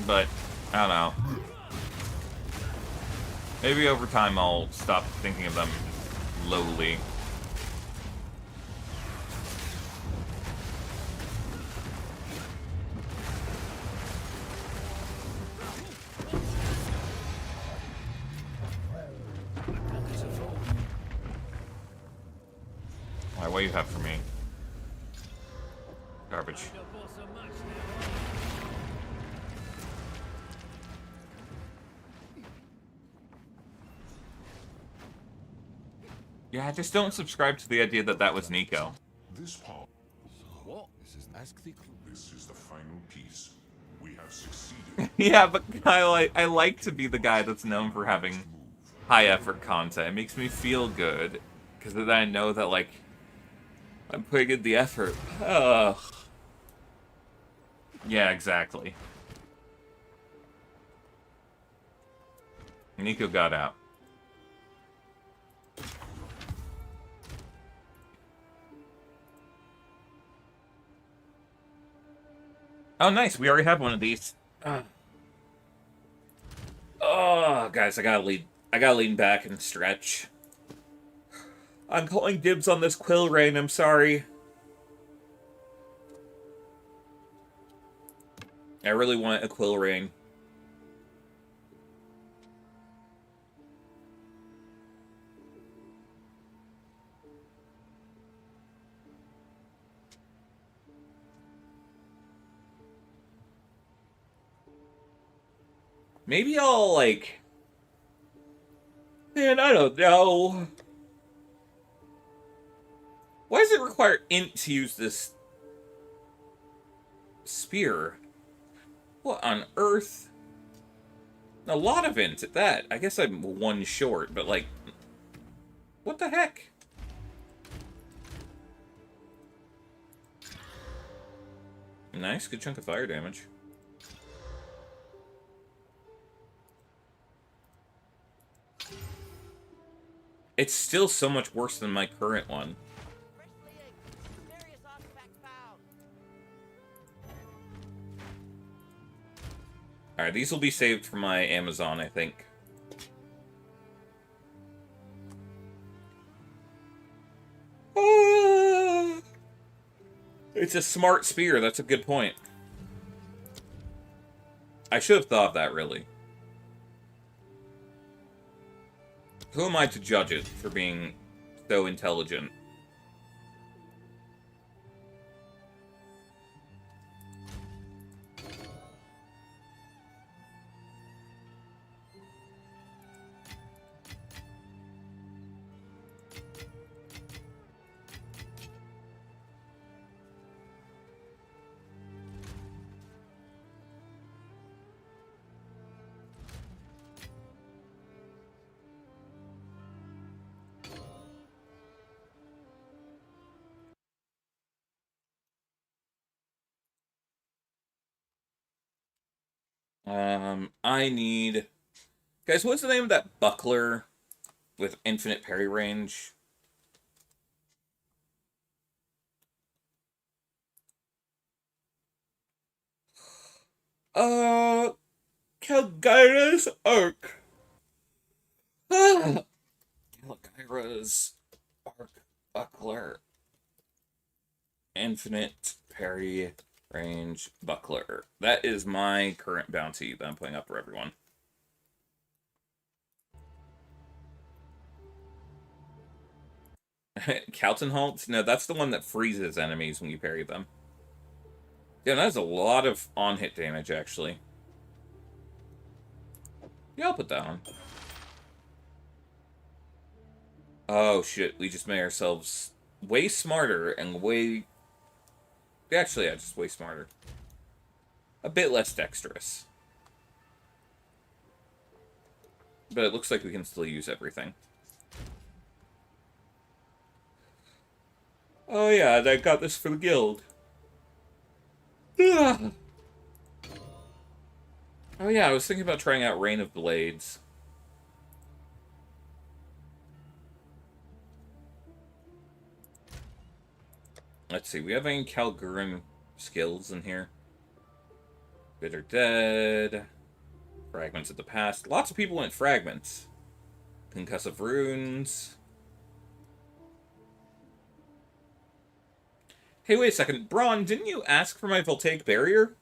But, I don't know. Maybe over time I'll stop thinking of them lowly. What do you have for me? Garbage. Yeah, just don't subscribe to the idea that that was Nico.
This part.
What?
This is the final piece. We have succeeded.
Yeah, but Kyle, I like to be the guy that's known for having high effort content. It makes me feel good. Because then I know that, like, I'm putting in the effort. Ugh. Yeah, exactly. Nico got out. Oh, nice. We already have one of these. Oh, guys, I gotta lean back and stretch. I'm calling dibs on this quill rain, I'm sorry. I really want a quill rain. Maybe I'll, like... Man, I don't know. Why does it require int to use this spear? What on earth? A lot of int at that. I guess I'm one short, but like... What the heck? Nice, good chunk of fire damage. It's still so much worse than my current one. Alright, these will be saved for my Amazon, I think. It's a smart spear. That's a good point. I should have thought of that, really. Who am I to judge it for being so intelligent? I need... Guys, what's the name of that buckler with infinite parry range? Calgyra's Arc. Calgyra's Arc Buckler. Infinite parry range buckler. That is my current bounty that I'm putting up for everyone. Kaltenholt? No, that's the one that freezes enemies when you parry them. Yeah, that's a lot of on-hit damage, actually. Yeah, I'll put that on. Oh, shit. We just made ourselves way smarter and way... Actually, yeah, just way smarter. A bit less dexterous. But it looks like we can still use everything. Oh yeah, I got this for the guild. Oh yeah, I was thinking about trying out Rain of Blades. Let's see, we have any Kalguran skills in here? Bitter Dead. Fragments of the Past. Lots of people went Fragments. Concussive Runes. Hey, wait a second. Braun, didn't you ask for my Voltaic Barrier?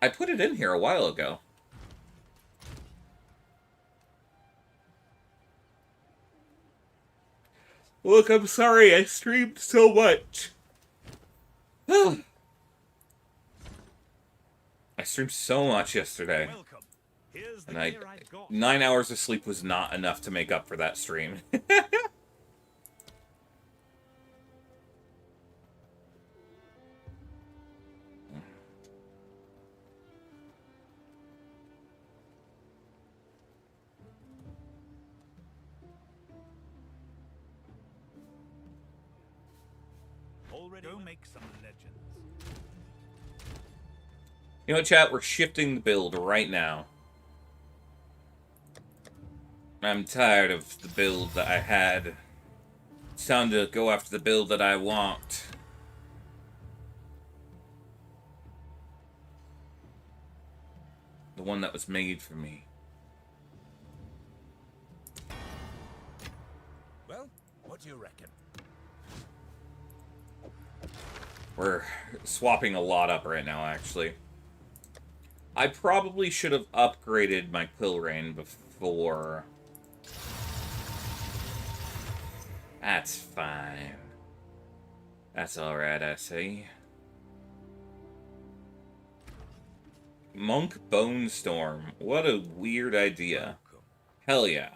I put it in here a while ago. Look, I'm sorry. I streamed so much. I streamed so much yesterday. And 9 hours of sleep was not enough to make up for that stream.
Go make some legends.
You know what, chat? We're shifting the build right now. I'm tired of the build that I had. It's time to go after the build that I want. The one that was made for me.
Well, what do you reckon?
We're swapping a lot up right now, actually. I probably should have upgraded my Quill Rain before. That's fine. That's alright, I see. Monk Bone Storm. What a weird idea. Hell yeah.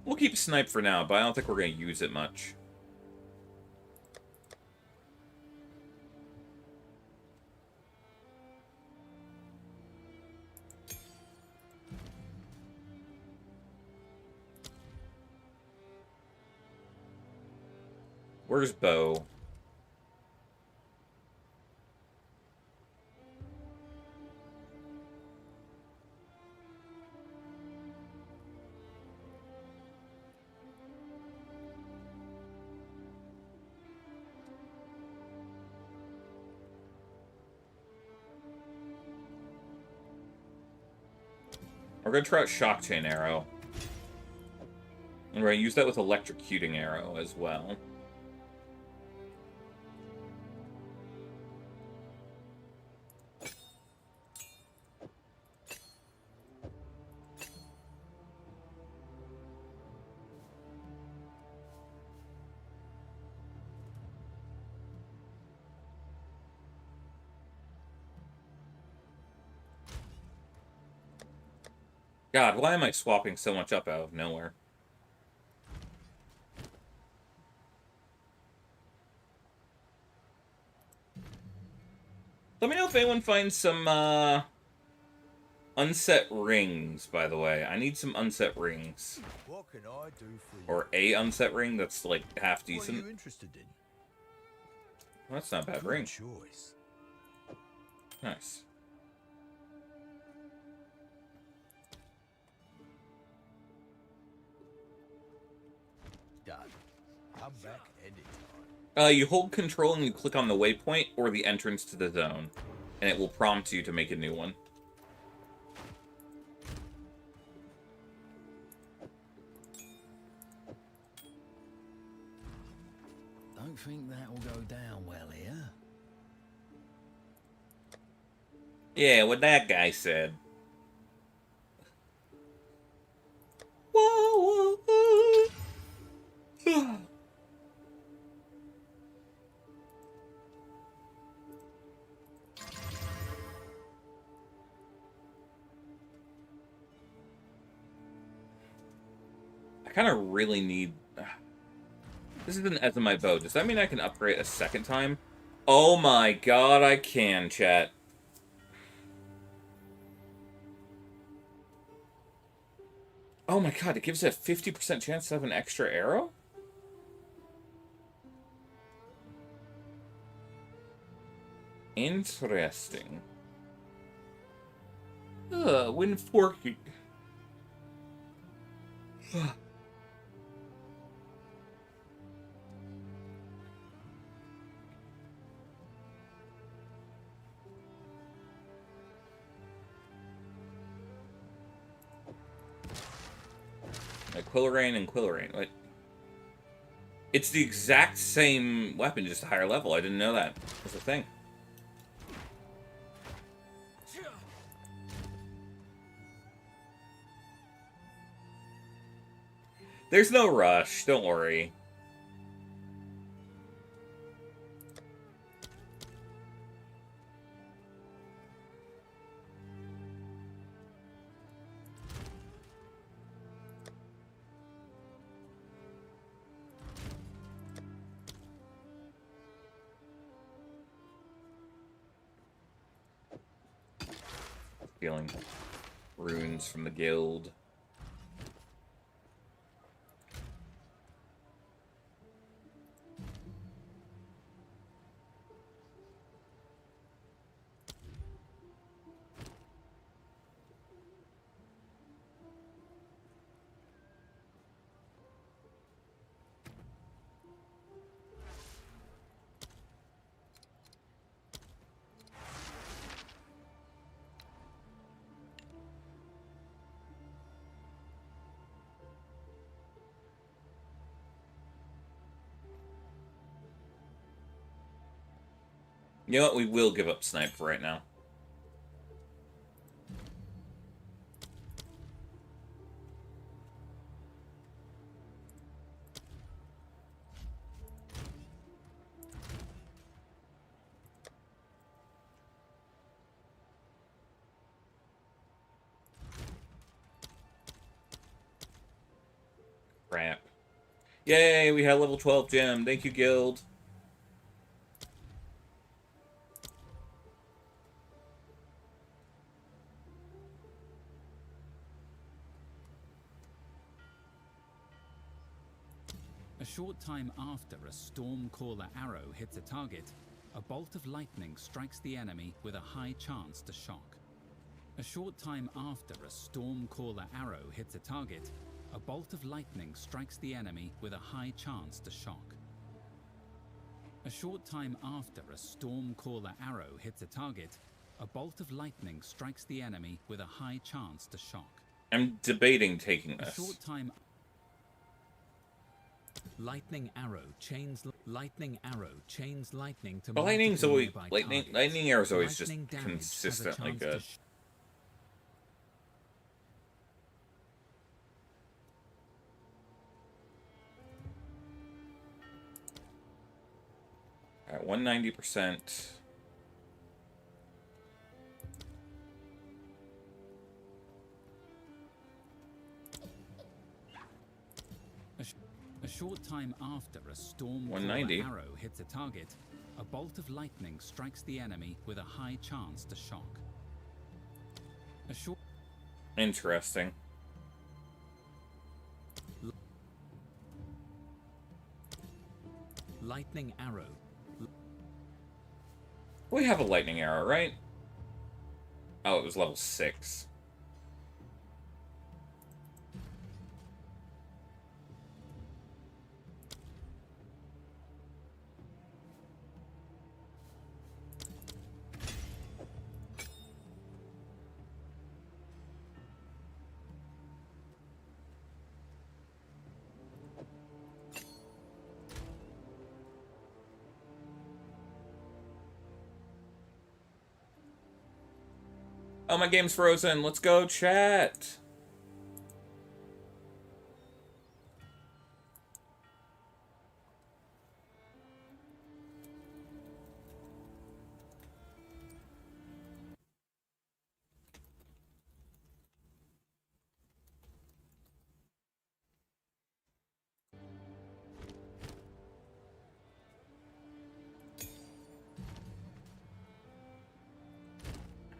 We'll keep Snipe for now, but I don't think we're going to use it much. Where's Bo? We're gonna try out Shock Chain Arrow. And we're gonna use that with Electrocuting Arrow as well. God, why am I swapping so much up out of nowhere? Let me know if anyone finds some, unset rings, by the way. I need some unset rings.
What can I do for you?
Or a unset ring that's, like, half decent.
What are you interested in?
Well, that's not a bad
Good
ring.
choice.
Nice.
Done. Come back anytime.
You hold control and you click on the waypoint or the entrance to the zone, and it will prompt you to make a new one.
Don't think that'll go down well here.
Yeah, what that guy said. Whoa, whoa, whoa. I kind of really need... This is an Ethemite bow. Does that mean I can upgrade a second time? Oh my god, I can, chat. Oh my god, it gives it a 50% chance to have an extra arrow? Interesting. When forking. Like Quillrain and Quillrain. Wait. It's the exact same weapon, just a higher level. I didn't know that was a thing. There's no rush, don't worry. Feeling runes from the guild. You know what? We will give up snipe for right now. Crap. Yay, we had level 12 gem. Thank you, guild.
A short time after a Stormcaller arrow hits a target, a bolt of lightning strikes the enemy with a high chance to shock. A short time after a Stormcaller arrow hits a target, a bolt of lightning strikes the enemy with a high chance to shock. A short time after a Stormcaller arrow hits a target, a bolt of lightning strikes the enemy with a high chance to shock.
I'm debating taking
A
this.
short time. Lightning arrow chains lightning to
But lightning's
multiple
always
nearby
lightning arrow's always just
Lightning damage has a
consistently
chance
good.
to
At 190%.
A short time after a storm
190.
arrow hits a target, a bolt of lightning strikes the enemy with a high chance to shock. A short
Interesting.
lightning arrow.
We have a lightning arrow, right? Oh, it was level 6. Oh, my game's frozen. Let's go, chat.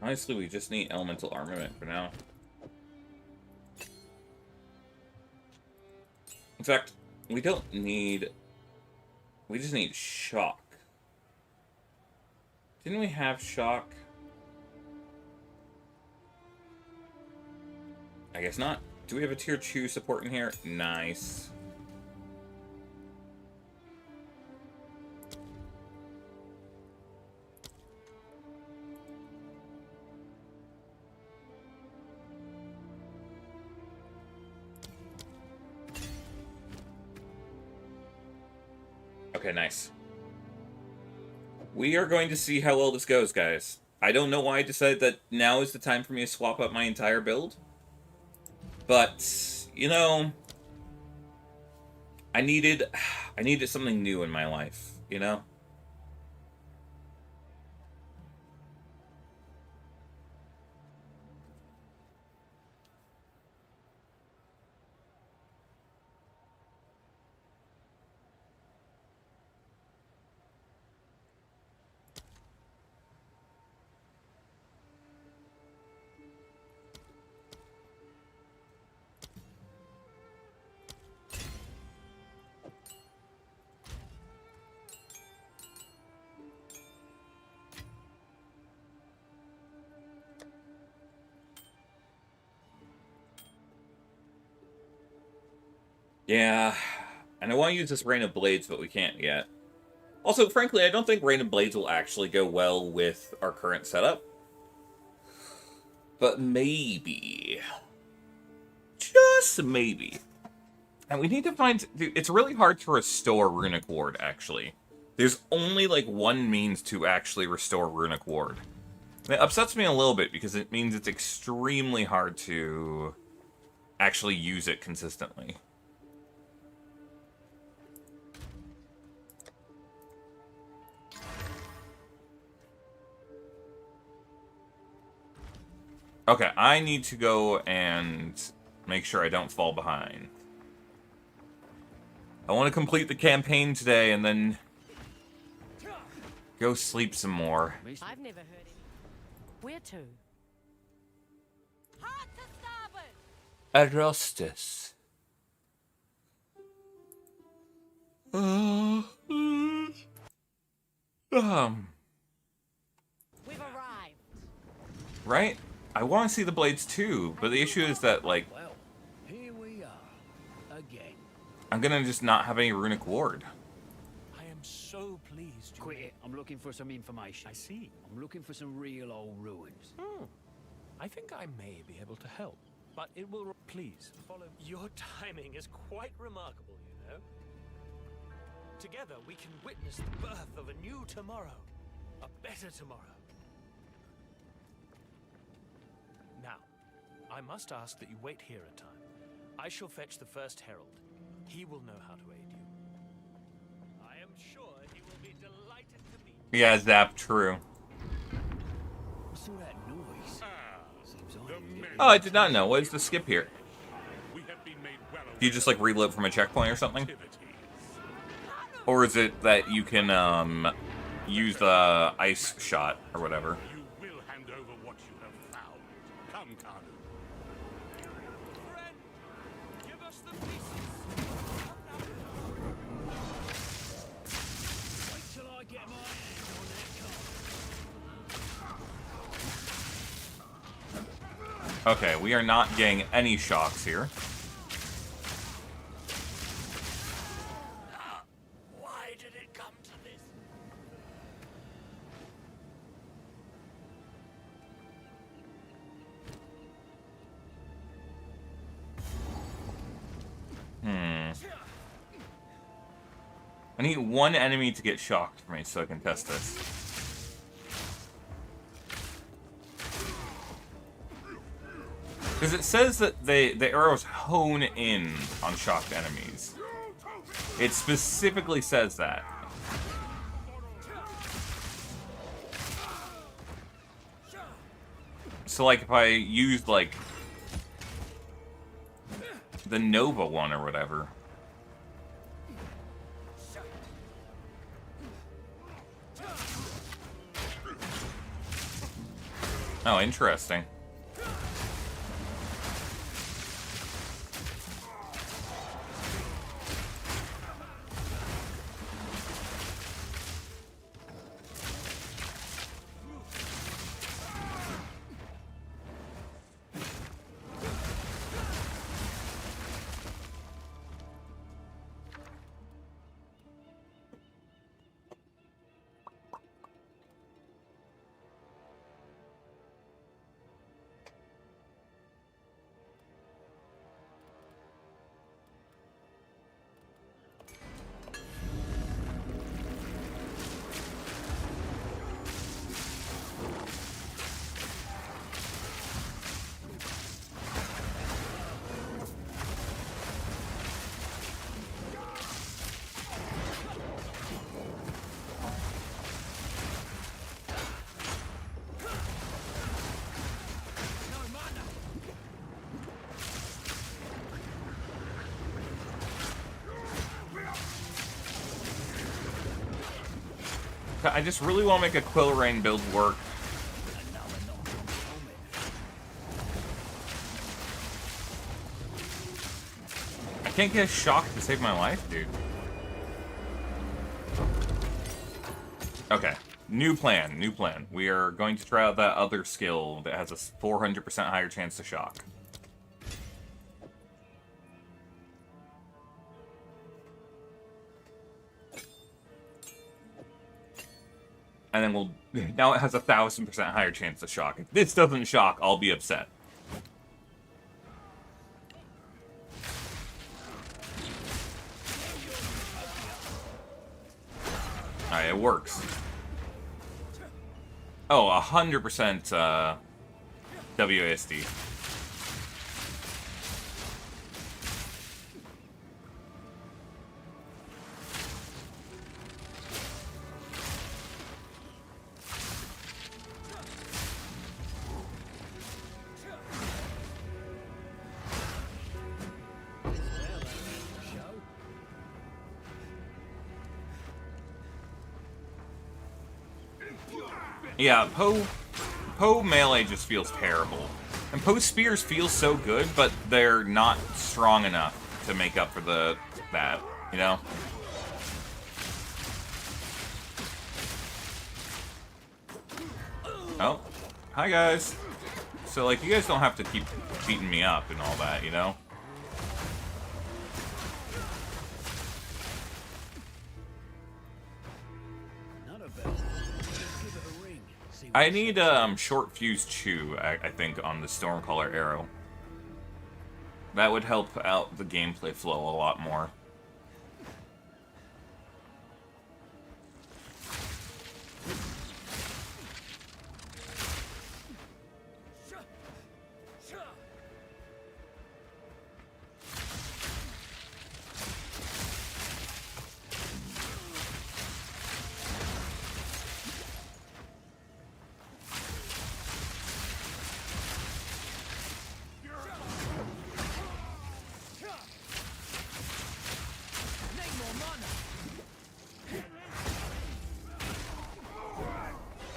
Honestly, we just need elemental armament for now. In fact, we don't need... We just need shock. Didn't we have shock? I guess not. Do we have a tier 2 support in here? Nice. Okay, nice. We are going to see how well this goes, guys. I don't know why I decided that now is the time for me to swap up my entire build. But, you know, I needed something new in my life, you know? Yeah, and I want to use this Rain of Blades, but we can't yet. Also, frankly, I don't think Rain of Blades will actually go well with our current setup. But maybe. Just maybe. And we need to find... Dude, it's really hard to restore Runic Ward, actually. There's only, like, one means to actually restore Runic Ward. And it upsets me a little bit, because it means it's extremely hard to actually use it consistently. Okay, I need to go and make sure I don't fall behind. I want to complete the campaign today and then go sleep some more.
I've never heard it. Where to? Hard to starboard!
Adrostus.
We've arrived.
Right? I want to see the blades too, but the issue is that, like,
Well, here we are again.
I'm gonna just not have any Runic Ward.
I am so pleased you...
Quit it. I'm looking for some information.
I see.
I'm looking for some real old ruins.
Hmm. I think I may be able to help. but it will... Please, follow... Your timing is quite remarkable, you know. Together, we can witness the birth of a new tomorrow. A better tomorrow. Now, I must ask that you wait here a time. I shall fetch the first herald. He will know how to aid you. I am sure he will be delighted to meet you.
Yeah, Zap, true.
What's all that noise? Seems
Oh, I did not know. What is the skip here? Do you just like reload from a checkpoint or something? Or is it that you can use the ice shot or whatever?
You will hand over what you have found. Come, Kanu.
Friend, give us the pieces.
Wait till I get my hands on that car.
Okay, we are not getting any shocks here.
Why did it come to this?
I need one enemy to get shocked for me so I can test this. Because it says that the arrows hone in on shocked enemies. It specifically says that. So like if I used like the Nova one or whatever. Oh, interesting. I just really want to make a Quill Rain build work. I can't get a shock to save my life, dude. Okay, new plan, new plan. We are going to try out that other skill that has a 400% higher chance to shock. And then we'll... Now it has a 1000% higher chance to shock. If this doesn't shock, I'll be upset. Alright, it works. Oh, 100% WASD. Yeah, Poe melee just feels terrible. And Poe spears feel so good, but they're not strong enough to make up for that, you know? Oh, hi guys. So like, you guys don't have to keep beating me up and all that, you know? I need short fuse chew, I think, on the Stormcaller arrow. That would help out the gameplay flow a lot more.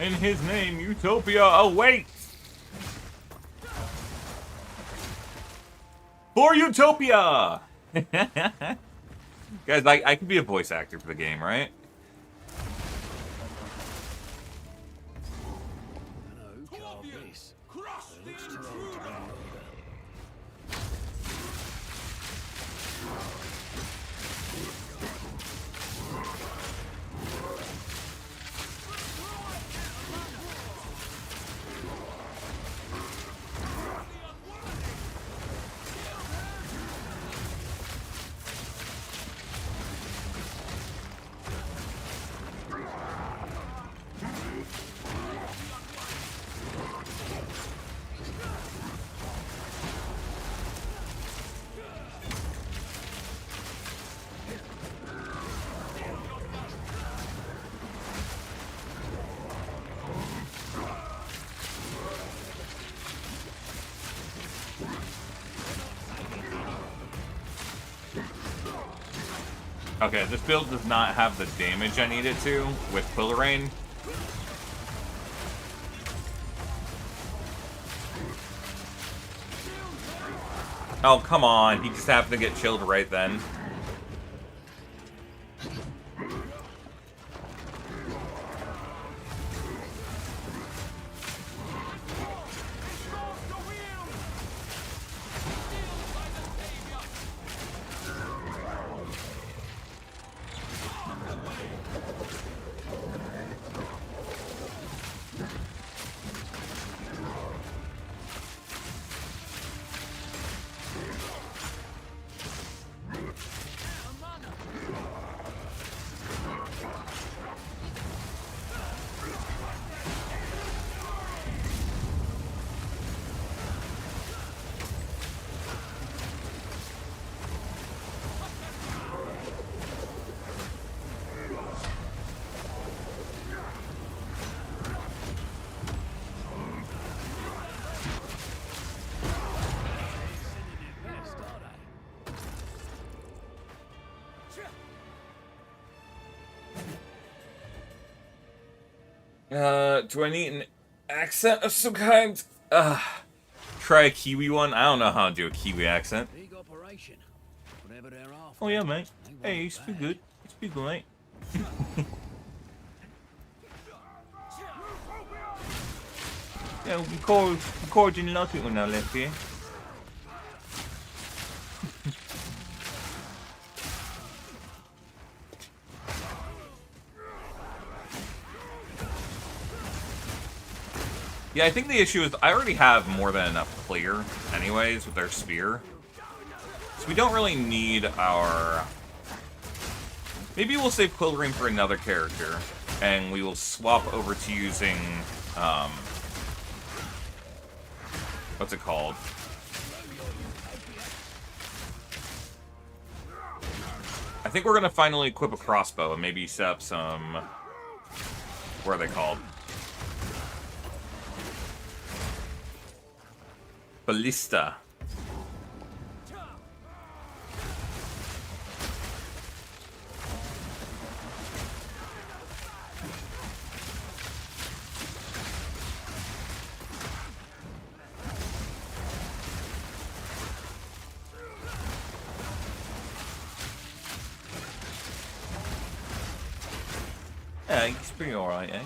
In his name, Utopia awaits! For Utopia! Guys, I could be a voice actor for the game, right? Okay, this build does not have the damage I need it to with Quillarain. Oh, come on. He just happened to get chilled right then. Do I need an accent of some kind? Try a Kiwi one? I don't know how to do a Kiwi accent. Oh yeah, mate. Hey, you speak good. You speak good, mate. Yeah, we're recording a lot of people now left here. Yeah, I think the issue is I already have more than enough clear anyways with their spear. So we don't really need our... Maybe we'll save Quillarain for another character, and we will swap over to using... what's it called? I think we're going to finally equip a crossbow and maybe set up some... What are they called? Ballista. Yeah, it's pretty alright, eh?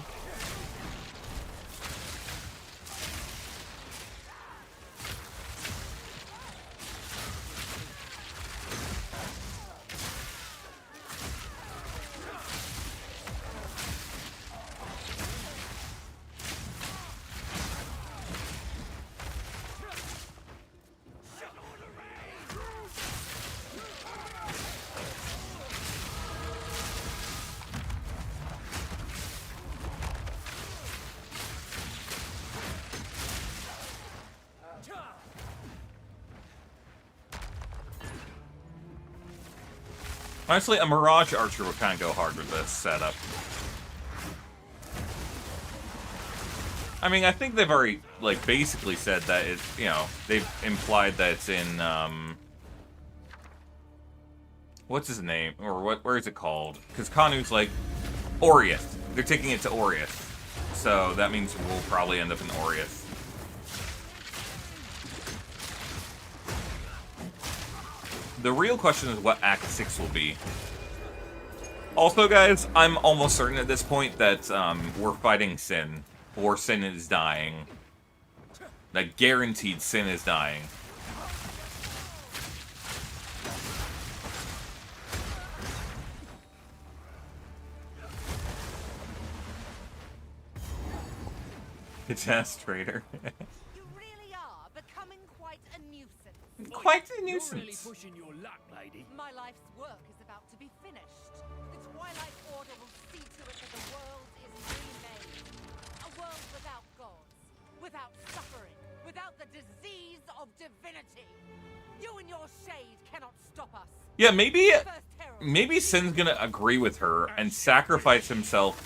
Honestly, a Mirage Archer would kind of go hard with this setup. I mean, I think they've already, like, basically said that it, you know, they've implied that it's in, what's his name? Or where is it called? Because Kanu's like, Oriath. They're taking it to Oriath. So that means we'll probably end up in Oriath. The real question is what Act 6 will be. Also, guys, I'm almost certain at this point that we're fighting Sin. Or Sin is dying. Like, guaranteed Sin is dying. It's traitor.
You really are becoming quite a nuisance.
Quite a nuisance.
You're really pushing your luck, lady.
My life's work is about to be finished. The Twilight Order will see to it that the world is remade. A world without gods, without suffering, without the disease of divinity. You and your shade cannot stop us.
Yeah, maybe Sin's gonna agree with her and sacrifice himself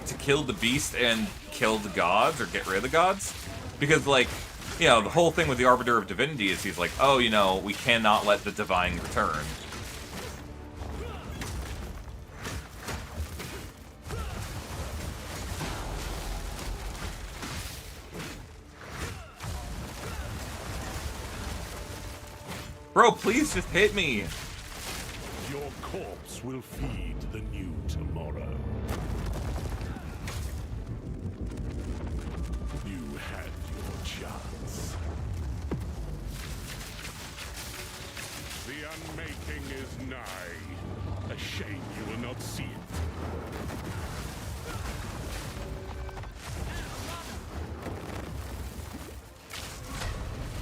to kill the beast and kill the gods, or get rid of the gods. Because, like, you know, the whole thing with the Arbiter of Divinity is he's like, oh, you know, we cannot let the divine return. Bro, please just hit me.
Your corpse will feed the new tomorrow. You had your chance. The unmaking is nigh. A shame you will not see it.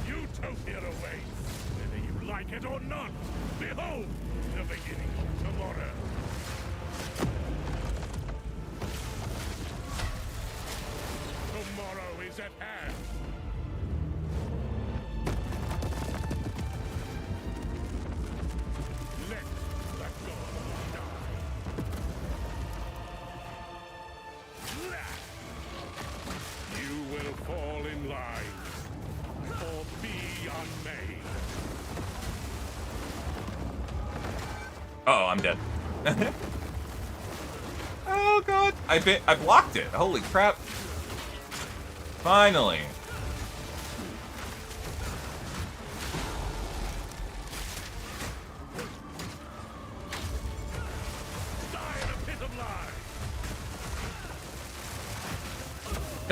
Utopia awaits, whether you like it or not. Behold, the beginning of tomorrow. Tomorrow is at hand. Let the gods die. You will fall in line, or be unmade.
Oh, I'm dead. Oh god, I blocked it. Holy crap. Finally.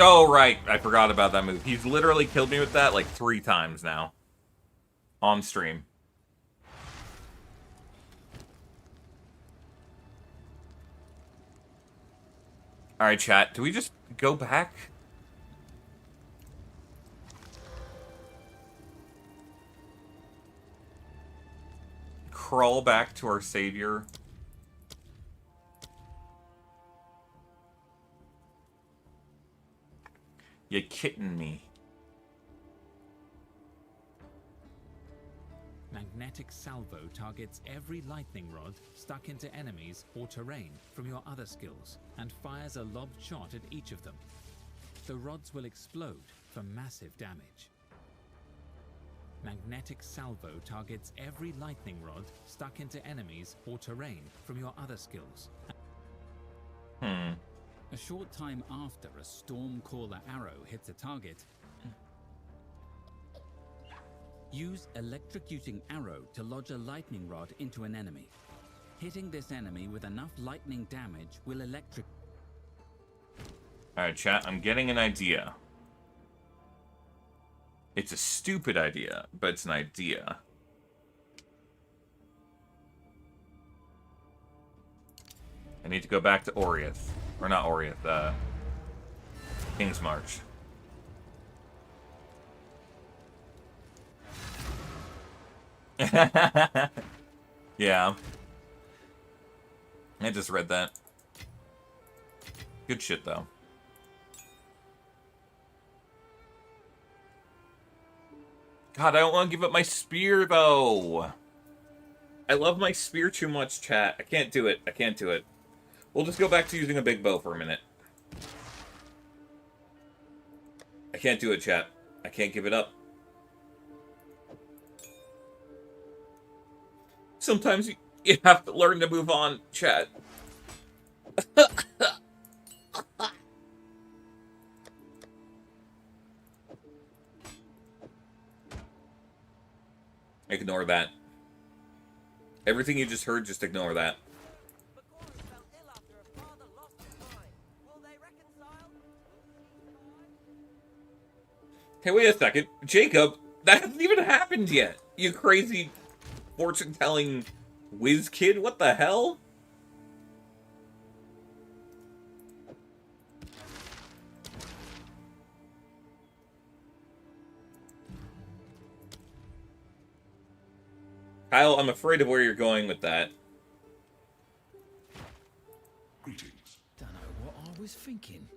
Oh, right. I forgot about that move. He's literally killed me with that like 3 times now. On stream. Alright, chat. Do we just go back? Crawl back to our savior? You kidding me?
Magnetic salvo targets every lightning rod stuck into enemies or terrain from your other skills and fires a lobbed shot at each of them. The rods will explode for massive damage. Magnetic salvo targets every lightning rod stuck into enemies or terrain from your other skills. A short time after a Stormcaller arrow hits a target, use Electrocuting Arrow to lodge a lightning rod into an enemy. Hitting this enemy with enough lightning damage will electric...
Alright, chat, I'm getting an idea. It's a stupid idea, but it's an idea. I need to go back to Oriath. Or not Oriath, King's March. Yeah. I just read that. Good shit, though. God, I don't want to give up my spear, though. I love my spear too much, chat. I can't do it. I can't do it. We'll just go back to using a big bow for a minute. I can't do it, chat. I can't give it up. Sometimes you have to learn to move on, chat. Ignore that. Everything you just heard, just ignore that. Hey, wait a second. Jacob, that hasn't even happened yet. You crazy fortune-telling whiz kid. What the hell? Kyle, I'm afraid of where you're going with that.
Don't know what I was thinking.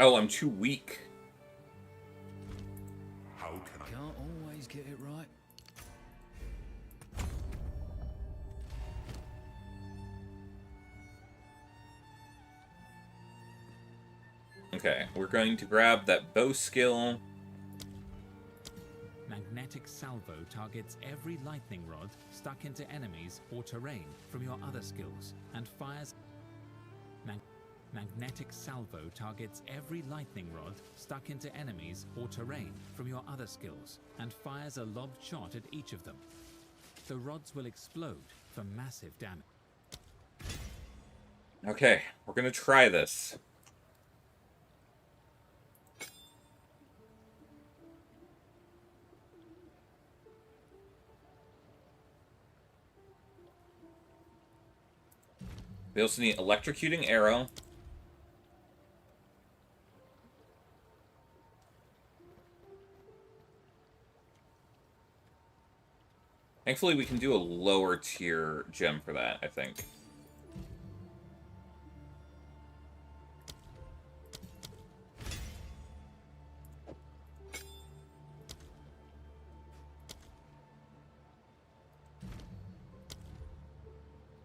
Oh, I'm too weak.
How can I?
Can't always get it right.
Okay, we're going to grab that bow skill.
Magnetic salvo targets every lightning rod stuck into enemies or terrain from your other skills and fires... Magnetic salvo targets every lightning rod stuck into enemies or terrain from your other skills and fires a lobbed shot at each of them. The rods will explode for massive damage.
Okay, we're gonna try this. We also need electrocuting arrow. Thankfully, we can do a lower tier gem for that, I think.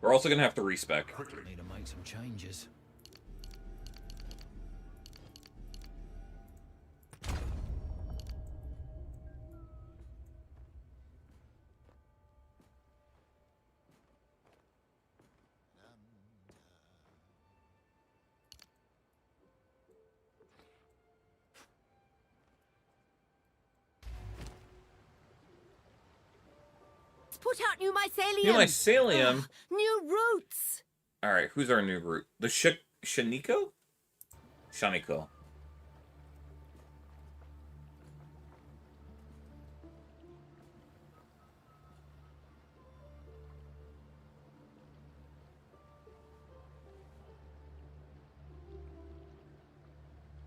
We're also going to have to respec.
Need to make some changes.
Put out new mycelium.
New mycelium?
Ugh, new roots.
Alright, who's our new root? The Shaniko? Shaniko.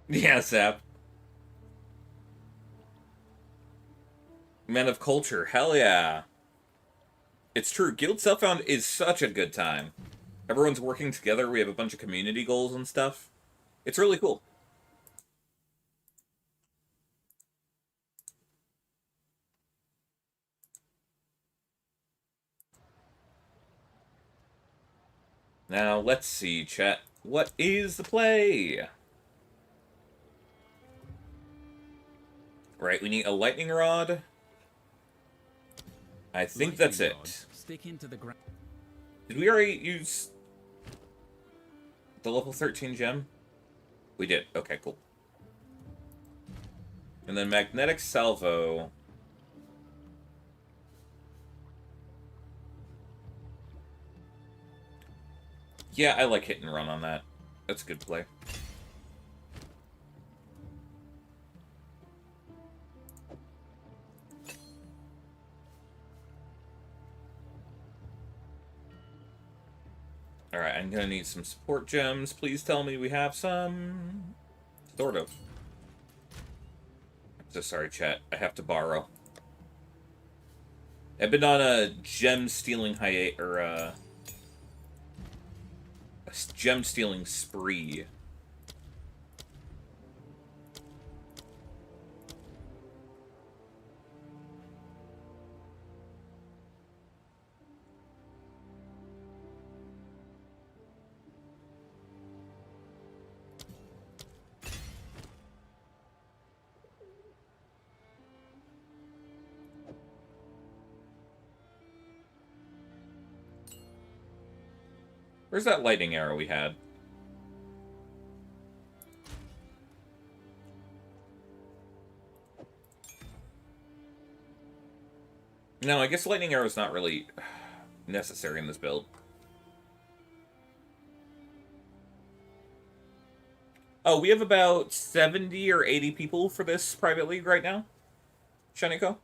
Yeah, Zap. Men of culture, hell yeah. It's true, Guild Self-Found is such a good time. Everyone's working together, we have a bunch of community goals and stuff. It's really cool. Now, let's see, chat. What is the play? Right, we need a lightning rod. I think that's it.
Stick into the ground.
Did we already use the level 13 gem? We did. Okay, cool. And then magnetic salvo. Yeah, I like hit and run on that. That's a good play. I'm gonna need some support gems. Please tell me we have some. Sort of. I'm so sorry, chat. I have to borrow. I've been on a gem stealing hiatus, or a gem stealing spree. Where's that lightning arrow we had? No, I guess lightning arrow is not really necessary in this build. Oh, we have about 70 or 80 people for this private league right now? Shaniko?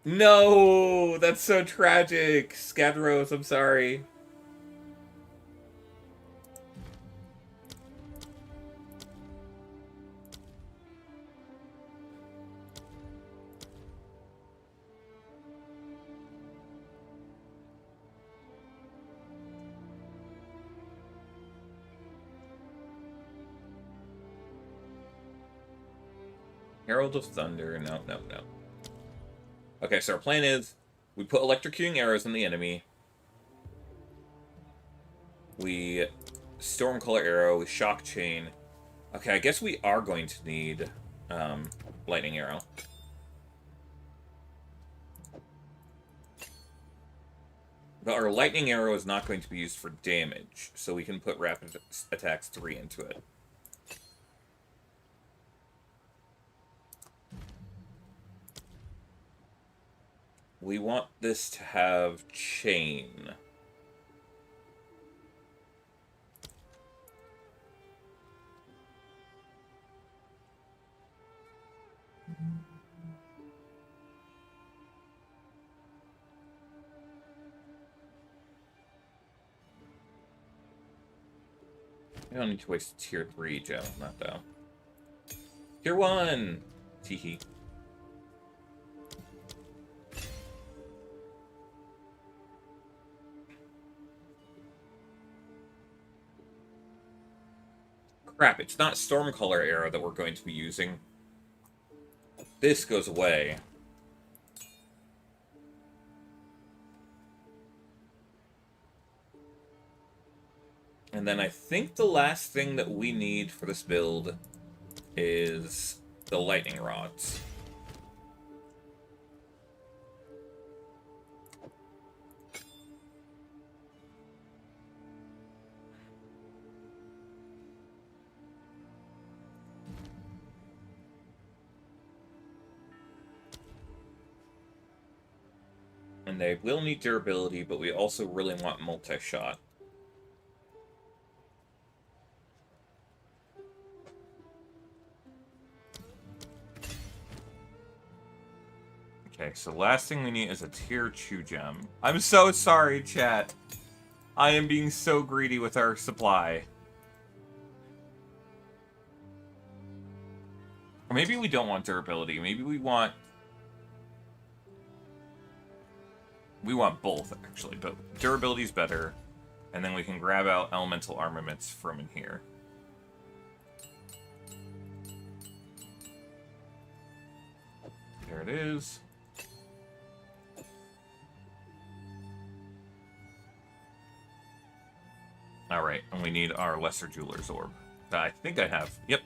No! That's so tragic! Scadros, I'm sorry. Herald of Thunder. No, no, no. Okay, so our plan is we put electrocuting arrows in the enemy. We Stormcaller arrow, we shock chain. Okay, I guess we are going to need lightning arrow. But our lightning arrow is not going to be used for damage, so we can put rapid attacks 3 into it. We want this to have chain. I don't need to waste tier 3 gem, not though. Tier 1! Teehee. Crap, it's not Stormcaller arrow that we're going to be using. This goes away. And then I think the last thing that we need for this build is the lightning rods. And they will need durability, but we also really want multi-shot. Okay, so last thing we need is a tier 2 gem. I'm so sorry, chat. I am being so greedy with our supply. Or maybe we don't want durability. Maybe we want... We want both, actually, but durability's better. And then we can grab out elemental armaments from in here. There it is. Alright, and we need our Lesser Jeweler's Orb. That I think I have. Yep.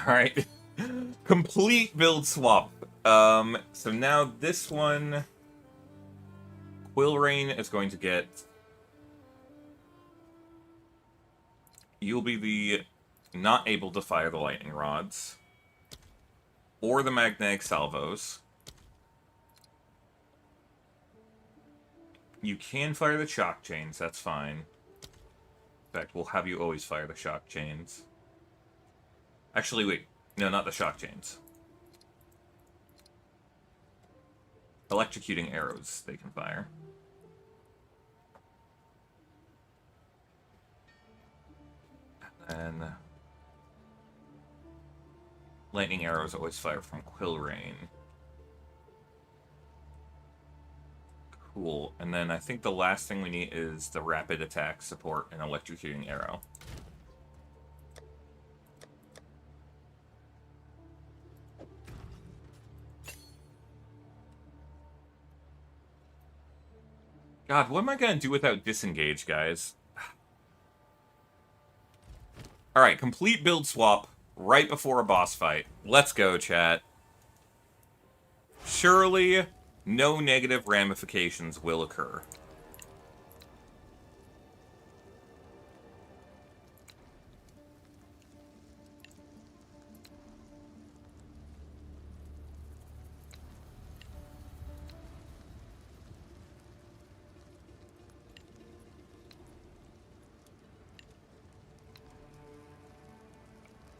Alright. Complete build swap. So now this one... Quillrain is going to get... You'll be the... not able to fire the lightning rods. Or the magnetic salvos. You can fire the shock chains, that's fine. In fact, we'll have you always fire the shock chains. Actually, wait. No, not the shock chains. Electrocuting arrows they can fire. And lightning arrows always fire from Quill Rain. Cool. And then I think the last thing we need is the rapid attack support and electrocuting arrow. God, what am I gonna do without disengage, guys? Alright, complete build swap right before a boss fight. Let's go, chat. Surely, no negative ramifications will occur.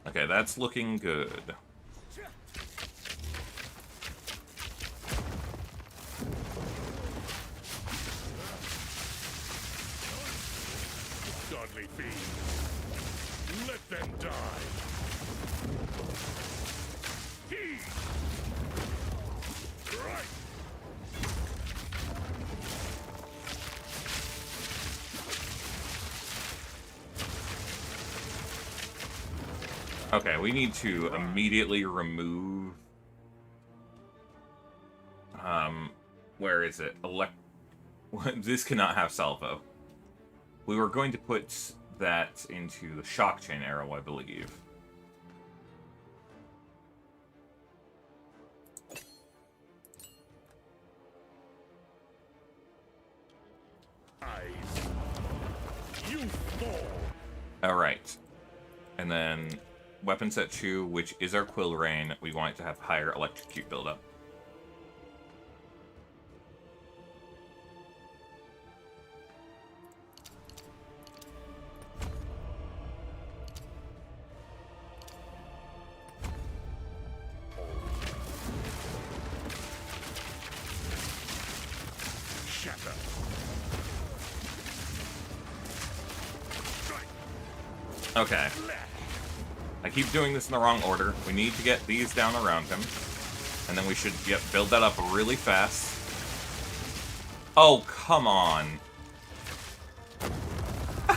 Okay, that's looking good.
Godly fiends, let them die. Right.
Okay, we need to immediately remove... where is it? This cannot have salvo. We were going to put that into the shock chain arrow, I believe.
You fall.
Alright. And then weapon set 2, which is our Quill Rain, we want it to have higher electrocute buildup. Okay. I keep doing this in the wrong order. We need to get these down around him. And then we should build that up really fast. Oh, come on. I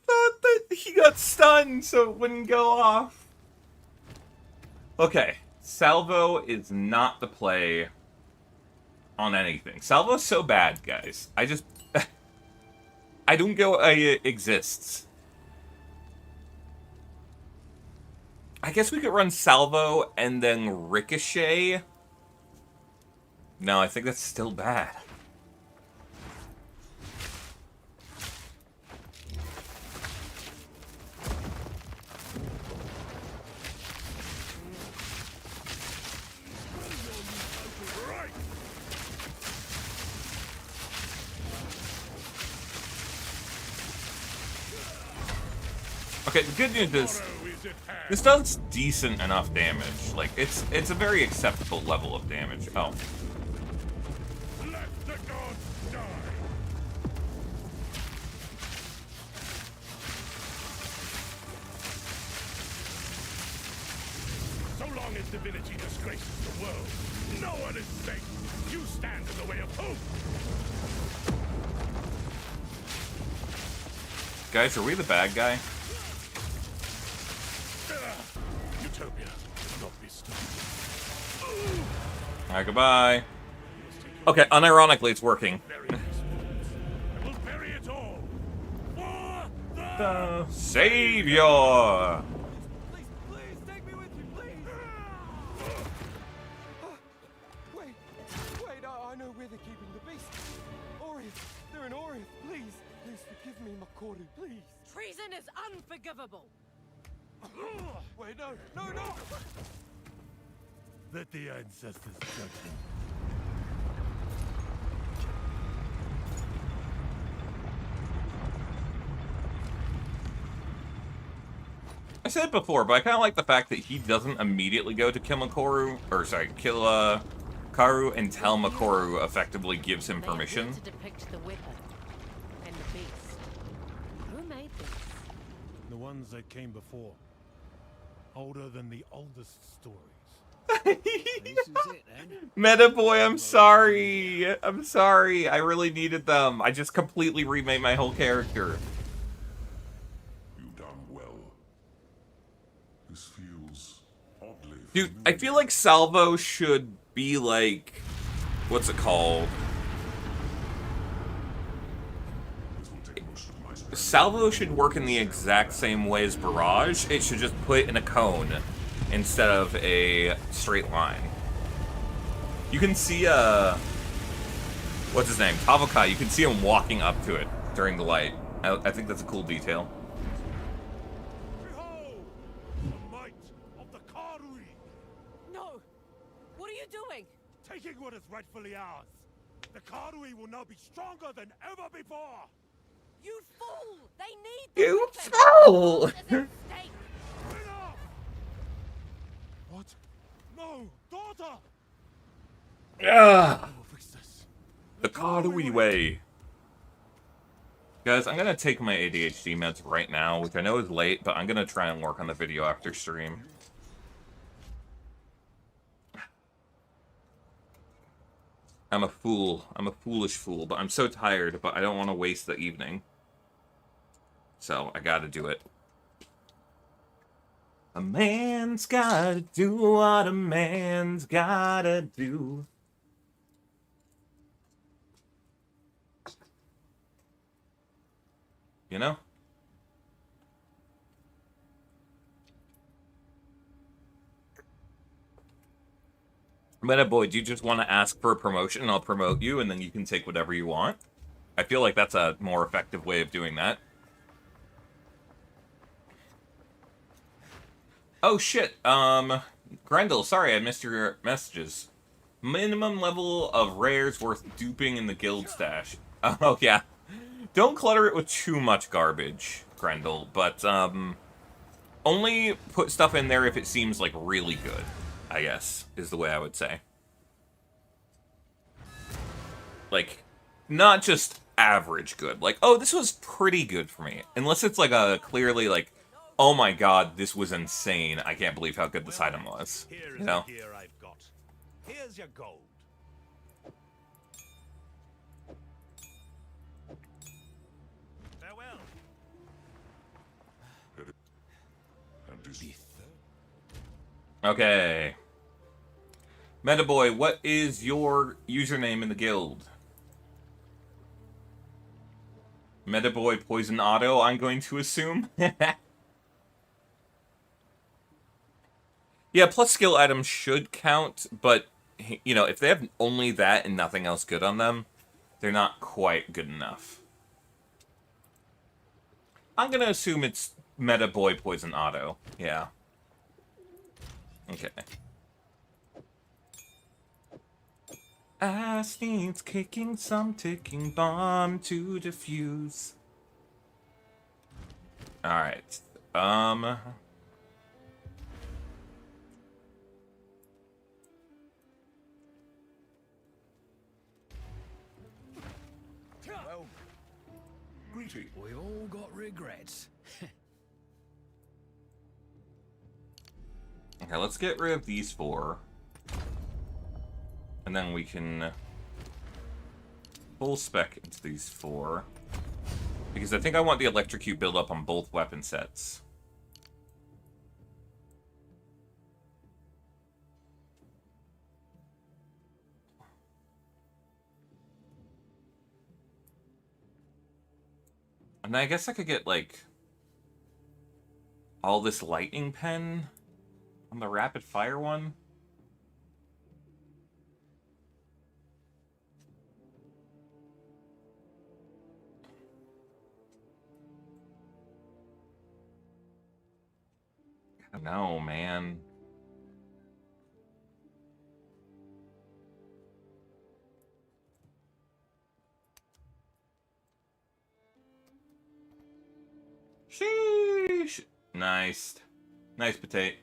thought that he got stunned so it wouldn't go off. Okay. Salvo is not the play on anything. Salvo's so bad, guys. I don't get why it exists. I guess we could run Salvo and then Ricochet. No, I think that's still bad. Okay, the good news is this does decent enough damage. Like it's a very acceptable level of damage. Oh.
Let the gods die. So long as divinity disgraces the world, no one is safe. You stand in the way of hope.
Guys, are we the bad guy?
Utopia cannot be stopped.
Alright, goodbye. Okay, unironically, it's working.
I will bury it all. For
The Savior!
Please, take me with you, please! Wait, I know where they're keeping the beast. Orith, they're in Orith, please. Please forgive me, Makori, please.
Treason is unforgivable.
Wait, no!
Let the ancestors judge him.
said it before, but I kind of like the fact that he doesn't immediately go to kill Karu until Makoru effectively gives him permission.
To depict the weapon and the beast. Who made this?
The ones that came before. Older than the oldest stories.
Meta boy, I'm sorry. I'm sorry. I really needed them. I just completely remade my whole character.
You done well. This feels oddly
Dude, I feel like Salvo should be like, what's it called? Salvo should work in the exact same way as Barrage. It should just put in a cone instead of a straight line. You can see, what's his name? Tavokai, you can see him walking up to it during the light. I think that's a cool detail.
No! What are you doing?
Taking what is rightfully ours. The Karui will now be stronger than ever before.
You fool! They need
You fool!
What? No, daughter!
Ugh. The Karui way. Guys, I'm gonna take my ADHD meds right now, which I know is late, but I'm gonna try and work on the video after stream. I'm a fool. I'm a foolish fool, but I'm so tired, but I don't want to waste the evening. So, I gotta do it. A man's gotta do what a man's gotta do. You know? Meta boy, do you just want to ask for a promotion and I'll promote you and then you can take whatever you want? I feel like that's a more effective way of doing that. Oh shit, Grendel, sorry I missed your messages. Minimum level of rares worth duping in the guild stash. Oh yeah. Don't clutter it with too much garbage, Grendel, but only put stuff in there if it seems like really good, I guess, is the way I would say. Like, not just average good. Like, oh, this was pretty good for me. Unless it's like a clearly like, oh my god, this was insane. I can't believe how good this item was. You know?
Here I've got. Here's your gold. Farewell.
Okay. Metaboy, what is your username in the guild? Metaboy Poison Auto, I'm going to assume. Yeah, plus skill items should count, but, you know, if they have only that and nothing else good on them, they're not quite good enough. I'm gonna assume it's Metaboy Poison Auto. Yeah. Okay. Ass needs kicking, some ticking bomb to defuse. Alright.
Well, greeting. We've all got regrets.
Okay, let's get rid of these four. And then we can full spec into these four. Because I think I want the electrocute build up on both weapon sets. And I guess I could get, like, all this lightning pen on the rapid fire one. No, man. Sheesh. Nice. Nice potato.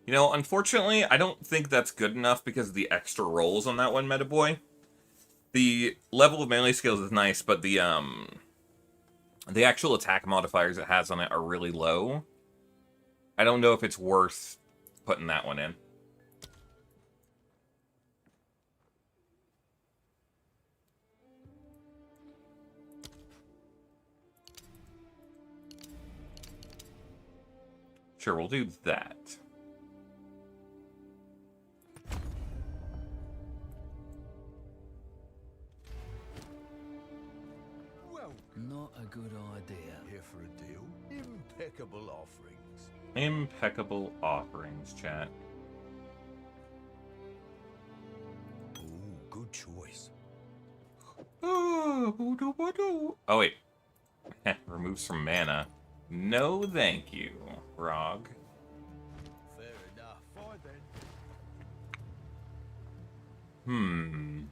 You know, unfortunately, I don't think that's good enough because of the extra rolls on that one, Metaboy. The level of melee skills is nice, but the actual attack modifiers it has on it are really low. I don't know if it's worth putting that one in. Sure, we'll do that.
Not a good idea.
Here for a deal. Impeccable offerings.
Impeccable offerings, chat.
Ooh, good choice.
Oh, wait. Removes from mana. No, thank you, Rog.
Fair enough. Fine then.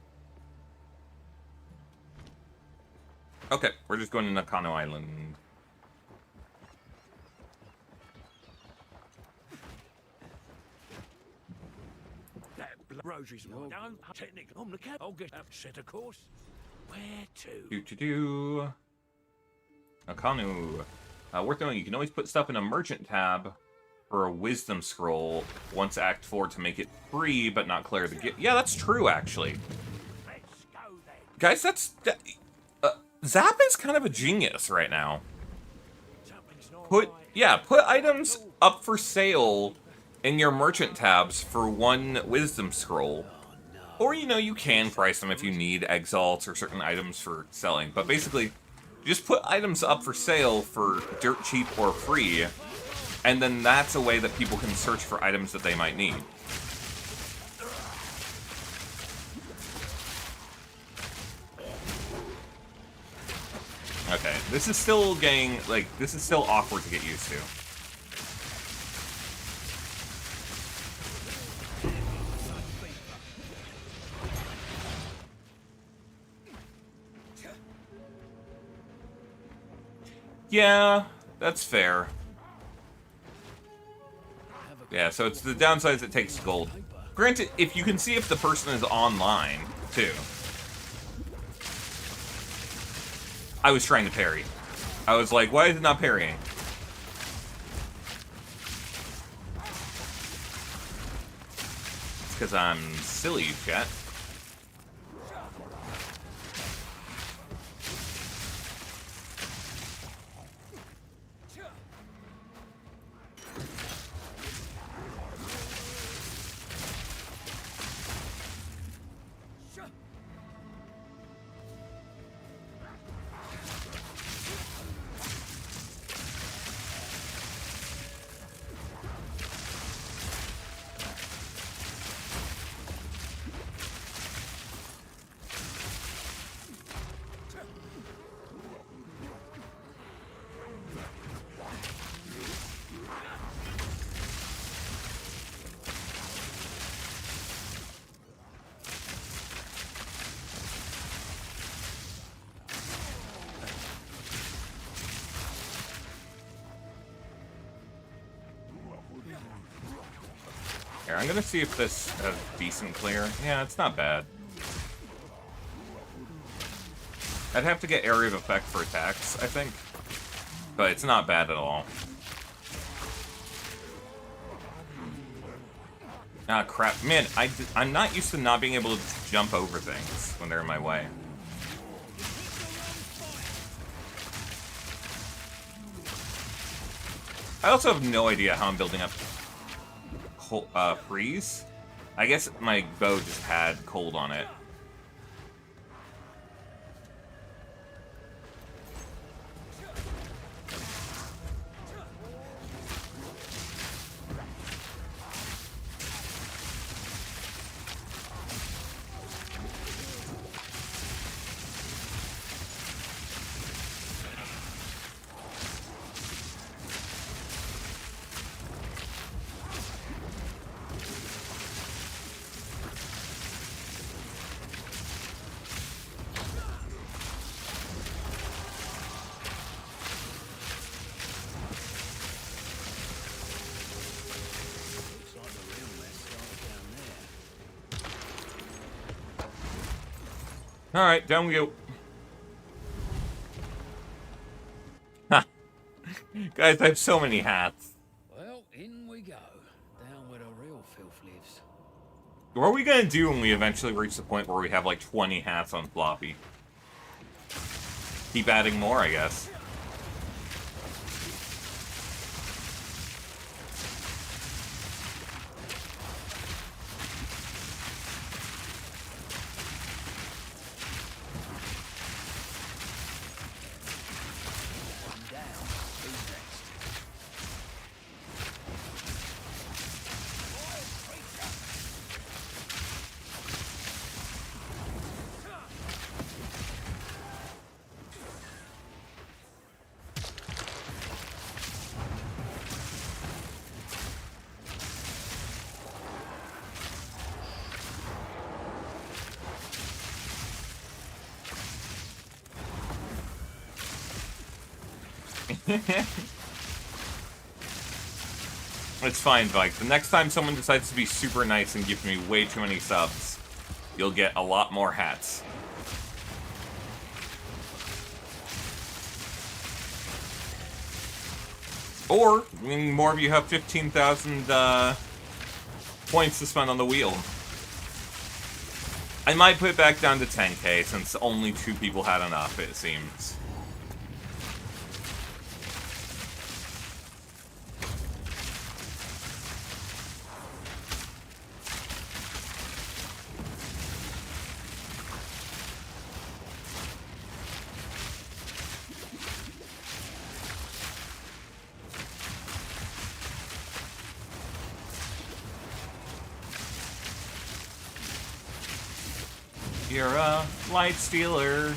Okay, we're just going to Nakano Island.
That rosary's my own technical on the cab. I'll get upset, of course. Where to?
Nakano. Worth knowing, you can always put stuff in a merchant tab for a wisdom scroll once Act 4 to make it free, but not clear the gift. Yeah, that's true, actually. Guys, that's... Zap is kind of a genius right now. Put items up for sale in your merchant tabs for one wisdom scroll. Or, you know, you can price them if you need exalts or certain items for selling. But basically, just put items up for sale for dirt cheap or free. And then that's a way that people can search for items that they might need. Okay, this is still getting, like, this is still awkward to get used to. Yeah, that's fair. Yeah, so it's the downside is it takes gold. Granted, if you can see if the person is online, too. I was trying to parry. I was like, why is it not parrying? It's because I'm silly, chat. Here, I'm gonna see if this has decent clear. Yeah, it's not bad. I'd have to get area of effect for attacks, I think. But it's not bad at all. Ah, crap. Man, I'm not used to not being able to jump over things when they're in my way. I also have no idea how I'm building up freeze. I guess my bow just had cold on it. Alright, down we go. Ha! Guys, I have so many hats.
Well, in we go. Down where the real filth lives.
What are we gonna do when we eventually reach the point where we have like 20 hats on floppy? Keep adding more, I guess. It's fine, Vike. The next time someone decides to be super nice and give me way too many subs, you'll get a lot more hats. Or, when more of you have 15,000 points to spend on the wheel. I might put it back down to 10k, since only 2 people had enough, it seems. You're a light stealer.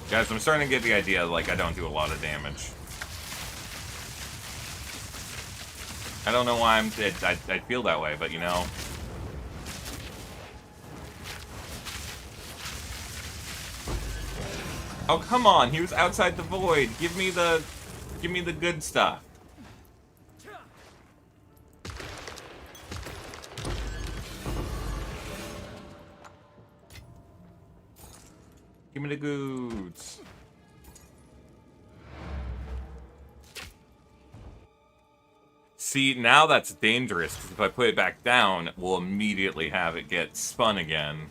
Guys, I'm starting to get the idea, like, I don't do a lot of damage. I don't know why I feel that way, but you know. Oh, come on, he was outside the void. Give me the good stuff. Give me the goods. See, now that's dangerous, because if I put it back down, we'll immediately have it get spun again.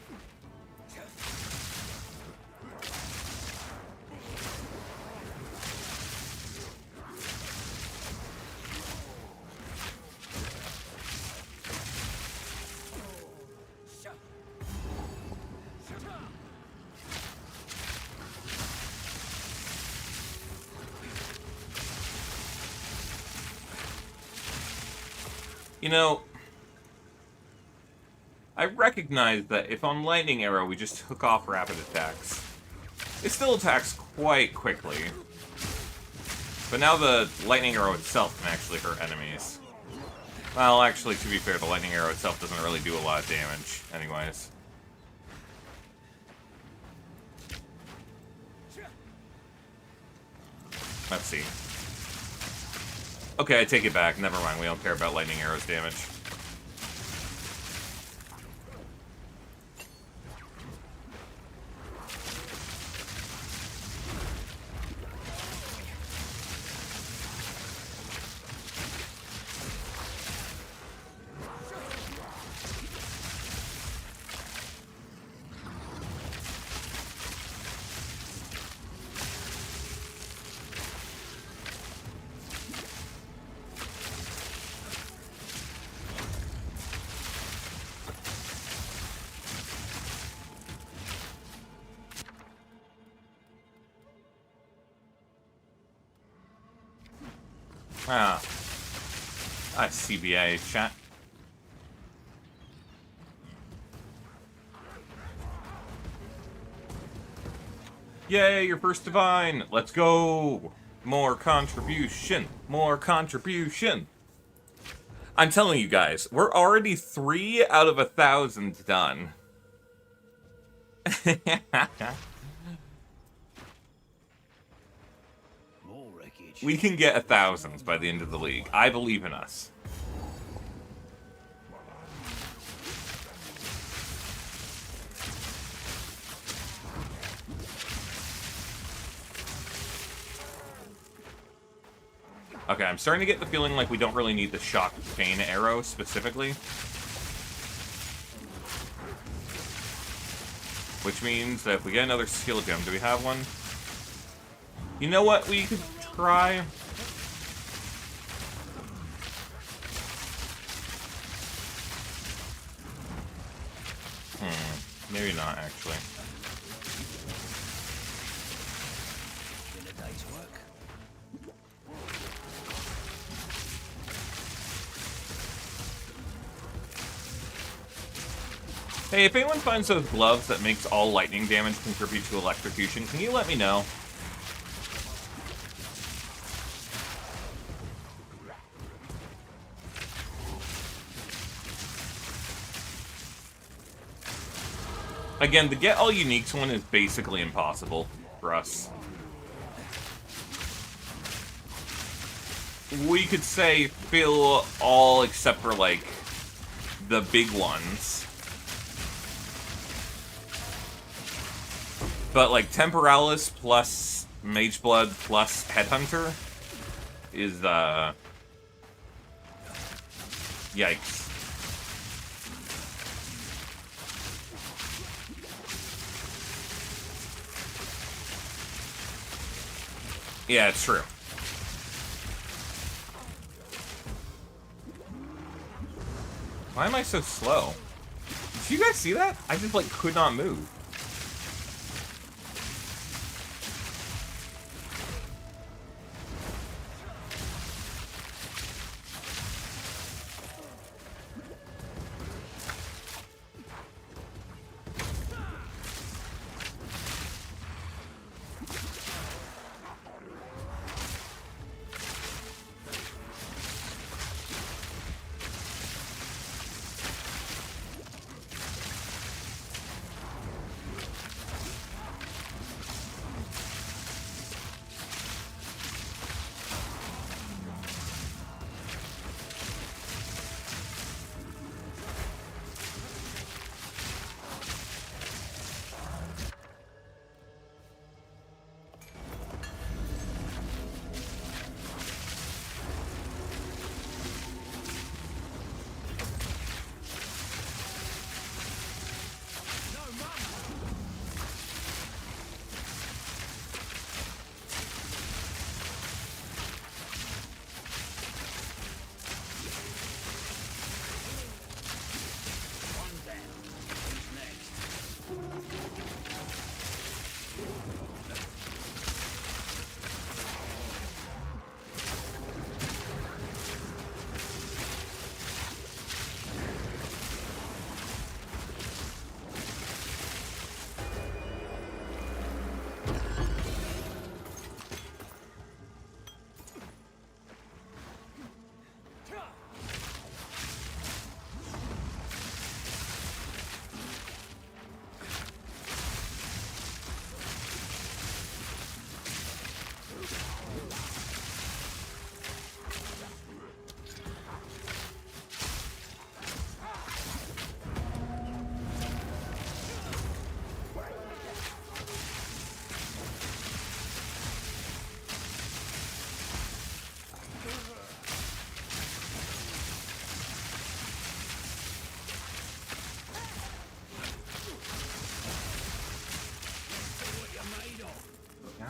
You know, I recognize that if on Lightning Arrow we just hook off rapid attacks, it still attacks quite quickly. But now the Lightning Arrow itself can actually hurt enemies. Well, actually, to be fair, the Lightning Arrow itself doesn't really do a lot of damage, anyways. Let's see. Okay, I take it back. Never mind, we don't care about Lightning Arrow's damage. Ah. CBA chat. Yay, your first divine! Let's go! More contribution! More contribution! I'm telling you guys, we're already 3 out of 1,000 done. We can get 1,000 by the end of the league. I believe in us. Okay, I'm starting to get the feeling like we don't really need the shock chain arrow specifically. Which means that if we get another skill gem, do we have one? You know what we could try? Maybe not, actually. Hey, if anyone finds those gloves that makes all lightning damage contribute to electrocution, can you let me know? Again, to get all uniques one is basically impossible for us. We could say fill all except for, like, the big ones. But, like, Temporalis plus Mageblood plus Headhunter is, yikes. Yeah, it's true. Why am I so slow? Did you guys see that? I just, like, could not move.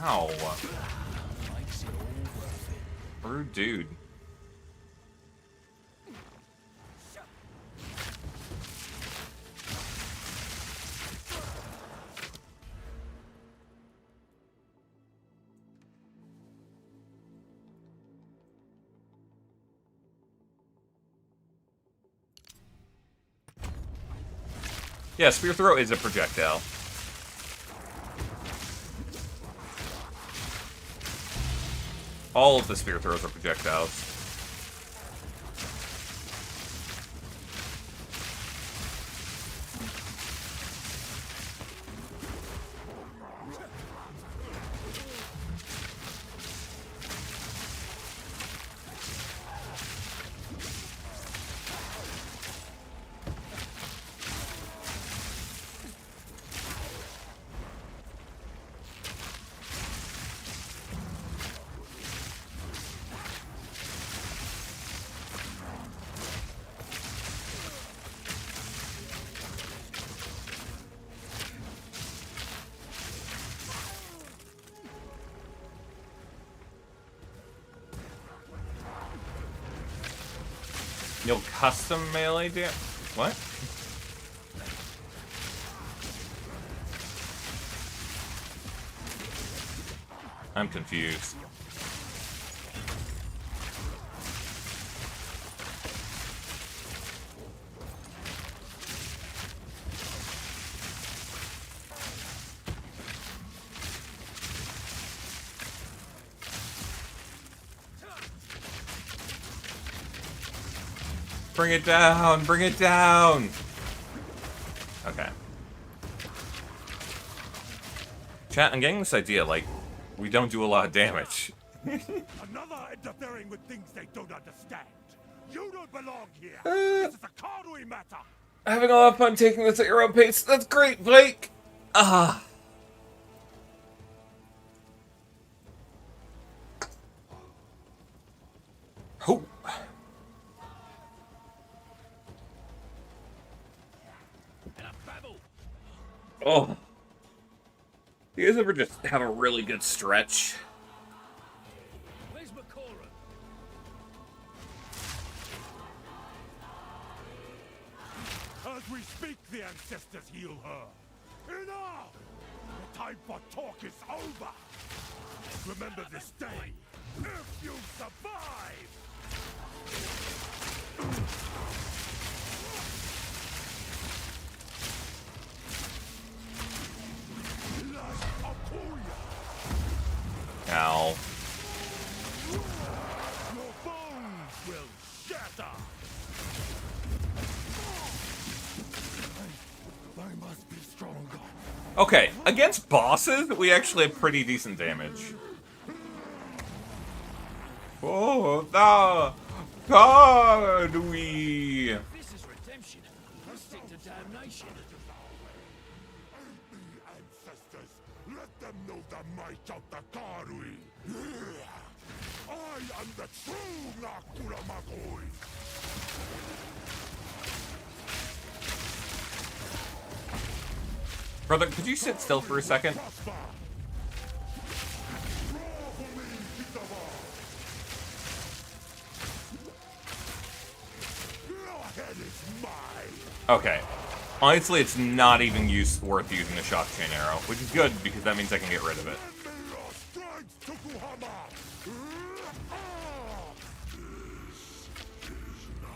Ow. Rude dude. Yeah, Spear Throw is a projectile. All of the Spear Throws are projectiles. You'll custom melee damage? What? I'm confused. Bring it down! Bring it down! Okay. Chat, I'm getting this idea, like, we don't do a lot of damage.
Another interfering with things they don't understand. You don't belong here. This is a Karui matter.
Having a lot of fun taking this at your own pace. That's great, Blake! Ah. Hope. Oh. You guys ever just have a really good stretch?
Where's Makora?
As we speak, the ancestors heal her. Enough! The time for talk is over. Remember this day, if you survive.
Ow.
Your bones will shatter. I must be stronger.
Okay, against bosses, we actually have pretty decent damage. Oh, God, we.
This is redemption. Let's stick to damnation.
Ancestors, let them know the might of the Karui. I am the true Nakura Makoi.
Brother, could you sit still for a second? Okay. Honestly, it's not even worth using the shock chain arrow, which is good because that means I can get rid of it.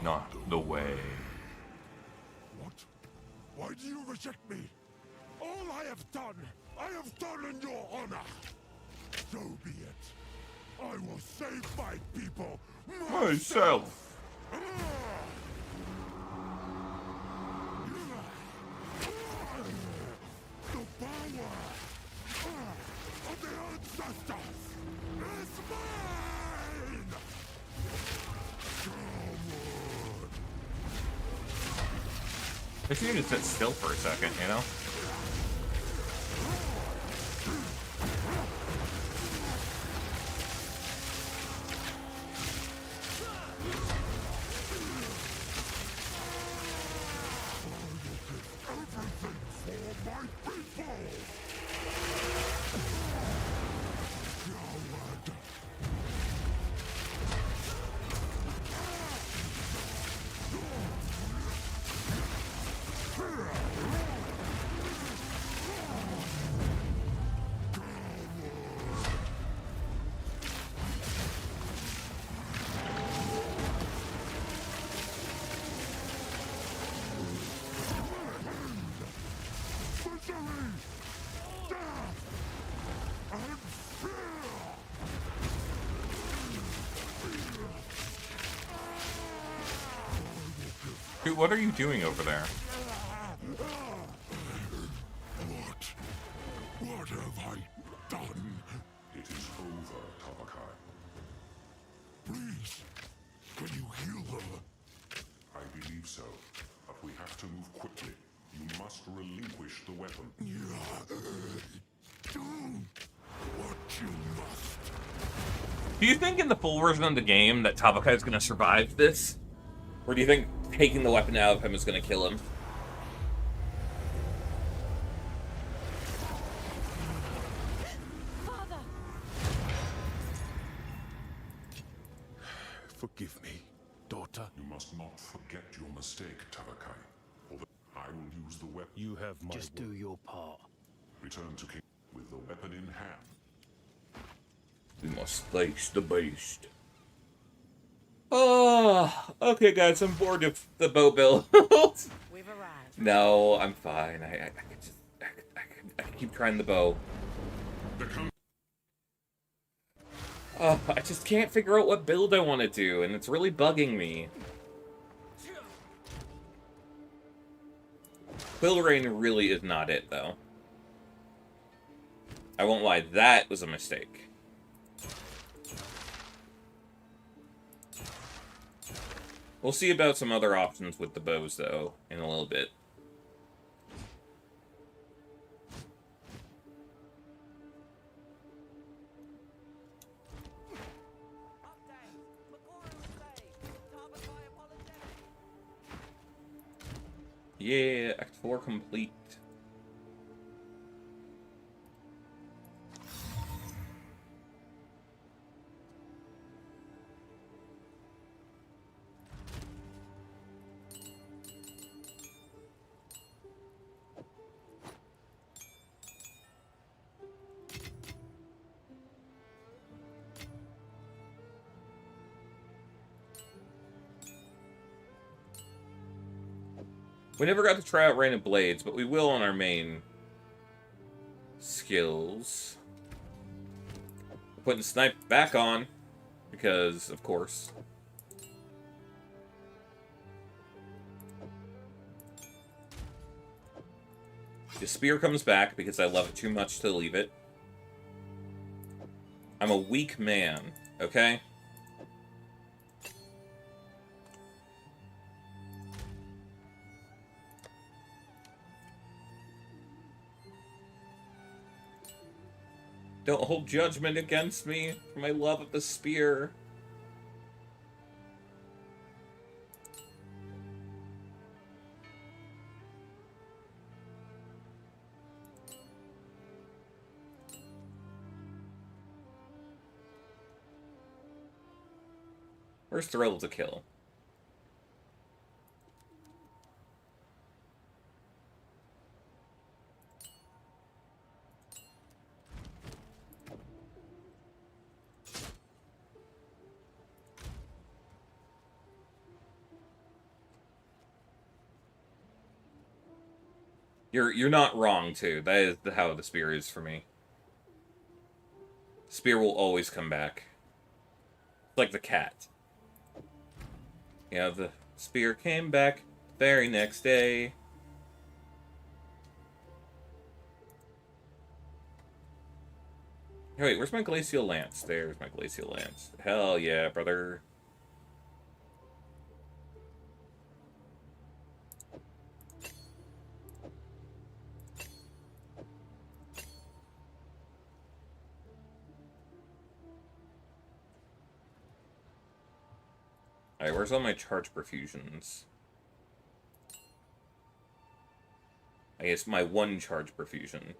Not the way.
What? Why do you reject me? All I have done in your honor. So be it. I will save my people
Myself.
The power of the ancestors is mine!
I just need to sit still for a second, you know? Dude, what are you doing over there?
What have I done?
It is over, Tabakai.
Please, can you heal her?
I believe so, but we have to move quickly. You must relinquish the weapon.
Do what you must.
Do you think in the full version of the game that Tabakai is going to survive this? Or do you think taking the weapon out of him is going to kill him?
Father!
Forgive me, daughter.
You must not forget your mistake, Tarakai. Or I will use the weapon.
You have my
Just do your part.
Return to King with the weapon in hand.
We must face the beast. Oh, okay, guys, I'm bored of the bow build.
We've arrived.
No, I'm fine. I can keep trying the bow. I just can't figure out what build I want to do, and it's really bugging me. Quill Rain really is not it, though. I won't lie, that was a mistake. We'll see about some other options with the bows, though, in a little bit. Yeah, Act 4 complete. We never got to try out Rain of Blades, but we will on our main skills. Putting Snipe back on, because, of course. The Spear comes back, because I love it too much to leave it. I'm a weak man, okay? Don't hold judgment against me for my love of the spear. Where's Thrill to Kill? You're not wrong, too. That is how the spear is for me. Spear will always come back. It's like the cat. Yeah, the spear came back the very next day. Hey, wait, where's my Glacial Lance? There's my Glacial Lance. Hell yeah, brother. Alright, where's all my charge perfusions? I guess my one charge perfusion.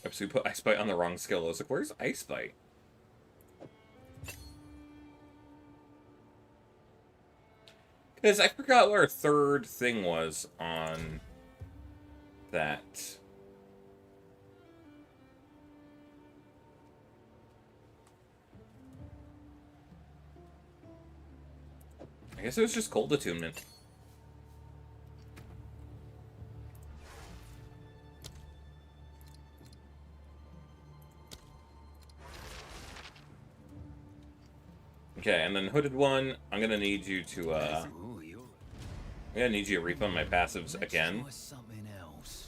Oops, we put Ice Bite on the wrong skill. I was like, where's Ice Bite? Because I forgot what our third thing was on that. I guess it was just Cold Attunement. Okay, and then Hooded One, I'm gonna need you to, I'm gonna need you to refund my passives again.
Try something else.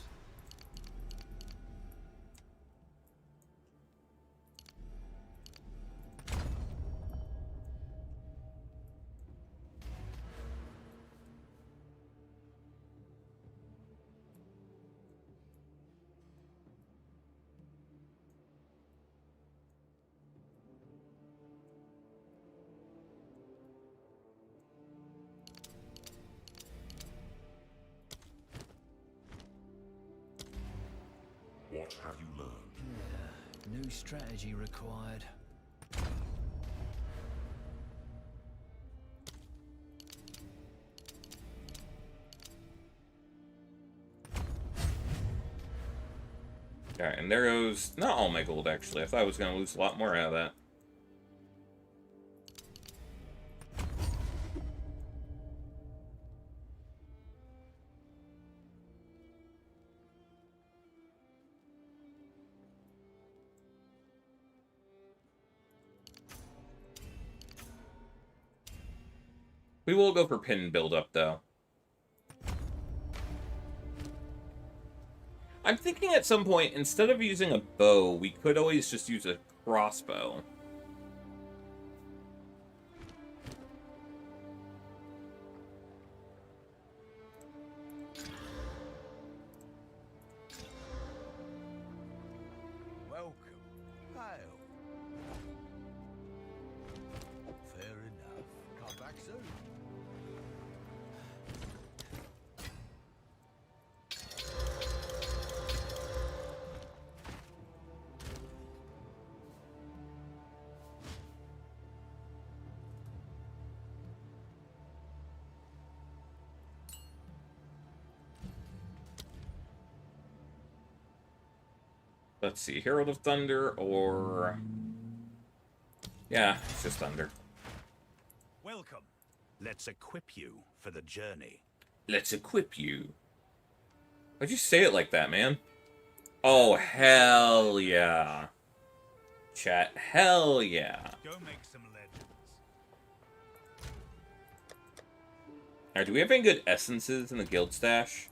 What have you learned?
Yeah, new strategy required.
Alright, and there goes not all my gold, actually. I thought I was gonna lose a lot more out of that. We will go for pin build-up, though. I'm thinking at some point, instead of using a bow, we could always just use a crossbow.
Welcome. Hail. Fair enough. Come back soon.
Let's see, Herald of Thunder or... Yeah, it's just Thunder.
Welcome. Let's equip you for the journey.
Let's equip you. Why'd you say it like that, man? Oh, hell yeah. Chat, hell yeah.
Go make some legends.
Alright, do we have any good essences in the guild stash?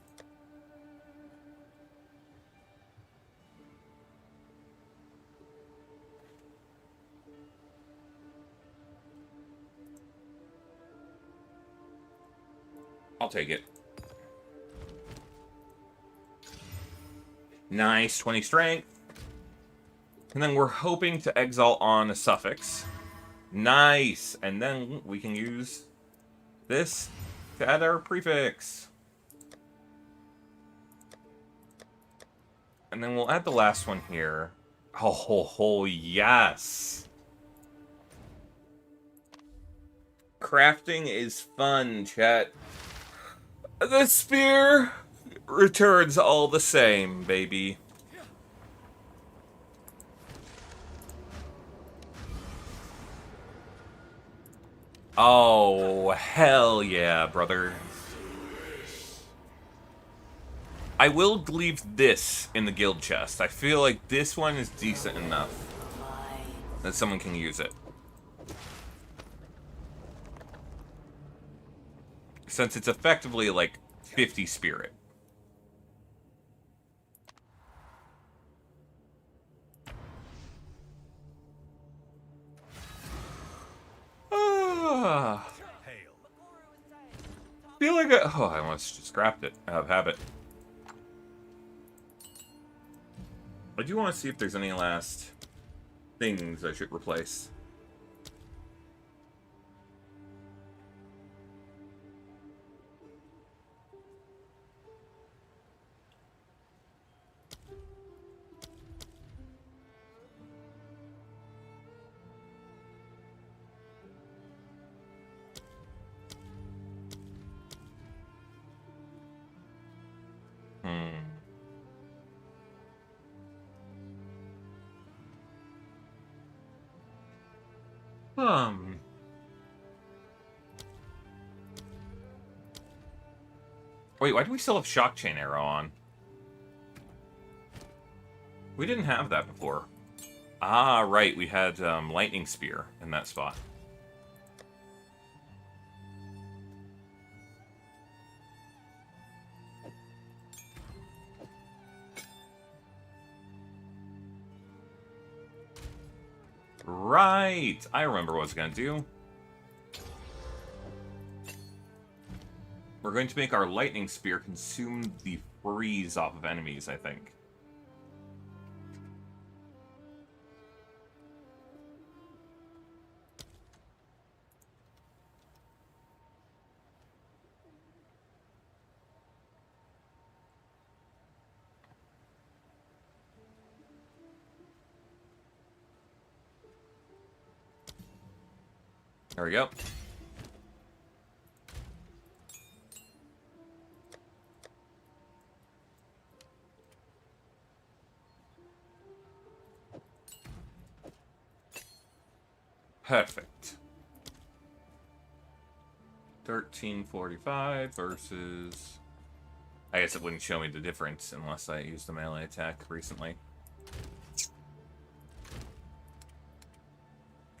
I'll take it. Nice, 20 strength. And then we're hoping to exalt on a suffix. Nice. And then we can use this to add our prefix. And then we'll add the last one here. Oh, yes. Crafting is fun, chat. The spear returns all the same, baby. Oh, hell yeah, brother. I will leave this in the guild chest. I feel like this one is decent enough that someone can use it. Since it's effectively like 50 spirit. Feel like I almost just scrapped it out of habit. I do want to see if there's any last things I should replace. Wait, why do we still have Shock Chain Arrow on? We didn't have that before. Ah, right, we had Lightning Spear in that spot. right. I remember what I was going to do. We're going to make our lightning spear consume the freeze off of enemies, I think. There we go. Perfect. 1345 versus... I guess it wouldn't show me the difference unless I used the melee attack recently.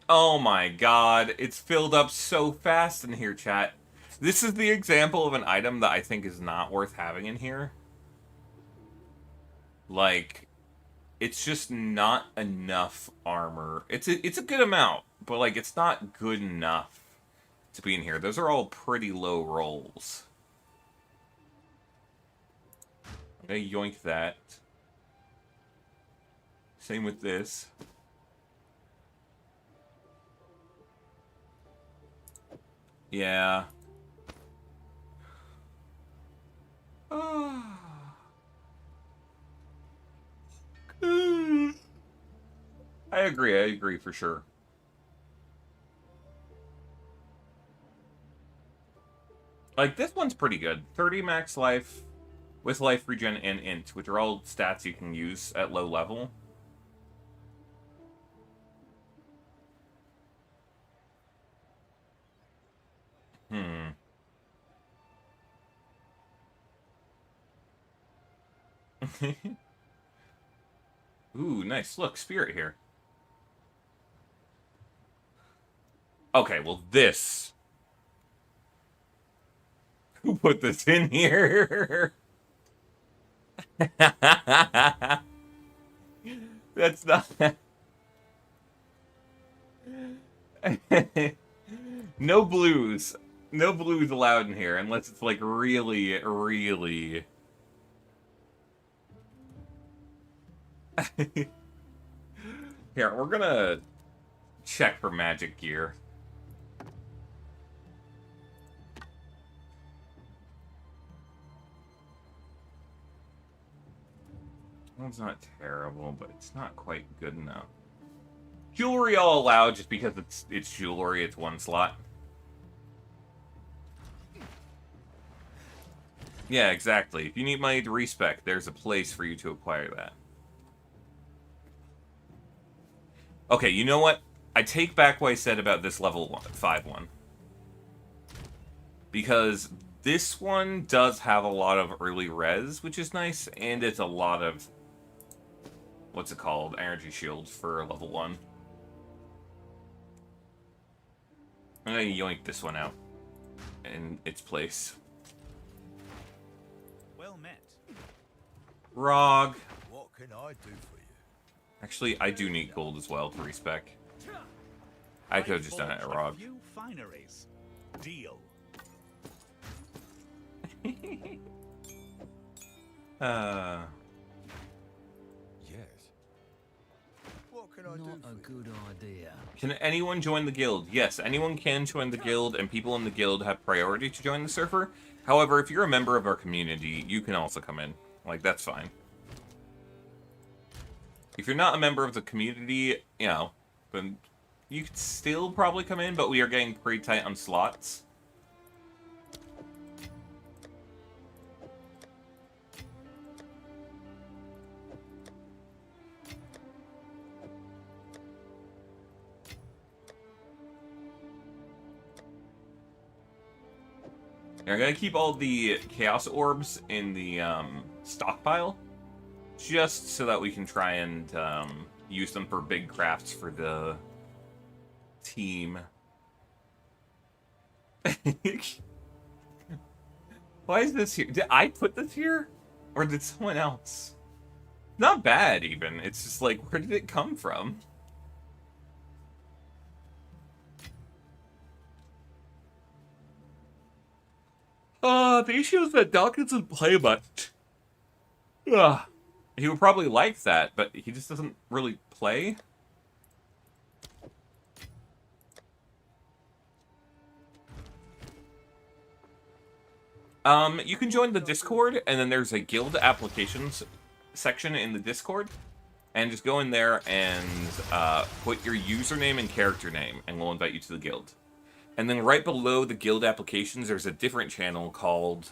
Oh my god, it's filled up so fast in here, chat. This is the example of an item that I think is not worth having in here. Like, it's just not enough armor. It's a good amount, but like it's not good enough to be in here. Those are all pretty low rolls. I'm gonna yoink that. Same with this. Yeah. I agree for sure. Like, this one's pretty good. 30 max life with life regen and int, which are all stats you can use at low level. Ooh, nice. Look, spirit here. Okay, well, this... Who put this in here? That's not... No blues. No blues allowed in here, unless it's, like, really, really... Here, we're gonna check for magic gear. Well, it's not terrible, but it's not quite good enough. Jewelry all allowed just because it's jewelry, it's one slot. Yeah, exactly. If you need money to respec, there's a place for you to acquire that. Okay, you know what? I take back what I said about this level 5 one. Because this one does have a lot of early res, which is nice, and it's a lot of... What's it called? Energy shields for level 1. I'm gonna yoink this one out in its place.
Well met.
Rog.
What can I do for you?
Actually, I do need gold as well to respec. I could have just done it at Rog.
Few fineries. Deal.
Yes. What can I do
Not a good idea.
Can anyone join the guild? Yes, anyone can join the guild, and people in the guild have priority to join the server. However, if you're a member of our community, you can also come in. Like, that's fine. If you're not a member of the community, you know, then you could still probably come in, but we are getting pretty tight on slots. I'm gonna keep all the chaos orbs in the stockpile, just so that we can try and use them for big crafts for the team. Why is this here? Did I put this here? Or did someone else? Not bad, even. It's just like, where did it come from? The issue is that Doc doesn't play much. He would probably like that, but he just doesn't really play. You can join the Discord, and then there's a guild applications section in the Discord. And just go in there and put your username and character name, and we'll invite you to the guild. And then right below the guild applications, there's a different channel called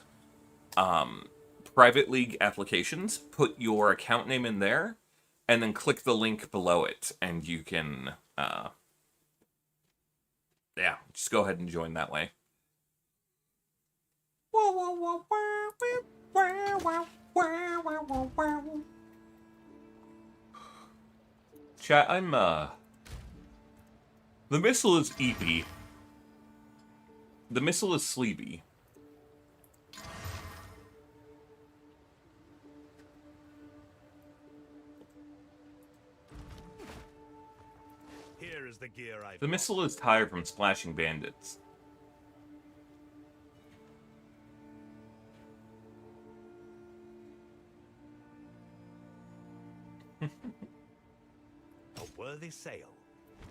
Private League Applications. Put your account name in there, and then click the link below it, and you can, yeah, just go ahead and join that way. Chat, I'm, the missile is eepy. The missile is sleepy.
Here is the gear I've
The missile is tired from splashing bandits.
A worthy sale.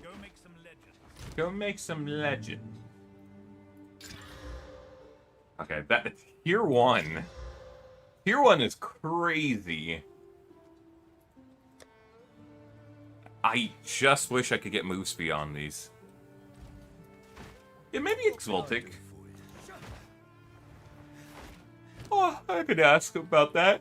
Go make some legend.
Go make some legend. Okay, that Tier 1. Tier 1 is crazy. I just wish I could get move speed on these. Yeah, maybe Exvoltic. Oh, I could ask about that.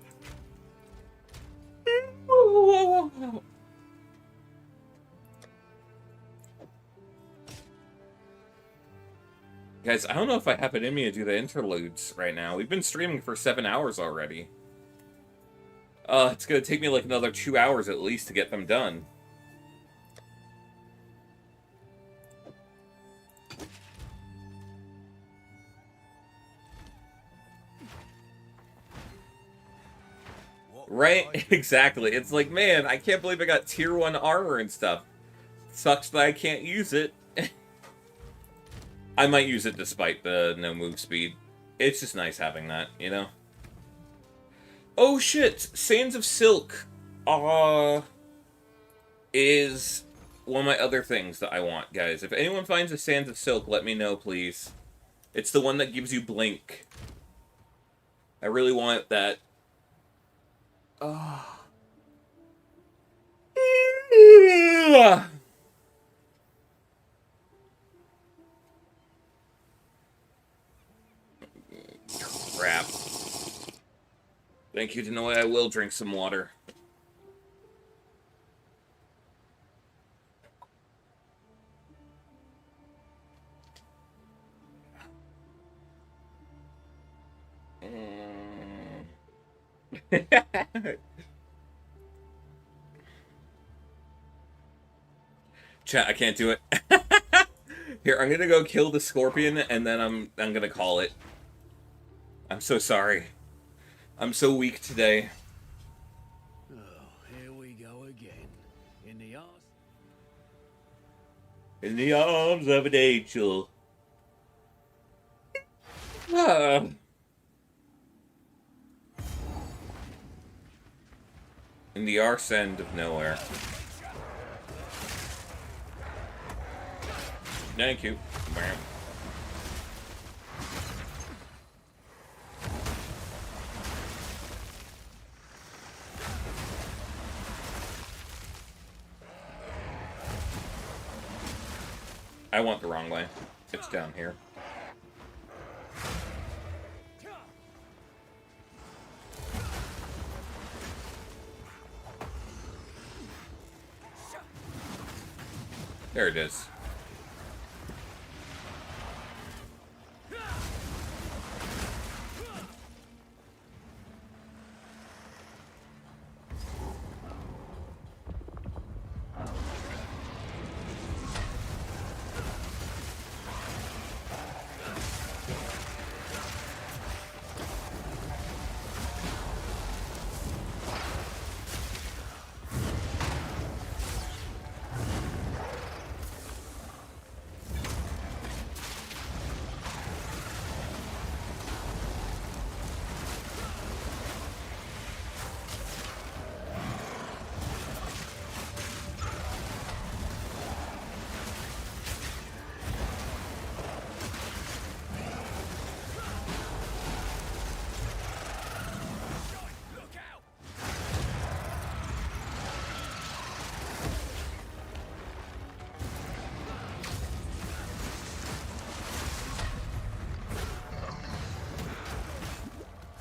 Guys, I don't know if I have it in me to do the interludes right now. We've been streaming for 7 hours already. It's gonna take me like another 2 hours at least to get them done. Right? Exactly. It's like, man, I can't believe I got tier 1 armor and stuff. Sucks that I can't use it. I might use it despite the no move speed. It's just nice having that, you know? Oh shit! Sands of Silk is one of my other things that I want, guys. If anyone finds a Sands of Silk, let me know, please. It's the one that gives you Blink. I really want that. Crap. Thank you, Denoy. I will drink some water. Chat, I can't do it. Here, I'm gonna go kill the scorpion, and then I'm gonna call it. I'm so sorry. I'm so weak today.
Oh, here we go again.
In the arms of an angel. Ah. In the arse end of nowhere. Thank you. Bam. I went the wrong way. It's down here. There it is.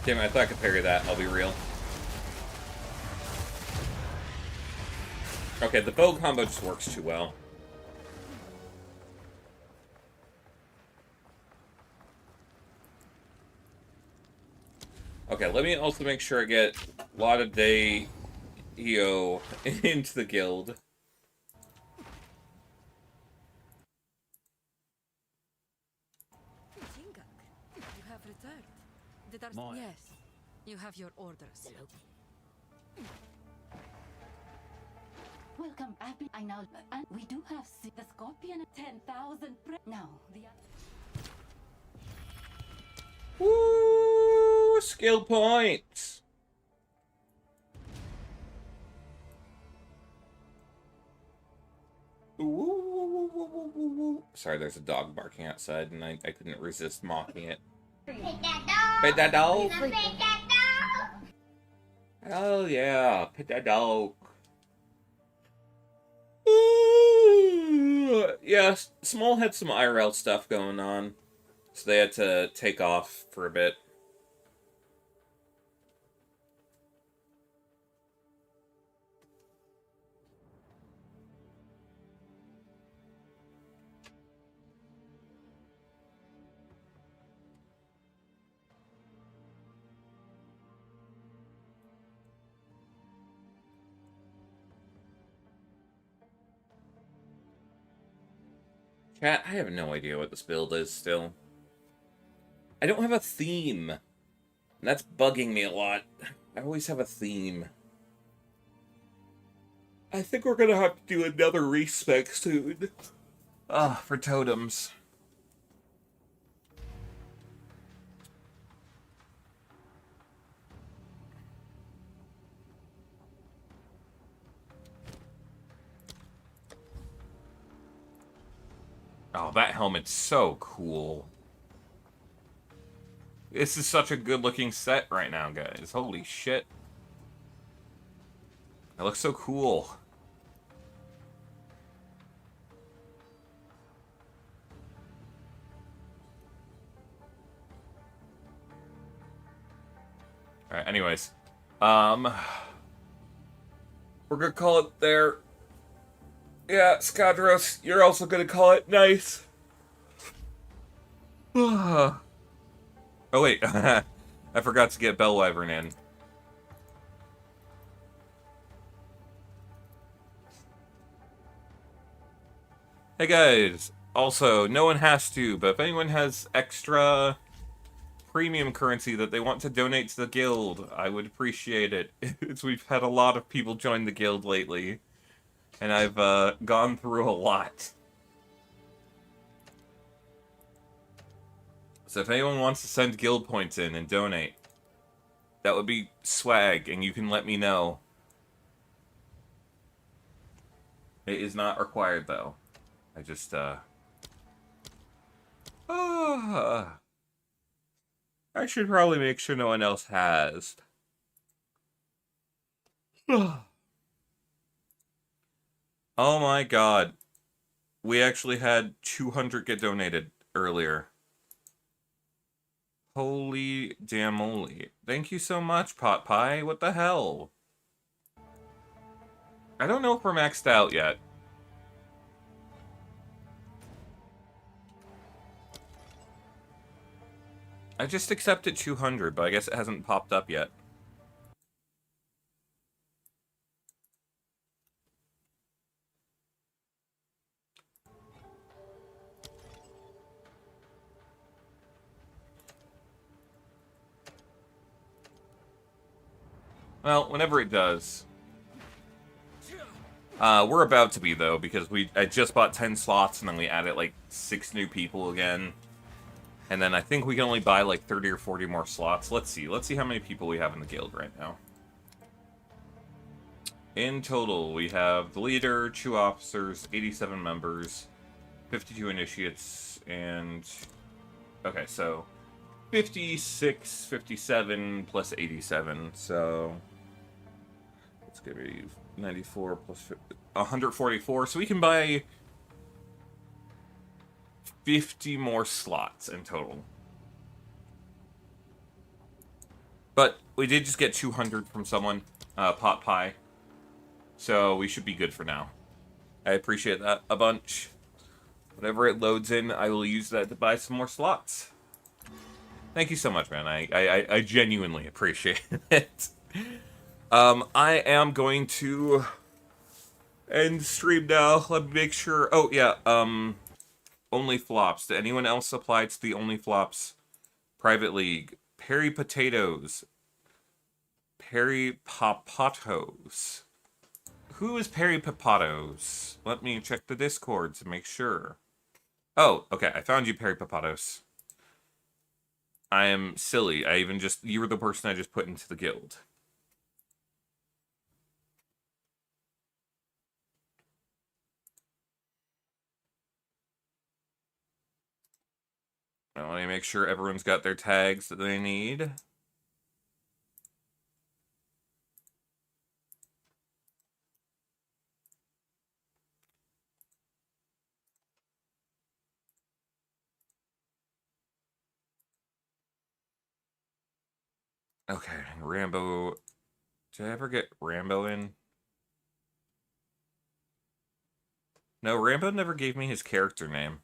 Damn it, I thought I could parry that, I'll be real. Okay, the bow combo just works too well. Okay, let me also make sure I get a lot of day EO into the guild.
You have returned. Yes, you have your orders.
Welcome. I now, and we do have the Scorpion 10,000. Now the.
Woo! Skill points. Ooh. Sorry, there's a dog barking outside, and I couldn't resist mocking it. Pet that dog. Pet that dog. Pet that dog. Oh yeah, pet that dog. Ooh. Yeah, Small had some IRL stuff going on, so they had to take off for a bit. Chat, I have no idea what this build is still. I don't have a theme. And that's bugging me a lot. I always have a theme. I think we're gonna have to do another respec soon. For totems. Oh, that helmet's so cool. This is such a good-looking set right now, guys. Holy shit. It looks so cool. Alright, anyways. We're gonna call it there. Yeah, Skadros, you're also gonna call it nice. Oh wait, I forgot to get Bellwyvern in. Hey guys, also, no one has to, but if anyone has extra premium currency that they want to donate to the guild, I would appreciate it. We've had a lot of people join the guild lately, and I've gone through a lot. So if anyone wants to send guild points in and donate, that would be swag, and you can let me know. It is not required, though. I just, I should probably make sure no one else has. Oh my god. We actually had 200 get donated earlier. Holy damn moly. Thank you so much, Pot Pie. What the hell? I don't know if we're maxed out yet. I just accepted 200, but I guess it hasn't popped up yet. Well, whenever it does. We're about to be, though, because I just bought 10 slots, and then we added, like, 6 new people again. And then I think we can only buy, like, 30 or 40 more slots. Let's see. Let's see how many people we have in the guild right now. In total, we have the leader, 2 officers, 87 members, 52 initiates, and... Okay, so... 56, 57, plus 87, so... Let's give you 94 plus 144, so we can buy 50 more slots in total. But we did just get 200 from someone, Pot Pie. So we should be good for now. I appreciate that a bunch. Whatever it loads in, I will use that to buy some more slots. Thank you so much, man. I genuinely appreciate it. I am going to end stream now. Let me make sure. Oh, yeah. Only flops. Did anyone else apply to the Only Flops private league? Perry Potatoes. Perry Papatos. Who is Perry Papatos? Let me check the Discord to make sure. Oh, okay. I found you, Perry Papatos. I am silly. You were the person I just put into the guild. Now, let me make sure everyone's got their tags that they need. Okay, Rambo. Did I ever get Rambo in? No, Rambo never gave me his character name.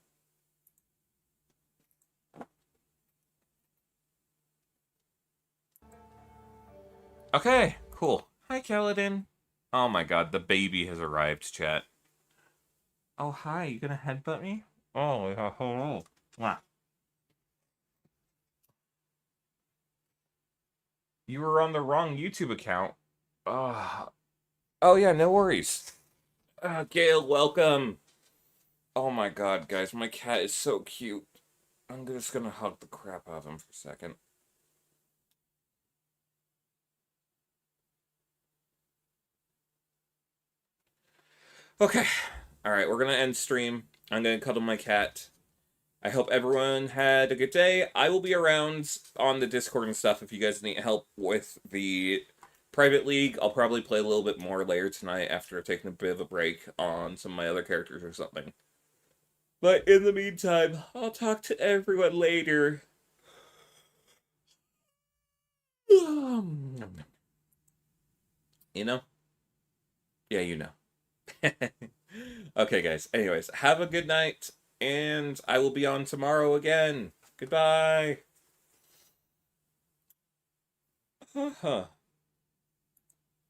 Okay, cool. Hi, Kaladin. Oh my god, the baby has arrived, chat. Oh, hi, you gonna headbutt me? Oh, yeah, hello. Mwah. You were on the wrong YouTube account. Oh yeah, no worries. Gail, welcome. Oh my god, guys, my cat is so cute. I'm just gonna hug the crap out of him for a second. Okay. Alright, we're gonna end stream. I'm gonna cuddle my cat. I hope everyone had a good day. I will be around on the Discord and stuff if you guys need help with the private league. I'll probably play a little bit more later tonight after taking a bit of a break on some of my other characters or something. But in the meantime, I'll talk to everyone later. You know? Yeah, you know. Okay, guys. Anyways, have a good night, and I will be on tomorrow again. Goodbye.